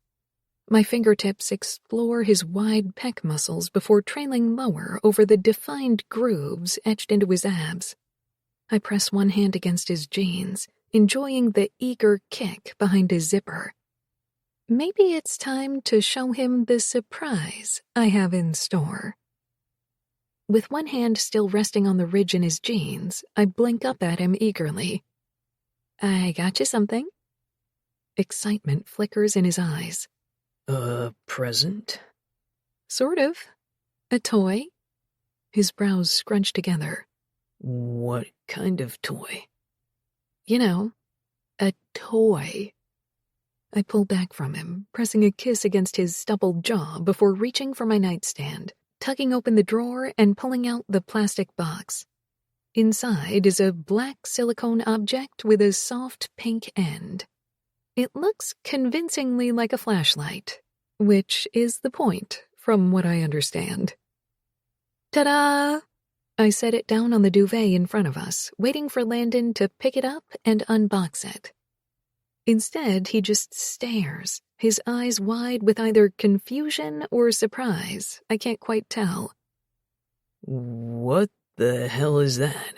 My fingertips explore his wide pec muscles before trailing lower over the defined grooves etched into his abs. I press one hand against his jeans, enjoying the eager kick behind his zipper. Maybe it's time to show him the surprise I have in store. With one hand still resting on the ridge in his jeans, I blink up at him eagerly. I got you something. Excitement flickers in his eyes. A present? Sort of. A toy. His brows scrunch together. What kind of toy? You know, a toy. I pull back from him, pressing a kiss against his stubbled jaw before reaching for my nightstand, tugging open the drawer and pulling out the plastic box. Inside is a black silicone object with a soft pink end. It looks convincingly like a flashlight, which is the point, from what I understand. Ta-da! I set it down on the duvet in front of us, waiting for Landon to pick it up and unbox it. Instead, he just stares, his eyes wide with either confusion or surprise. I can't quite tell. What the hell is that?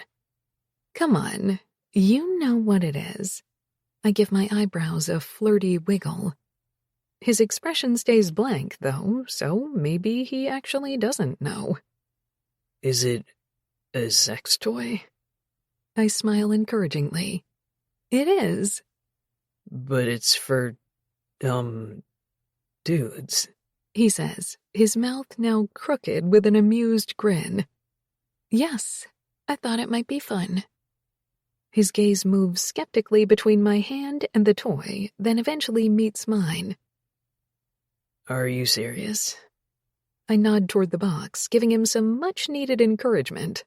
Come on, you know what it is. I give my eyebrows a flirty wiggle. His expression stays blank, though, so maybe he actually doesn't know. Is it a sex toy? I smile encouragingly. It is. But it's for, dudes, he says, his mouth now crooked with an amused grin. Yes, I thought it might be fun. His gaze moves skeptically between my hand and the toy, then eventually meets mine. Are you serious? I nod toward the box, giving him some much-needed encouragement.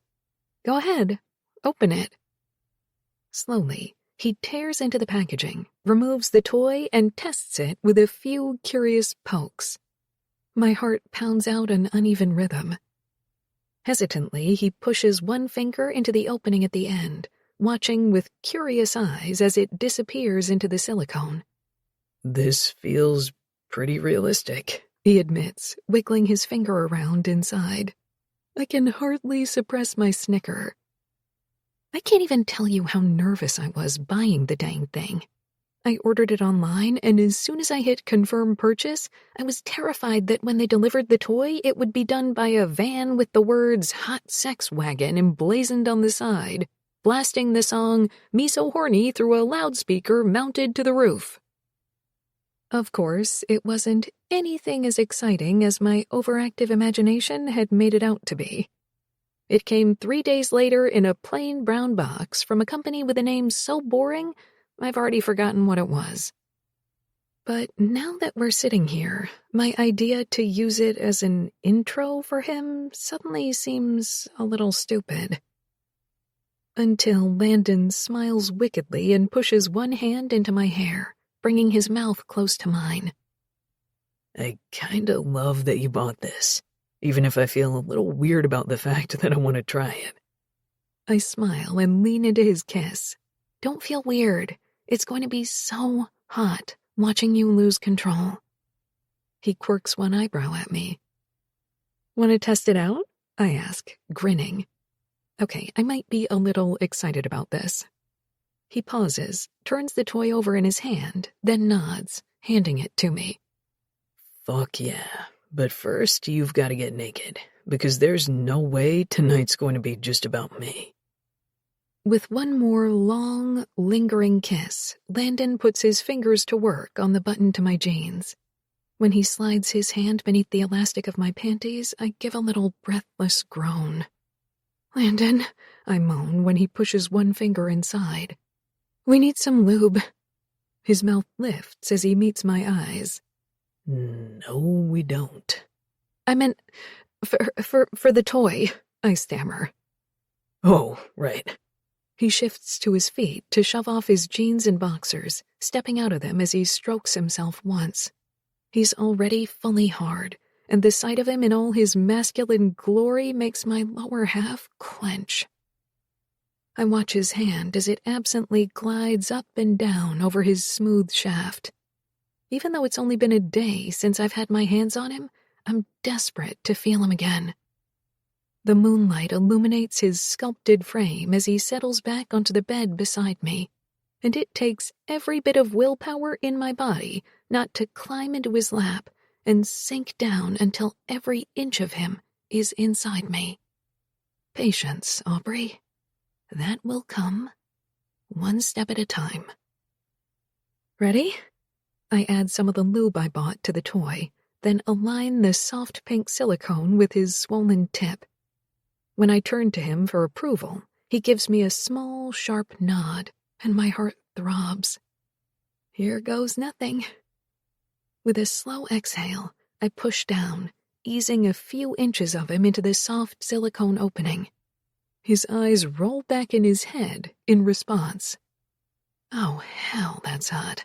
Go ahead, open it. Slowly, he tears into the packaging, removes the toy, and tests it with a few curious pokes. My heart pounds out an uneven rhythm. Hesitantly, he pushes one finger into the opening at the end, watching with curious eyes as it disappears into the silicone. This feels pretty realistic, he admits, wiggling his finger around inside. I can hardly suppress my snicker. I can't even tell you how nervous I was buying the dang thing. I ordered it online, and as soon as I hit confirm purchase, I was terrified that when they delivered the toy, it would be done by a van with the words "Hot Sex Wagon" emblazoned on the side, blasting the song "Me So Horny" through a loudspeaker mounted to the roof. Of course, it wasn't anything as exciting as my overactive imagination had made it out to be. It came 3 days later in a plain brown box from a company with a name so boring, I've already forgotten what it was. But now that we're sitting here, my idea to use it as an intro for him suddenly seems a little stupid. Until Landon smiles wickedly and pushes one hand into my hair, bringing his mouth close to mine. I kinda love that you bought this, even if I feel a little weird about the fact that I want to try it. I smile and lean into his kiss. Don't feel weird. It's going to be so hot watching you lose control. He quirks one eyebrow at me. Want to test it out? I ask, grinning. Okay, I might be a little excited about this. He pauses, turns the toy over in his hand, then nods, handing it to me. Fuck yeah. But first, you've got to get naked, because there's no way tonight's going to be just about me. With one more long, lingering kiss, Landon puts his fingers to work on the button to my jeans. When he slides his hand beneath the elastic of my panties, I give a little breathless groan. "Landon," I moan when he pushes one finger inside. "We need some lube." His mouth lifts as he meets my eyes. "No, we don't." "I meant for the toy," I stammer. "Oh, right." He shifts to his feet to shove off his jeans and boxers, stepping out of them as he strokes himself once. He's already fully hard, and the sight of him in all his masculine glory makes my lower half clench. I watch his hand as it absently glides up and down over his smooth shaft. Even though it's only been a day since I've had my hands on him, I'm desperate to feel him again. The moonlight illuminates his sculpted frame as he settles back onto the bed beside me, and it takes every bit of willpower in my body not to climb into his lap and sink down until every inch of him is inside me. Patience, Aubrey. That will come, one step at a time. Ready? I add some of the lube I bought to the toy, then align the soft pink silicone with his swollen tip. When I turn to him for approval, he gives me a small, sharp nod, and my heart throbs. Here goes nothing. With a slow exhale, I push down, easing a few inches of him into the soft silicone opening. His eyes roll back in his head in response. Oh, hell, that's hot.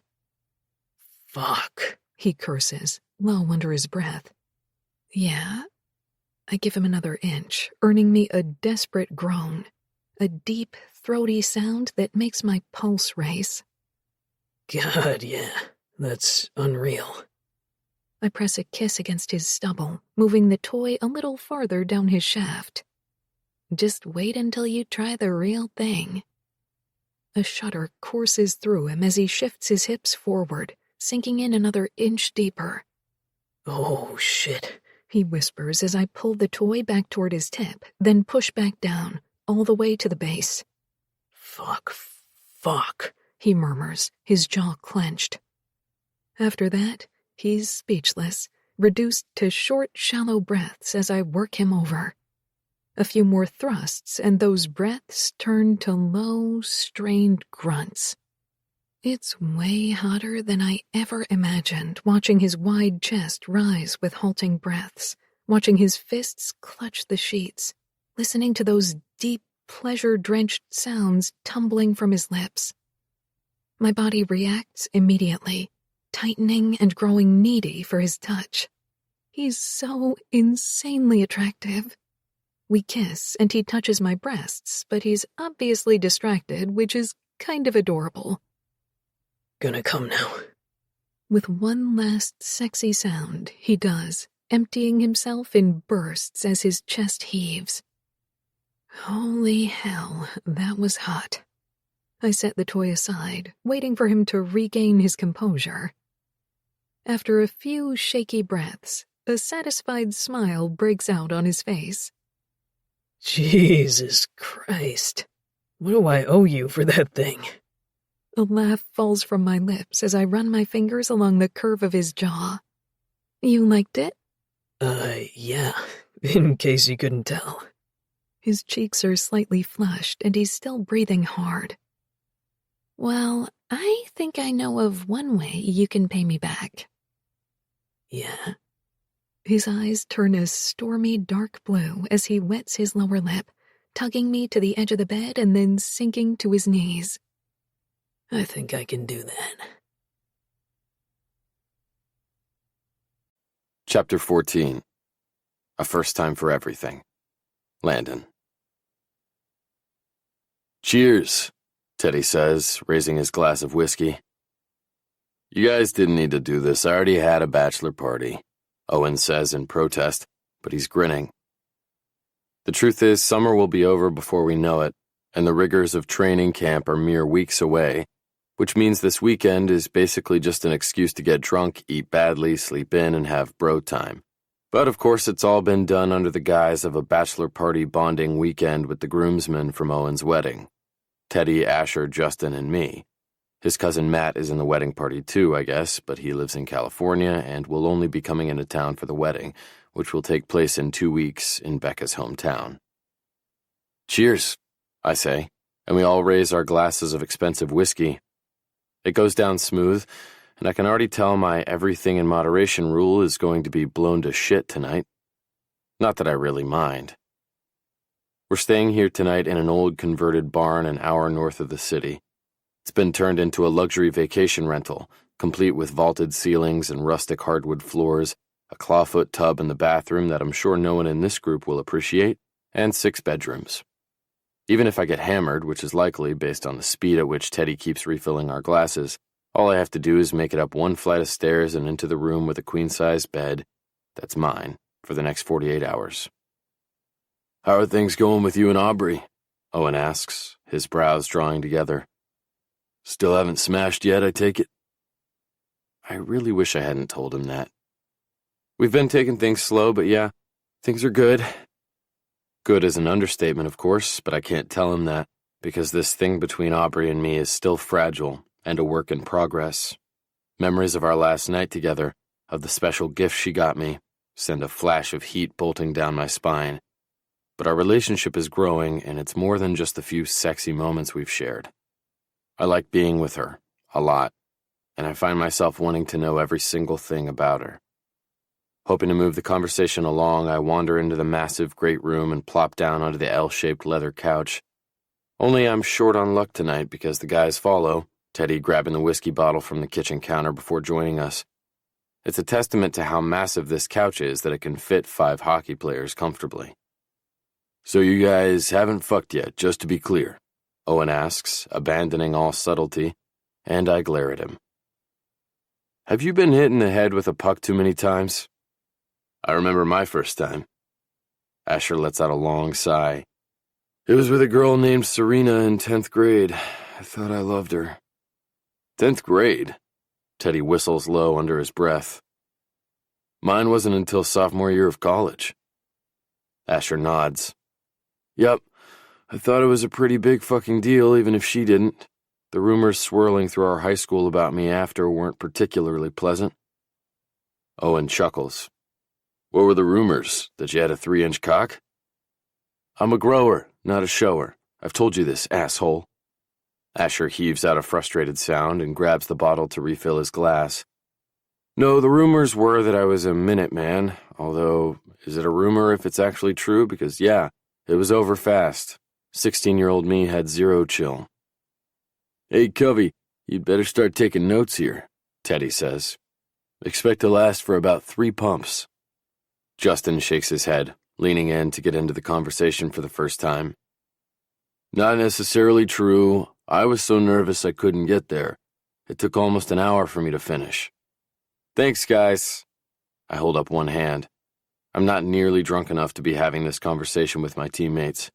"Fuck," he curses, low under his breath. Yeah? I give him another inch, earning me a desperate groan, a deep, throaty sound that makes my pulse race. "God, yeah, that's unreal." I press a kiss against his stubble, moving the toy a little farther down his shaft. Just wait until you try the real thing. A shudder courses through him as he shifts his hips forward, sinking in another inch deeper. "Oh, shit," he whispers as I pull the toy back toward his tip, then push back down, all the way to the base. Fuck, he murmurs, his jaw clenched. After that, he's speechless, reduced to short, shallow breaths as I work him over. A few more thrusts, and those breaths turn to low, strained grunts. It's way hotter than I ever imagined, watching his wide chest rise with halting breaths, watching his fists clutch the sheets, listening to those deep, pleasure-drenched sounds tumbling from his lips. My body reacts immediately, tightening and growing needy for his touch. He's so insanely attractive. We kiss, and he touches my breasts, but he's obviously distracted, which is kind of adorable. "Gonna come now." With one last sexy sound, he does, emptying himself in bursts as his chest heaves. Holy hell, that was hot. I set the toy aside, waiting for him to regain his composure. After a few shaky breaths, a satisfied smile breaks out on his face. "Jesus Christ. What do I owe you for that thing?" A laugh falls from my lips as I run my fingers along the curve of his jaw. You liked it? Yeah, in case you couldn't tell. His cheeks are slightly flushed, and he's still breathing hard. Well, I think I know of one way you can pay me back. Yeah? His eyes turn a stormy dark blue as he wets his lower lip, tugging me to the edge of the bed and then sinking to his knees. I think I can do that. Chapter 14. A First Time for Everything. Landon. Cheers, Teddy says, raising his glass of whiskey. You guys didn't need to do this. I already had a bachelor party, Owen says in protest, but he's grinning. The truth is, summer will be over before we know it, and the rigors of training camp are mere weeks away, which means this weekend is basically just an excuse to get drunk, eat badly, sleep in, and have bro time. But of course it's all been done under the guise of a bachelor party bonding weekend with the groomsmen from Owen's wedding. Teddy, Asher, Justin, and me. His cousin Matt is in the wedding party too, I guess, but he lives in California and will only be coming into town for the wedding, which will take place in 2 weeks in Becca's hometown. Cheers, I say, and we all raise our glasses of expensive whiskey. It goes down smooth, and I can already tell my everything in moderation rule is going to be blown to shit tonight. Not that I really mind. We're staying here tonight in an old converted barn an hour north of the city. It's been turned into a luxury vacation rental, complete with vaulted ceilings and rustic hardwood floors, a clawfoot tub in the bathroom that I'm sure no one in this group will appreciate, and 6 bedrooms. Even if I get hammered, which is likely based on the speed at which Teddy keeps refilling our glasses, all I have to do is make it up 1 flight of stairs and into the room with a queen-size bed that's mine for the next 48 hours. How are things going with you and Aubrey? Owen asks, his brows drawing together. Still haven't smashed yet, I take it? I really wish I hadn't told him that. We've been taking things slow, but yeah, things are good. Good is an understatement, of course, but I can't tell him that, because this thing between Aubrey and me is still fragile and a work in progress. Memories of our last night together, of the special gift she got me, send a flash of heat bolting down my spine. But our relationship is growing, and it's more than just the few sexy moments we've shared. I like being with her, a lot, and I find myself wanting to know every single thing about her. Hoping to move the conversation along, I wander into the massive great room and plop down onto the L-shaped leather couch. Only I'm short on luck tonight because the guys follow, Teddy grabbing the whiskey bottle from the kitchen counter before joining us. It's a testament to how massive this couch is that it can fit 5 hockey players comfortably. So you guys haven't fucked yet, just to be clear? Owen asks, abandoning all subtlety, and I glare at him. Have you been hit in the head with a puck too many times? I remember my first time. Asher lets out a long sigh. It was with a girl named Serena in 10th grade. I thought I loved her. 10th grade? Teddy whistles low under his breath. Mine wasn't until sophomore year of college. Asher nods. Yep. I thought it was a pretty big fucking deal, even if she didn't. The rumors swirling through our high school about me after weren't particularly pleasant. Owen chuckles. What were the rumors? That you had a 3-inch cock? I'm a grower, not a shower. I've told you this, asshole. Asher heaves out a frustrated sound and grabs the bottle to refill his glass. No, the rumors were that I was a minute man, although, is it a rumor if it's actually true? Because, yeah, it was over fast. 16-year-old me had 0 chill. Hey, Covey, you'd better start taking notes here, Teddy says. Expect to last for about 3 pumps. Justin shakes his head, leaning in to get into the conversation for the first time. Not necessarily true. I was so nervous I couldn't get there. It took almost an hour for me to finish. Thanks, guys. I hold up one hand. I'm not nearly drunk enough to be having this conversation with my teammates.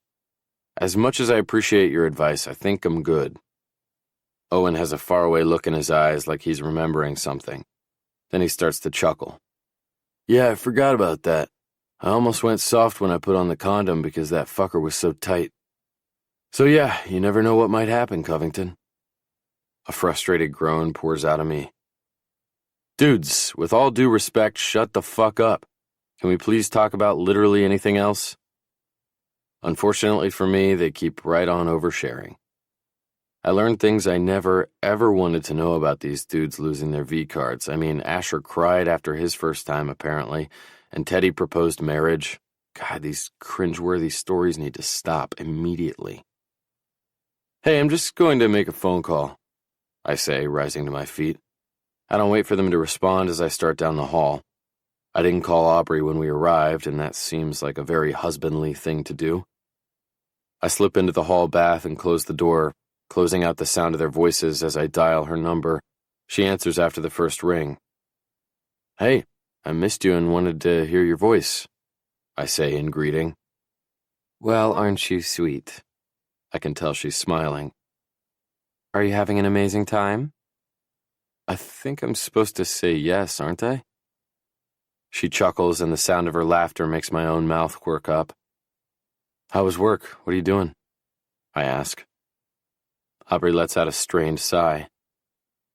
As much as I appreciate your advice, I think I'm good. Owen has a faraway look in his eyes like he's remembering something. Then he starts to chuckle. Yeah, I forgot about that. I almost went soft when I put on the condom because that fucker was so tight. So yeah, you never know what might happen, Covington. A frustrated groan pours out of me. Dudes, with all due respect, shut the fuck up. Can we please talk about literally anything else? Unfortunately for me, they keep right on oversharing. I learned things I never, ever wanted to know about these dudes losing their V-cards. I mean, Asher cried after his first time, apparently, and Teddy proposed marriage. God, these cringeworthy stories need to stop immediately. Hey, I'm just going to make a phone call, I say, rising to my feet. I don't wait for them to respond as I start down the hall. I didn't call Aubrey when we arrived, and that seems like a very husbandly thing to do. I slip into the hall bath and close the door, closing out the sound of their voices as I dial her number. She answers after the first ring. Hey, I missed you and wanted to hear your voice, I say in greeting. Well, aren't you sweet? I can tell she's smiling. Are you having an amazing time? I think I'm supposed to say yes, aren't I? She chuckles, and the sound of her laughter makes my own mouth quirk up. How was work? What are you doing? I ask. Aubrey lets out a strained sigh.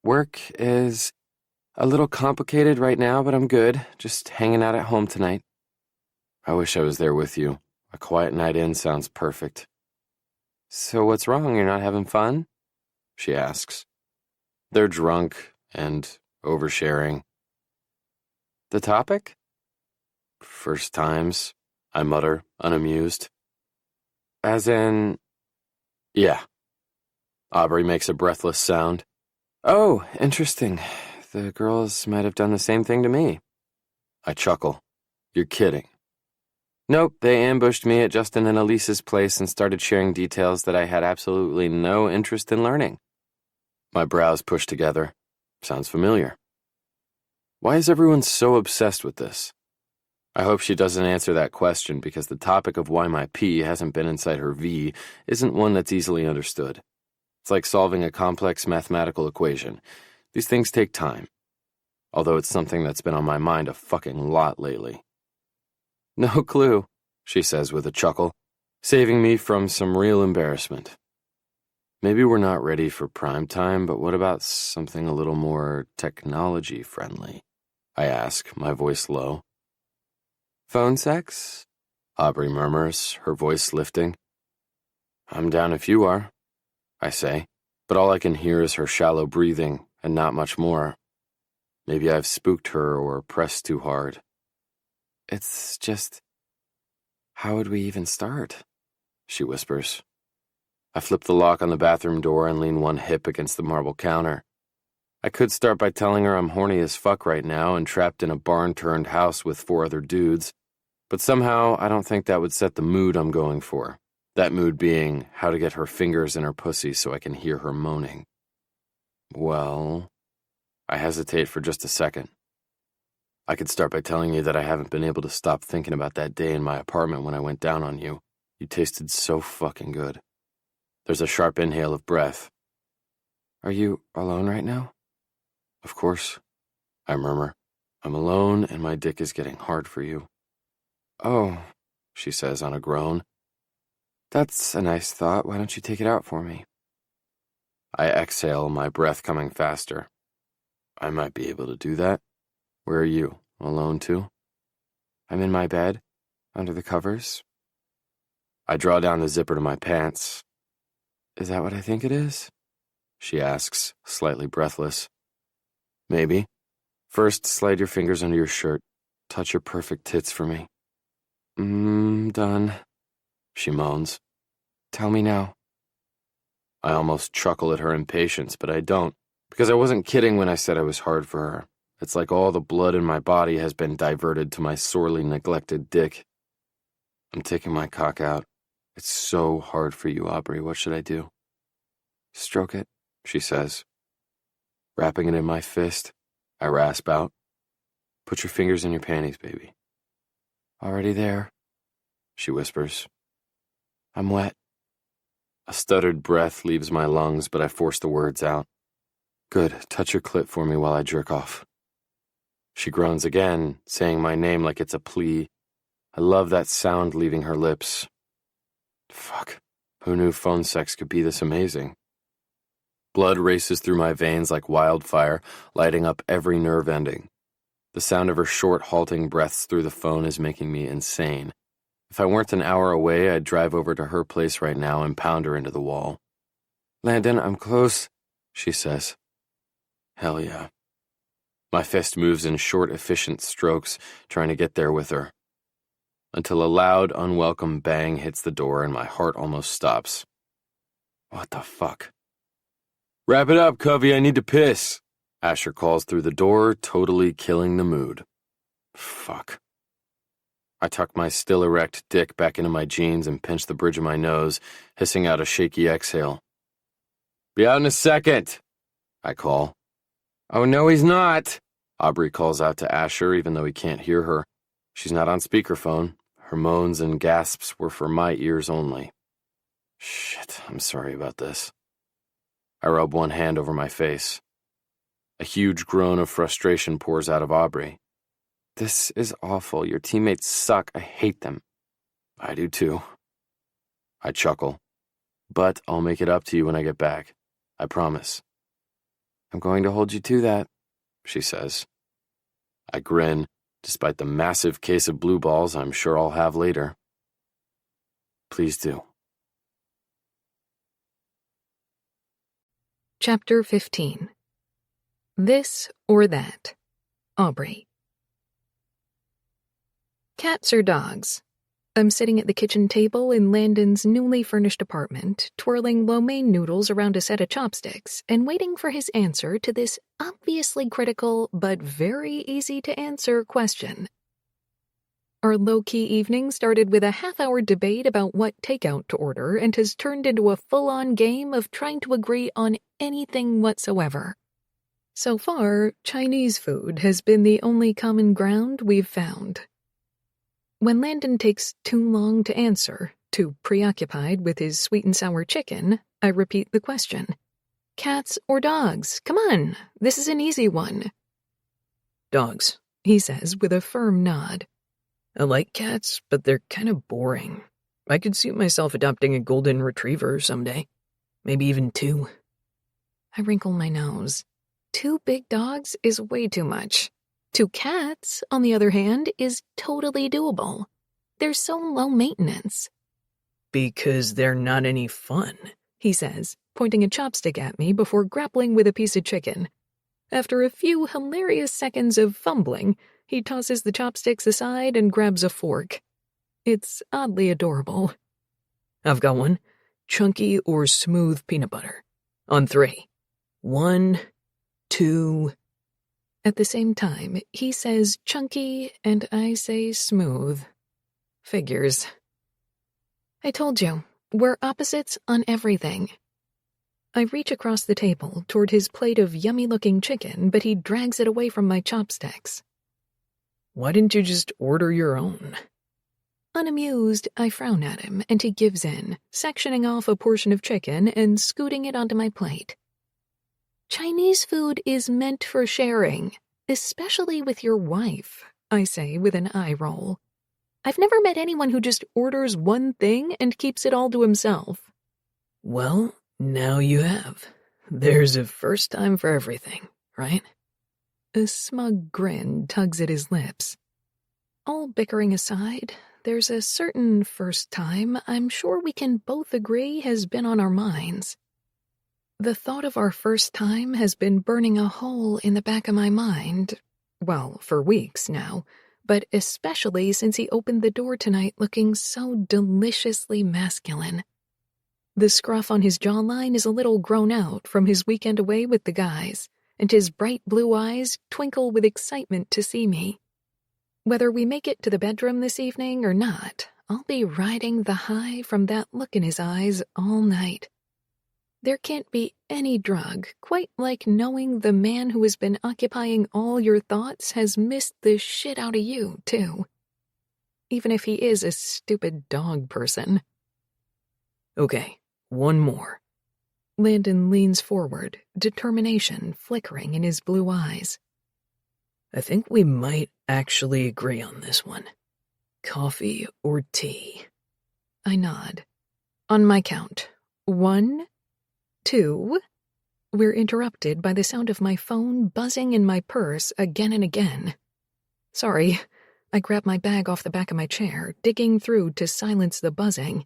Work is a little complicated right now, but I'm good. Just hanging out at home tonight. I wish I was there with you. A quiet night in sounds perfect. So what's wrong? You're not having fun? She asks. They're drunk and oversharing. The topic? First times, I mutter, unamused. As in... Yeah. Aubrey makes a breathless sound. Oh, interesting. The girls might have done the same thing to me. I chuckle. You're kidding. Nope, they ambushed me at Justin and Elise's place and started sharing details that I had absolutely no interest in learning. My brows push together. Sounds familiar. Why is everyone so obsessed with this? I hope she doesn't answer that question because the topic of why my P hasn't been inside her V isn't one that's easily understood. It's like solving a complex mathematical equation. These things take time. Although it's something that's been on my mind a fucking lot lately. No clue, she says with a chuckle, saving me from some real embarrassment. Maybe we're not ready for prime time, but what about something a little more technology-friendly? I ask, my voice low. Phone sex? Aubrey murmurs, her voice lifting. I'm down if you are, I say, but all I can hear is her shallow breathing and not much more. Maybe I've spooked her or pressed too hard. It's just... How would we even start? She whispers. I flip the lock on the bathroom door and lean one hip against the marble counter. I could start by telling her I'm horny as fuck right now and trapped in a barn-turned house with 4 other dudes, but somehow I don't think that would set the mood I'm going for. That mood being how to get her fingers in her pussy so I can hear her moaning. Well, I hesitate for just a second. I could start by telling you that I haven't been able to stop thinking about that day in my apartment when I went down on you. You tasted so fucking good. There's a sharp inhale of breath. Are you alone right now? Of course, I murmur. I'm alone and my dick is getting hard for you. Oh, she says on a groan. That's a nice thought. Why don't you take it out for me? I exhale, my breath coming faster. I might be able to do that. Where are you? Alone too? I'm in my bed, under the covers. I draw down the zipper to my pants. Is that what I think it is? She asks, slightly breathless. Maybe. First, slide your fingers under your shirt. Touch your perfect tits for me. Done. She moans. Tell me now. I almost chuckle at her impatience, but I don't, because I wasn't kidding when I said I was hard for her. It's like all the blood in my body has been diverted to my sorely neglected dick. I'm taking my cock out. It's so hard for you, Aubrey. What should I do? Stroke it, she says. Wrapping it in my fist, I rasp out. Put your fingers in your panties, baby. Already there, she whispers. I'm wet. A stuttered breath leaves my lungs, but I force the words out. Good, touch your clit for me while I jerk off. She groans again, saying my name like it's a plea. I love that sound leaving her lips. Fuck, who knew phone sex could be this amazing? Blood races through my veins like wildfire, lighting up every nerve ending. The sound of her short, halting breaths through the phone is making me insane. If I weren't an hour away, I'd drive over to her place right now and pound her into the wall. Landon, I'm close, she says. Hell yeah. My fist moves in short, efficient strokes, trying to get there with her. Until a loud, unwelcome bang hits the door and my heart almost stops. What the fuck? Wrap it up, Covey, I need to piss. Asher calls through the door, totally killing the mood. Fuck. I tuck my still erect dick back into my jeans and pinch the bridge of my nose, hissing out a shaky exhale. Be out in a second, I call. Oh, no, he's not, Aubrey calls out to Asher, even though he can't hear her. She's not on speakerphone. Her moans and gasps were for my ears only. Shit, I'm sorry about this. I rub one hand over my face. A huge groan of frustration pours out of Aubrey. This is awful. Your teammates suck. I hate them. I do too. I chuckle. But I'll make it up to you when I get back. I promise. I'm going to hold you to that, she says. I grin, despite the massive case of blue balls I'm sure I'll have later. Please do. Chapter 15. This or That. Aubrey. Cats or dogs? I'm sitting at the kitchen table in Landon's newly furnished apartment, twirling lo mein noodles around a set of chopsticks and waiting for his answer to this obviously critical but very easy to answer question. Our low-key evening started with a half-hour debate about what takeout to order and has turned into a full-on game of trying to agree on anything whatsoever. So far, Chinese food has been the only common ground we've found. When Landon takes too long to answer, too preoccupied with his sweet and sour chicken, I repeat the question. Cats or dogs? Come on, this is an easy one. Dogs, he says with a firm nod. I like cats, but they're kind of boring. I could see myself adopting a golden retriever someday. Maybe even 2. I wrinkle my nose. 2 big dogs is way too much. 2 cats, on the other hand, is totally doable. They're so low maintenance. Because they're not any fun, he says, pointing a chopstick at me before grappling with a piece of chicken. After a few hilarious seconds of fumbling, he tosses the chopsticks aside and grabs a fork. It's oddly adorable. I've got one. Chunky or smooth peanut butter. On 3. 1, 2... At the same time, he says chunky and I say smooth. Figures. I told you, we're opposites on everything. I reach across the table toward his plate of yummy-looking chicken, but he drags it away from my chopsticks. Why didn't you just order your own? Unamused, I frown at him, and he gives in, sectioning off a portion of chicken and scooting it onto my plate. Chinese food is meant for sharing, especially with your wife, I say with an eye roll. I've never met anyone who just orders one thing and keeps it all to himself. Well, now you have. There's a first time for everything, right? A smug grin tugs at his lips. All bickering aside, there's a certain first time I'm sure we can both agree has been on our minds. The thought of our first time has been burning a hole in the back of my mind, well, for weeks now, but especially since he opened the door tonight looking so deliciously masculine. The scruff on his jawline is a little grown out from his weekend away with the guys, and his bright blue eyes twinkle with excitement to see me. Whether we make it to the bedroom this evening or not, I'll be riding the high from that look in his eyes all night. There can't be any drug quite like knowing the man who has been occupying all your thoughts has missed the shit out of you, too. Even if he is a stupid dog person. Okay, one more. Landon leans forward, determination flickering in his blue eyes. I think we might actually agree on this one. Coffee or tea? I nod. On my count. 1, 2. We're interrupted by the sound of my phone buzzing in my purse again and again. Sorry, I grab my bag off the back of my chair, digging through to silence the buzzing.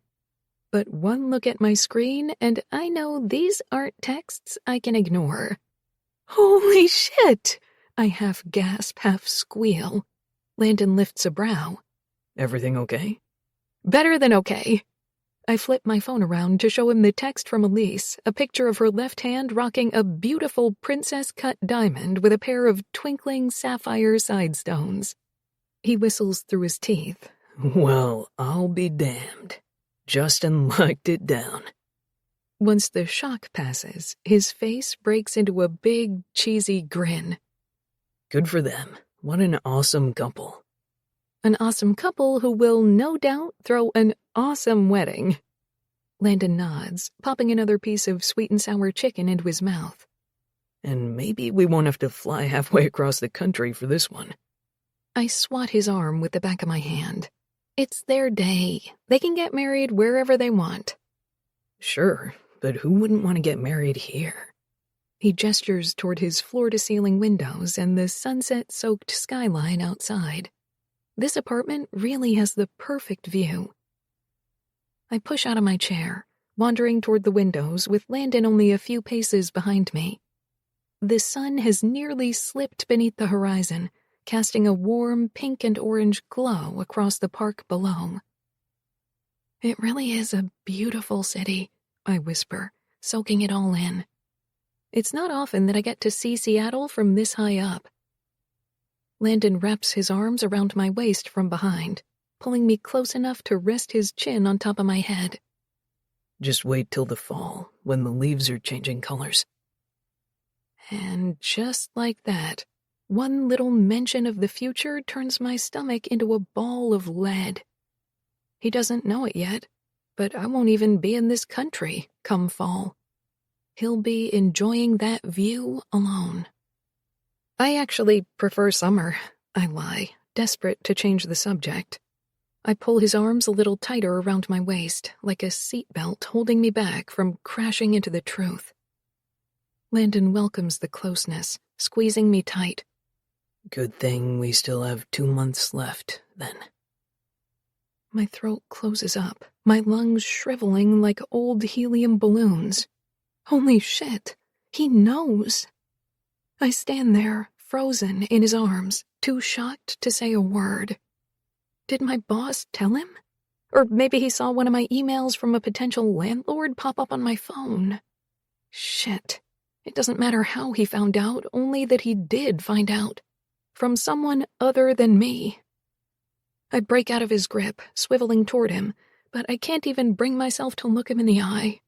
But one look at my screen and I know these aren't texts I can ignore. Holy shit! I half gasp, half squeal. Landon lifts a brow. Everything okay? Better than okay. I flip my phone around to show him the text from Elise, a picture of her left hand rocking a beautiful princess-cut diamond with a pair of twinkling sapphire side stones. He whistles through his teeth. Well, I'll be damned. Justin locked it down. Once the shock passes, his face breaks into a big, cheesy grin. Good for them. What an awesome couple. An awesome couple who will no doubt throw an awesome wedding. Landon nods, popping another piece of sweet and sour chicken into his mouth. And maybe we won't have to fly halfway across the country for this one. I swat his arm with the back of my hand. It's their day. They can get married wherever they want. Sure, but who wouldn't want to get married here? He gestures toward his floor-to-ceiling windows and the sunset-soaked skyline outside. This apartment really has the perfect view. I push out of my chair, wandering toward the windows with Landon only a few paces behind me. The sun has nearly slipped beneath the horizon, casting a warm pink and orange glow across the park below. It really is a beautiful city, I whisper, soaking it all in. It's not often that I get to see Seattle from this high up. Landon wraps his arms around my waist from behind, pulling me close enough to rest his chin on top of my head. Just wait till the fall, when the leaves are changing colors. And just like that, one little mention of the future turns my stomach into a ball of lead. He doesn't know it yet, but I won't even be in this country come fall. He'll be enjoying that view alone. I actually prefer summer, I lie, desperate to change the subject. I pull his arms a little tighter around my waist, like a seatbelt holding me back from crashing into the truth. Landon welcomes the closeness, squeezing me tight. Good thing we still have 2 months left, then. My throat closes up, my lungs shriveling like old helium balloons. Holy shit, he knows. I stand there, frozen in his arms, too shocked to say a word. Did my boss tell him? Or maybe he saw one of my emails from a potential landlord pop up on my phone. Shit. It doesn't matter how he found out, only that he did find out. From someone other than me. I break out of his grip, swiveling toward him, but I can't even bring myself to look him in the eye.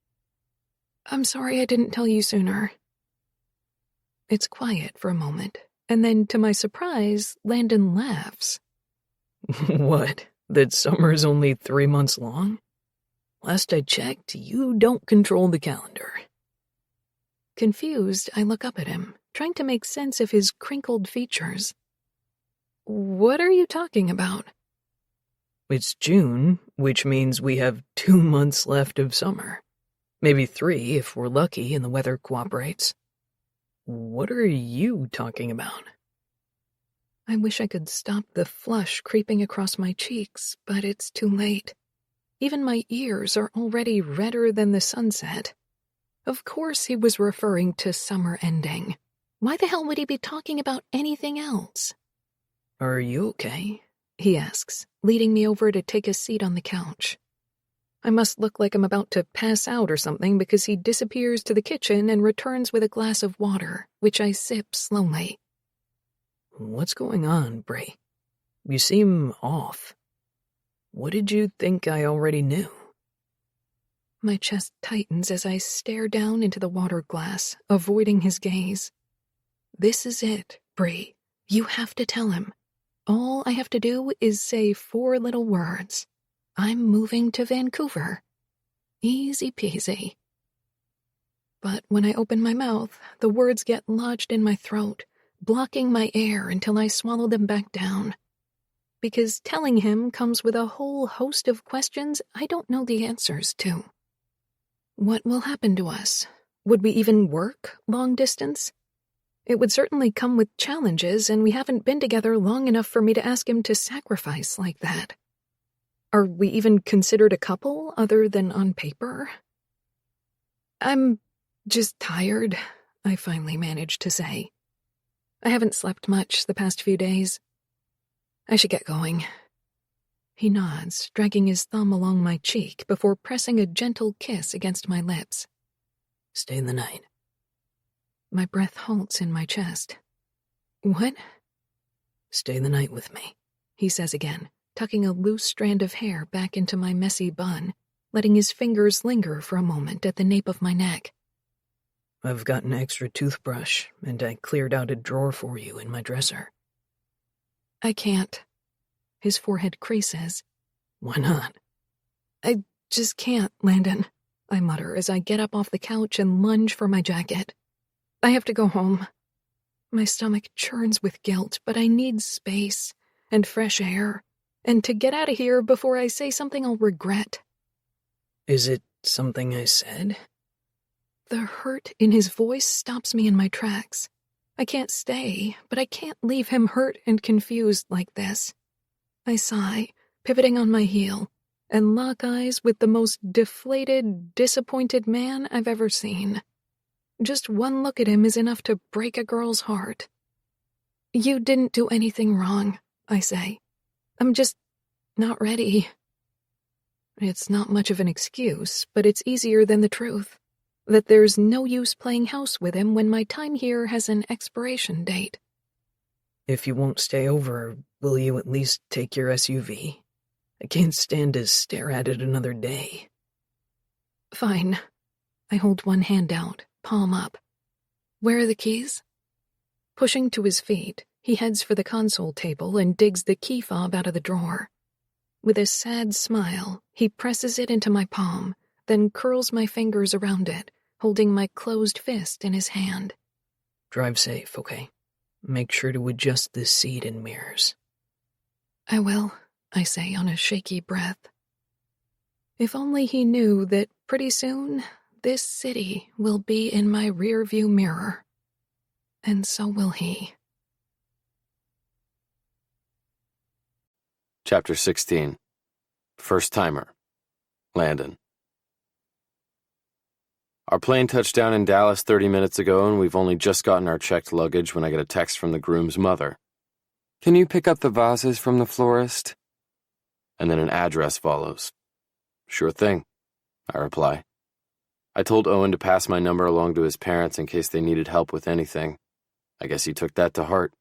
I'm sorry I didn't tell you sooner. It's quiet for a moment, and then, to my surprise, Landon laughs. What? That summer is only 3 months long? Last I checked, you don't control the calendar. Confused, I look up at him, trying to make sense of his crinkled features. What are you talking about? It's June, which means we have 2 months left of summer. Maybe 3 if we're lucky and the weather cooperates. What are you talking about? I wish I could stop the flush creeping across my cheeks, but it's too late. Even my ears are already redder than the sunset. Of course he was referring to summer ending. Why the hell would he be talking about anything else? Are you okay? He asks, leading me over to take a seat on the couch. I must look like I'm about to pass out or something because he disappears to the kitchen and returns with a glass of water, which I sip slowly. What's going on, Bray? You seem off. What did you think I already knew? My chest tightens as I stare down into the water glass, avoiding his gaze. This is it, Bray. You have to tell him. All I have to do is say 4 little words. I'm moving to Vancouver. Easy peasy. But when I open my mouth, the words get lodged in my throat, blocking my air until I swallow them back down. Because telling him comes with a whole host of questions I don't know the answers to. What will happen to us? Would we even work long distance? It would certainly come with challenges, and we haven't been together long enough for me to ask him to sacrifice like that. Are we even considered a couple other than on paper? I'm just tired, I finally managed to say. I haven't slept much the past few days. I should get going. He nods, dragging his thumb along my cheek before pressing a gentle kiss against my lips. Stay the night. My breath halts in my chest. What? Stay the night with me, he says again, tucking a loose strand of hair back into my messy bun, letting his fingers linger for a moment at the nape of my neck. I've got an extra toothbrush, and I cleared out a drawer for you in my dresser. I can't. His forehead creases. Why not? I just can't, Landon, I mutter as I get up off the couch and lunge for my jacket. I have to go home. My stomach churns with guilt, but I need space and fresh air, and to get out of here before I say something I'll regret. Is it something I said? The hurt in his voice stops me in my tracks. I can't stay, but I can't leave him hurt and confused like this. I sigh, pivoting on my heel, and lock eyes with the most deflated, disappointed man I've ever seen. Just one look at him is enough to break a girl's heart. You didn't do anything wrong, I say. I'm just not ready. It's not much of an excuse, but it's easier than the truth. That there's no use playing house with him when my time here has an expiration date. If you won't stay over, will you at least take your SUV? I can't stand to stare at it another day. Fine. I hold one hand out, palm up. Where are the keys? Pushing to his feet, he heads for the console table and digs the key fob out of the drawer. With a sad smile, he presses it into my palm, then curls my fingers around it, holding my closed fist in his hand. Drive safe, okay? Make sure to adjust the seat and mirrors. I will, I say on a shaky breath. If only he knew that pretty soon this city will be in my rearview mirror. And so will he. Chapter 16. First Timer. Landon. Our plane touched down in Dallas 30 minutes ago, and we've only just gotten our checked luggage when I get a text from the groom's mother. "Can you pick up the vases from the florist?" And then an address follows. "Sure thing," I reply. I told Owen to pass my number along to his parents in case they needed help with anything. I guess he took that to heart.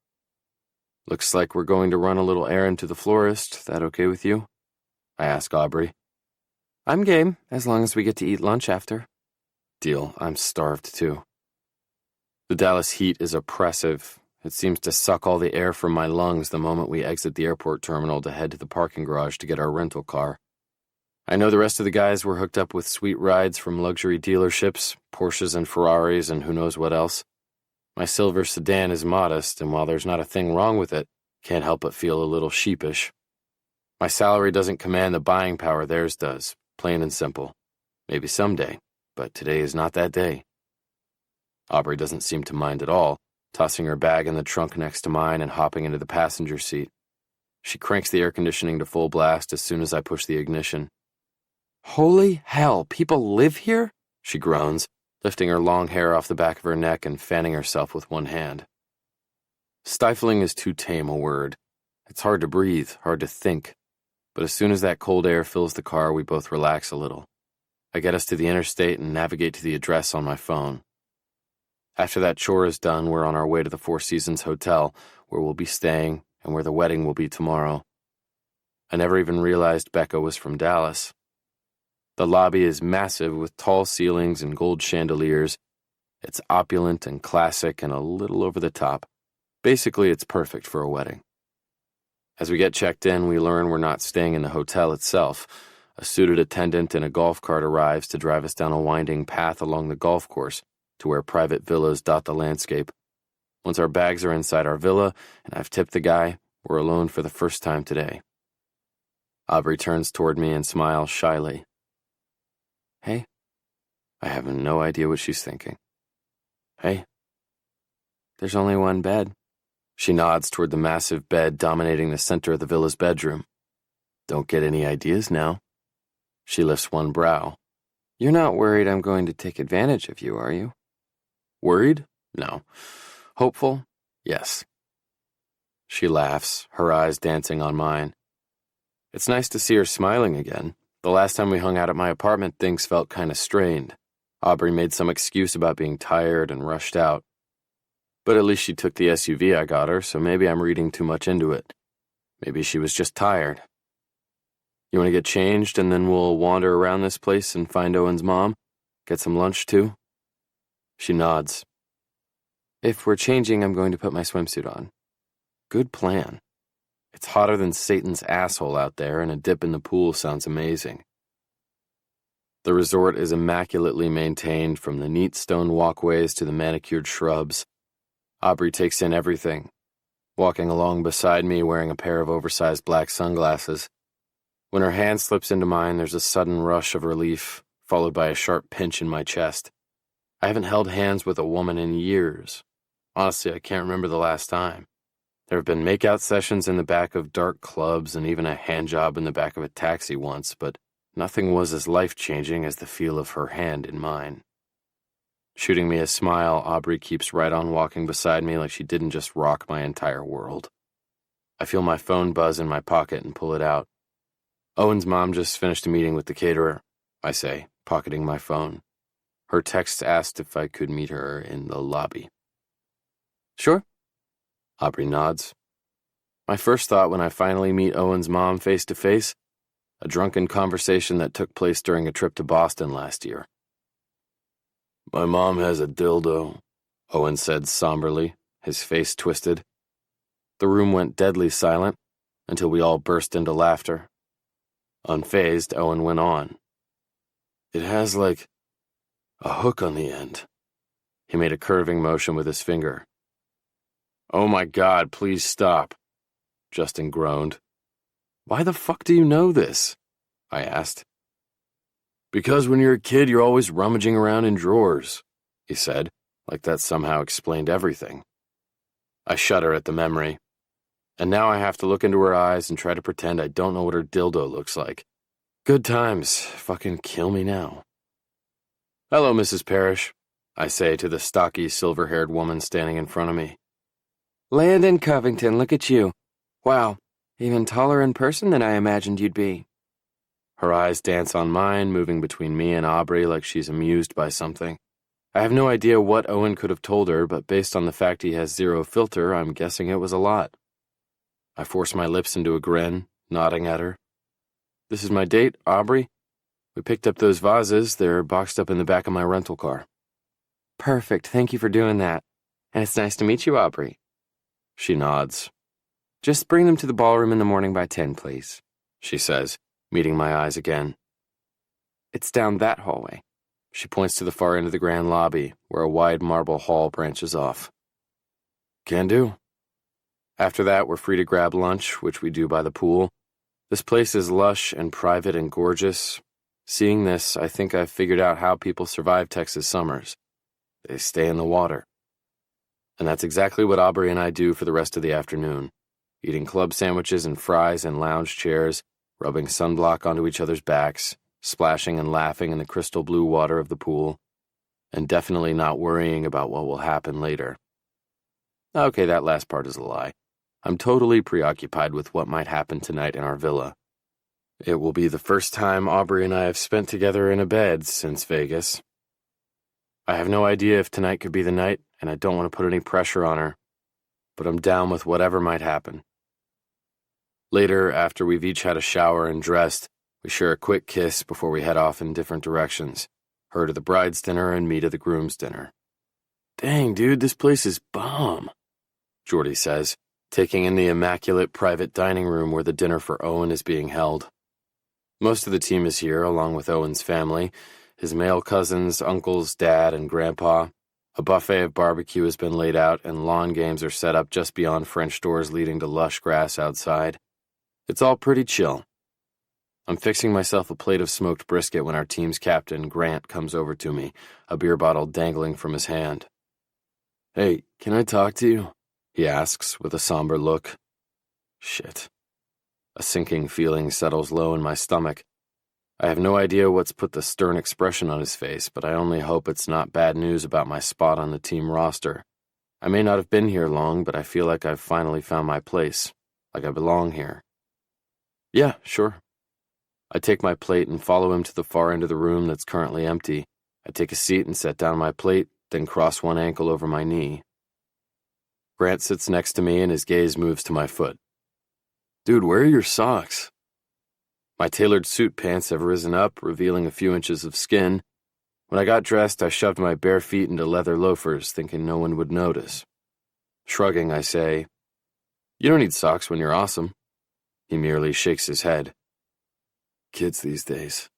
"Looks like we're going to run a little errand to the florist. That okay with you?" I ask Aubrey. "I'm game, as long as we get to eat lunch after." "Deal, I'm starved too." The Dallas heat is oppressive. It seems to suck all the air from my lungs the moment we exit the airport terminal to head to the parking garage to get our rental car. I know the rest of the guys were hooked up with sweet rides from luxury dealerships, Porsches and Ferraris and who knows what else. My silver sedan is modest, and while there's not a thing wrong with it, can't help but feel a little sheepish. My salary doesn't command the buying power theirs does, plain and simple. Maybe someday, but today is not that day. Aubrey doesn't seem to mind at all, tossing her bag in the trunk next to mine and hopping into the passenger seat. She cranks the air conditioning to full blast as soon as I push the ignition. "Holy hell, people live here?" she groans, lifting her long hair off the back of her neck and fanning herself with one hand. Stifling is too tame a word. It's hard to breathe, hard to think. But as soon as that cold air fills the car, we both relax a little. I get us to the interstate and navigate to the address on my phone. After that chore is done, we're on our way to the Four Seasons Hotel, where we'll be staying and where the wedding will be tomorrow. I never even realized Becca was from Dallas. The lobby is massive with tall ceilings and gold chandeliers. It's opulent and classic and a little over the top. Basically, it's perfect for a wedding. As we get checked in, we learn we're not staying in the hotel itself. A suited attendant in a golf cart arrives to drive us down a winding path along the golf course to where private villas dot the landscape. Once our bags are inside our villa and I've tipped the guy, we're alone for the first time today. Aubrey turns toward me and smiles shyly. "Hey." I have no idea what she's thinking. "Hey." "There's only one bed." She nods toward the massive bed dominating the center of the villa's bedroom. "Don't get any ideas now." She lifts one brow. "You're not worried I'm going to take advantage of you, are you?" "Worried? No. Hopeful? Yes." She laughs, her eyes dancing on mine. It's nice to see her smiling again. The last time we hung out at my apartment, things felt kind of strained. Aubrey made some excuse about being tired and rushed out. But at least she took the SUV I got her, so maybe I'm reading too much into it. Maybe she was just tired. "You want to get changed and then we'll wander around this place and find Owen's mom? Get some lunch too?" She nods. "If we're changing, I'm going to put my swimsuit on." Good plan. It's hotter than Satan's asshole out there, and a dip in the pool sounds amazing. The resort is immaculately maintained, from the neat stone walkways to the manicured shrubs. Aubrey takes in everything, walking along beside me wearing a pair of oversized black sunglasses. When her hand slips into mine, there's a sudden rush of relief, followed by a sharp pinch in my chest. I haven't held hands with a woman in years. Honestly, I can't remember the last time. There have been makeout sessions in the back of dark clubs and even a handjob in the back of a taxi once, but nothing was as life-changing as the feel of her hand in mine. Shooting me a smile, Aubrey keeps right on walking beside me like she didn't just rock my entire world. I feel my phone buzz in my pocket and pull it out. Owen's mom just finished a meeting with the caterer, I say, pocketing my phone. Her text asked if I could meet her in the lobby. Sure. Aubrey nods. My first thought when I finally meet Owen's mom face to face, a drunken conversation that took place during a trip to Boston last year. My mom has a dildo, Owen said somberly, his face twisted. The room went deadly silent until we all burst into laughter. Unfazed, Owen went on. It has like a hook on the end. He made a curving motion with his finger. Oh my God, please stop, Justin groaned. Why the fuck do you know this? I asked. Because when you're a kid, you're always rummaging around in drawers, he said, like that somehow explained everything. I shudder at the memory. And now I have to look into her eyes and try to pretend I don't know what her dildo looks like. Good times. Fucking kill me now. Hello, Mrs. Parrish, I say to the stocky, silver-haired woman standing in front of me. Landon Covington, look at you. Wow, even taller in person than I imagined you'd be. Her eyes dance on mine, moving between me and Aubrey like she's amused by something. I have no idea what Owen could have told her, but based on the fact he has zero filter, I'm guessing it was a lot. I force my lips into a grin, nodding at her. This is my date, Aubrey. We picked up those vases. They're boxed up in the back of my rental car. Perfect. Thank you for doing that. And it's nice to meet you, Aubrey. She nods. Just bring them to the ballroom in the morning by 10, please, she says, meeting my eyes again. It's down that hallway. She points to the far end of the grand lobby, where a wide marble hall branches off. Can do. After that, we're free to grab lunch, which we do by the pool. This place is lush and private and gorgeous. Seeing this, I think I've figured out how people survive Texas summers. They stay in the water. And that's exactly what Aubrey and I do for the rest of the afternoon, eating club sandwiches and fries in lounge chairs, rubbing sunblock onto each other's backs, splashing and laughing in the crystal blue water of the pool, and definitely not worrying about what will happen later. Okay, that last part is a lie. I'm totally preoccupied with what might happen tonight in our villa. It will be the first time Aubrey and I have spent together in a bed since Vegas. I have no idea if tonight could be the night, and I don't want to put any pressure on her, but I'm down with whatever might happen. Later, after we've each had a shower and dressed, we share a quick kiss before we head off in different directions, her to the bride's dinner and me to the groom's dinner. Dang, dude, this place is bomb, Jordy says, taking in the immaculate private dining room where the dinner for Owen is being held. Most of the team is here, along with Owen's family, his male cousins, uncles, dad, and grandpa. A buffet of barbecue has been laid out, and lawn games are set up just beyond French doors leading to lush grass outside. It's all pretty chill. I'm fixing myself a plate of smoked brisket when our team's captain, Grant, comes over to me, a beer bottle dangling from his hand. Hey, can I talk to you? He asks with a somber look. Shit. A sinking feeling settles low in my stomach. I have no idea what's put the stern expression on his face, but I only hope it's not bad news about my spot on the team roster. I may not have been here long, but I feel like I've finally found my place, like I belong here. Yeah, sure. I take my plate and follow him to the far end of the room that's currently empty. I take a seat and set down my plate, then cross one ankle over my knee. Grant sits next to me and his gaze moves to my foot. Dude, where are your socks? My tailored suit pants have risen up, revealing a few inches of skin. When I got dressed, I shoved my bare feet into leather loafers, thinking no one would notice. Shrugging, I say, You don't need socks when you're awesome. He merely shakes his head. Kids these days.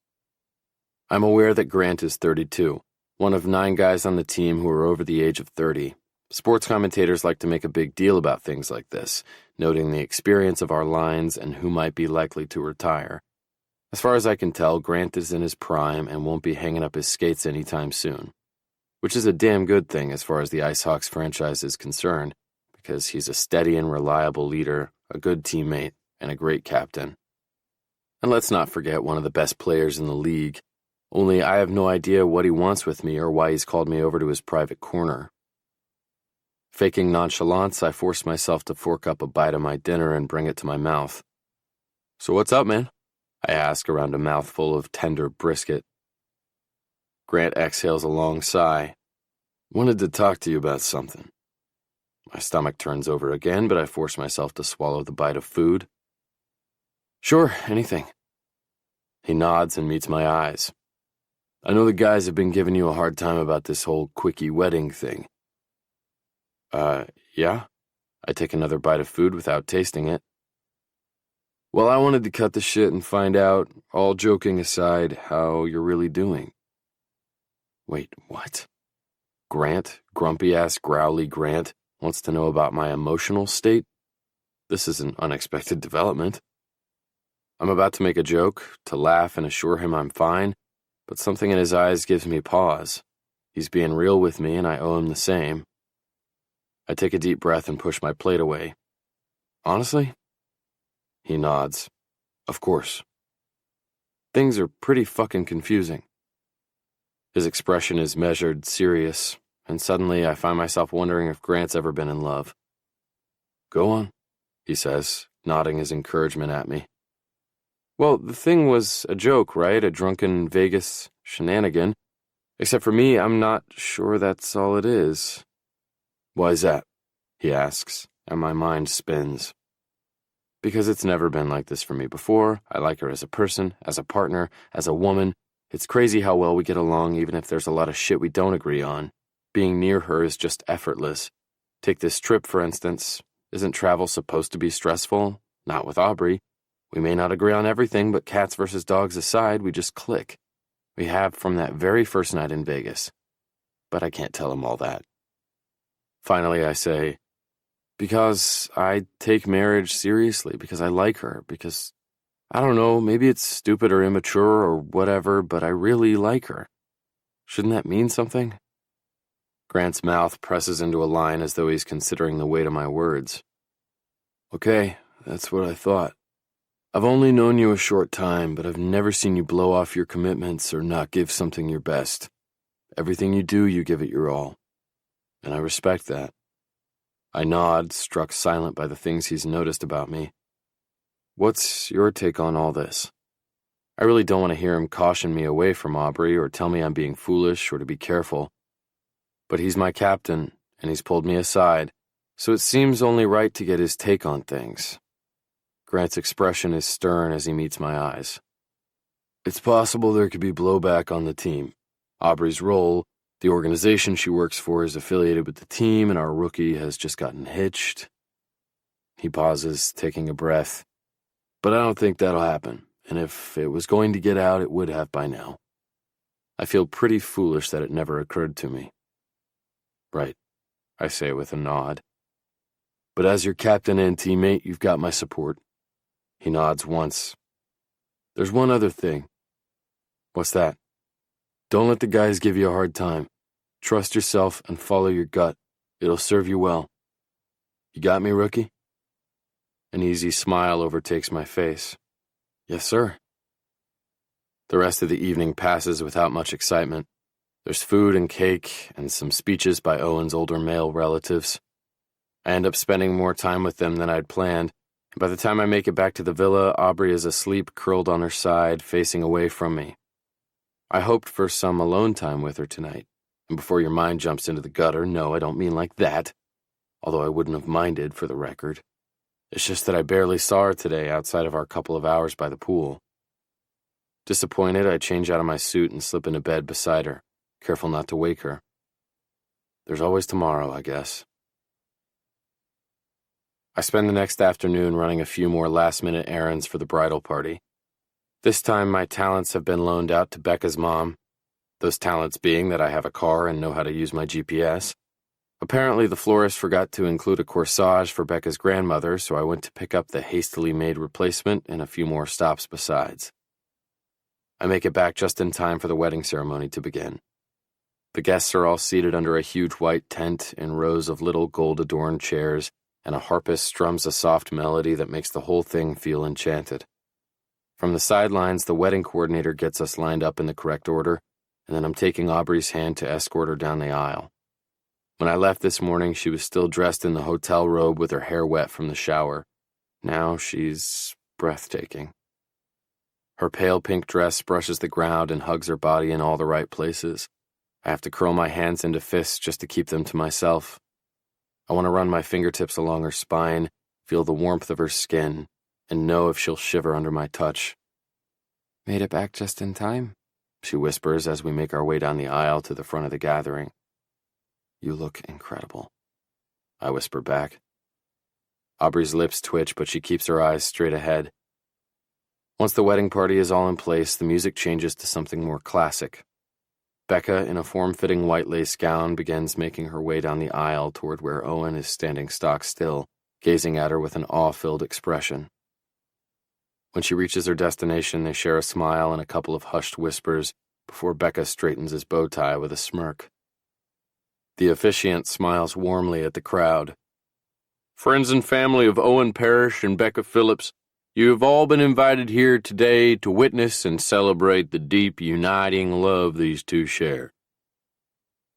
I'm aware that Grant is 32, one of 9 guys on the team who are over the age of 30. Sports commentators like to make a big deal about things like this, noting the experience of our lines and who might be likely to retire. As far as I can tell, Grant is in his prime and won't be hanging up his skates anytime soon. which is a damn good thing as far as the Ice Hawks franchise is concerned, because he's a steady and reliable leader, a good teammate, and a great captain. And let's not forget one of the best players in the league, only I have no idea what he wants with me or why he's called me over to his private corner. Faking nonchalance, I force myself to fork up a bite of my dinner and bring it to my mouth. "So what's up, man?" I ask around a mouthful of tender brisket. Grant exhales a long sigh. "Wanted to talk to you about something." My stomach turns over again, but I force myself to swallow the bite of food. "Sure, anything." He nods and meets my eyes. "I know the guys have been giving you a hard time about this whole quickie wedding thing." Yeah?" I take another bite of food without tasting it. "Well, I wanted to cut the shit and find out, all joking aside, how you're really doing." Wait, what? Grant, grumpy-ass, growly Grant, wants to know about my emotional state? This is an unexpected development. I'm about to make a joke, to laugh and assure him I'm fine, but something in his eyes gives me pause. He's being real with me, and I owe him the same. I take a deep breath and push my plate away. "Honestly?" He nods. "Of course." Things are pretty fucking confusing. His expression is measured, serious, and suddenly I find myself wondering if Grant's ever been in love. "Go on," he says, nodding his encouragement at me. "Well, the thing was a joke, right? A drunken Vegas shenanigan. Except for me, I'm not sure that's all it is." "Why's that?" he asks, and my mind spins. Because it's never been like this for me before. I like her as a person, as a partner, as a woman. It's crazy how well we get along even if there's a lot of shit we don't agree on. Being near her is just effortless. Take this trip, for instance. Isn't travel supposed to be stressful? Not with Aubrey. We may not agree on everything, but cats versus dogs aside, we just click. We have from that very first night in Vegas. But I can't tell him all that. Finally, I say, because I take marriage seriously, because I like her, because, I don't know, maybe it's stupid or immature or whatever, but I really like her. Shouldn't that mean something? Grant's mouth presses into a line as though he's considering the weight of my words. "Okay, that's what I thought. I've only known you a short time, but I've never seen you blow off your commitments or not give something your best. Everything you do, you give it your all. And I respect that." I nod, struck silent by the things he's noticed about me. "What's your take on all this?" I really don't want to hear him caution me away from Aubrey or tell me I'm being foolish or to be careful. But he's my captain, and he's pulled me aside, so it seems only right to get his take on things. Grant's expression is stern as he meets my eyes. "It's possible there could be blowback on the team. Aubrey's role, the organization she works for, is affiliated with the team, and our rookie has just gotten hitched." He pauses, taking a breath. "But I don't think that'll happen, and if it was going to get out, it would have by now. I feel pretty foolish that it never occurred to me." "Right," I say with a nod. "But as your captain and teammate, you've got my support." He nods once. "There's one other thing." "What's that?" "Don't let the guys give you a hard time. Trust yourself and follow your gut. It'll serve you well. You got me, rookie?" An easy smile overtakes my face. "Yes, sir." The rest of the evening passes without much excitement. There's food and cake and some speeches by Owen's older male relatives. I end up spending more time with them than I'd planned, and by the time I make it back to the villa, Aubrey is asleep, curled on her side, facing away from me. I hoped for some alone time with her tonight, and before your mind jumps into the gutter, no, I don't mean like that, although I wouldn't have minded, for the record. It's just that I barely saw her today outside of our couple of hours by the pool. Disappointed, I change out of my suit and slip into bed beside her, careful not to wake her. There's always tomorrow, I guess. I spend the next afternoon running a few more last-minute errands for the bridal party. This time, my talents have been loaned out to Becca's mom, those talents being that I have a car and know how to use my GPS. Apparently, the florist forgot to include a corsage for Becca's grandmother, so I went to pick up the hastily made replacement and a few more stops besides. I make it back just in time for the wedding ceremony to begin. The guests are all seated under a huge white tent in rows of little gold-adorned chairs, and a harpist strums a soft melody that makes the whole thing feel enchanted. From the sidelines, the wedding coordinator gets us lined up in the correct order, and then I'm taking Aubrey's hand to escort her down the aisle. When I left this morning, she was still dressed in the hotel robe with her hair wet from the shower. Now she's breathtaking. Her pale pink dress brushes the ground and hugs her body in all the right places. I have to curl my hands into fists just to keep them to myself. I want to run my fingertips along her spine, feel the warmth of her skin, and know if she'll shiver under my touch. "Made it back just in time," she whispers as we make our way down the aisle to the front of the gathering. "You look incredible," I whisper back. Aubrey's lips twitch, but she keeps her eyes straight ahead. Once the wedding party is all in place, the music changes to something more classic. Becca, in a form-fitting white lace gown, begins making her way down the aisle toward where Owen is standing stock still, gazing at her with an awe-filled expression. When she reaches her destination, they share a smile and a couple of hushed whispers before Becca straightens his bow tie with a smirk. The officiant smiles warmly at the crowd. "Friends and family of Owen Parrish and Becca Phillips, you have all been invited here today to witness and celebrate the deep, uniting love these two share."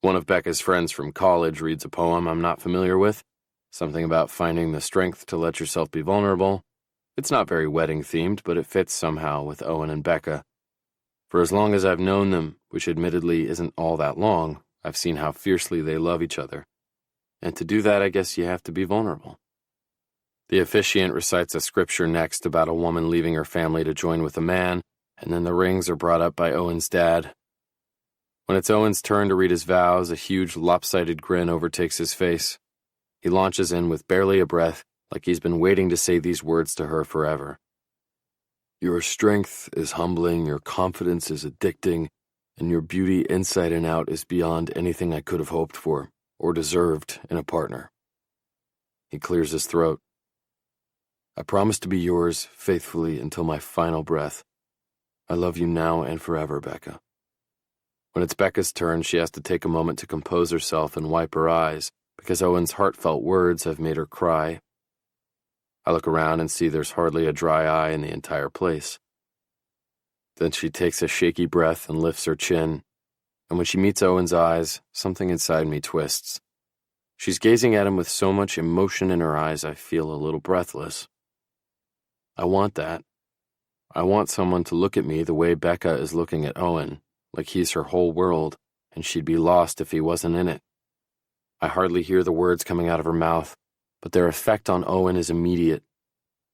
One of Becca's friends from college reads a poem I'm not familiar with, something about finding the strength to let yourself be vulnerable. It's not very wedding-themed, but it fits somehow with Owen and Becca. For as long as I've known them, which admittedly isn't all that long, I've seen how fiercely they love each other. And to do that, I guess you have to be vulnerable. The officiant recites a scripture next about a woman leaving her family to join with a man, and then the rings are brought up by Owen's dad. When it's Owen's turn to read his vows, a huge lopsided grin overtakes his face. He launches in with barely a breath, like he's been waiting to say these words to her forever. "Your strength is humbling, your confidence is addicting, and your beauty inside and out is beyond anything I could have hoped for or deserved in a partner." He clears his throat. "I promise to be yours faithfully until my final breath. I love you now and forever, Becca." When it's Becca's turn, she has to take a moment to compose herself and wipe her eyes, because Owen's heartfelt words have made her cry. I look around and see there's hardly a dry eye in the entire place. Then she takes a shaky breath and lifts her chin, and when she meets Owen's eyes, something inside me twists. She's gazing at him with so much emotion in her eyes I feel a little breathless. I want that. I want someone to look at me the way Becca is looking at Owen, like he's her whole world, and she'd be lost if he wasn't in it. I hardly hear the words coming out of her mouth, but their effect on Owen is immediate.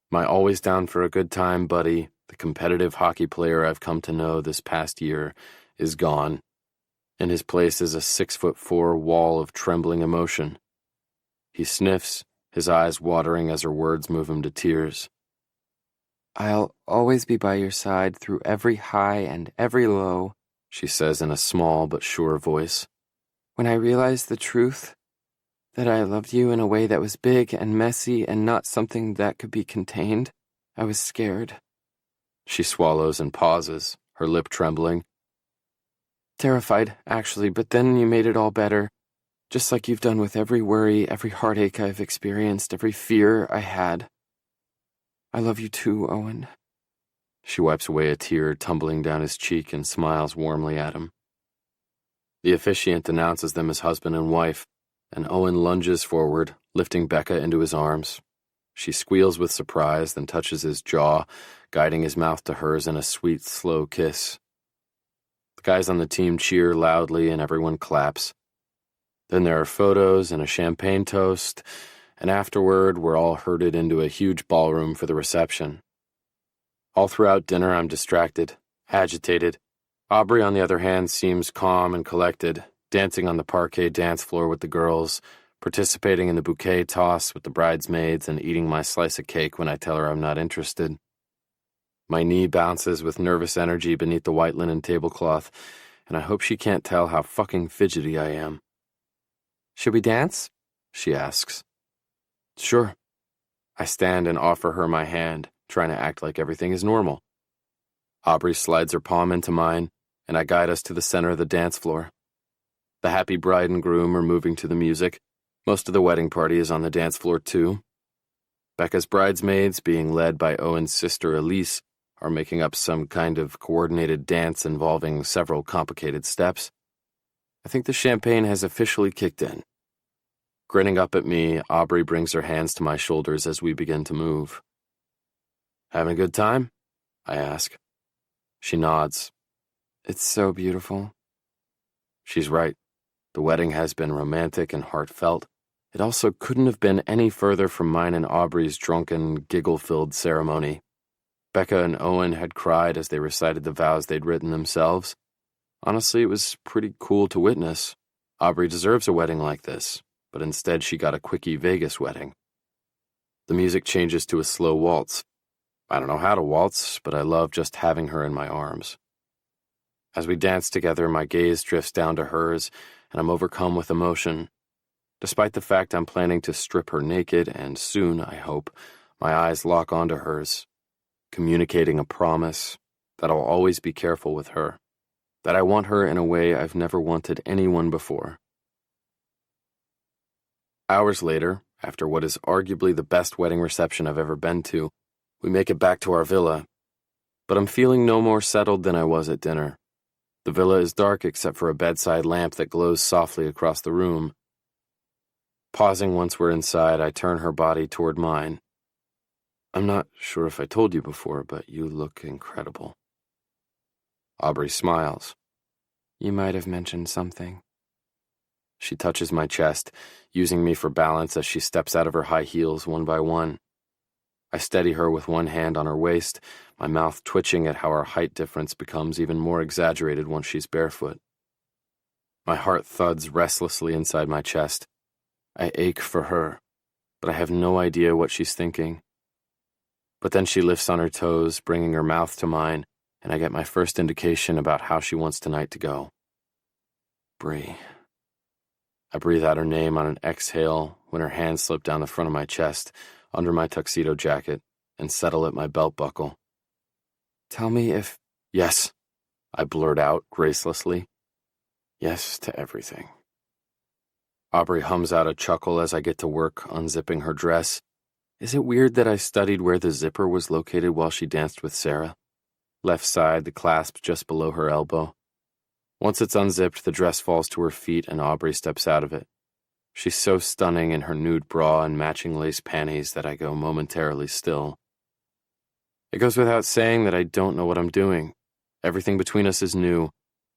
My always down for a good time buddy, the competitive hockey player I've come to know this past year, is gone. In his place is a 6'4" wall of trembling emotion. He sniffs, his eyes watering as her words move him to tears. "I'll always be by your side through every high and every low," she says in a small but sure voice. "When I realized the truth, that I loved you in a way that was big and messy and not something that could be contained, I was scared." She swallows and pauses, her lip trembling. "Terrified, actually, but then you made it all better, just like you've done with every worry, every heartache I've experienced, every fear I had. I love you too, Owen." She wipes away a tear tumbling down his cheek and smiles warmly at him. The officiant announces them as husband and wife, and Owen lunges forward, lifting Becca into his arms. She squeals with surprise, then touches his jaw, guiding his mouth to hers in a sweet, slow kiss. The guys on the team cheer loudly and everyone claps. Then there are photos and a champagne toast, and afterward we're all herded into a huge ballroom for the reception. All throughout dinner I'm distracted, agitated. Aubrey, on the other hand, seems calm and collected, dancing on the parquet dance floor with the girls, participating in the bouquet toss with the bridesmaids, and eating my slice of cake when I tell her I'm not interested. My knee bounces with nervous energy beneath the white linen tablecloth, and I hope she can't tell how fucking fidgety I am. "Should we dance?" she asks. "Sure." I stand and offer her my hand, trying to act like everything is normal. Aubrey slides her palm into mine, and I guide us to the center of the dance floor. The happy bride and groom are moving to the music. Most of the wedding party is on the dance floor, too. Becca's bridesmaids, being led by Owen's sister Elise, are making up some kind of coordinated dance involving several complicated steps. I think the champagne has officially kicked in. Grinning up at me, Aubrey brings her hands to my shoulders as we begin to move. Having a good time? I ask. She nods. It's so beautiful. She's right. The wedding has been romantic and heartfelt. It also couldn't have been any further from mine and Aubrey's drunken, giggle-filled ceremony. Becca and Owen had cried as they recited the vows they'd written themselves. Honestly, it was pretty cool to witness. Aubrey deserves a wedding like this, but instead she got a quickie Vegas wedding. The music changes to a slow waltz. I don't know how to waltz, but I love just having her in my arms. As we dance together, my gaze drifts down to hers, and I'm overcome with emotion. Despite the fact I'm planning to strip her naked, and soon, I hope, my eyes lock onto hers, communicating a promise that I'll always be careful with her, that I want her in a way I've never wanted anyone before. Hours later, after what is arguably the best wedding reception I've ever been to, we make it back to our villa, but I'm feeling no more settled than I was at dinner. The villa is dark except for a bedside lamp that glows softly across the room. Pausing once we're inside, I turn her body toward mine. I'm not sure if I told you before, but you look incredible. Aubrey smiles. You might have mentioned something. She touches my chest, using me for balance as she steps out of her high heels one by one. I steady her with one hand on her waist, my mouth twitching at how our height difference becomes even more exaggerated once she's barefoot. My heart thuds restlessly inside my chest. I ache for her, but I have no idea what she's thinking. But then she lifts on her toes, bringing her mouth to mine, and I get my first indication about how she wants tonight to go. Bree. I breathe out her name on an exhale when her hands slip down the front of my chest, under my tuxedo jacket, and settle at my belt buckle. Tell me if... Yes, I blurt out gracelessly. Yes to everything. Aubrey hums out a chuckle as I get to work unzipping her dress. Is it weird that I studied where the zipper was located while she danced with Sarah? Left side, the clasp just below her elbow. Once it's unzipped, the dress falls to her feet and Aubrey steps out of it. She's so stunning in her nude bra and matching lace panties that I go momentarily still. It goes without saying that I don't know what I'm doing. Everything between us is new,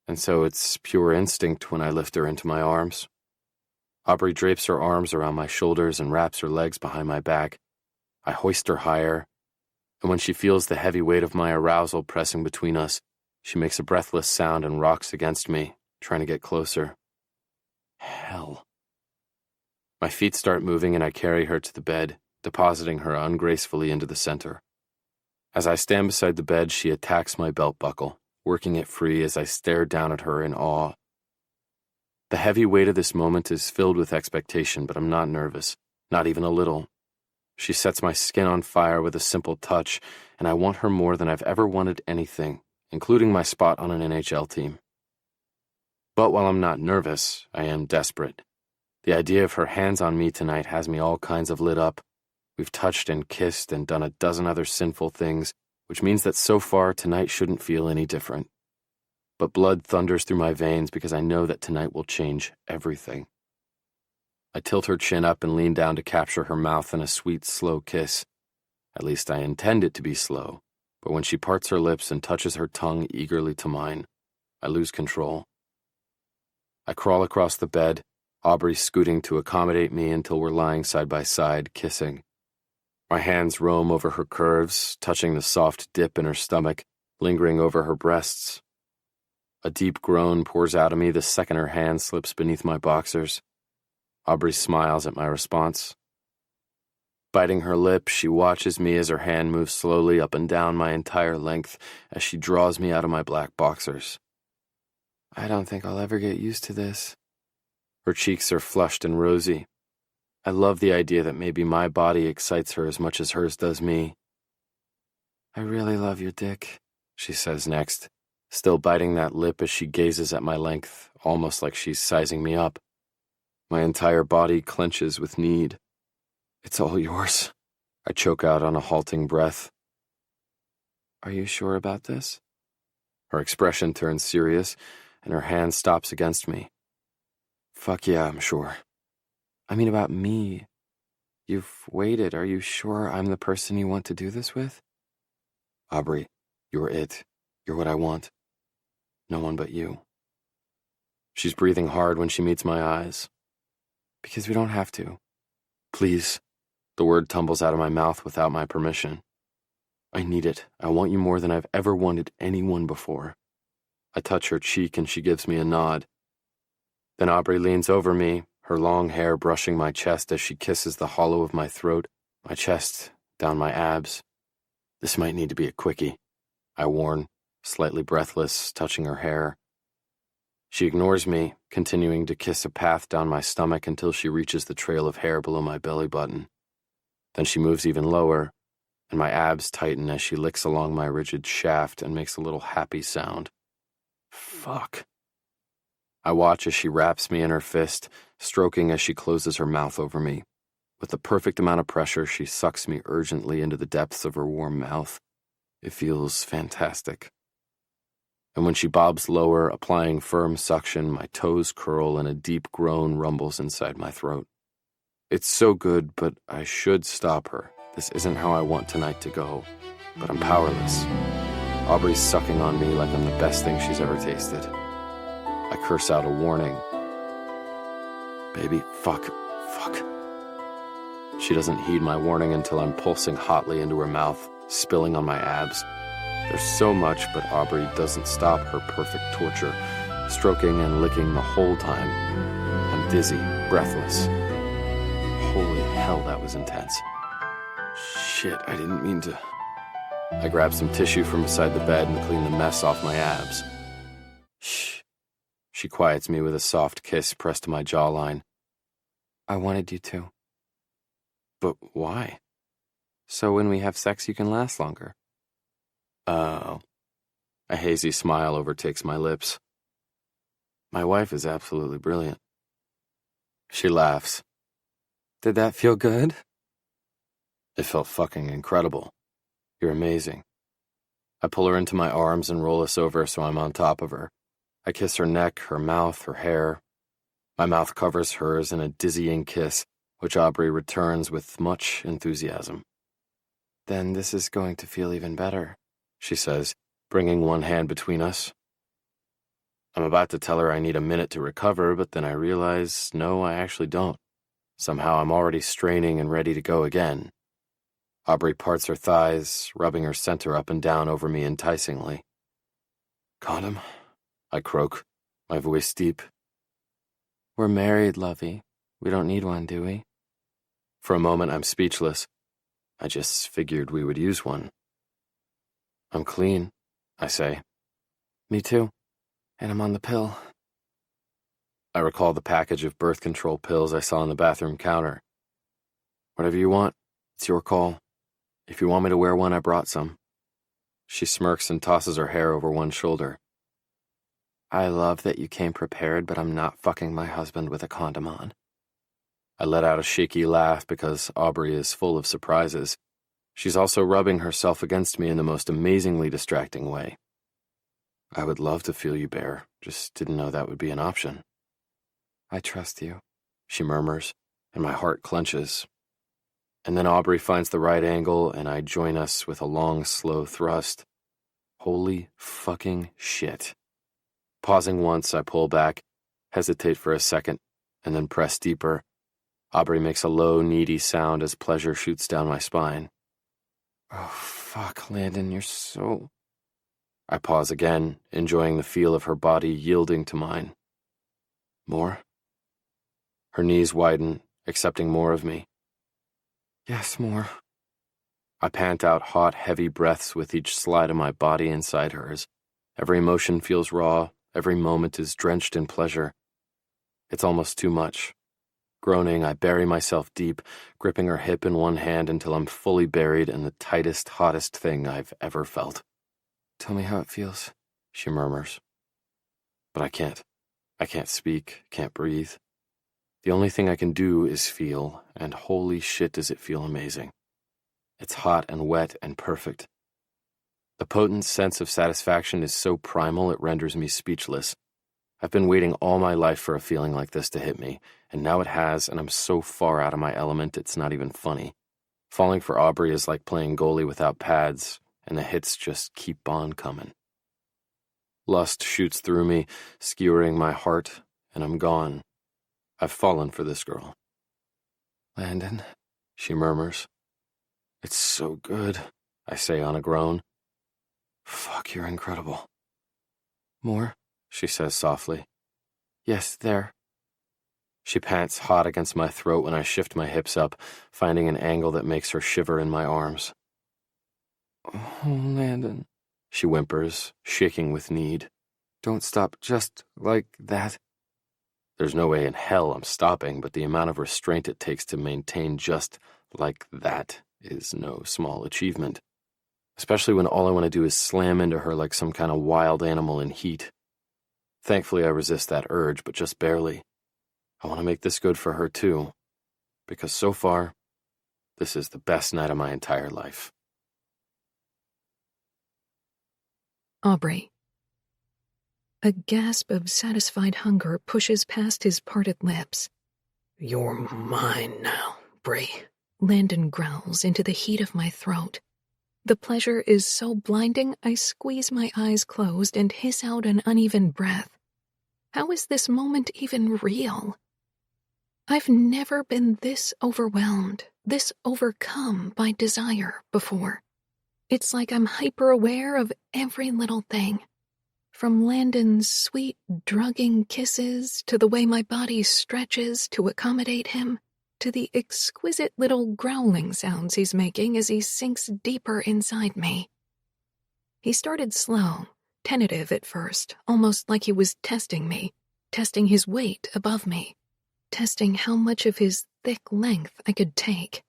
and so it's pure instinct when I lift her into my arms. Aubrey drapes her arms around my shoulders and wraps her legs behind my back. I hoist her higher, and when she feels the heavy weight of my arousal pressing between us, she makes a breathless sound and rocks against me, trying to get closer. Hell. My feet start moving and I carry her to the bed, depositing her ungracefully into the center. As I stand beside the bed, she attacks my belt buckle, working it free as I stare down at her in awe. The heavy weight of this moment is filled with expectation, but I'm not nervous, not even a little. She sets my skin on fire with a simple touch, and I want her more than I've ever wanted anything, including my spot on an NHL team. But while I'm not nervous, I am desperate. The idea of her hands on me tonight has me all kinds of lit up. We've touched and kissed and done a dozen other sinful things, which means that so far tonight shouldn't feel any different. But blood thunders through my veins because I know that tonight will change everything. I tilt her chin up and lean down to capture her mouth in a sweet, slow kiss. At least I intend it to be slow, but when she parts her lips and touches her tongue eagerly to mine, I lose control. I crawl across the bed, Aubrey scooting to accommodate me until we're lying side by side, kissing. My hands roam over her curves, touching the soft dip in her stomach, lingering over her breasts. A deep groan pours out of me the second her hand slips beneath my boxers. Aubrey smiles at my response. Biting her lip, she watches me as her hand moves slowly up and down my entire length as she draws me out of my black boxers. I don't think I'll ever get used to this. Her cheeks are flushed and rosy. I love the idea that maybe my body excites her as much as hers does me. I really love your dick, she says next, still biting that lip as she gazes at my length, almost like she's sizing me up. My entire body clenches with need. It's all yours. I choke out on a halting breath. Are you sure about this? Her expression turns serious, and her hand stops against me. Fuck yeah, I'm sure. I mean about me. You've waited. Are you sure I'm the person you want to do this with? Aubrey, you're it. You're what I want. No one but you. She's breathing hard when she meets my eyes. Because we don't have to. Please. The word tumbles out of my mouth without my permission. I need it. I want you more than I've ever wanted anyone before. I touch her cheek and she gives me a nod. Then Aubrey leans over me, her long hair brushing my chest as she kisses the hollow of my throat, my chest, down my abs. This might need to be a quickie, I warn, slightly breathless, touching her hair. She ignores me, continuing to kiss a path down my stomach until she reaches the trail of hair below my belly button. Then she moves even lower, and my abs tighten as she licks along my rigid shaft and makes a little happy sound. Fuck. I watch as she wraps me in her fist, stroking as she closes her mouth over me. With the perfect amount of pressure, she sucks me urgently into the depths of her warm mouth. It feels fantastic. And when she bobs lower, applying firm suction, my toes curl and a deep groan rumbles inside my throat. It's so good, but I should stop her. This isn't how I want tonight to go, but I'm powerless. Aubrey's sucking on me like I'm the best thing she's ever tasted. I curse out a warning. Baby, fuck. She doesn't heed my warning until I'm pulsing hotly into her mouth, spilling on my abs. There's so much, but Aubrey doesn't stop her perfect torture, stroking and licking the whole time. I'm dizzy, breathless. Holy hell, that was intense. Shit, I didn't mean to. I grab some tissue from beside the bed and clean the mess off my abs. Shh. She quiets me with a soft kiss pressed to my jawline. I wanted you to. But why? So when we have sex, you can last longer. Oh. A hazy smile overtakes my lips. My wife is absolutely brilliant. She laughs. Did that feel good? It felt fucking incredible. You're amazing. I pull her into my arms and roll us over so I'm on top of her. I kiss her neck, her mouth, her hair. My mouth covers hers in a dizzying kiss, which Aubrey returns with much enthusiasm. Then this is going to feel even better, she says, bringing one hand between us. I'm about to tell her I need a minute to recover, but then I realize, no, I actually don't. Somehow I'm already straining and ready to go again. Aubrey parts her thighs, rubbing her center up and down over me enticingly. Condom? I croak, my voice deep. We're married, lovey. We don't need one, do we? For a moment, I'm speechless. I just figured we would use one. I'm clean, I say. Me too. And I'm on the pill. I recall the package of birth control pills I saw on the bathroom counter. Whatever you want, it's your call. If you want me to wear one, I brought some. She smirks and tosses her hair over one shoulder. I love that you came prepared, but I'm not fucking my husband with a condom on. I let out a shaky laugh because Aubrey is full of surprises. She's also rubbing herself against me in the most amazingly distracting way. I would love to feel you bare, just didn't know that would be an option. I trust you, she murmurs, and my heart clenches. And then Aubrey finds the right angle, and I join us with a long, slow thrust. Holy fucking shit. Pausing once, I pull back, hesitate for a second, and then press deeper. Aubrey makes a low, needy sound as pleasure shoots down my spine. Oh, fuck, Landon, you're so... I pause again, enjoying the feel of her body yielding to mine. More? Her knees widen, accepting more of me. Yes, more. I pant out hot, heavy breaths with each slide of my body inside hers. Every emotion feels raw, every moment is drenched in pleasure. It's almost too much. Groaning, I bury myself deep, gripping her hip in one hand until I'm fully buried in the tightest, hottest thing I've ever felt. Tell me how it feels, she murmurs. But I can't. I can't speak, can't breathe. The only thing I can do is feel, and holy shit does it feel amazing. It's hot and wet and perfect. The potent sense of satisfaction is so primal it renders me speechless. I've been waiting all my life for a feeling like this to hit me, and now it has, and I'm so far out of my element it's not even funny. Falling for Aubrey is like playing goalie without pads, and the hits just keep on coming. Lust shoots through me, skewering my heart, and I'm gone. I've fallen for this girl. Landon, she murmurs. It's so good, I say on a groan. Fuck, you're incredible. More, she says softly. Yes, there. She pants hot against my throat when I shift my hips up, finding an angle that makes her shiver in my arms. Oh, Landon, she whimpers, shaking with need. Don't stop just like that. There's no way in hell I'm stopping, but the amount of restraint it takes to maintain just like that is no small achievement. Especially when all I want to do is slam into her like some kind of wild animal in heat. Thankfully, I resist that urge, but just barely. I want to make this good for her, too. Because so far, this is the best night of my entire life. Aubrey. A gasp of satisfied hunger pushes past his parted lips. You're mine now, Bree. Landon growls into the heat of my throat. The pleasure is so blinding, I squeeze my eyes closed and hiss out an uneven breath. How is this moment even real? I've never been this overwhelmed, this overcome by desire before. It's like I'm hyper-aware of every little thing. From Landon's sweet, drugging kisses to the way my body stretches to accommodate him, to the exquisite little growling sounds he's making as he sinks deeper inside me. He started slow, tentative at first, almost like he was testing me, testing his weight above me, testing how much of his thick length I could take.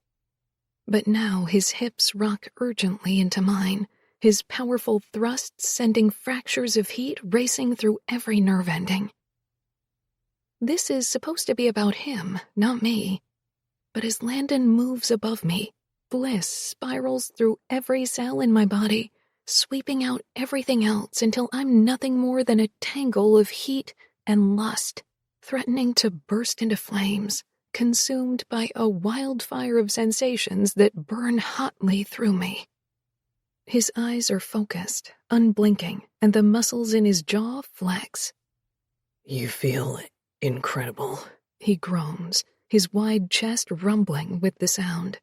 But now his hips rock urgently into mine, his powerful thrusts sending fractures of heat racing through every nerve ending. This is supposed to be about him, not me. But as Landon moves above me, bliss spirals through every cell in my body, sweeping out everything else until I'm nothing more than a tangle of heat and lust, threatening to burst into flames, consumed by a wildfire of sensations that burn hotly through me. His eyes are focused, unblinking, and the muscles in his jaw flex. You feel incredible, he groans, his wide chest rumbling with the sound.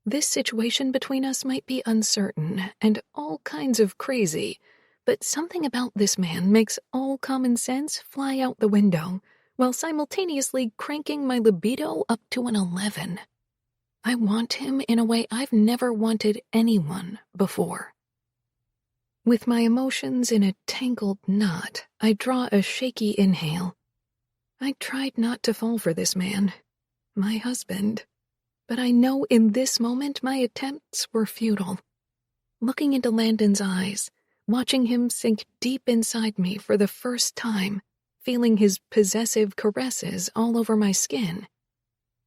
This situation between us might be uncertain and all kinds of crazy, but something about this man makes all common sense fly out the window, while simultaneously cranking my libido up to an 11. I want him in a way I've never wanted anyone before. With my emotions in a tangled knot, I draw a shaky inhale. I tried not to fall for this man, my husband, but I know in this moment my attempts were futile. Looking into Landon's eyes, watching him sink deep inside me for the first time, feeling his possessive caresses all over my skin,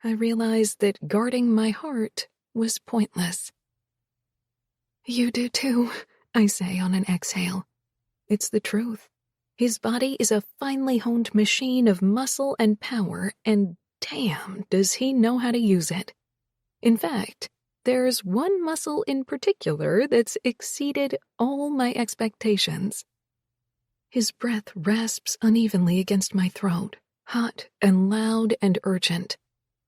I realized that guarding my heart was pointless. You do too, I say on an exhale. It's the truth. His body is a finely honed machine of muscle and power, and damn, does he know how to use it. In fact, there's one muscle in particular that's exceeded all my expectations. His breath rasps unevenly against my throat, hot and loud and urgent.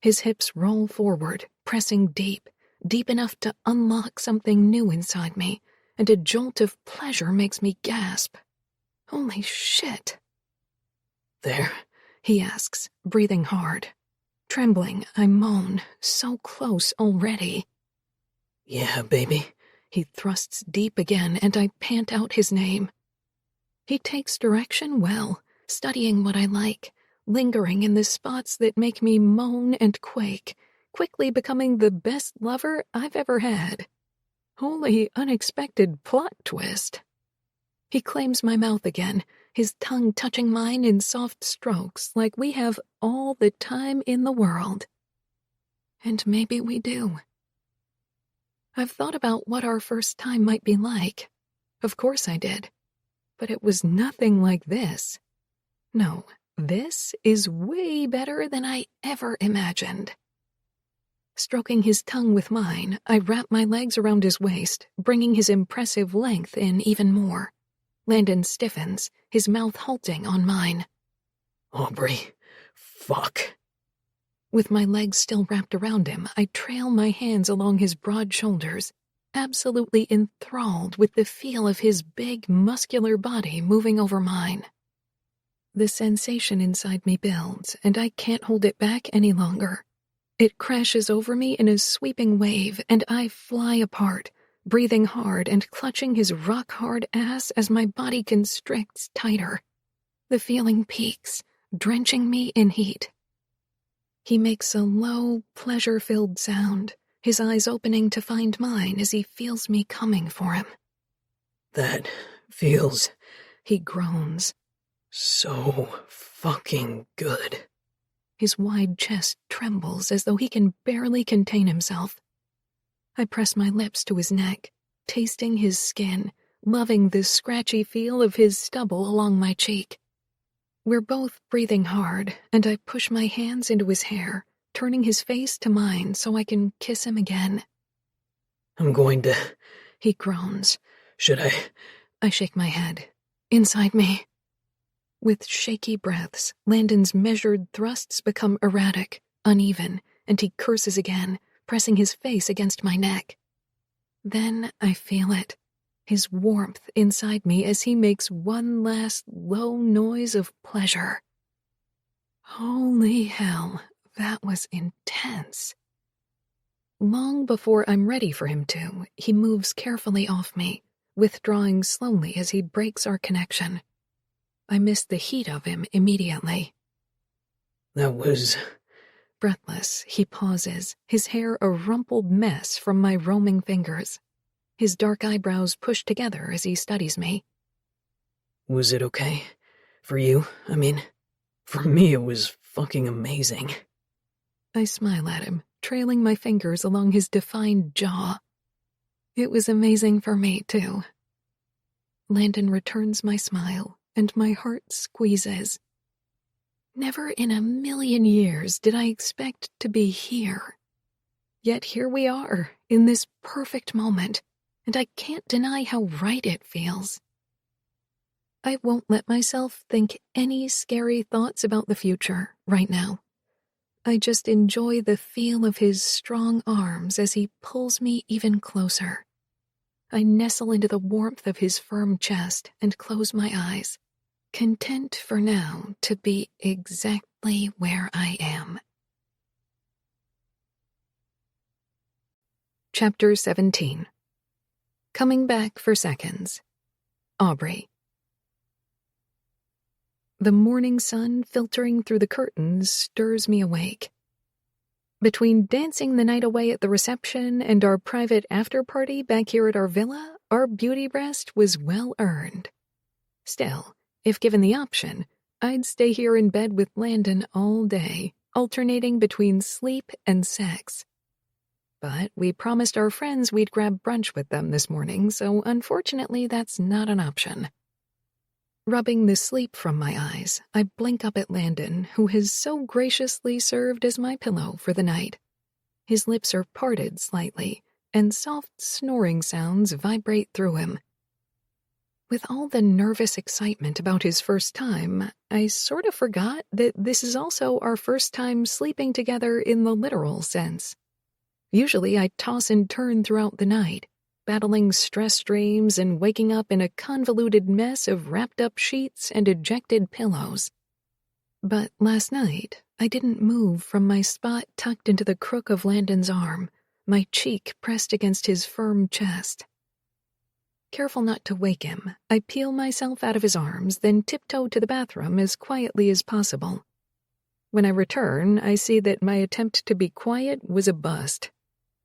His hips roll forward, pressing deep, deep enough to unlock something new inside me, and a jolt of pleasure makes me gasp. Holy shit. There, he asks, breathing hard. Trembling, I moan, so close already. Yeah, baby. He thrusts deep again, and I pant out his name. He takes direction well, studying what I like, lingering in the spots that make me moan and quake, quickly becoming the best lover I've ever had. Holy unexpected plot twist. He claims my mouth again, his tongue touching mine in soft strokes like we have all the time in the world. And maybe we do. I've thought about what our first time might be like. Of course I did. But it was nothing like this. No, this is way better than I ever imagined. Stroking his tongue with mine, I wrap my legs around his waist, bringing his impressive length in even more. Landon stiffens, his mouth halting on mine. Aubrey, fuck. With my legs still wrapped around him, I trail my hands along his broad shoulders, absolutely enthralled with the feel of his big, muscular body moving over mine. The sensation inside me builds, and I can't hold it back any longer. It crashes over me in a sweeping wave, and I fly apart, breathing hard and clutching his rock-hard ass as my body constricts tighter. The feeling peaks, drenching me in heat. He makes a low, pleasure-filled sound, his eyes opening to find mine as he feels me coming for him. That feels... He groans. So fucking good. His wide chest trembles as though he can barely contain himself. I press my lips to his neck, tasting his skin, loving the scratchy feel of his stubble along my cheek. We're both breathing hard, and I push my hands into his hair, turning his face to mine so I can kiss him again. I'm going to... He groans. Should I? I shake my head. Inside me. With shaky breaths, Landon's measured thrusts become erratic, uneven, and he curses again, pressing his face against my neck. Then I feel it, his warmth inside me as he makes one last low noise of pleasure. Holy hell, that was intense. Long before I'm ready for him to, he moves carefully off me, withdrawing slowly as he breaks our connection. I miss the heat of him immediately. That was... Breathless, he pauses, his hair a rumpled mess from my roaming fingers. His dark eyebrows pushed together as he studies me. Was it okay? For you, I mean. For me, it was fucking amazing. I smile at him, trailing my fingers along his defined jaw. It was amazing for me, too. Landon returns my smile, and my heart squeezes. Never in a million years did I expect to be here. Yet here we are, in this perfect moment, and I can't deny how right it feels. I won't let myself think any scary thoughts about the future right now. I just enjoy the feel of his strong arms as he pulls me even closer. I nestle into the warmth of his firm chest and close my eyes, content for now to be exactly where I am. Chapter 17. Coming back for seconds. Aubrey. The morning sun filtering through the curtains stirs me awake. Between dancing the night away at the reception and our private after-party back here at our villa, our beauty rest was well earned. Still, if given the option, I'd stay here in bed with Landon all day, alternating between sleep and sex. But we promised our friends we'd grab brunch with them this morning, so unfortunately that's not an option. Rubbing the sleep from my eyes, I blink up at Landon, who has so graciously served as my pillow for the night. His lips are parted slightly, and soft snoring sounds vibrate through him. With all the nervous excitement about his first time, I sort of forgot that this is also our first time sleeping together in the literal sense. Usually I toss and turn throughout the night, battling stress dreams and waking up in a convoluted mess of wrapped-up sheets and ejected pillows. But last night, I didn't move from my spot tucked into the crook of Landon's arm, my cheek pressed against his firm chest. Careful not to wake him, I peel myself out of his arms, then tiptoe to the bathroom as quietly as possible. When I return, I see that my attempt to be quiet was a bust.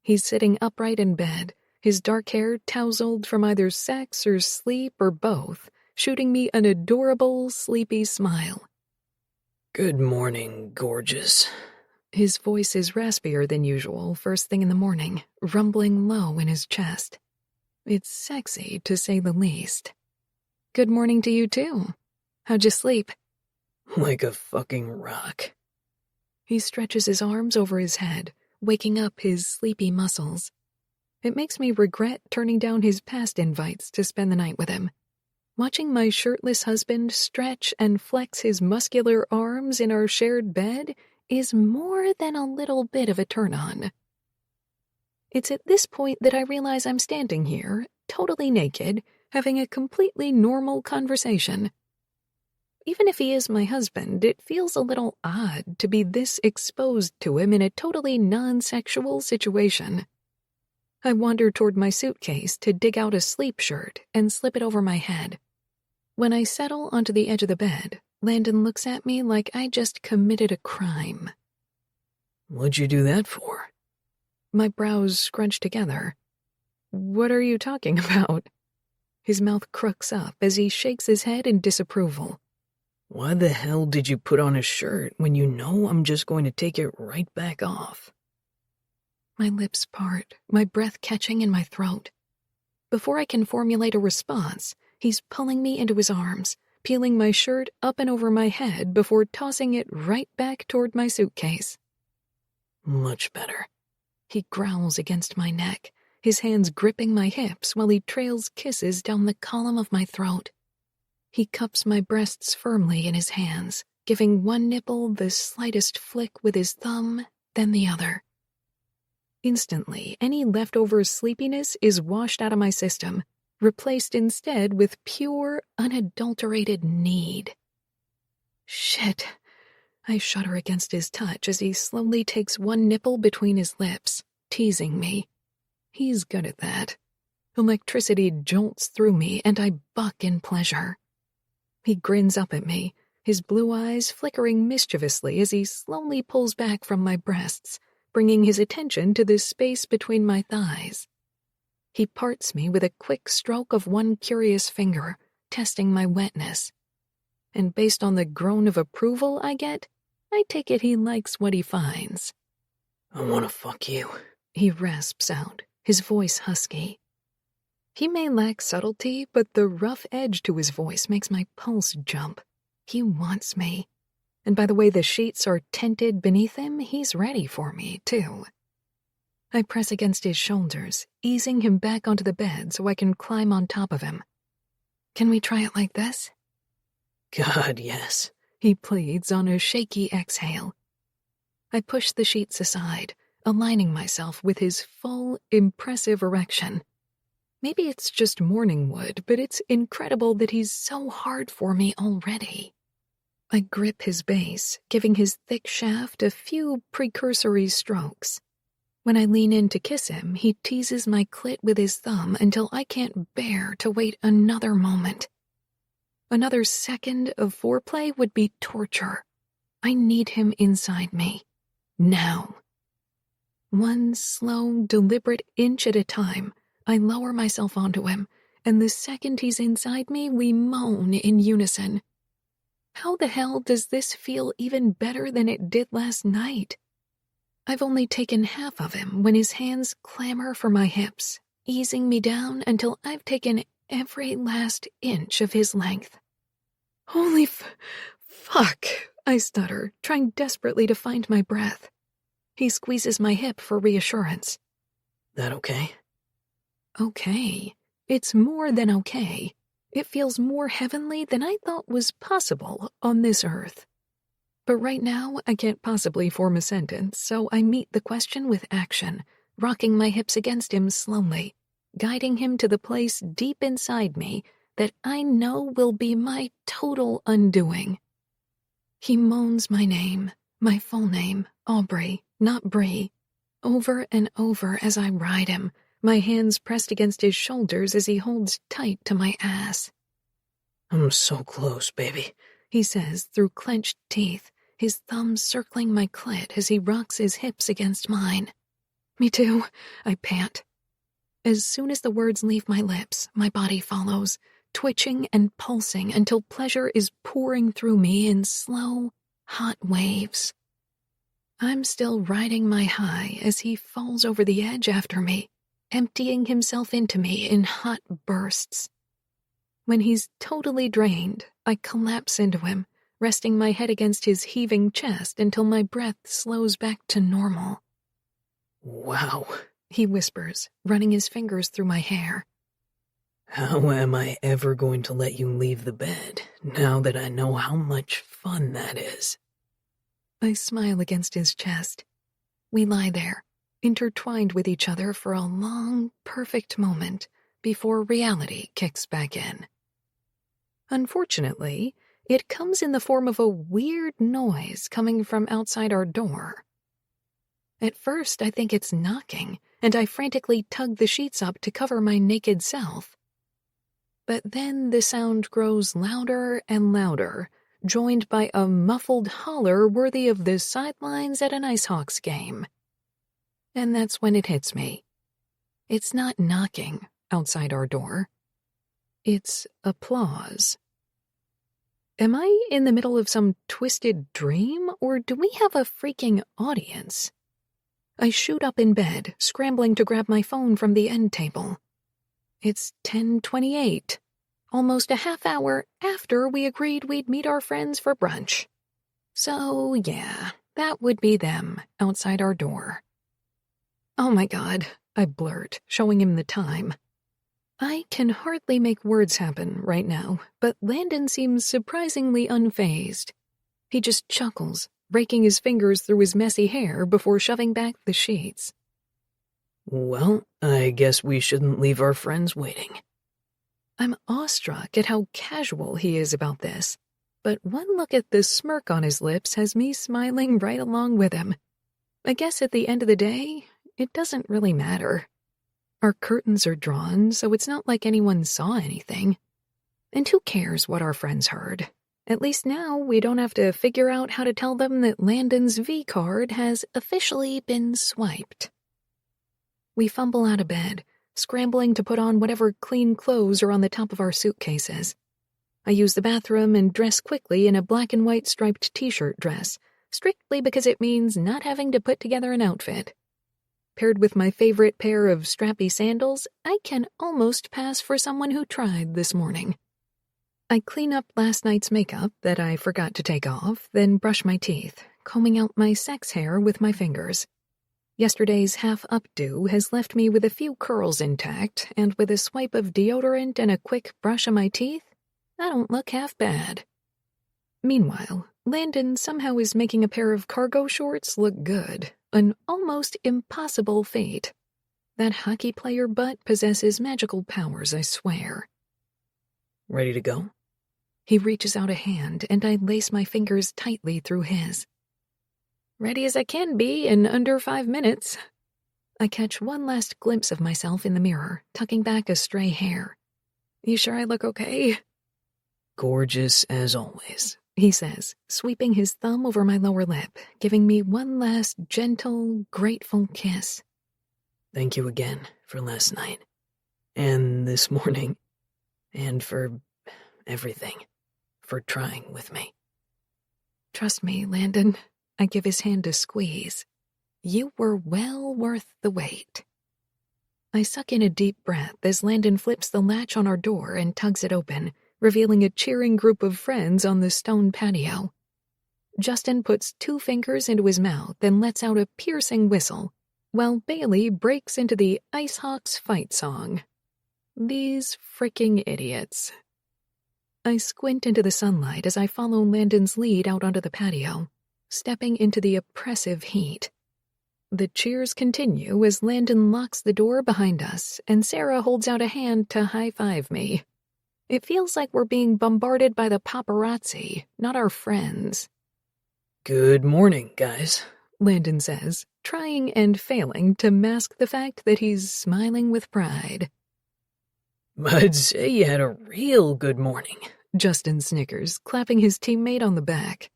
He's sitting upright in bed, his dark hair tousled from either sex or sleep or both, shooting me an adorable, sleepy smile. Good morning, gorgeous. His voice is raspier than usual first thing in the morning, rumbling low in his chest. It's sexy, to say the least. Good morning to you, too. How'd you sleep? Like a fucking rock. He stretches his arms over his head, waking up his sleepy muscles. It makes me regret turning down his past invites to spend the night with him. Watching my shirtless husband stretch and flex his muscular arms in our shared bed is more than a little bit of a turn-on. It's at this point that I realize I'm standing here, totally naked, having a completely normal conversation. Even if he is my husband, it feels a little odd to be this exposed to him in a totally non-sexual situation. I wander toward my suitcase to dig out a sleep shirt and slip it over my head. When I settle onto the edge of the bed, Landon looks at me like I just committed a crime. What'd you do that for? My brows scrunch together. What are you talking about? His mouth crooks up as he shakes his head in disapproval. Why the hell did you put on a shirt when you know I'm just going to take it right back off? My lips part, my breath catching in my throat. Before I can formulate a response, he's pulling me into his arms, peeling my shirt up and over my head before tossing it right back toward my suitcase. Much better. He growls against my neck, his hands gripping my hips while he trails kisses down the column of my throat. He cups my breasts firmly in his hands, giving one nipple the slightest flick with his thumb, then the other. Instantly, any leftover sleepiness is washed out of my system, replaced instead with pure, unadulterated need. Shit. I shudder against his touch as he slowly takes one nipple between his lips, teasing me. He's good at that. Electricity jolts through me, and I buck in pleasure. He grins up at me, his blue eyes flickering mischievously as he slowly pulls back from my breasts, bringing his attention to the space between my thighs. He parts me with a quick stroke of one curious finger, testing my wetness. And based on the groan of approval I get, I take it he likes what he finds. I want to fuck you, he rasps out, his voice husky. He may lack subtlety, but the rough edge to his voice makes my pulse jump. He wants me. And by the way the sheets are tented beneath him, he's ready for me, too. I press against his shoulders, easing him back onto the bed so I can climb on top of him. Can we try it like this? God, yes, he pleads on a shaky exhale. I push the sheets aside, aligning myself with his full, impressive erection. Maybe it's just morning wood, but it's incredible that he's so hard for me already. I grip his base, giving his thick shaft a few precursory strokes. When I lean in to kiss him, he teases my clit with his thumb until I can't bear to wait another moment. Another second of foreplay would be torture. I need him inside me. Now. One slow, deliberate inch at a time, I lower myself onto him, and the second he's inside me, we moan in unison. How the hell does this feel even better than it did last night? I've only taken half of him when his hands clamor for my hips, easing me down until I've taken every last inch of his length. Holy fuck, I stutter, trying desperately to find my breath. He squeezes my hip for reassurance. That okay? Okay. It's more than okay. It feels more heavenly than I thought was possible on this earth. But right now, I can't possibly form a sentence, so I meet the question with action, rocking my hips against him slowly, guiding him to the place deep inside me that I know will be my total undoing. He moans my name, my full name, Aubrey, not Bree, over and over as I ride him, my hands pressed against his shoulders as he holds tight to my ass. I'm so close, baby, he says through clenched teeth, his thumbs circling my clit as he rocks his hips against mine. Me too, I pant. As soon as the words leave my lips, my body follows, twitching and pulsing until pleasure is pouring through me in slow, hot waves. I'm still riding my high as he falls over the edge after me, emptying himself into me in hot bursts. When he's totally drained, I collapse into him, resting my head against his heaving chest until my breath slows back to normal. Wow, he whispers, running his fingers through my hair. How am I ever going to let you leave the bed now that I know how much fun that is? I smile against his chest. We lie there, intertwined with each other for a long, perfect moment before reality kicks back in. Unfortunately, it comes in the form of a weird noise coming from outside our door. At first, I think it's knocking, and I frantically tug the sheets up to cover my naked self. But then the sound grows louder and louder, joined by a muffled holler worthy of the sidelines at an IceHawks game. And that's when it hits me. It's not knocking outside our door. It's applause. Am I in the middle of some twisted dream, or do we have a freaking audience? I shoot up in bed, scrambling to grab my phone from the end table. It's 10:28, almost a half hour after we agreed we'd meet our friends for brunch. So, yeah, that would be them outside our door. Oh my God, I blurt, showing him the time. I can hardly make words happen right now, but Landon seems surprisingly unfazed. He just chuckles, raking his fingers through his messy hair before shoving back the sheets. Well, I guess we shouldn't leave our friends waiting. I'm awestruck at how casual he is about this, but one look at the smirk on his lips has me smiling right along with him. I guess at the end of the day, it doesn't really matter. Our curtains are drawn, so it's not like anyone saw anything. And who cares what our friends heard? At least now we don't have to figure out how to tell them that Landon's V card has officially been swiped. We fumble out of bed, scrambling to put on whatever clean clothes are on the top of our suitcases. I use the bathroom and dress quickly in a black and white striped t-shirt dress, strictly because it means not having to put together an outfit. Paired with my favorite pair of strappy sandals, I can almost pass for someone who tried this morning. I clean up last night's makeup that I forgot to take off, then brush my teeth, combing out my sex hair with my fingers. Yesterday's half-updo has left me with a few curls intact, and with a swipe of deodorant and a quick brush of my teeth, I don't look half bad. Meanwhile, Landon somehow is making a pair of cargo shorts look good, an almost impossible feat. That hockey player butt possesses magical powers, I swear. Ready to go? He reaches out a hand, and I lace my fingers tightly through his. Ready as I can be in under 5 minutes. I catch one last glimpse of myself in the mirror, tucking back a stray hair. You sure I look okay? Gorgeous as always, he says, sweeping his thumb over my lower lip, giving me one last gentle, grateful kiss. Thank you again for last night, and this morning, and for everything, for trying with me. Trust me, Landon. I give his hand a squeeze. You were well worth the wait. I suck in a deep breath as Landon flips the latch on our door and tugs it open, revealing a cheering group of friends on the stone patio. Justin puts 2 fingers into his mouth and lets out a piercing whistle, while Bailey breaks into the IceHawks fight song. These fricking idiots. I squint into the sunlight as I follow Landon's lead out onto the patio, stepping into the oppressive heat. The cheers continue as Landon locks the door behind us and Sarah holds out a hand to high-five me. It feels like we're being bombarded by the paparazzi, not our friends. Good morning, guys, Landon says, trying and failing to mask the fact that he's smiling with pride. I'd say you had a real good morning, Justin snickers, clapping his teammate on the back.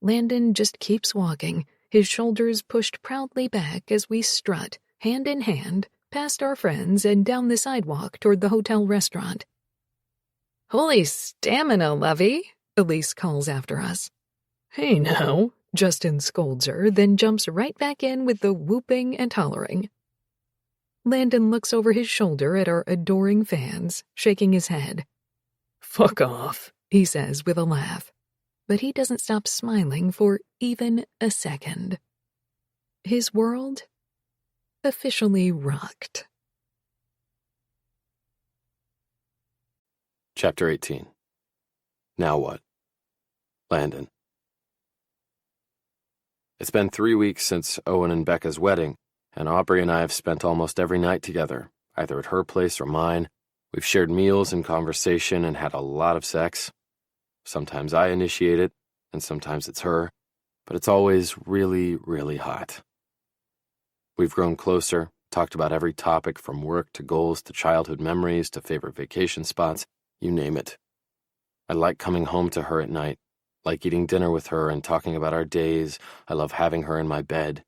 Landon just keeps walking, his shoulders pushed proudly back as we strut, hand in hand, past our friends and down the sidewalk toward the hotel restaurant. "Holy stamina, Lovey," Elise calls after us. Hey now, Justin scolds her, then jumps right back in with the whooping and hollering. Landon looks over his shoulder at our adoring fans, shaking his head. fuck off, He says with a laugh, but he doesn't stop smiling for even a second. His world officially rocked. Chapter 18. Now what? Landon. It's been 3 weeks since Owen and Becca's wedding, and Aubrey and I have spent almost every night together, either at her place or mine. We've shared meals and conversation and had a lot of sex. Sometimes I initiate it, and sometimes it's her, but it's always really, really hot. We've grown closer, talked about every topic from work to goals to childhood memories to favorite vacation spots, you name it. I like coming home to her at night, like eating dinner with her and talking about our days. I love having her in my bed.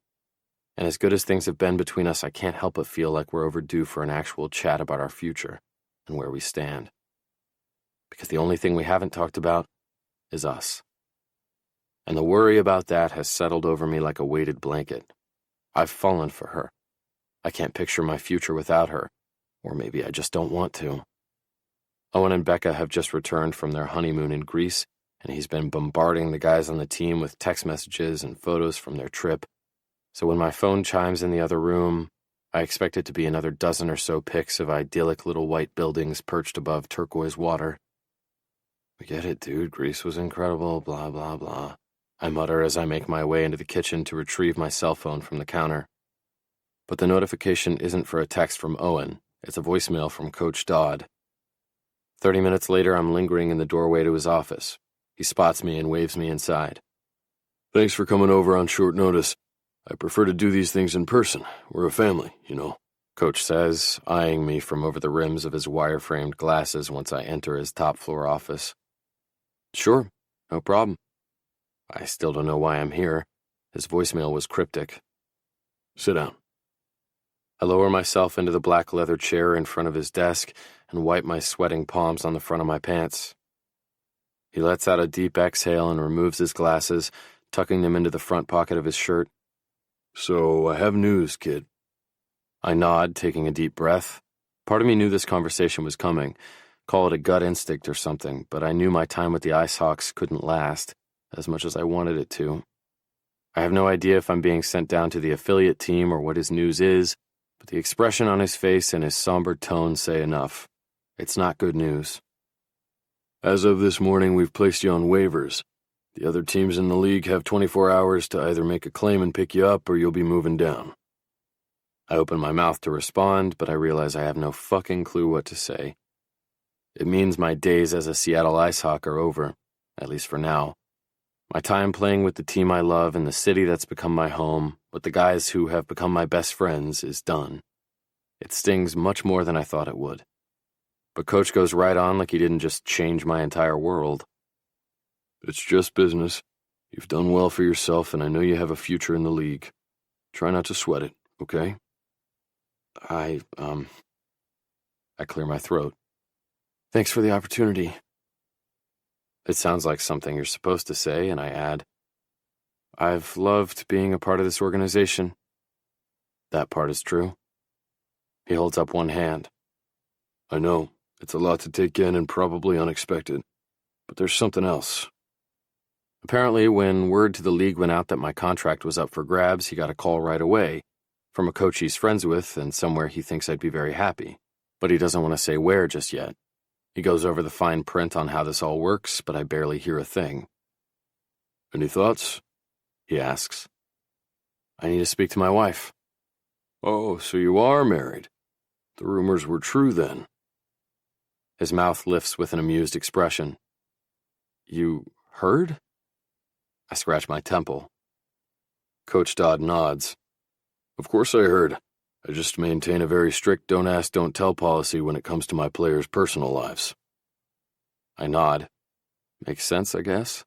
And as good as things have been between us, I can't help but feel like we're overdue for an actual chat about our future and where we stand. Because the only thing we haven't talked about is us. And the worry about that has settled over me like a weighted blanket. I've fallen for her. I can't picture my future without her, or maybe I just don't want to. Owen and Becca have just returned from their honeymoon in Greece, and he's been bombarding the guys on the team with text messages and photos from their trip. So when my phone chimes in the other room, I expect it to be another dozen or so pics of idyllic little white buildings perched above turquoise water. "We get it, dude. Greece was incredible, blah, blah, blah," I mutter as I make my way into the kitchen to retrieve my cell phone from the counter. But the notification isn't for a text from Owen. It's a voicemail from Coach Dodd. 30 minutes later, I'm lingering in the doorway to his office. He spots me and waves me inside. "Thanks for coming over on short notice. I prefer to do these things in person. We're a family, you know," Coach says, eyeing me from over the rims of his wire-framed glasses once I enter his top-floor office. "Sure, no problem." I still don't know why I'm here. His voicemail was cryptic. "Sit down." I lower myself into the black leather chair in front of his desk and wipe my sweating palms on the front of my pants. He lets out a deep exhale and removes his glasses, tucking them into the front pocket of his shirt. "So, I have news, kid." I nod, taking a deep breath. Part of me knew this conversation was coming. Call it a gut instinct or something, but I knew my time with the Ice Hawks couldn't last, as much as I wanted it to. I have no idea if I'm being sent down to the affiliate team or what his news is, but the expression on his face and his somber tone say enough. It's not good news. "As of this morning, we've placed you on waivers. The other teams in the league have 24 hours to either make a claim and pick you up or you'll be moving down." I open my mouth to respond, but I realize I have no fucking clue what to say. It means my days as a Seattle Ice Hawk are over, at least for now. My time playing with the team I love in the city that's become my home, with the guys who have become my best friends, is done. It stings much more than I thought it would. But Coach goes right on like he didn't just change my entire world. "It's just business. You've done well for yourself, and I know you have a future in the league. Try not to sweat it, okay?" I clear my throat. "Thanks for the opportunity." It sounds like something you're supposed to say, and I add, "I've loved being a part of this organization." That part is true. He holds up one hand. "I know, it's a lot to take in and probably unexpected, but there's something else." Apparently, when word to the league went out that my contract was up for grabs, he got a call right away, from a coach he's friends with and somewhere he thinks I'd be very happy, but he doesn't want to say where just yet. He goes over the fine print on how this all works, but I barely hear a thing. "Any thoughts?" he asks. "I need to speak to my wife." "Oh, so you are married. The rumors were true then." His mouth lifts with an amused expression. "You heard?" I scratch my temple. Coach Dodd nods. "Of course I heard. I just maintain a very strict don't ask, don't tell policy when it comes to my players' personal lives." I nod. Makes sense, I guess.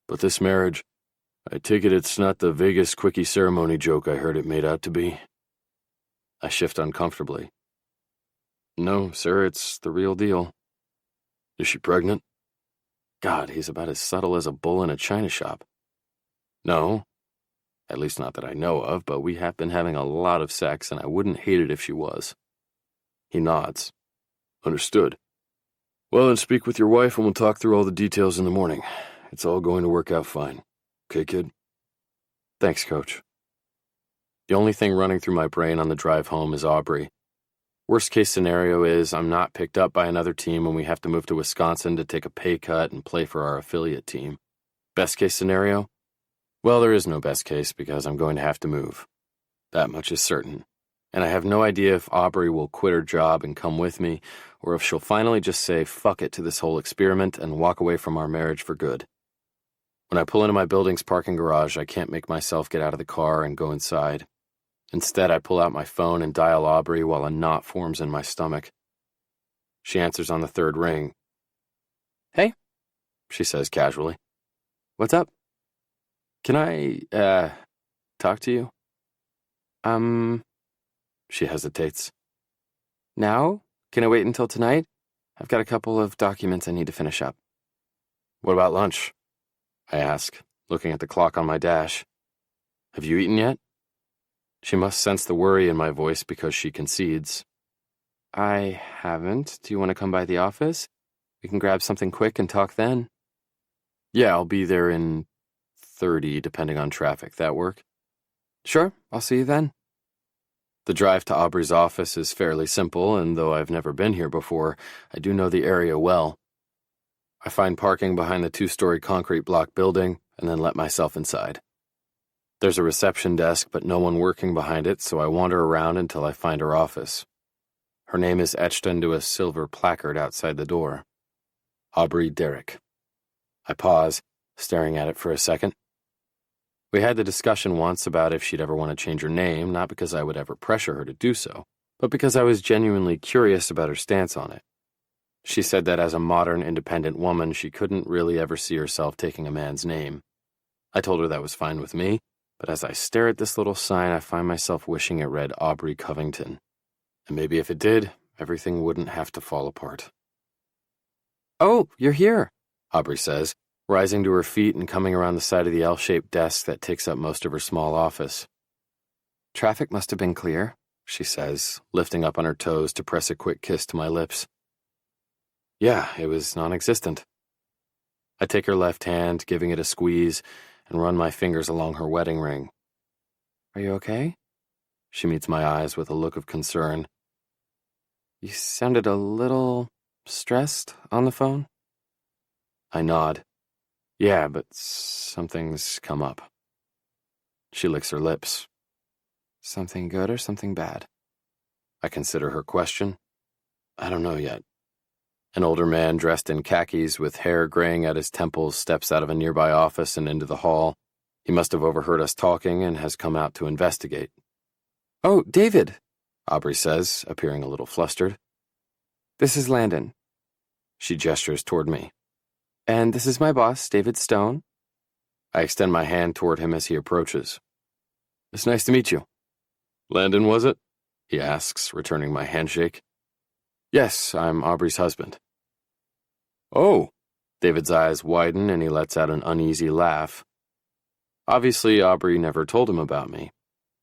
"But this marriage, I take it it's not the Vegas quickie ceremony joke I heard it made out to be." I shift uncomfortably. No, sir, it's the real deal. Is she pregnant? God, he's about as subtle as a bull in a china shop. No, at least not that I know of, but we have been having a lot of sex, and I wouldn't hate it if she was. He nods. Understood. Well, then speak with your wife and we'll talk through all the details in the morning. It's all going to work out fine. Okay, kid? Thanks, Coach. The only thing running through my brain on the drive home is Aubrey. Worst case scenario is I'm not picked up by another team and we have to move to Wisconsin to take a pay cut and play for our affiliate team. Best case scenario? Well, there is no best case because I'm going to have to move. That much is certain. And I have no idea if Aubrey will quit her job and come with me, or if she'll finally just say fuck it to this whole experiment and walk away from our marriage for good. When I pull into my building's parking garage, I can't make myself get out of the car and go inside. Instead, I pull out my phone and dial Aubrey while a knot forms in my stomach. She answers on the third ring. Hey, she says casually. What's up? Can I, talk to you? She hesitates. Now? Can I wait until tonight? I've got a couple of documents I need to finish up. What about lunch? I ask, looking at the clock on my dash. Have you eaten yet? She must sense the worry in my voice because she concedes. I haven't. Do you want to come by the office? We can grab something quick and talk then. Yeah, I'll be there in 30, depending on traffic. That work? Sure, I'll see you then. The drive to Aubrey's office is fairly simple, and though I've never been here before, I do know the area well. I find parking behind the 2-story concrete block building, and then let myself inside. There's a reception desk, but no one working behind it, so I wander around until I find her office. Her name is etched into a silver placard outside the door. Aubrey Derrick. I pause, staring at it for a second. We had the discussion once about if she'd ever want to change her name, not because I would ever pressure her to do so, but because I was genuinely curious about her stance on it. She said that as a modern, independent woman, she couldn't really ever see herself taking a man's name. I told her that was fine with me, but as I stare at this little sign, I find myself wishing it read Aubrey Covington. And maybe if it did, everything wouldn't have to fall apart. Oh, you're here, Aubrey says, rising to her feet and coming around the side of the L-shaped desk that takes up most of her small office. Traffic must have been clear, she says, lifting up on her toes to press a quick kiss to my lips. Yeah, it was non-existent. I take her left hand, giving it a squeeze, and run my fingers along her wedding ring. Are you okay? She meets my eyes with a look of concern. You sounded a little stressed on the phone? I nod. Yeah, but something's come up. She licks her lips. Something good or something bad? I consider her question. I don't know yet. An older man dressed in khakis with hair graying at his temples steps out of a nearby office and into the hall. He must have overheard us talking and has come out to investigate. Oh, David, Aubrey says, appearing a little flustered. This is Landon. She gestures toward me. And this is my boss, David Stone. I extend my hand toward him as he approaches. It's nice to meet you. Landon, was it? He asks, returning my handshake. Yes, I'm Aubrey's husband. Oh, David's eyes widen and he lets out an uneasy laugh. Obviously, Aubrey never told him about me.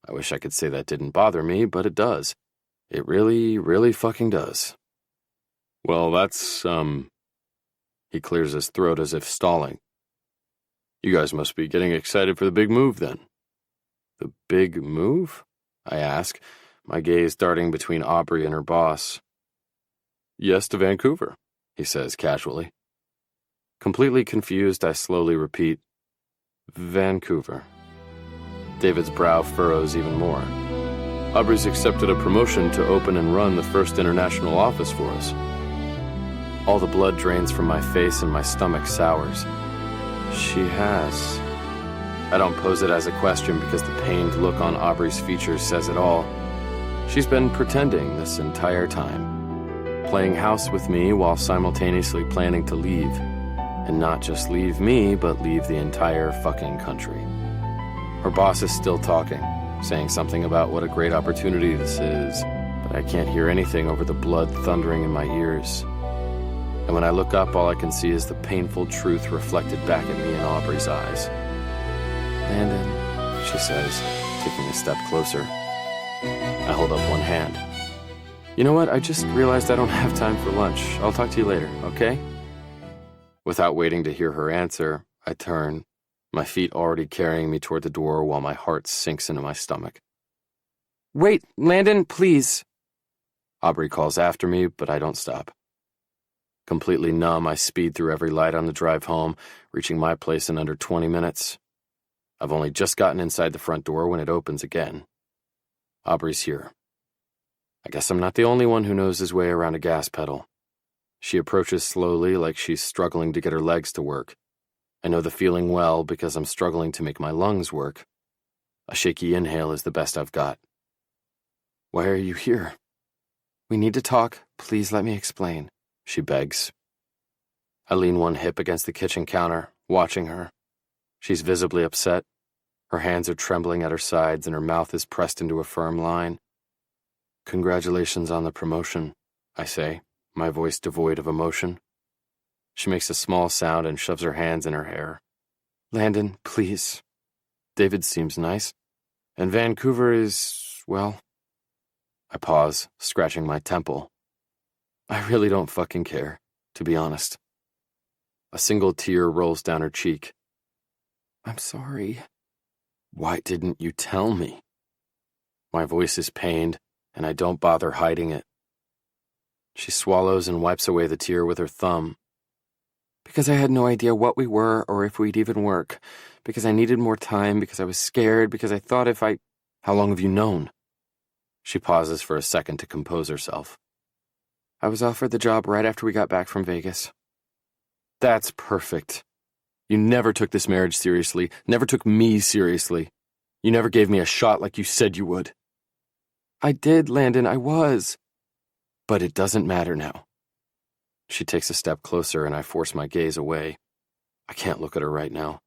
I wish I could say that didn't bother me, but it does. It really, really fucking does. Well, that's, He clears his throat as if stalling. You guys must be getting excited for the big move, then. The big move? I ask, my gaze darting between Aubrey and her boss. Yes, to Vancouver, he says casually. Completely confused, I slowly repeat, Vancouver. David's brow furrows even more. Aubrey's accepted a promotion to open and run the first international office for us. All the blood drains from my face and my stomach sours. She has. I don't pose it as a question because the pained look on Aubrey's features says it all. She's been pretending this entire time. Playing house with me while simultaneously planning to leave. And not just leave me, but leave the entire fucking country. Her boss is still talking. saying something about what a great opportunity this is, but I can't hear anything over the blood thundering in my ears. And when I look up, all I can see is the painful truth reflected back at me in Aubrey's eyes. "Landon," she says, taking a step closer. I hold up one hand. "You know what? I just realized I don't have time for lunch. I'll talk to you later, okay?" Without waiting to hear her answer, I turn, my feet already carrying me toward the door while my heart sinks into my stomach. "Wait, Landon, please." Aubrey calls after me, but I don't stop. Completely numb, I speed through every light on the drive home, reaching my place in under 20 minutes. I've only just gotten inside the front door when it opens again. Aubrey's here. I guess I'm not the only one who knows his way around a gas pedal. She approaches slowly, like she's struggling to get her legs to work. I know the feeling well because I'm struggling to make my lungs work. A shaky inhale is the best I've got. "Why are you here?" "We need to talk. Please let me explain," she begs. I lean one hip against the kitchen counter, watching her. She's visibly upset. Her hands are trembling at her sides and her mouth is pressed into a firm line. "Congratulations on the promotion," I say, my voice devoid of emotion. She makes a small sound and shoves her hands in her hair. "Landon, please. David seems nice. And Vancouver is, well..." I pause, scratching my temple. I really don't fucking care, to be honest. A single tear rolls down her cheek. "I'm sorry." "Why didn't you tell me?" My voice is pained, and I don't bother hiding it. She swallows and wipes away the tear with her thumb. "Because I had no idea what we were or if we'd even work. Because I needed more time, because I was scared, because I thought if I..." "How long have you known?" She pauses for a second to compose herself. "I was offered the job right after we got back from Vegas." "That's perfect. You never took this marriage seriously, never took me seriously. You never gave me a shot like you said you would." "I did, Landon, I was." "But it doesn't matter now." She takes a step closer and I force my gaze away. I can't look at her right now.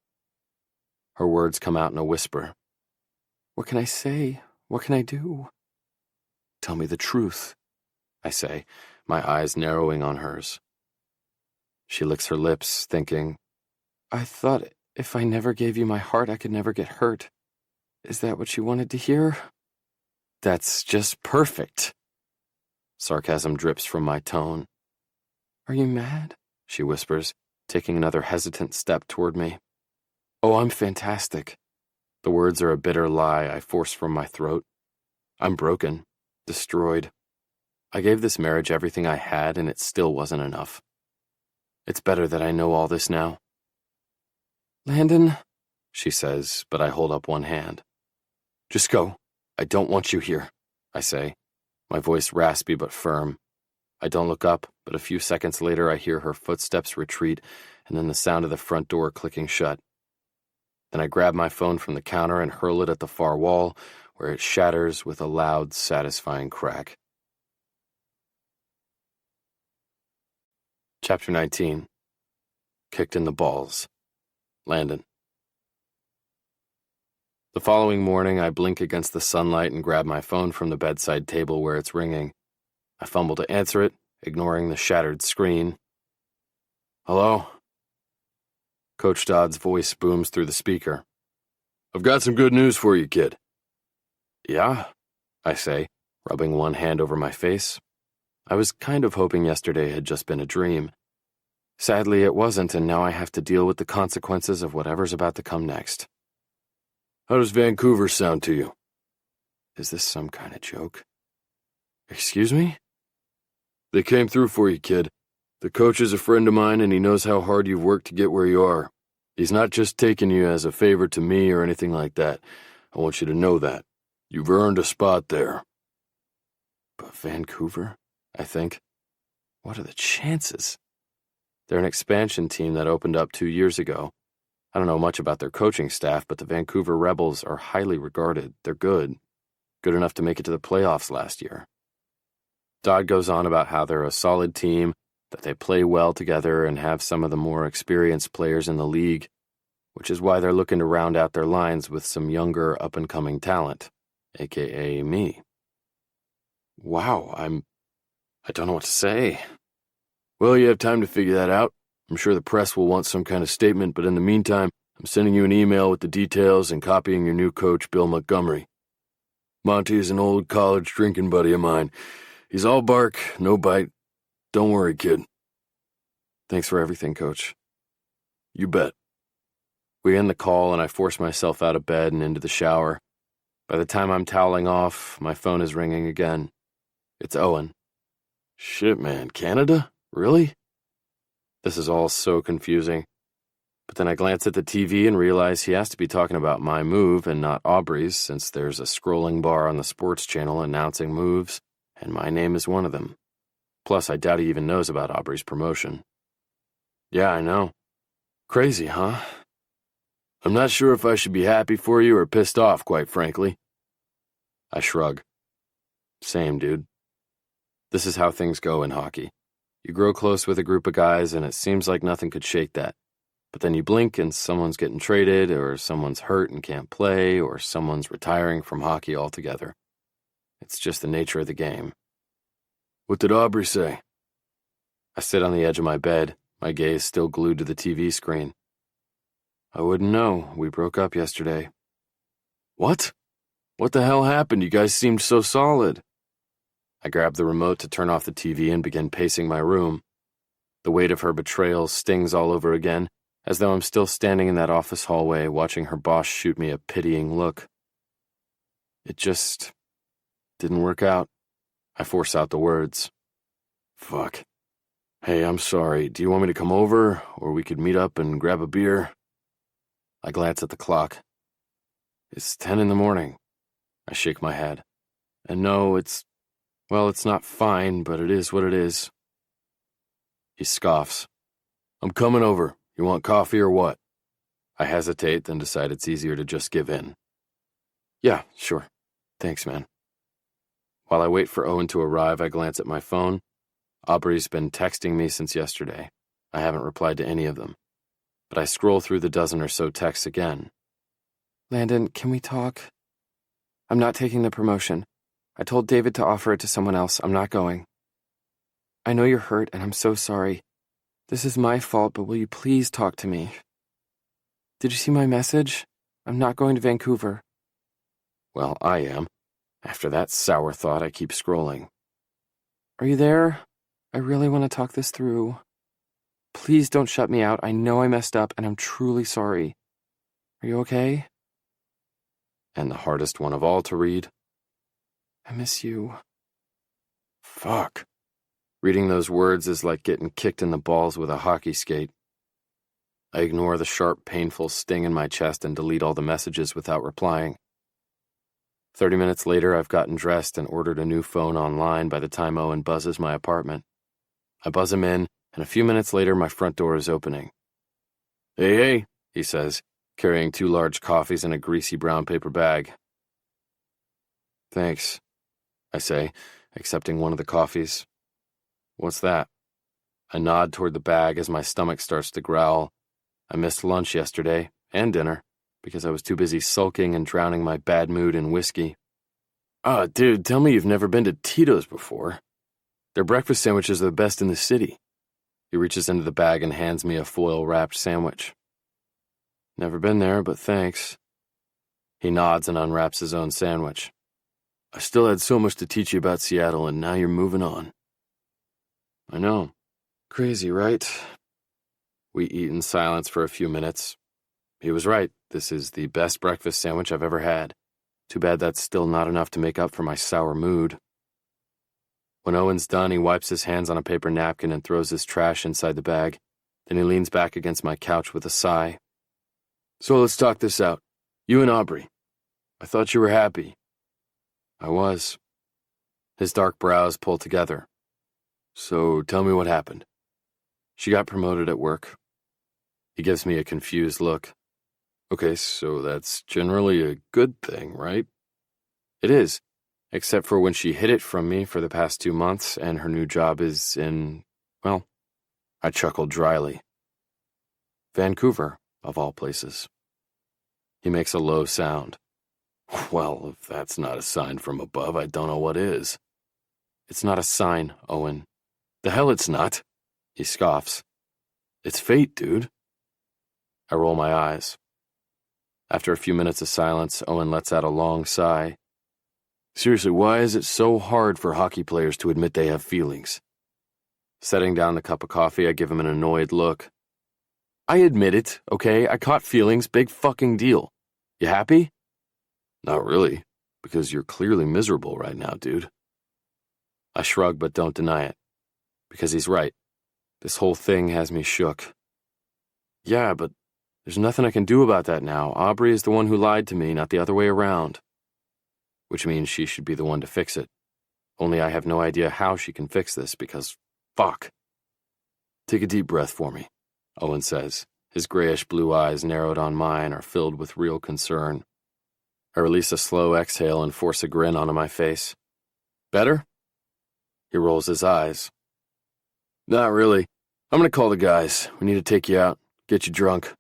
Her words come out in a whisper. "What can I say? What can I do?" "Tell me the truth," I say, my eyes narrowing on hers. She licks her lips, thinking, "I thought if I never gave you my heart, I could never get hurt. Is that what you wanted to hear?" "That's just perfect." Sarcasm drips from my tone. "Are you mad?" she whispers, taking another hesitant step toward me. "Oh, I'm fantastic." The words are a bitter lie I force from my throat. I'm broken, destroyed. I gave this marriage everything I had, and it still wasn't enough. It's better that I know all this now. "Landon," she says, but I hold up one hand. "Just go. I don't want you here," I say, my voice raspy but firm. I don't look up, but a few seconds later I hear her footsteps retreat and then the sound of the front door clicking shut. Then I grab my phone from the counter and hurl it at the far wall, where it shatters with a loud, satisfying crack. Chapter 19. Kicked in the balls. Landon. The following morning, I blink against the sunlight and grab my phone from the bedside table where it's ringing. I fumble to answer it, ignoring the shattered screen. "Hello?" Coach Dodd's voice booms through the speaker. "I've got some good news for you, kid." "Yeah?" I say, rubbing one hand over my face. I was kind of hoping yesterday had just been a dream. Sadly, it wasn't, and now I have to deal with the consequences of whatever's about to come next. "How does Vancouver sound to you?" Is this some kind of joke? "Excuse me?" "They came through for you, kid. The coach is a friend of mine, and he knows how hard you've worked to get where you are. He's not just taking you as a favor to me or anything like that. I want you to know that. You've earned a spot there." But Vancouver, I think. What are the chances? They're an expansion team that opened up 2 years ago. I don't know much about their coaching staff, but the Vancouver Rebels are highly regarded. They're good. Good enough to make it to the playoffs last year. Dodd goes on about how they're a solid team, that they play well together and have some of the more experienced players in the league, which is why they're looking to round out their lines with some younger, up-and-coming talent. aka me. Wow, I don't know what to say. Well, you have time to figure that out. I'm sure the press will want some kind of statement, but in the meantime, I'm sending you an email with the details and copying your new coach, Bill Montgomery. Monty is an old college drinking buddy of mine. He's all bark, no bite. Don't worry, kid. Thanks for everything, Coach. You bet. We end the call, and I force myself out of bed and into the shower. By the time I'm toweling off, my phone is ringing again. It's Owen. Shit, man, Canada? Really? This is all so confusing. But then I glance at the TV and realize he has to be talking about my move and not Aubrey's, since there's a scrolling bar on the sports channel announcing moves, and my name is one of them. Plus, I doubt he even knows about Aubrey's promotion. Yeah, I know. Crazy, huh? I'm not sure if I should be happy for you or pissed off, quite frankly. I shrug. Same, dude. This is how things go in hockey. You grow close with a group of guys, and it seems like nothing could shake that. But then you blink and someone's getting traded, or someone's hurt and can't play, or someone's retiring from hockey altogether. It's just the nature of the game. What did Aubrey say? I sit on the edge of my bed, my gaze still glued to the TV screen. I wouldn't know. We broke up yesterday. What? What the hell happened? You guys seemed so solid. I grabbed the remote to turn off the TV and begin pacing my room. The weight of her betrayal stings all over again, as though I'm still standing in that office hallway watching her boss shoot me a pitying look. It just didn't work out. I force out the words. Fuck. Hey, I'm sorry. Do you want me to come over, or we could meet up and grab a beer? I glance at the clock. It's 10 in the morning. I shake my head. And no, it's not fine, but it is what it is. He scoffs. I'm coming over. You want coffee or what? I hesitate, then decide it's easier to just give in. Yeah, sure. Thanks, man. While I wait for Owen to arrive, I glance at my phone. Aubrey's been texting me since yesterday. I haven't replied to any of them. But I scroll through the dozen or so texts again. Landon, can we talk? I'm not taking the promotion. I told David to offer it to someone else. I'm not going. I know you're hurt, and I'm so sorry. This is my fault, but will you please talk to me? Did you see my message? I'm not going to Vancouver. Well, I am. After that sour thought, I keep scrolling. Are you there? I really want to talk this through. Please don't shut me out. I know I messed up, and I'm truly sorry. Are you okay? And the hardest one of all to read. I miss you. Fuck. Reading those words is like getting kicked in the balls with a hockey skate. I ignore the sharp, painful sting in my chest and delete all the messages without replying. 30 minutes later, I've gotten dressed and ordered a new phone online by the time Owen buzzes my apartment. I buzz him in, and a few minutes later, my front door is opening. Hey, he says, carrying 2 large coffees in a greasy brown paper bag. Thanks, I say, accepting one of the coffees. What's that? I nod toward the bag as my stomach starts to growl. I missed lunch yesterday, and dinner, because I was too busy sulking and drowning my bad mood in whiskey. Dude, tell me you've never been to Tito's before. Their breakfast sandwiches are the best in the city. He reaches into the bag and hands me a foil-wrapped sandwich. Never been there, but thanks. He nods and unwraps his own sandwich. I still had so much to teach you about Seattle, and now you're moving on. I know. Crazy, right? We eat in silence for a few minutes. He was right. This is the best breakfast sandwich I've ever had. Too bad that's still not enough to make up for my sour mood. When Owen's done, he wipes his hands on a paper napkin and throws his trash inside the bag. Then he leans back against my couch with a sigh. So let's talk this out. You and Aubrey. I thought you were happy. I was. His dark brows pull together. So tell me what happened. She got promoted at work. He gives me a confused look. Okay, so that's generally a good thing, right? It is, except for when she hid it from me for the past 2 months and her new job is in, well, I chuckled dryly. Vancouver, of all places. He makes a low sound. Well, if that's not a sign from above, I don't know what is. It's not a sign, Owen. The hell it's not, he scoffs. It's fate, dude. I roll my eyes. After a few minutes of silence, Owen lets out a long sigh. Seriously, why is it so hard for hockey players to admit they have feelings? Setting down the cup of coffee, I give him an annoyed look. I admit it, okay? I caught feelings, big fucking deal. You happy? Not really, because you're clearly miserable right now, dude. I shrug but don't deny it, because he's right. This whole thing has me shook. Yeah, but there's nothing I can do about that now. Aubrey is the one who lied to me, not the other way around. Which means she should be the one to fix it. Only I have no idea how she can fix this, because fuck. Take a deep breath for me, Owen says. His grayish-blue eyes, narrowed on mine, are filled with real concern. I release a slow exhale and force a grin onto my face. Better? He rolls his eyes. Not really. I'm gonna call the guys. We need to take you out, get you drunk.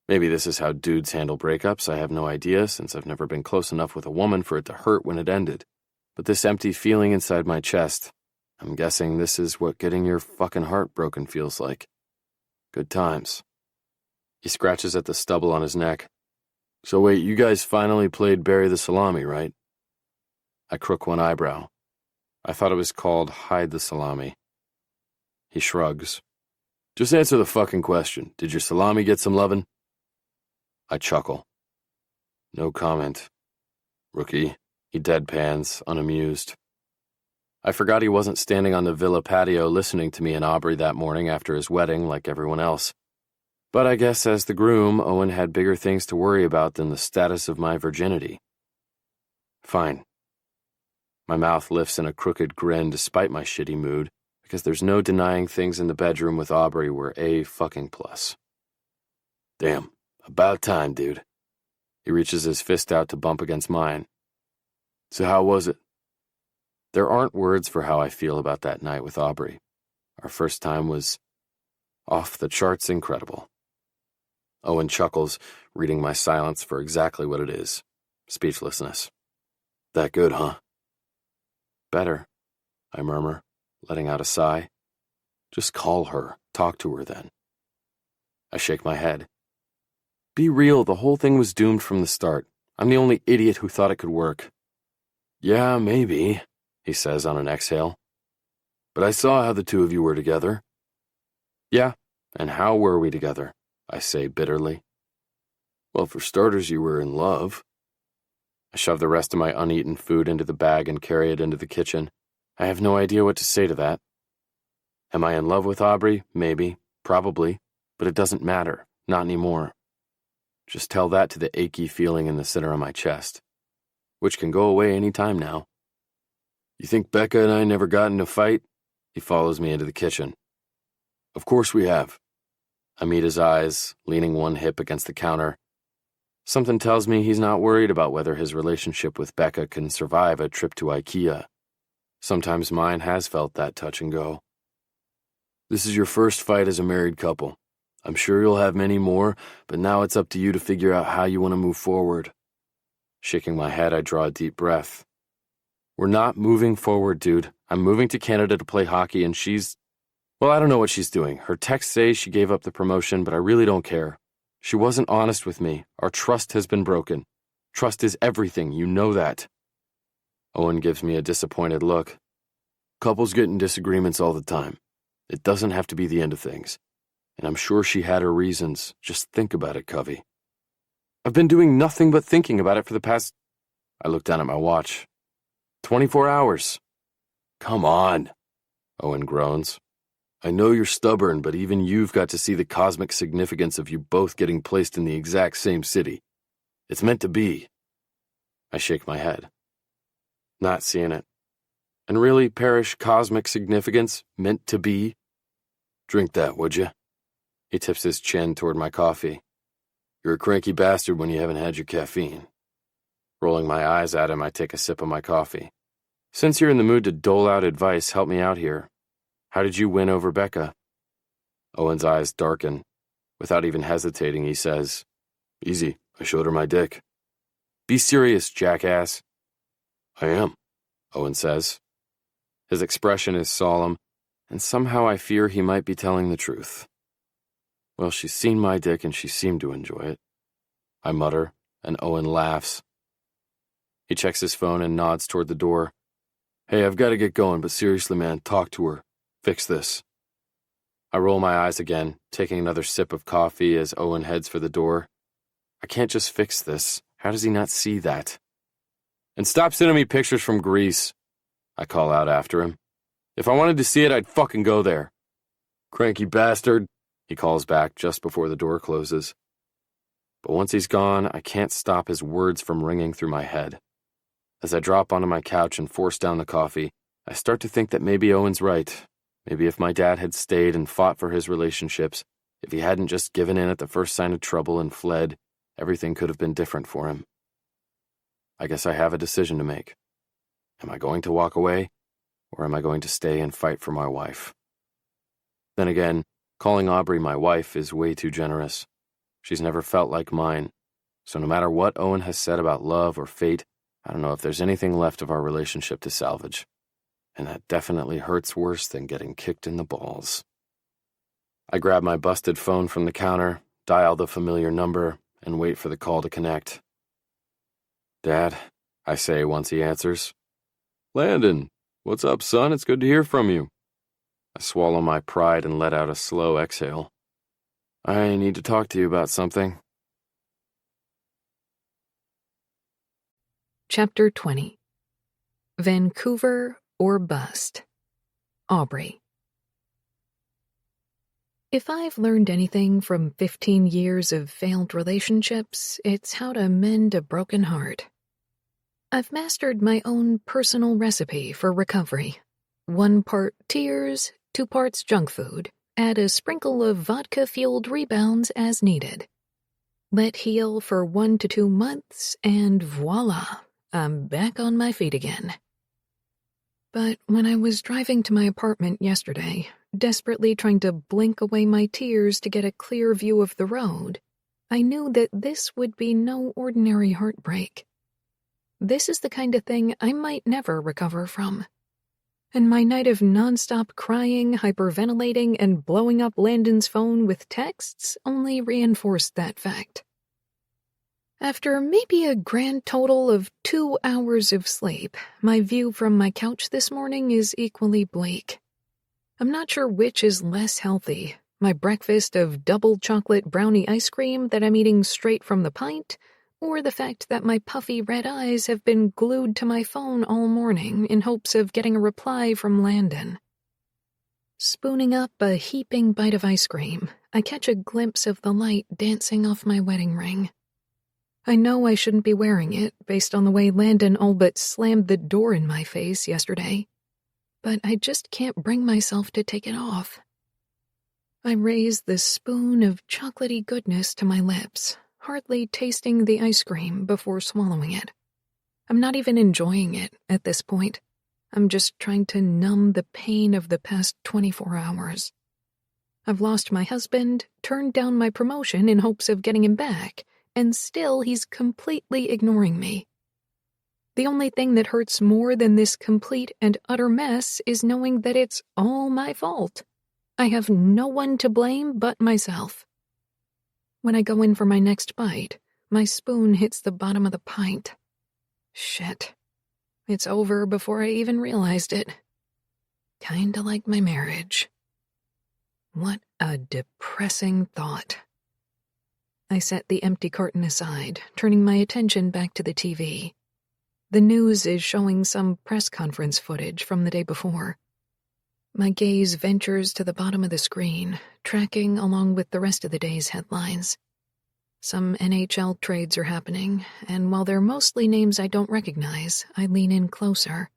Maybe this is how dudes handle breakups, I have no idea, since I've never been close enough with a woman for it to hurt when it ended. But this empty feeling inside my chest, I'm guessing this is what getting your fucking heart broken feels like. Good times. He scratches at the stubble on his neck. So wait, you guys finally played Bury the Salami, right? I crook one eyebrow. I thought it was called Hide the Salami. He shrugs. Just answer the fucking question. Did your salami get some lovin'? I chuckle. No comment. Rookie. He deadpans, unamused. I forgot he wasn't standing on the villa patio listening to me and Aubrey that morning after his wedding like everyone else. But I guess as the groom, Owen had bigger things to worry about than the status of my virginity. Fine. My mouth lifts in a crooked grin despite my shitty mood, because there's no denying things in the bedroom with Aubrey were A fucking plus. Damn, about time, dude. He reaches his fist out to bump against mine. So how was it? There aren't words for how I feel about that night with Aubrey. Our first time was off the charts incredible. Owen chuckles, reading my silence for exactly what it is. Speechlessness. That good, huh? Better, I murmur, letting out a sigh. Just call her. Talk to her then. I shake my head. Be real, the whole thing was doomed from the start. I'm the only idiot who thought it could work. Yeah, maybe, he says on an exhale. But I saw how the two of you were together. Yeah, and how were we together? I say bitterly. Well, for starters, you were in love. I shove the rest of my uneaten food into the bag and carry it into the kitchen. I have no idea what to say to that. Am I in love with Aubrey? Maybe. Probably. But it doesn't matter. Not anymore. Just tell that to the achy feeling in the center of my chest, which can go away any time now. You think Becca and I never got in a fight? He follows me into the kitchen. Of course we have. I meet his eyes, leaning one hip against the counter. Something tells me he's not worried about whether his relationship with Becca can survive a trip to IKEA. Sometimes mine has felt that touch and go. This is your first fight as a married couple. I'm sure you'll have many more, but now it's up to you to figure out how you want to move forward. Shaking my head, I draw a deep breath. We're not moving forward, dude. I'm moving to Canada to play hockey, and well, I don't know what she's doing. Her texts say she gave up the promotion, but I really don't care. She wasn't honest with me. Our trust has been broken. Trust is everything, you know that. Owen gives me a disappointed look. Couples get in disagreements all the time. It doesn't have to be the end of things. And I'm sure she had her reasons. Just think about it, Covey. I've been doing nothing but thinking about it for the past... I look down at my watch. 24 hours. Come on, Owen groans. I know you're stubborn, but even you've got to see the cosmic significance of you both getting placed in the exact same city. It's meant to be. I shake my head. Not seeing it. And really, Parrish, cosmic significance, meant to be? Drink that, would you? He tips his chin toward my coffee. You're a cranky bastard when you haven't had your caffeine. Rolling my eyes at him, I take a sip of my coffee. Since you're in the mood to dole out advice, help me out here. How did you win over Becca? Owen's eyes darken. Without even hesitating, he says, Easy. I showed her my dick. Be serious, jackass. I am, Owen says. His expression is solemn, and somehow I fear he might be telling the truth. Well, she's seen my dick and she seemed to enjoy it. I mutter, and Owen laughs. He checks his phone and nods toward the door. Hey, I've got to get going, but seriously, man, talk to her. Fix this. I roll my eyes again, taking another sip of coffee as Owen heads for the door. I can't just fix this. How does he not see that? And stop sending me pictures from Greece, I call out after him. If I wanted to see it, I'd fucking go there. Cranky bastard, he calls back just before the door closes. But once he's gone, I can't stop his words from ringing through my head. As I drop onto my couch and force down the coffee, I start to think that maybe Owen's right. Maybe if my dad had stayed and fought for his relationships, if he hadn't just given in at the first sign of trouble and fled, everything could have been different for him. I guess I have a decision to make. Am I going to walk away, or am I going to stay and fight for my wife? Then again, calling Aubrey my wife is way too generous. She's never felt like mine, so no matter what Owen has said about love or fate, I don't know if there's anything left of our relationship to salvage. And that definitely hurts worse than getting kicked in the balls. I grab my busted phone from the counter, dial the familiar number, and wait for the call to connect. Dad, I say once he answers. Landon, what's up, son? It's good to hear from you. I swallow my pride and let out a slow exhale. I need to talk to you about something. Chapter 20. Vancouver or Bust. Aubrey. If I've learned anything from 15 years of failed relationships, it's how to mend a broken heart. I've mastered my own personal recipe for recovery. 1 part tears, 2 parts junk food. Add a sprinkle of vodka-fueled rebounds as needed. Let heal for 1 to 2 months, and voila, I'm back on my feet again. But when I was driving to my apartment yesterday, desperately trying to blink away my tears to get a clear view of the road, I knew that this would be no ordinary heartbreak. This is the kind of thing I might never recover from. And my night of nonstop crying, hyperventilating, and blowing up Landon's phone with texts only reinforced that fact. After maybe a grand total of 2 hours of sleep, my view from my couch this morning is equally bleak. I'm not sure which is less healthy, my breakfast of double chocolate brownie ice cream that I'm eating straight from the pint, or the fact that my puffy red eyes have been glued to my phone all morning in hopes of getting a reply from Landon. Spooning up a heaping bite of ice cream, I catch a glimpse of the light dancing off my wedding ring. I know I shouldn't be wearing it based on the way Landon all but slammed the door in my face yesterday, but I just can't bring myself to take it off. I raise the spoon of chocolatey goodness to my lips, hardly tasting the ice cream before swallowing it. I'm not even enjoying it at this point. I'm just trying to numb the pain of the past 24 hours. I've lost my husband, turned down my promotion in hopes of getting him back, and still he's completely ignoring me. The only thing that hurts more than this complete and utter mess is knowing that it's all my fault. I have no one to blame but myself. When I go in for my next bite, my spoon hits the bottom of the pint. Shit. It's over before I even realized it. Kinda like my marriage. What a depressing thought. I set the empty carton aside, turning my attention back to the TV. The news is showing some press conference footage from the day before. My gaze ventures to the bottom of the screen, tracking along with the rest of the day's headlines. Some NHL trades are happening, and while they're mostly names I don't recognize, I lean in closer.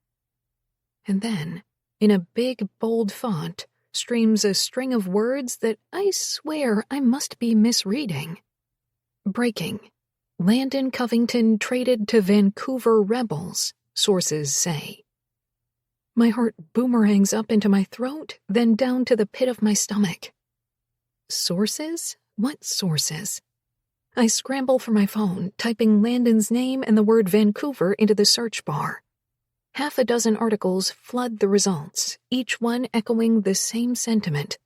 And then, in a big, bold font, streams a string of words that I swear I must be misreading. Breaking. Landon Covington traded to Vancouver Rebels, sources say. My heart boomerangs up into my throat, then down to the pit of my stomach. Sources? What sources? I scramble for my phone, typing Landon's name and the word Vancouver into the search bar. Half a dozen articles flood the results, each one echoing the same sentiment.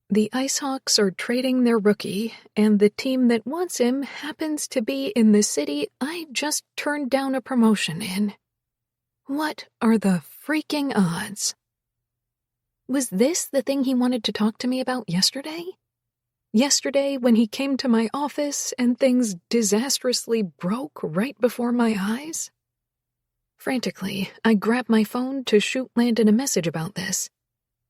The IceHawks are trading their rookie, and the team that wants him happens to be in the city I just turned down a promotion in. What are the freaking odds? Was this the thing he wanted to talk to me about yesterday? Yesterday when he came to my office and things disastrously broke right before my eyes? Frantically, I grabbed my phone to shoot Landon a message about this.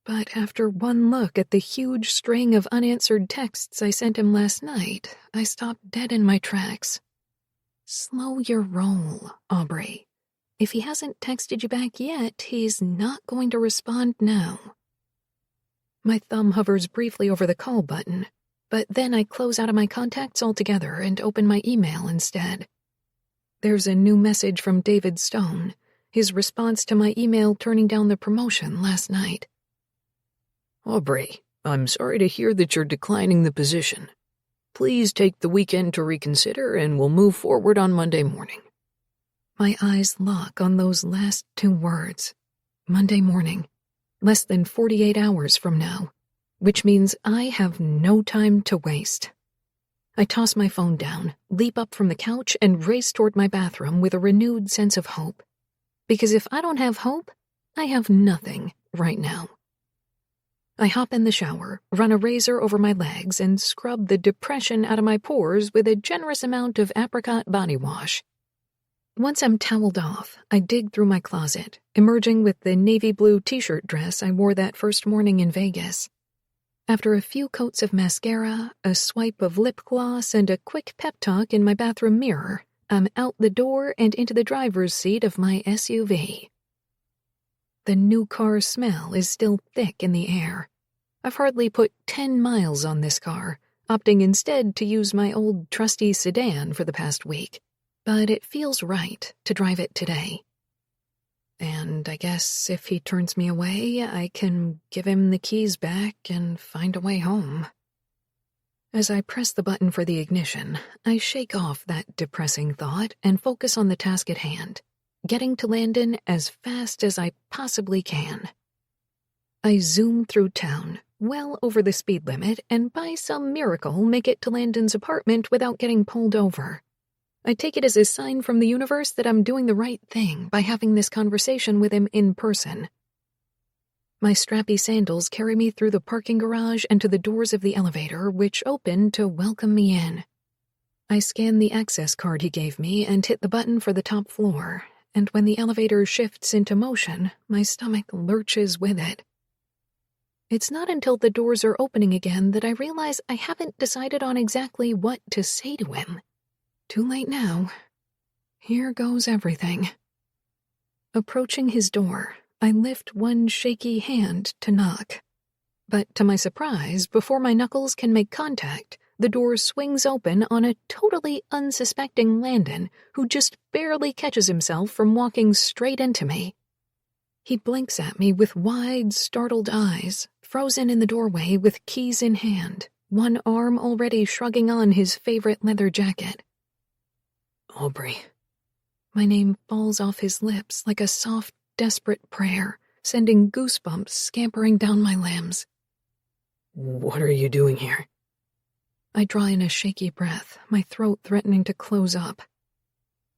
But after one look at the huge string of unanswered texts I sent him last night, I stopped dead in my tracks. Slow your roll, Aubrey. If he hasn't texted you back yet, he's not going to respond now. My thumb hovers briefly over the call button, but then I close out of my contacts altogether and open my email instead. There's a new message from David Stone, his response to my email turning down the promotion last night. Aubrey, I'm sorry to hear that you're declining the position. Please take the weekend to reconsider and we'll move forward on Monday morning. My eyes lock on those last two words. Monday morning. Less than 48 hours from now. Which means I have no time to waste. I toss my phone down, leap up from the couch, and race toward my bathroom with a renewed sense of hope. Because if I don't have hope, I have nothing right now. I hop in the shower, run a razor over my legs, and scrub the depression out of my pores with a generous amount of apricot body wash. Once I'm toweled off, I dig through my closet, emerging with the navy blue t-shirt dress I wore that first morning in Vegas. After a few coats of mascara, a swipe of lip gloss, and a quick pep talk in my bathroom mirror, I'm out the door and into the driver's seat of my SUV. The new car smell is still thick in the air. I've hardly put 10 miles on this car, opting instead to use my old trusty sedan for the past week, but it feels right to drive it today. And I guess if he turns me away, I can give him the keys back and find a way home. As I press the button for the ignition, I shake off that depressing thought and focus on the task at hand, getting to Landon as fast as I possibly can. I zoom through town, well over the speed limit, and by some miracle make it to Landon's apartment without getting pulled over. I take it as a sign from the universe that I'm doing the right thing by having this conversation with him in person. My strappy sandals carry me through the parking garage and to the doors of the elevator, which open to welcome me in. I scan the access card he gave me and hit the button for the top floor, and when the elevator shifts into motion, my stomach lurches with it. It's not until the doors are opening again that I realize I haven't decided on exactly what to say to him. Too late now. Here goes everything. Approaching his door, I lift one shaky hand to knock. But to my surprise, before my knuckles can make contact, the door swings open on a totally unsuspecting Landon who just barely catches himself from walking straight into me. He blinks at me with wide, startled eyes, frozen in the doorway with keys in hand, one arm already shrugging on his favorite leather jacket. Aubrey. My name falls off his lips like a soft, desperate prayer, sending goosebumps scampering down my limbs. What are you doing here? I draw in a shaky breath, my throat threatening to close up.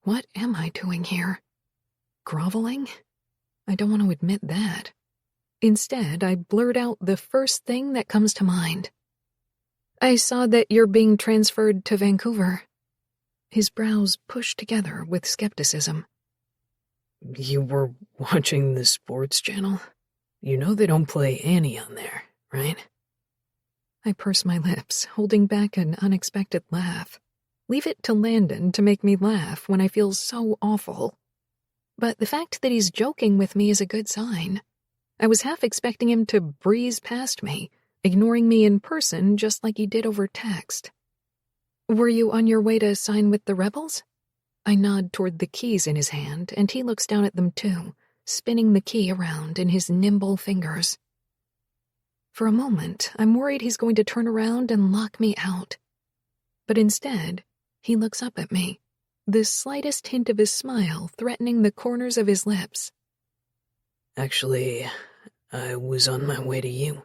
What am I doing here? Groveling? I don't want to admit that. Instead, I blurt out the first thing that comes to mind. I saw that you're being transferred to Vancouver. His brows pushed together with skepticism. You were watching the sports channel? You know they don't play Annie on there, right? I purse my lips, holding back an unexpected laugh. Leave it to Landon to make me laugh when I feel so awful. But the fact that he's joking with me is a good sign. I was half expecting him to breeze past me, ignoring me in person just like he did over text. Were you on your way to sign with the rebels? I nod toward the keys in his hand, and he looks down at them too, spinning the key around in his nimble fingers. For a moment, I'm worried he's going to turn around and lock me out. But instead, he looks up at me, the slightest hint of a smile threatening the corners of his lips. Actually, I was on my way to you.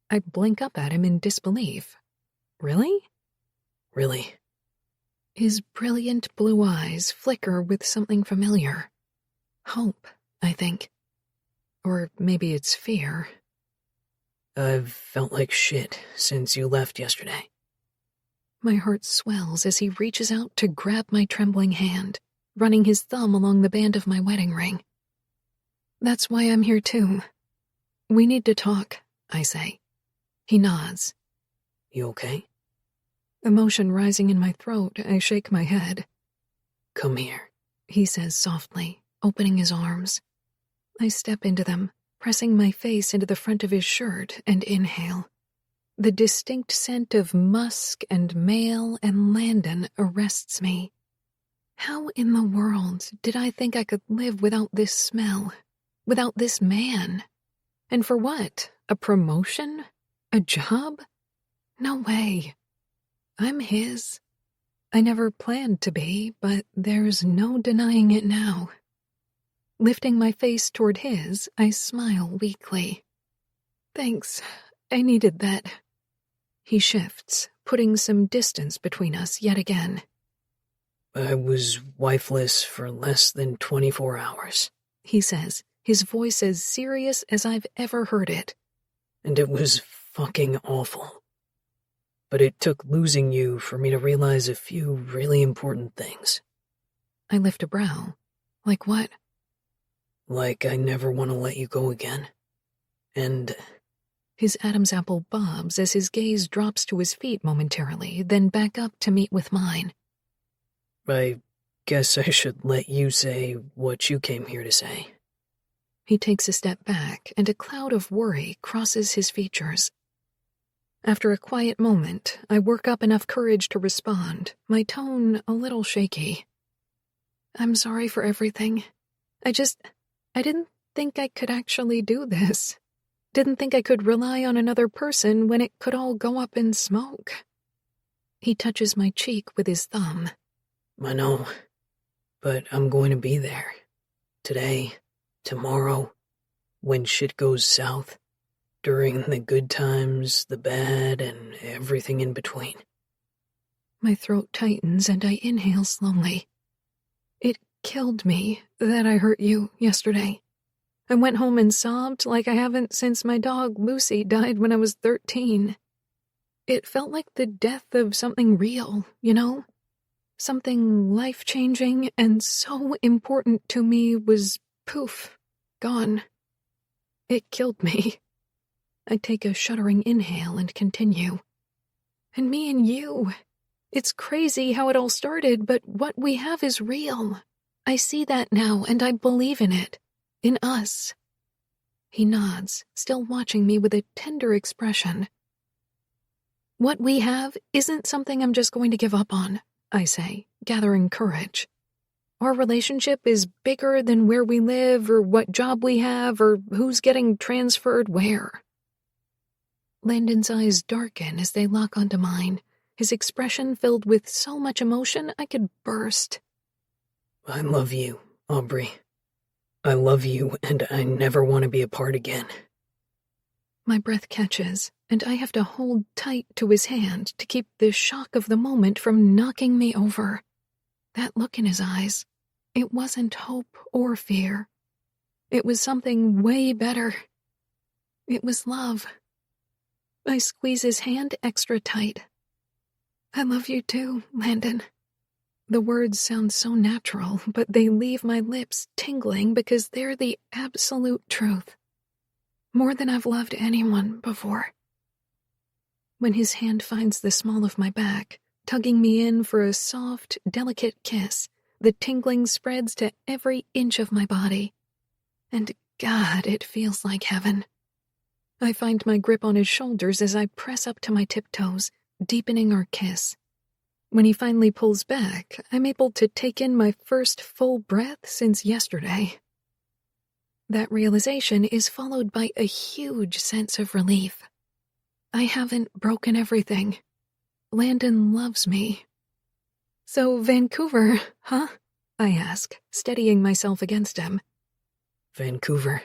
I blink up at him in disbelief. Really? Really. His brilliant blue eyes flicker with something familiar. Hope, I think. Or maybe it's fear. I've felt like shit since you left yesterday. My heart swells as he reaches out to grab my trembling hand, running his thumb along the band of my wedding ring. That's why I'm here too. We need to talk, I say. He nods. You okay? Emotion rising in my throat, I shake my head. Come here, He says softly, opening his arms. I step into them, pressing my face into the front of his shirt and inhale. The distinct scent of musk and male and Landon arrests me. How in the world did I think I could live without this smell, without this man? And for what? A promotion? A job? No way. I'm his. I never planned to be, but there's no denying it now. Lifting my face toward his, I smile weakly. Thanks. I needed that. He shifts, putting some distance between us yet again. I was wifeless for less than 24 hours, He says, his voice as serious as I've ever heard it. and it was fucking awful. But it took losing you for me to realize a few really important things. I lift a brow. Like what? Like I never want to let you go again. And His Adam's apple bobs as his gaze drops to his feet momentarily, then back up to meet with mine. I guess I should let you say what you came here to say. He takes a step back, and a cloud of worry crosses his features. After a quiet moment, I work up enough courage to respond, my tone a little shaky. I'm sorry for everything. I didn't think I could actually do this. Didn't think I could rely on another person when it could all go up in smoke. He touches my cheek with his thumb. I know, but I'm going to be there. Today, tomorrow, when shit goes south, during the good times, the bad, and everything in between. My throat tightens and I inhale slowly. It killed me that I hurt you yesterday. I went home and sobbed like I haven't since my dog Lucy died when I was 13. It felt like the death of something real, you know? Something life-changing and so important to me was poof, gone. It killed me. I take a shuddering inhale and continue. And me and you. It's crazy how it all started, but what we have is real. I see that now, and I believe in it. In us. He nods, still watching me with a tender expression. What we have isn't something I'm just going to give up on, I say, gathering courage. Our relationship is bigger than where we live or what job we have or who's getting transferred where. Landon's eyes darken as they lock onto mine, his expression filled with so much emotion I could burst. I love you, Aubrey. I love you, and I never want to be apart again. My breath catches, and I have to hold tight to his hand to keep the shock of the moment from knocking me over. That look in his eyes, it wasn't hope or fear. It was something way better. It was love. I squeeze his hand extra tight. I love you too, Landon. The words sound so natural, but they leave my lips tingling because they're the absolute truth. More than I've loved anyone before. When his hand finds the small of my back, tugging me in for a soft, delicate kiss, the tingling spreads to every inch of my body. And God, it feels like heaven. I find my grip on his shoulders as I press up to my tiptoes, deepening our kiss. When he finally pulls back, I'm able to take in my first full breath since yesterday. That realization is followed by a huge sense of relief. I haven't broken everything. Landon loves me. So Vancouver, huh? I ask, steadying myself against him. Vancouver.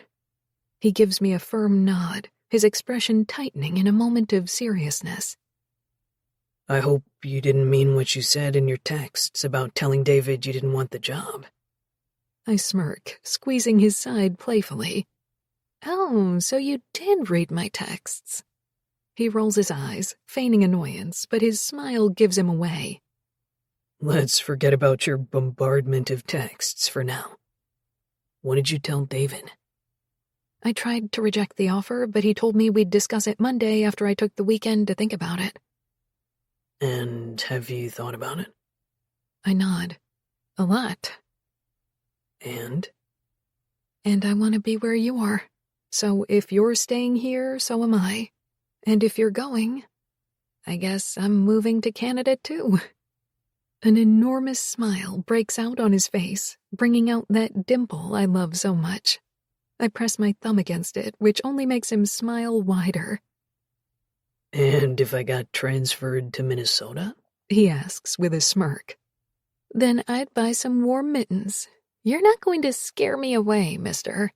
He gives me a firm nod, his expression tightening in a moment of seriousness. I hope you didn't mean what you said in your texts about telling David you didn't want the job. I smirk, squeezing his side playfully. Oh, so you did read my texts. He rolls his eyes, feigning annoyance, but his smile gives him away. Let's forget about your bombardment of texts for now. What did you tell David? I tried to reject the offer, but he told me we'd discuss it Monday after I took the weekend to think about it. And have you thought about it? I nod. A lot. And? And I want to be where you are. So if you're staying here, so am I. And if you're going, I guess I'm moving to Canada too. An enormous smile breaks out on his face, bringing out that dimple I love so much. I press my thumb against it, which only makes him smile wider. And if I got transferred to Minnesota? He asks with a smirk. Then I'd buy some warm mittens. You're not going to scare me away, mister.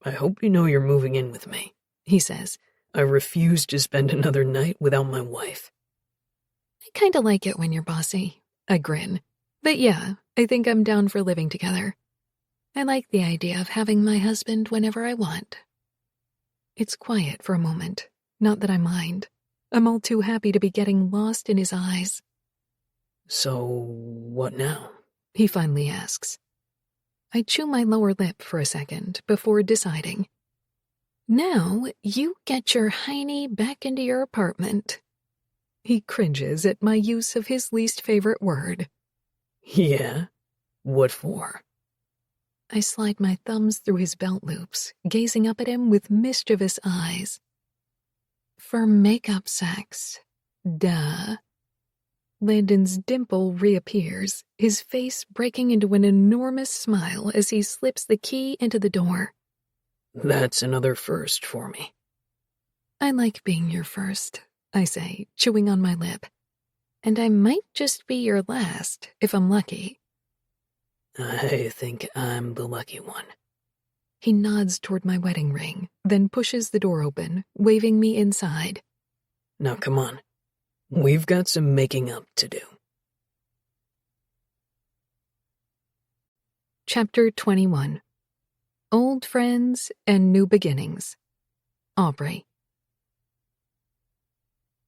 I hope you know you're moving in with me, he says. I refuse to spend another night without my wife. I kinda like it when you're bossy. I grin. But yeah, I think I'm down for living together. I like the idea of having my husband whenever I want. It's quiet for a moment. Not that I mind. I'm all too happy to be getting lost in his eyes. So, what now? He finally asks. I chew my lower lip for a second before deciding. Now, you get your hiney back into your apartment. He cringes at my use of his least favorite word. Yeah? What for? I slide my thumbs through his belt loops, gazing up at him with mischievous eyes. For makeup sex. Duh. Landon's dimple reappears, his face breaking into an enormous smile as he slips the key into the door. That's another first for me. I like being your first, I say, chewing on my lip. And I might just be your last, if I'm lucky. I think I'm the lucky one. He nods toward my wedding ring, then pushes the door open, waving me inside. Now come on. We've got some making up to do. Chapter 21. Old Friends and New Beginnings. Aubrey.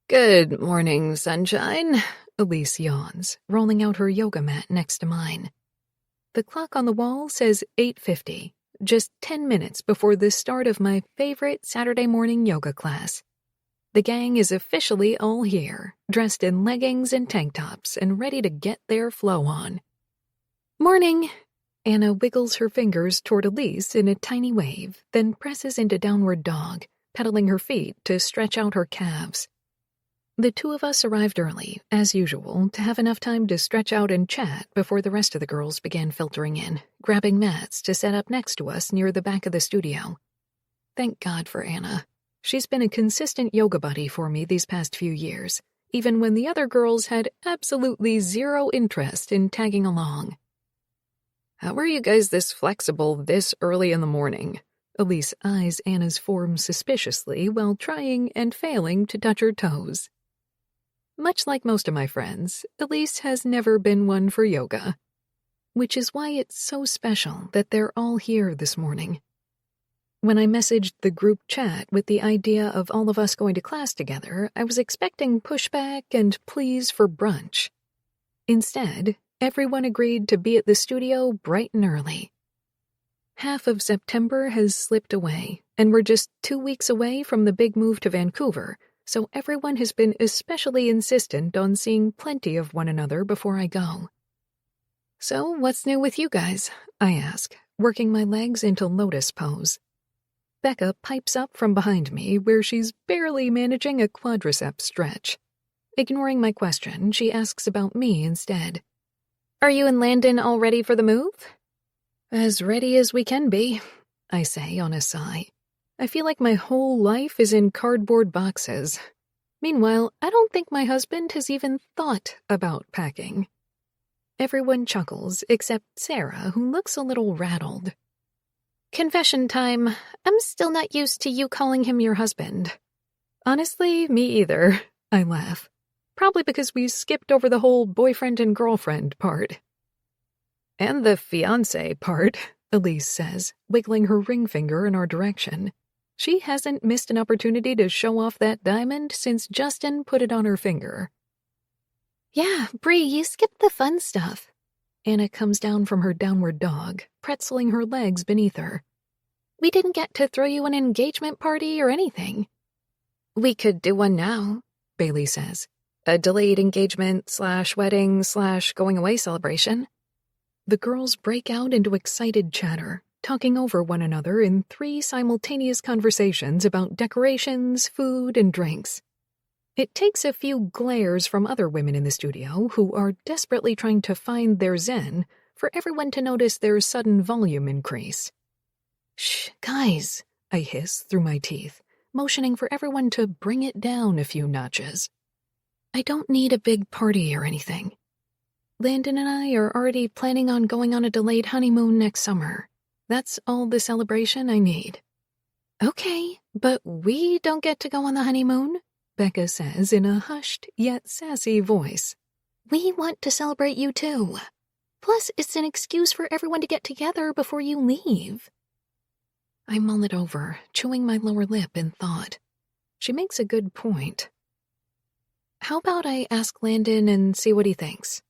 Good morning, sunshine, Elise yawns, rolling out her yoga mat next to mine. The clock on the wall says 8:50, just 10 minutes before the start of my favorite Saturday morning yoga class. The gang is officially all here, dressed in leggings and tank tops and ready to get their flow on. Morning! Anna wiggles her fingers toward Elise in a tiny wave, then presses into downward dog, pedaling her feet to stretch out her calves. The two of us arrived early, as usual, to have enough time to stretch out and chat before the rest of the girls began filtering in, grabbing mats to set up next to us near the back of the studio. Thank God for Anna. She's been a consistent yoga buddy for me these past few years, even when the other girls had absolutely zero interest in tagging along. How are you guys this flexible this early in the morning? Elise eyes Anna's form suspiciously while trying and failing to touch her toes. Much like most of my friends, Elise has never been one for yoga, which is why it's so special that they're all here this morning. When I messaged the group chat with the idea of all of us going to class together, I was expecting pushback and pleas for brunch. Instead, everyone agreed to be at the studio bright and early. Half of September has slipped away, and we're just 2 weeks away from the big move to Vancouver, so everyone has been especially insistent on seeing plenty of one another before I go. So what's new with you guys? I ask, working my legs into lotus pose. Becca pipes up from behind me where she's barely managing a quadricep stretch. Ignoring my question, she asks about me instead. Are you and Landon all ready for the move? As ready as we can be, I say on a sigh. I feel like my whole life is in cardboard boxes. Meanwhile, I don't think my husband has even thought about packing. Everyone chuckles except Sarah, who looks a little rattled. Confession time. I'm still not used to you calling him your husband. Honestly, me either, I laugh. Probably because we skipped over the whole boyfriend and girlfriend part. And the fiancé part, Elise says, wiggling her ring finger in our direction. She hasn't missed an opportunity to show off that diamond since Justin put it on her finger. Yeah, Bree, you skipped the fun stuff. Anna comes down from her downward dog, pretzeling her legs beneath her. We didn't get to throw you an engagement party or anything. We could do one now, Bailey says. A delayed engagement / wedding / going away celebration. The girls break out into excited chatter, talking over one another in 3 simultaneous conversations about decorations, food, and drinks. It takes a few glares from other women in the studio who are desperately trying to find their zen for everyone to notice their sudden volume increase. Shh, guys, I hiss through my teeth, motioning for everyone to bring it down a few notches. I don't need a big party or anything. Landon and I are already planning on going on a delayed honeymoon next summer. That's all the celebration I need. Okay, but we don't get to go on the honeymoon, Becca says in a hushed yet sassy voice. We want to celebrate you too. Plus, it's an excuse for everyone to get together before you leave. I mull it over, chewing my lower lip in thought. She makes a good point. How about I ask Landon and see what he thinks?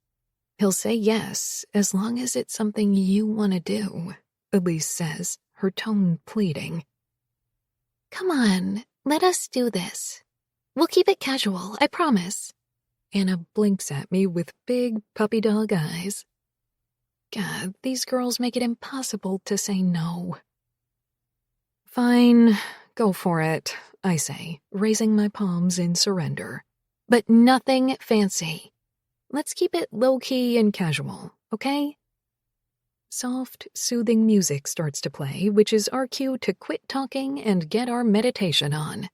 He'll say yes, as long as it's something you want to do, Elise says, her tone pleading. Come on, let us do this. We'll keep it casual, I promise. Anna blinks at me with big puppy dog eyes. God, these girls make it impossible to say no. Fine, go for it, I say, raising my palms in surrender. But nothing fancy. Let's keep it low-key and casual, okay? Soft, soothing music starts to play, which is our cue to quit talking and get our meditation on.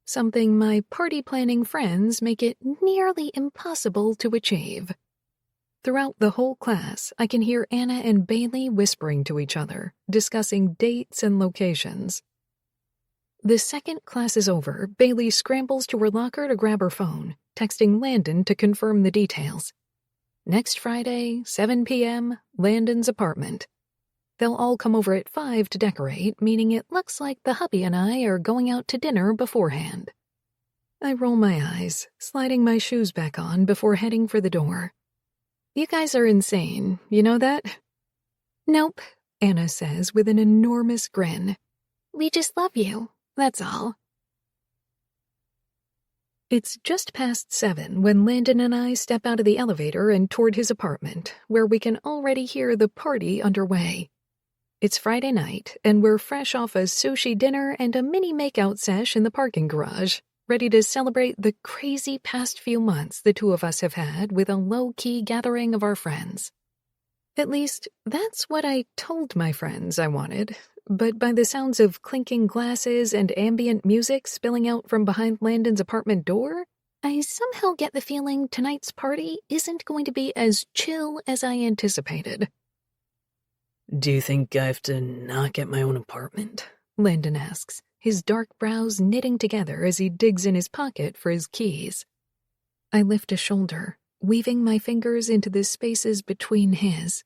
Something my party-planning friends make it nearly impossible to achieve. Throughout the whole class, I can hear Anna and Bailey whispering to each other, discussing dates and locations. The second class is over, Bailey scrambles to her locker to grab her phone, texting Landon to confirm the details. Next Friday, 7 p.m., Landon's apartment. They'll all come over at 5 to decorate, meaning it looks like the hubby and I are going out to dinner beforehand. I roll my eyes, sliding my shoes back on before heading for the door. You guys are insane, you know that? Nope, Anna says with an enormous grin. We just love you. That's all. It's just past 7 when Landon and I step out of the elevator and toward his apartment, where we can already hear the party underway. It's Friday night, and we're fresh off a sushi dinner and a mini makeout sesh in the parking garage, ready to celebrate the crazy past few months the two of us have had with a low-key gathering of our friends. At least, that's what I told my friends I wanted. But by the sounds of clinking glasses and ambient music spilling out from behind Landon's apartment door, I somehow get the feeling tonight's party isn't going to be as chill as I anticipated. Do you think I have to knock at my own apartment? Landon asks, his dark brows knitting together as he digs in his pocket for his keys. I lift a shoulder, weaving my fingers into the spaces between his.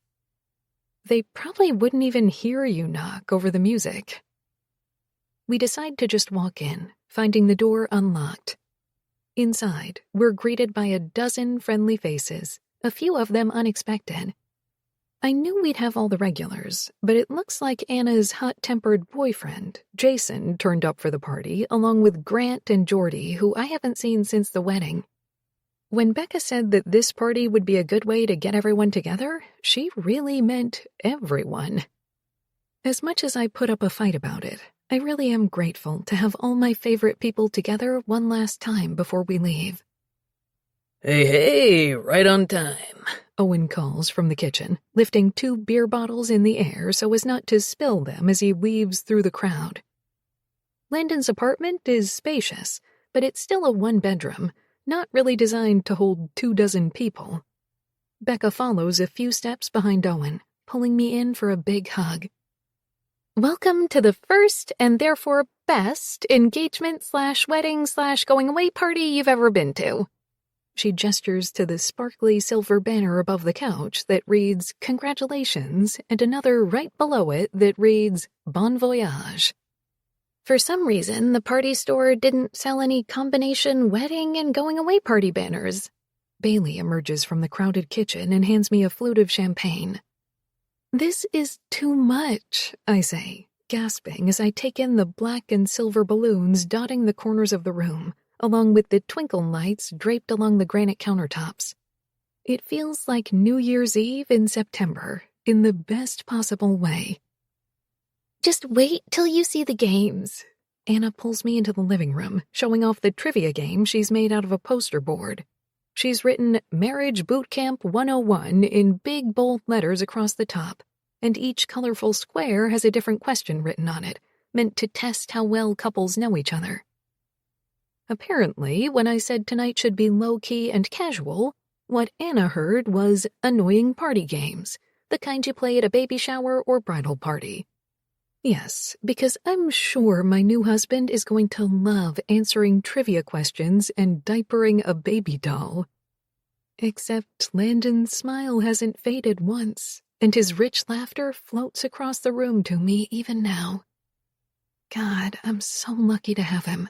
They probably wouldn't even hear you knock over the music. We decide to just walk in, finding the door unlocked. Inside, we're greeted by a dozen friendly faces, a few of them unexpected. I knew we'd have all the regulars, but it looks like Anna's hot-tempered boyfriend, Jason, turned up for the party, along with Grant and Jordy, who I haven't seen since the wedding. When Becca said that this party would be a good way to get everyone together, she really meant everyone. As much as I put up a fight about it, I really am grateful to have all my favorite people together one last time before we leave. Hey, right on time, Owen calls from the kitchen, lifting 2 beer bottles in the air so as not to spill them as he weaves through the crowd. Landon's apartment is spacious, but it's still a one-bedroom, not really designed to hold 24 people. Becca follows a few steps behind Owen, pulling me in for a big hug. Welcome to the first and therefore best engagement/wedding/going-away party you've ever been to. She gestures to the sparkly silver banner above the couch that reads Congratulations and another right below it that reads Bon Voyage. For some reason, the party store didn't sell any combination wedding and going-away party banners. Bailey emerges from the crowded kitchen and hands me a flute of champagne. This is too much, I say, gasping as I take in the black and silver balloons dotting the corners of the room, along with the twinkle lights draped along the granite countertops. It feels like New Year's Eve in September, in the best possible way. Just wait till you see the games. Anna pulls me into the living room, showing off the trivia game she's made out of a poster board. She's written Marriage Boot Camp 101 in big bold letters across the top, and each colorful square has a different question written on it, meant to test how well couples know each other. Apparently, when I said tonight should be low-key and casual, what Anna heard was annoying party games, the kind you play at a baby shower or bridal party. Yes, because I'm sure my new husband is going to love answering trivia questions and diapering a baby doll. Except Landon's smile hasn't faded once, and his rich laughter floats across the room to me even now. God, I'm so lucky to have him.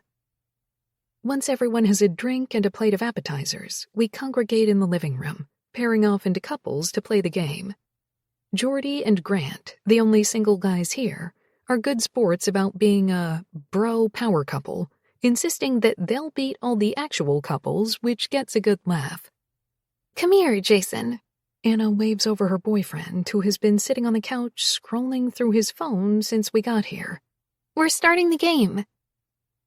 Once everyone has a drink and a plate of appetizers, we congregate in the living room, pairing off into couples to play the game. Jordy and Grant, the only single guys here, are good sports about being a bro power couple, insisting that they'll beat all the actual couples, which gets a good laugh. Come here, Jason. Anna waves over her boyfriend, who has been sitting on the couch scrolling through his phone since we got here. We're starting the game.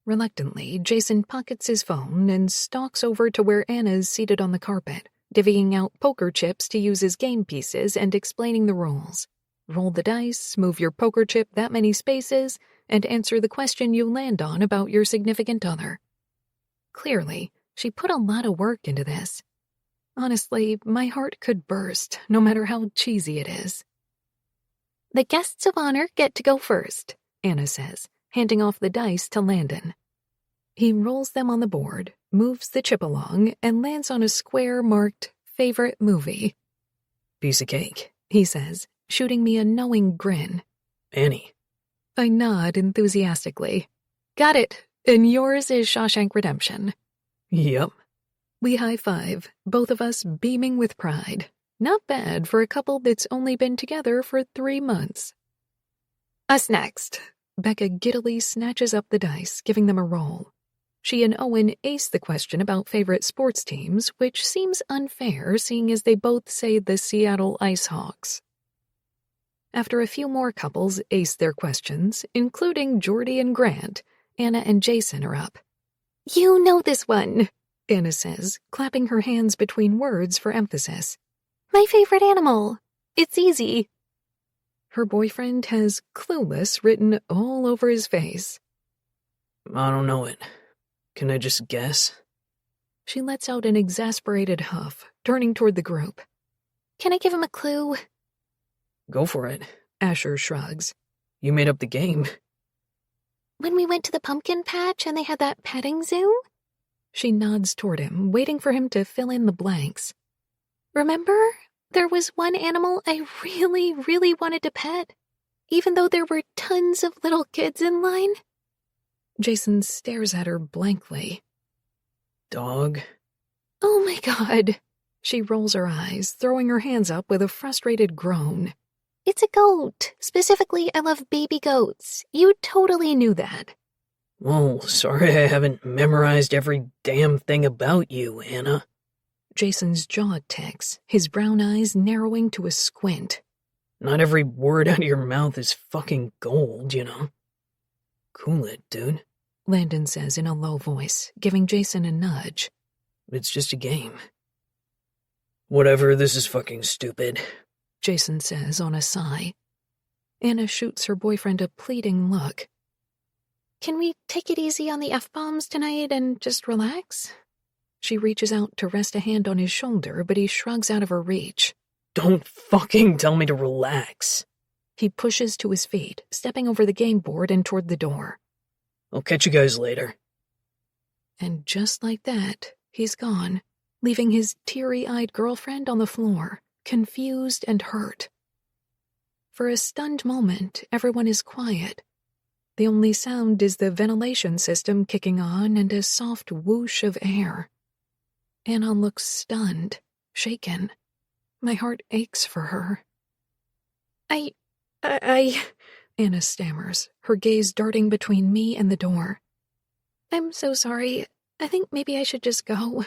Reluctantly, Jason pockets his phone and stalks over to where Anna's seated on the carpet, divvying out poker chips to use as game pieces and explaining the rules. Roll the dice, move your poker chip that many spaces, and answer the question you land on about your significant other. Clearly, she put a lot of work into this. Honestly, my heart could burst, no matter how cheesy it is. The guests of honor get to go first, Anna says, handing off the dice to Landon. He rolls them on the board, moves the chip along, and lands on a square marked Favorite Movie. Piece of cake, he says, shooting me a knowing grin. Annie. I nod enthusiastically. Got it, and yours is Shawshank Redemption. Yep. We high-five, both of us beaming with pride. Not bad for a couple that's only been together for 3 months. Us next. Becca giddily snatches up the dice, giving them a roll. She and Owen ace the question about favorite sports teams, which seems unfair seeing as they both say the Seattle IceHawks. After a few more couples ace their questions, including Jordy and Grant, Anna and Jason are up. You know this one, Anna says, clapping her hands between words for emphasis. My favorite animal. It's easy. Her boyfriend has clueless written all over his face. I don't know it. Can I just guess? She lets out an exasperated huff, turning toward the group. Can I give him a clue? Go for it. Asher shrugs. You made up the game. When we went to the pumpkin patch and they had that petting zoo? She nods toward him, waiting for him to fill in the blanks. Remember? There was one animal I really, really wanted to pet, even though there were tons of little kids in line. Jason stares at her blankly. Dog? Oh my God. She rolls her eyes, throwing her hands up with a frustrated groan. It's a goat. Specifically, I love baby goats. You totally knew that. Oh, sorry I haven't memorized every damn thing about you, Anna. Jason's jaw ticks, his brown eyes narrowing to a squint. Not every word out of your mouth is fucking gold, you know. Cool it, dude. Landon says in a low voice, giving Jason a nudge. It's just a game. Whatever, this is fucking stupid, Jason says on a sigh. Anna shoots her boyfriend a pleading look. can we take it easy on the F-bombs tonight and just relax? She reaches out to rest a hand on his shoulder, but he shrugs out of her reach. Don't fucking tell me to relax. He pushes to his feet, stepping over the game board and toward the door. I'll catch you guys later. And just like that, he's gone, leaving his teary-eyed girlfriend on the floor, confused and hurt. For a stunned moment, everyone is quiet. The only sound is the ventilation system kicking on and a soft whoosh of air. Anna looks stunned, shaken. My heart aches for her. I... Anna stammers, her gaze darting between me and the door. I'm so sorry. I think maybe I should just go.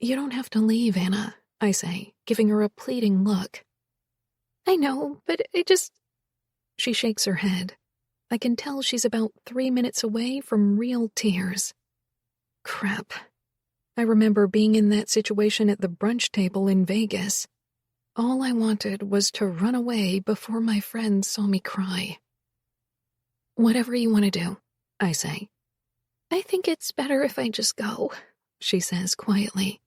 You don't have to leave, Anna, I say, giving her a pleading look. I know, but She shakes her head. I can tell she's about 3 minutes away from real tears. Crap. I remember being in that situation at the brunch table in Vegas. All I wanted was to run away before my friends saw me cry. Whatever you want to do, I say. I think it's better if I just go, she says quietly.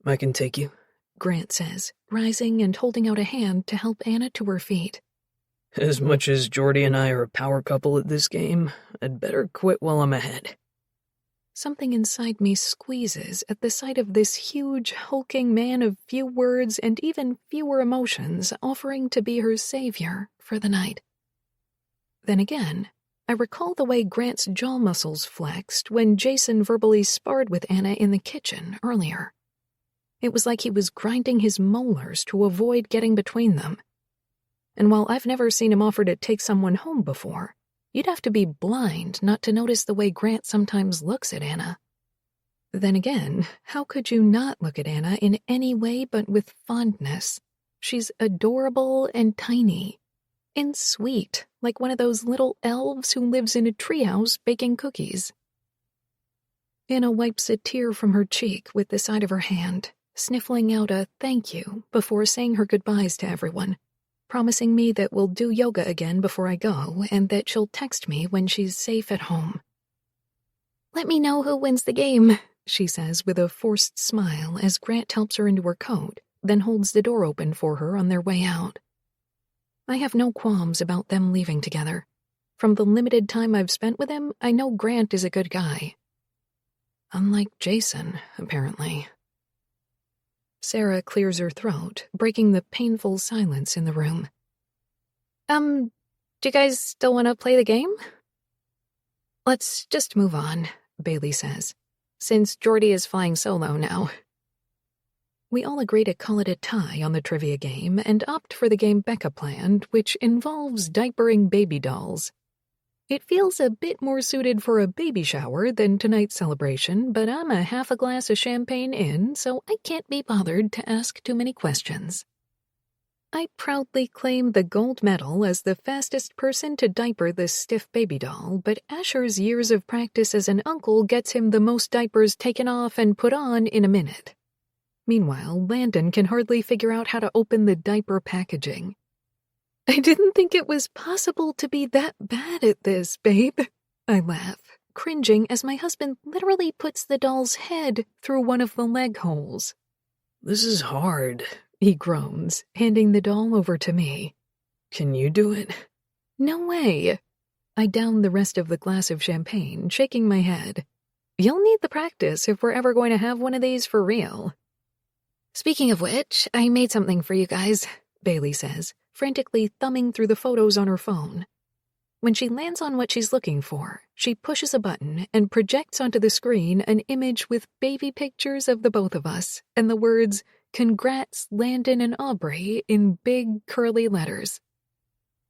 I can take you, Grant says, rising and holding out a hand to help Anna to her feet. As much as Jordy and I are a power couple at this game, I'd better quit while I'm ahead. Something inside me squeezes at the sight of this huge, hulking man of few words and even fewer emotions offering to be her savior for the night. Then again, I recall the way Grant's jaw muscles flexed when Jason verbally sparred with Anna in the kitchen earlier. It was like he was grinding his molars to avoid getting between them. And while I've never seen him offer to take someone home before, you'd have to be blind not to notice the way Grant sometimes looks at Anna. Then again, how could you not look at Anna in any way but with fondness? She's adorable and tiny, and sweet, like one of those little elves who lives in a treehouse baking cookies. Anna wipes a tear from her cheek with the side of her hand, sniffling out a thank you before saying her goodbyes to everyone, promising me that we'll do yoga again before I go and that she'll text me when she's safe at home. Let me know who wins the game, she says with a forced smile as Grant helps her into her coat, then holds the door open for her on their way out. I have no qualms about them leaving together. From the limited time I've spent with him, I know Grant is a good guy. Unlike Jason, apparently. Sarah clears her throat, breaking the painful silence in the room. Do you guys still want to play the game? Let's just move on, Bailey says, since Jordy is flying solo now. We all agree to call it a tie on the trivia game and opt for the game Becca planned, which involves diapering baby dolls. It feels a bit more suited for a baby shower than tonight's celebration, but I'm a half a glass of champagne in, so I can't be bothered to ask too many questions. I proudly claim the gold medal as the fastest person to diaper this stiff baby doll, but Asher's years of practice as an uncle gets him the most diapers taken off and put on in a minute. Meanwhile, Landon can hardly figure out how to open the diaper packaging. I didn't think it was possible to be that bad at this, babe. I laugh, cringing as my husband literally puts the doll's head through one of the leg holes. This is hard, he groans, handing the doll over to me. Can you do it? No way. I down the rest of the glass of champagne, shaking my head. You'll need the practice if we're ever going to have one of these for real. Speaking of which, I made something for you guys, Bailey says, frantically thumbing through the photos on her phone. When she lands on what she's looking for, she pushes a button and projects onto the screen an image with baby pictures of the both of us and the words, "Congrats, Landon and Aubrey," in big curly letters.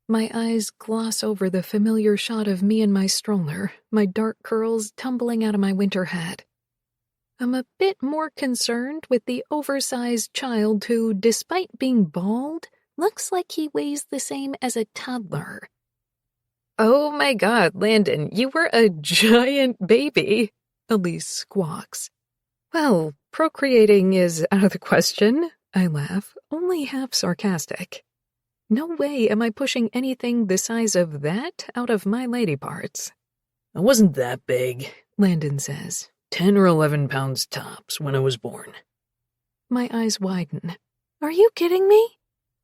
My eyes gloss over the familiar shot of me in my stroller, my dark curls tumbling out of my winter hat. I'm a bit more concerned with the oversized child who, despite being bald, looks like he weighs the same as a toddler. Oh my God, Landon, you were a giant baby, Elise squawks. Well, procreating is out of the question, I laugh, only half sarcastic. No way am I pushing anything the size of that out of my lady parts. I wasn't that big, Landon says. 10 or 11 pounds tops when I was born. My eyes widen. Are you kidding me?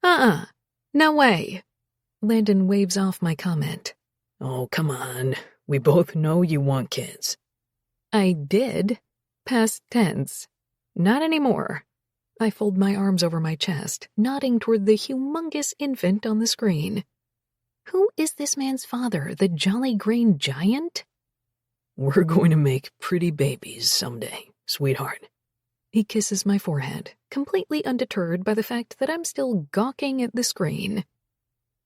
No way. Landon waves off my comment. Oh, come on. We both know you want kids. I did. Past tense. Not anymore. I fold my arms over my chest, nodding toward the humongous infant on the screen. Who is this man's father, the Jolly Green Giant? We're going to make pretty babies someday, sweetheart. He kisses my forehead, completely undeterred by the fact that I'm still gawking at the screen.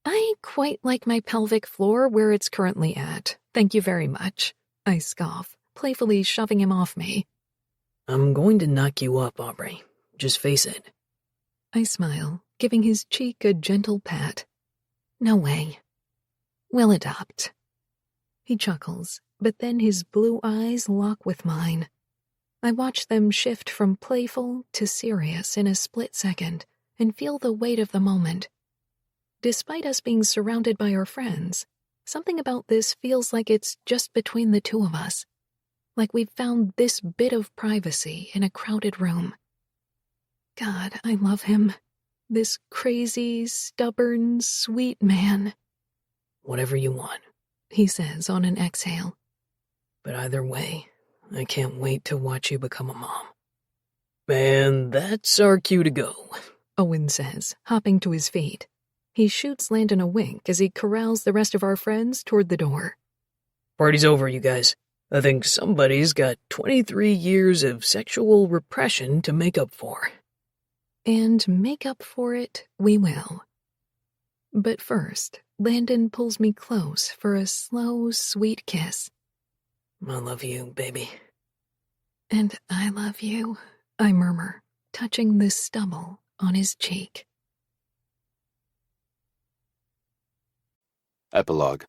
I quite like my pelvic floor where it's currently at. Thank you very much. I scoff, playfully shoving him off me. I'm going to knock you up, Aubrey. Just face it. I smile, giving his cheek a gentle pat. No way. We'll adopt. He chuckles, but then his blue eyes lock with mine. I watch them shift from playful to serious in a split second and feel the weight of the moment. Despite us being surrounded by our friends, something about this feels like it's just between the two of us. Like we've found this bit of privacy in a crowded room. God, I love him. This crazy, stubborn, sweet man. Whatever you want, he says on an exhale. But either way, I can't wait to watch you become a mom. And that's our cue to go, Owen says, hopping to his feet. He shoots Landon a wink as he corrals the rest of our friends toward the door. Party's over, you guys. I think somebody's got 23 years of sexual repression to make up for. And make up for it we will. But first, Landon pulls me close for a slow, sweet kiss. I love you, baby. And I love you, I murmur, touching the stubble on his cheek. Epilogue.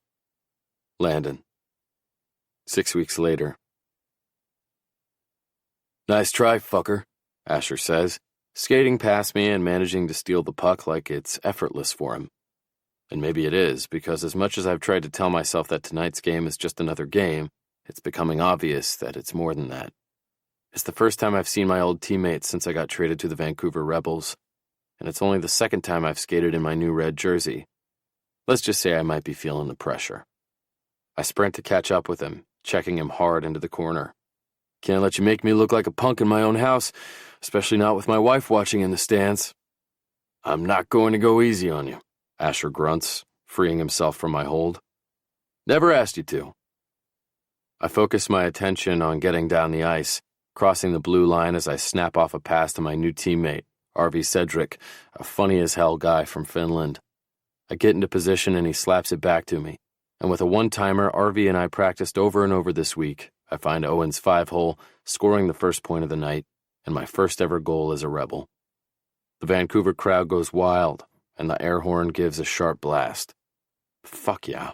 Landon. 6 weeks later. Nice try, fucker, Asher says, skating past me and managing to steal the puck like it's effortless for him. And maybe it is, because as much as I've tried to tell myself that tonight's game is just another game, it's becoming obvious that it's more than that. It's the first time I've seen my old teammates since I got traded to the Vancouver Rebels, and it's only the second time I've skated in my new red jersey. Let's just say I might be feeling the pressure. I sprint to catch up with him, checking him hard into the corner. Can't let you make me look like a punk in my own house, especially not with my wife watching in the stands. I'm not going to go easy on you, Asher grunts, freeing himself from my hold. Never asked you to. I focus my attention on getting down the ice, crossing the blue line as I snap off a pass to my new teammate, RV Cedric, a funny-as-hell guy from Finland. I get into position and he slaps it back to me, and with a one-timer RV and I practiced over and over this week, I find Owen's 5-hole, scoring the first point of the night, and my first ever goal as a Rebel. The Vancouver crowd goes wild, and the air horn gives a sharp blast. Fuck yeah.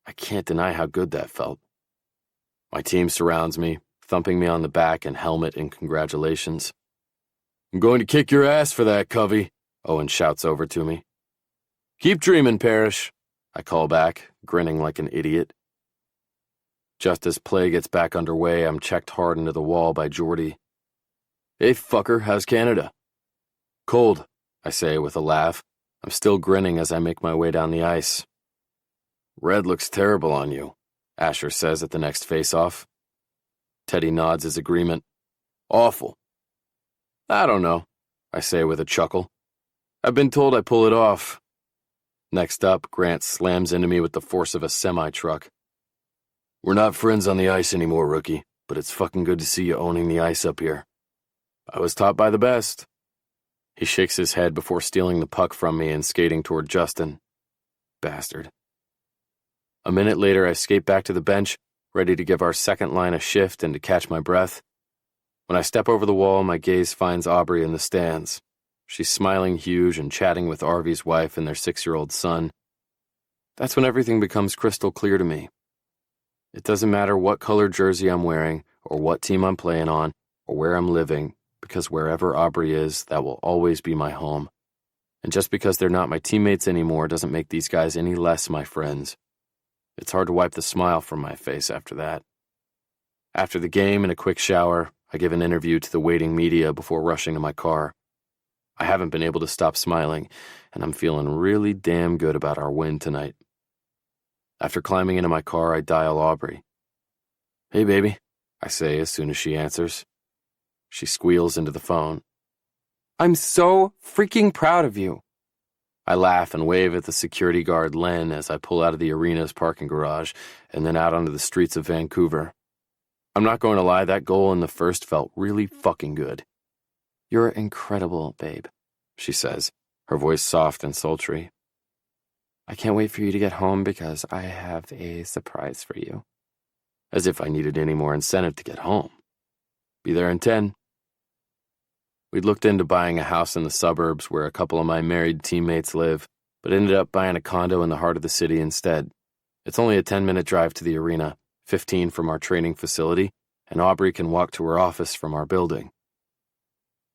I can't deny how good that felt. My team surrounds me, thumping me on the back and helmet in congratulations. I'm going to kick your ass for that, Covey, Owen shouts over to me. Keep dreaming, Parrish, I call back, grinning like an idiot. Just as play gets back underway, I'm checked hard into the wall by Geordie. Hey, fucker, how's Canada? Cold, I say with a laugh. I'm still grinning as I make my way down the ice. Red looks terrible on you, Asher says at the next face-off. Teddy nods his agreement. Awful. I don't know, I say with a chuckle. I've been told I pull it off. Next up, Grant slams into me with the force of a semi-truck. We're not friends on the ice anymore, rookie, but it's fucking good to see you owning the ice up here. I was taught by the best. He shakes his head before stealing the puck from me and skating toward Justin. Bastard. A minute later, I skate back to the bench, ready to give our second line a shift and to catch my breath. When I step over the wall, my gaze finds Aubrey in the stands. She's smiling huge and chatting with RV's wife and their 6-year-old son. That's when everything becomes crystal clear to me. It doesn't matter what color jersey I'm wearing, or what team I'm playing on, or where I'm living, because wherever Aubrey is, that will always be my home. And just because they're not my teammates anymore doesn't make these guys any less my friends. It's hard to wipe the smile from my face after that. After the game and a quick shower, I give an interview to the waiting media before rushing to my car. I haven't been able to stop smiling, and I'm feeling really damn good about our win tonight. After climbing into my car, I dial Aubrey. "Hey, baby," I say as soon as she answers. She squeals into the phone. "I'm so freaking proud of you." I laugh and wave at the security guard Len as I pull out of the arena's parking garage and then out onto the streets of Vancouver. I'm not going to lie, that goal in the first felt really fucking good. "You're incredible, babe," she says, her voice soft and sultry. "I can't wait for you to get home because I have a surprise for you." As if I needed any more incentive to get home. Be there in 10. We'd looked into buying a house in the suburbs where a couple of my married teammates live, but ended up buying a condo in the heart of the city instead. It's only a 10-minute drive to the arena, 15 from our training facility, and Aubrey can walk to her office from our building.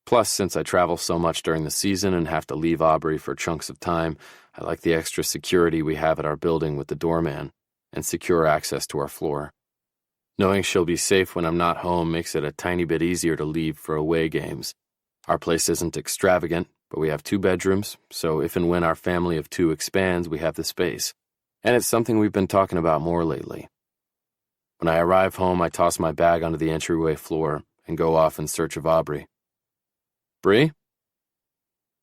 Plus, since I travel so much during the season and have to leave Aubrey for chunks of time, I like the extra security we have at our building with the doorman and secure access to our floor. Knowing she'll be safe when I'm not home makes it a tiny bit easier to leave for away games. Our place isn't extravagant, but we have 2 bedrooms, so if and when our family of 2 expands, we have the space. And it's something we've been talking about more lately. When I arrive home, I toss my bag onto the entryway floor and go off in search of Aubrey. "Bree?"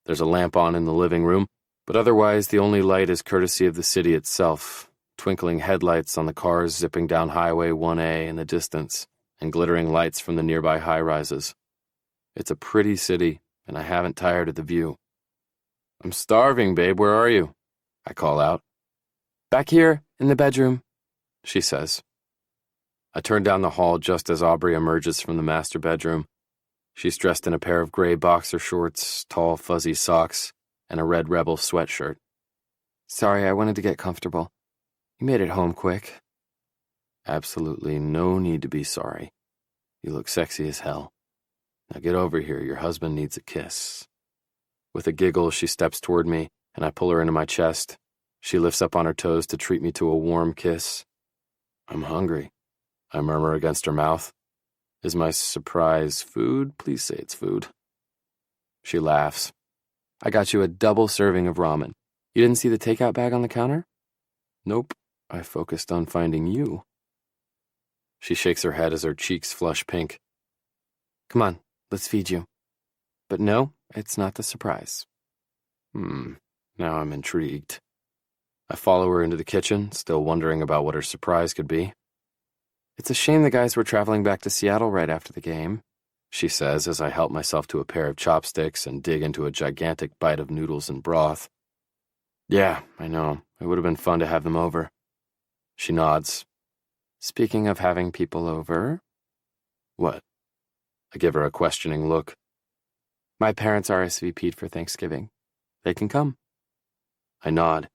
There's a lamp on in the living room, but otherwise the only light is courtesy of the city itself, twinkling headlights on the cars zipping down Highway 1A in the distance, and glittering lights from the nearby high-rises. It's a pretty city, and I haven't tired of the view. "I'm starving, babe. Where are you?" I call out. "Back here, in the bedroom," she says. I turn down the hall just as Aubrey emerges from the master bedroom. She's dressed in a pair of gray boxer shorts, tall fuzzy socks, and a red Rebel sweatshirt. "Sorry, I wanted to get comfortable. You made it home quick." "Absolutely no need to be sorry. You look sexy as hell. Now get over here, your husband needs a kiss." With a giggle, she steps toward me, and I pull her into my chest. She lifts up on her toes to treat me to a warm kiss. "I'm hungry," I murmur against her mouth. "Is my surprise food? Please say it's food." She laughs. "I got you a double serving of ramen. You didn't see the takeout bag on the counter?" "Nope, I focused on finding you." She shakes her head as her cheeks flush pink. "Come on, let's feed you." "But no, it's not the surprise." Now I'm intrigued. I follow her into the kitchen, still wondering about what her surprise could be. "It's a shame the guys were traveling back to Seattle right after the game," she says as I help myself to a pair of chopsticks and dig into a gigantic bite of noodles and broth. "Yeah, I know. It would have been fun to have them over." She nods. "Speaking of having people over..." "What?" I give her a questioning look. "My parents RSVP'd for Thanksgiving. They can come." I nod.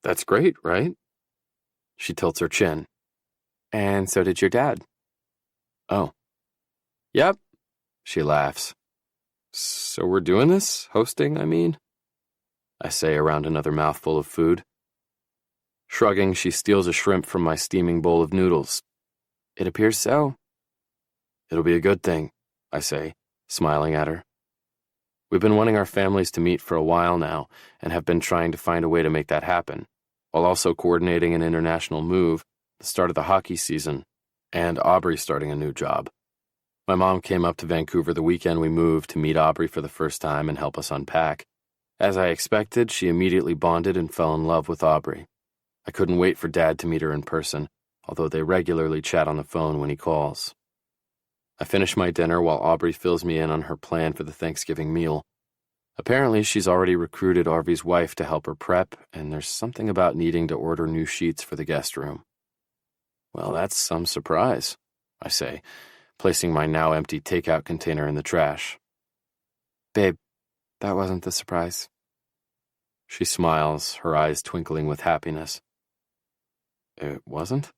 "That's great, right?" She tilts her chin. "And so did your dad." "Oh." "Yep." She laughs. "So we're doing this? Hosting, I mean?" I say around another mouthful of food. Shrugging, she steals a shrimp from my steaming bowl of noodles. "It appears so." "It'll be a good thing," I say, smiling at her. We've been wanting our families to meet for a while now and have been trying to find a way to make that happen, while also coordinating an international move, the start of the hockey season, and Aubrey starting a new job. My mom came up to Vancouver the weekend we moved to meet Aubrey for the first time and help us unpack. As I expected, she immediately bonded and fell in love with Aubrey. I couldn't wait for Dad to meet her in person, although they regularly chat on the phone when he calls. I finish my dinner while Aubrey fills me in on her plan for the Thanksgiving meal. Apparently, she's already recruited Arvy's wife to help her prep, and there's something about needing to order new sheets for the guest room. "Well, that's some surprise," I say, placing my now empty takeout container in the trash. "Babe, that wasn't the surprise." She smiles, her eyes twinkling with happiness. "It wasn't?"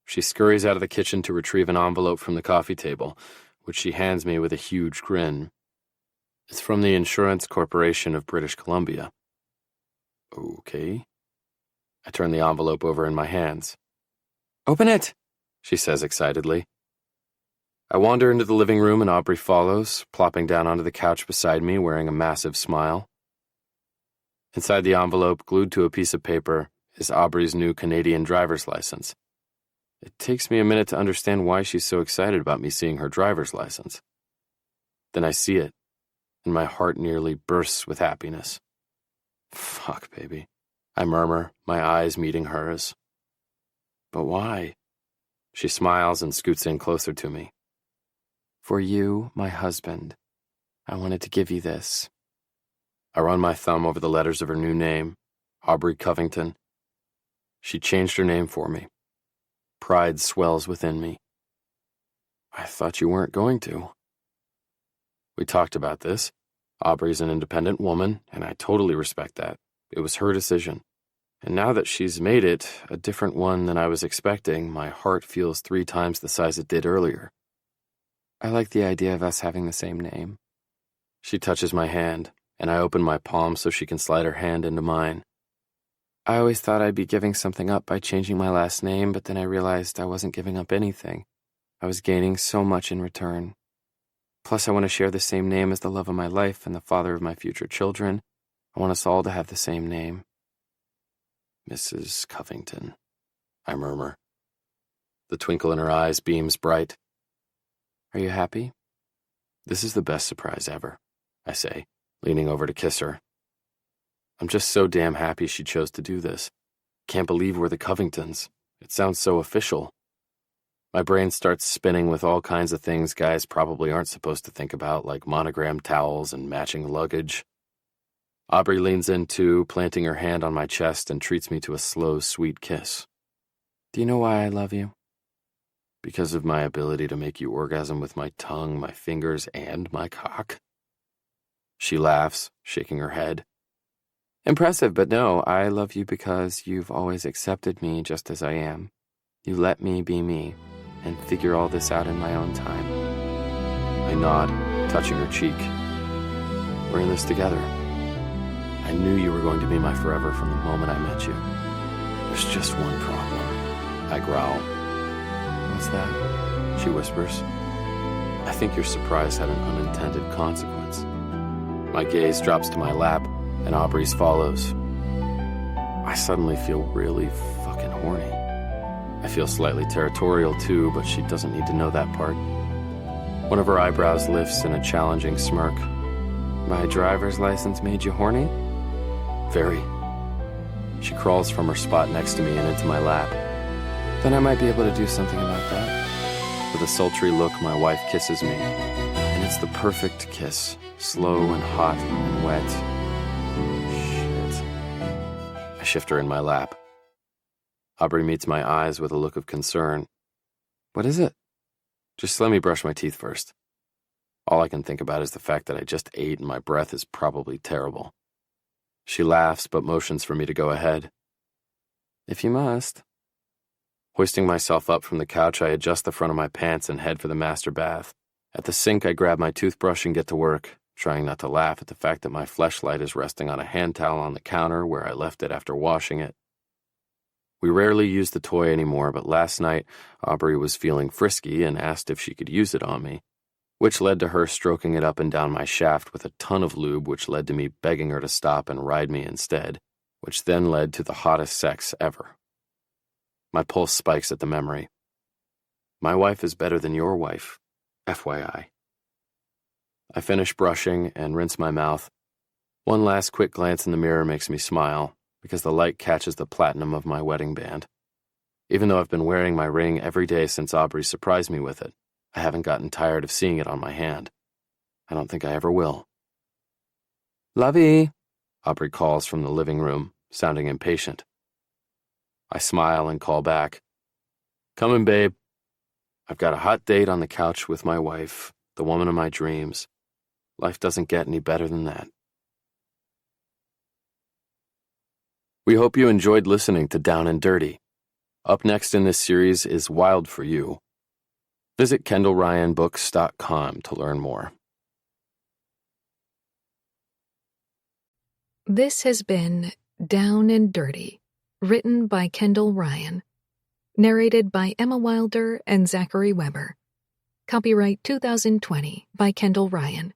She scurries out of the kitchen to retrieve an envelope from the coffee table, which she hands me with a huge grin. It's from the Insurance Corporation of British Columbia. Okay. I turn the envelope over in my hands. Open it! She says excitedly. I wander into the living room and Aubrey follows, plopping down onto the couch beside me, wearing a massive smile. Inside the envelope, glued to a piece of paper, is Aubrey's new Canadian driver's license. It takes me a minute to understand why she's so excited about me seeing her driver's license. Then I see it, and my heart nearly bursts with happiness. Fuck, baby, I murmur, my eyes meeting hers. But why? She smiles and scoots in closer to me. For you, my husband, I wanted to give you this. I run my thumb over the letters of her new name, Aubrey Covington. She changed her name for me. Pride swells within me. I thought you weren't going to. We talked about this. Aubrey's an independent woman, and I totally respect that. It was her decision. And now that she's made it, a different one than I was expecting, my heart feels 3 times the size it did earlier. I like the idea of us having the same name. She touches my hand, and I open my palm so she can slide her hand into mine. I always thought I'd be giving something up by changing my last name, but then I realized I wasn't giving up anything. I was gaining so much in return. Plus, I want to share the same name as the love of my life and the father of my future children. I want us all to have the same name. Mrs. Covington, I murmur. The twinkle in her eyes beams bright. Are you happy? This is the best surprise ever, I say, leaning over to kiss her. I'm just so damn happy she chose to do this. Can't believe we're the Covingtons. It sounds so official. My brain starts spinning with all kinds of things guys probably aren't supposed to think about, like monogrammed towels and matching luggage. Aubrey leans in too, planting her hand on my chest and treats me to a slow, sweet kiss. Do you know why I love you? Because of my ability to make you orgasm with my tongue, my fingers, and my cock? She laughs, shaking her head. Impressive, but no, I love you because you've always accepted me just as I am. You let me be me and figure all this out in my own time. I nod, touching her cheek. We're in this together. I knew you were going to be my forever from the moment I met you. There's just one problem, I growl. What's that? She whispers. I think your surprise had an unintended consequence. My gaze drops to my lap, and Aubrey's follows. I suddenly feel really fucking horny. I feel slightly territorial too, but she doesn't need to know that part. One of her eyebrows lifts in a challenging smirk. My driver's license made you horny? Very. She crawls from her spot next to me and into my lap. Then I might be able to do something about that. With a sultry look, my wife kisses me. And it's the perfect kiss, slow and hot and wet. Shit. I shift her in my lap. Aubrey meets my eyes with a look of concern. What is it? Just let me brush my teeth first. All I can think about is the fact that I just ate and my breath is probably terrible. She laughs but motions for me to go ahead. If you must. Hoisting myself up from the couch, I adjust the front of my pants and head for the master bath. At the sink, I grab my toothbrush and get to work, trying not to laugh at the fact that my fleshlight is resting on a hand towel on the counter where I left it after washing it. We rarely use the toy anymore, but last night, Aubrey was feeling frisky and asked if she could use it on me, which led to her stroking it up and down my shaft with a ton of lube, which led to me begging her to stop and ride me instead, which then led to the hottest sex ever. My pulse spikes at the memory. My wife is better than your wife, FYI. I finish brushing and rinse my mouth. One last quick glance in the mirror makes me smile, because the light catches the platinum of my wedding band. Even though I've been wearing my ring every day since Aubrey surprised me with it, I haven't gotten tired of seeing it on my hand. I don't think I ever will. Lovey, Aubrey calls from the living room, sounding impatient. I smile and call back. Coming, babe. I've got a hot date on the couch with my wife, the woman of my dreams. Life doesn't get any better than that. We hope you enjoyed listening to Down and Dirty. Up next in this series is Wild for You. Visit KendallRyanBooks.com to learn more. This has been Down and Dirty, written by Kendall Ryan, narrated by Emma Wilder and Zachary Weber. Copyright 2020 by Kendall Ryan.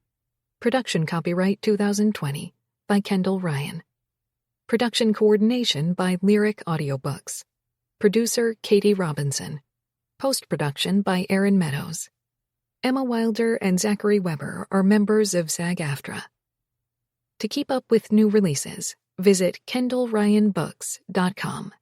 Production copyright 2020 by Kendall Ryan. Production coordination by Lyric Audiobooks. Producer Katie Robinson. Post-production by Aaron Meadows. Emma Wilder and Zachary Weber are members of SAG-AFTRA. To keep up with new releases, visit KendallRyanBooks.com.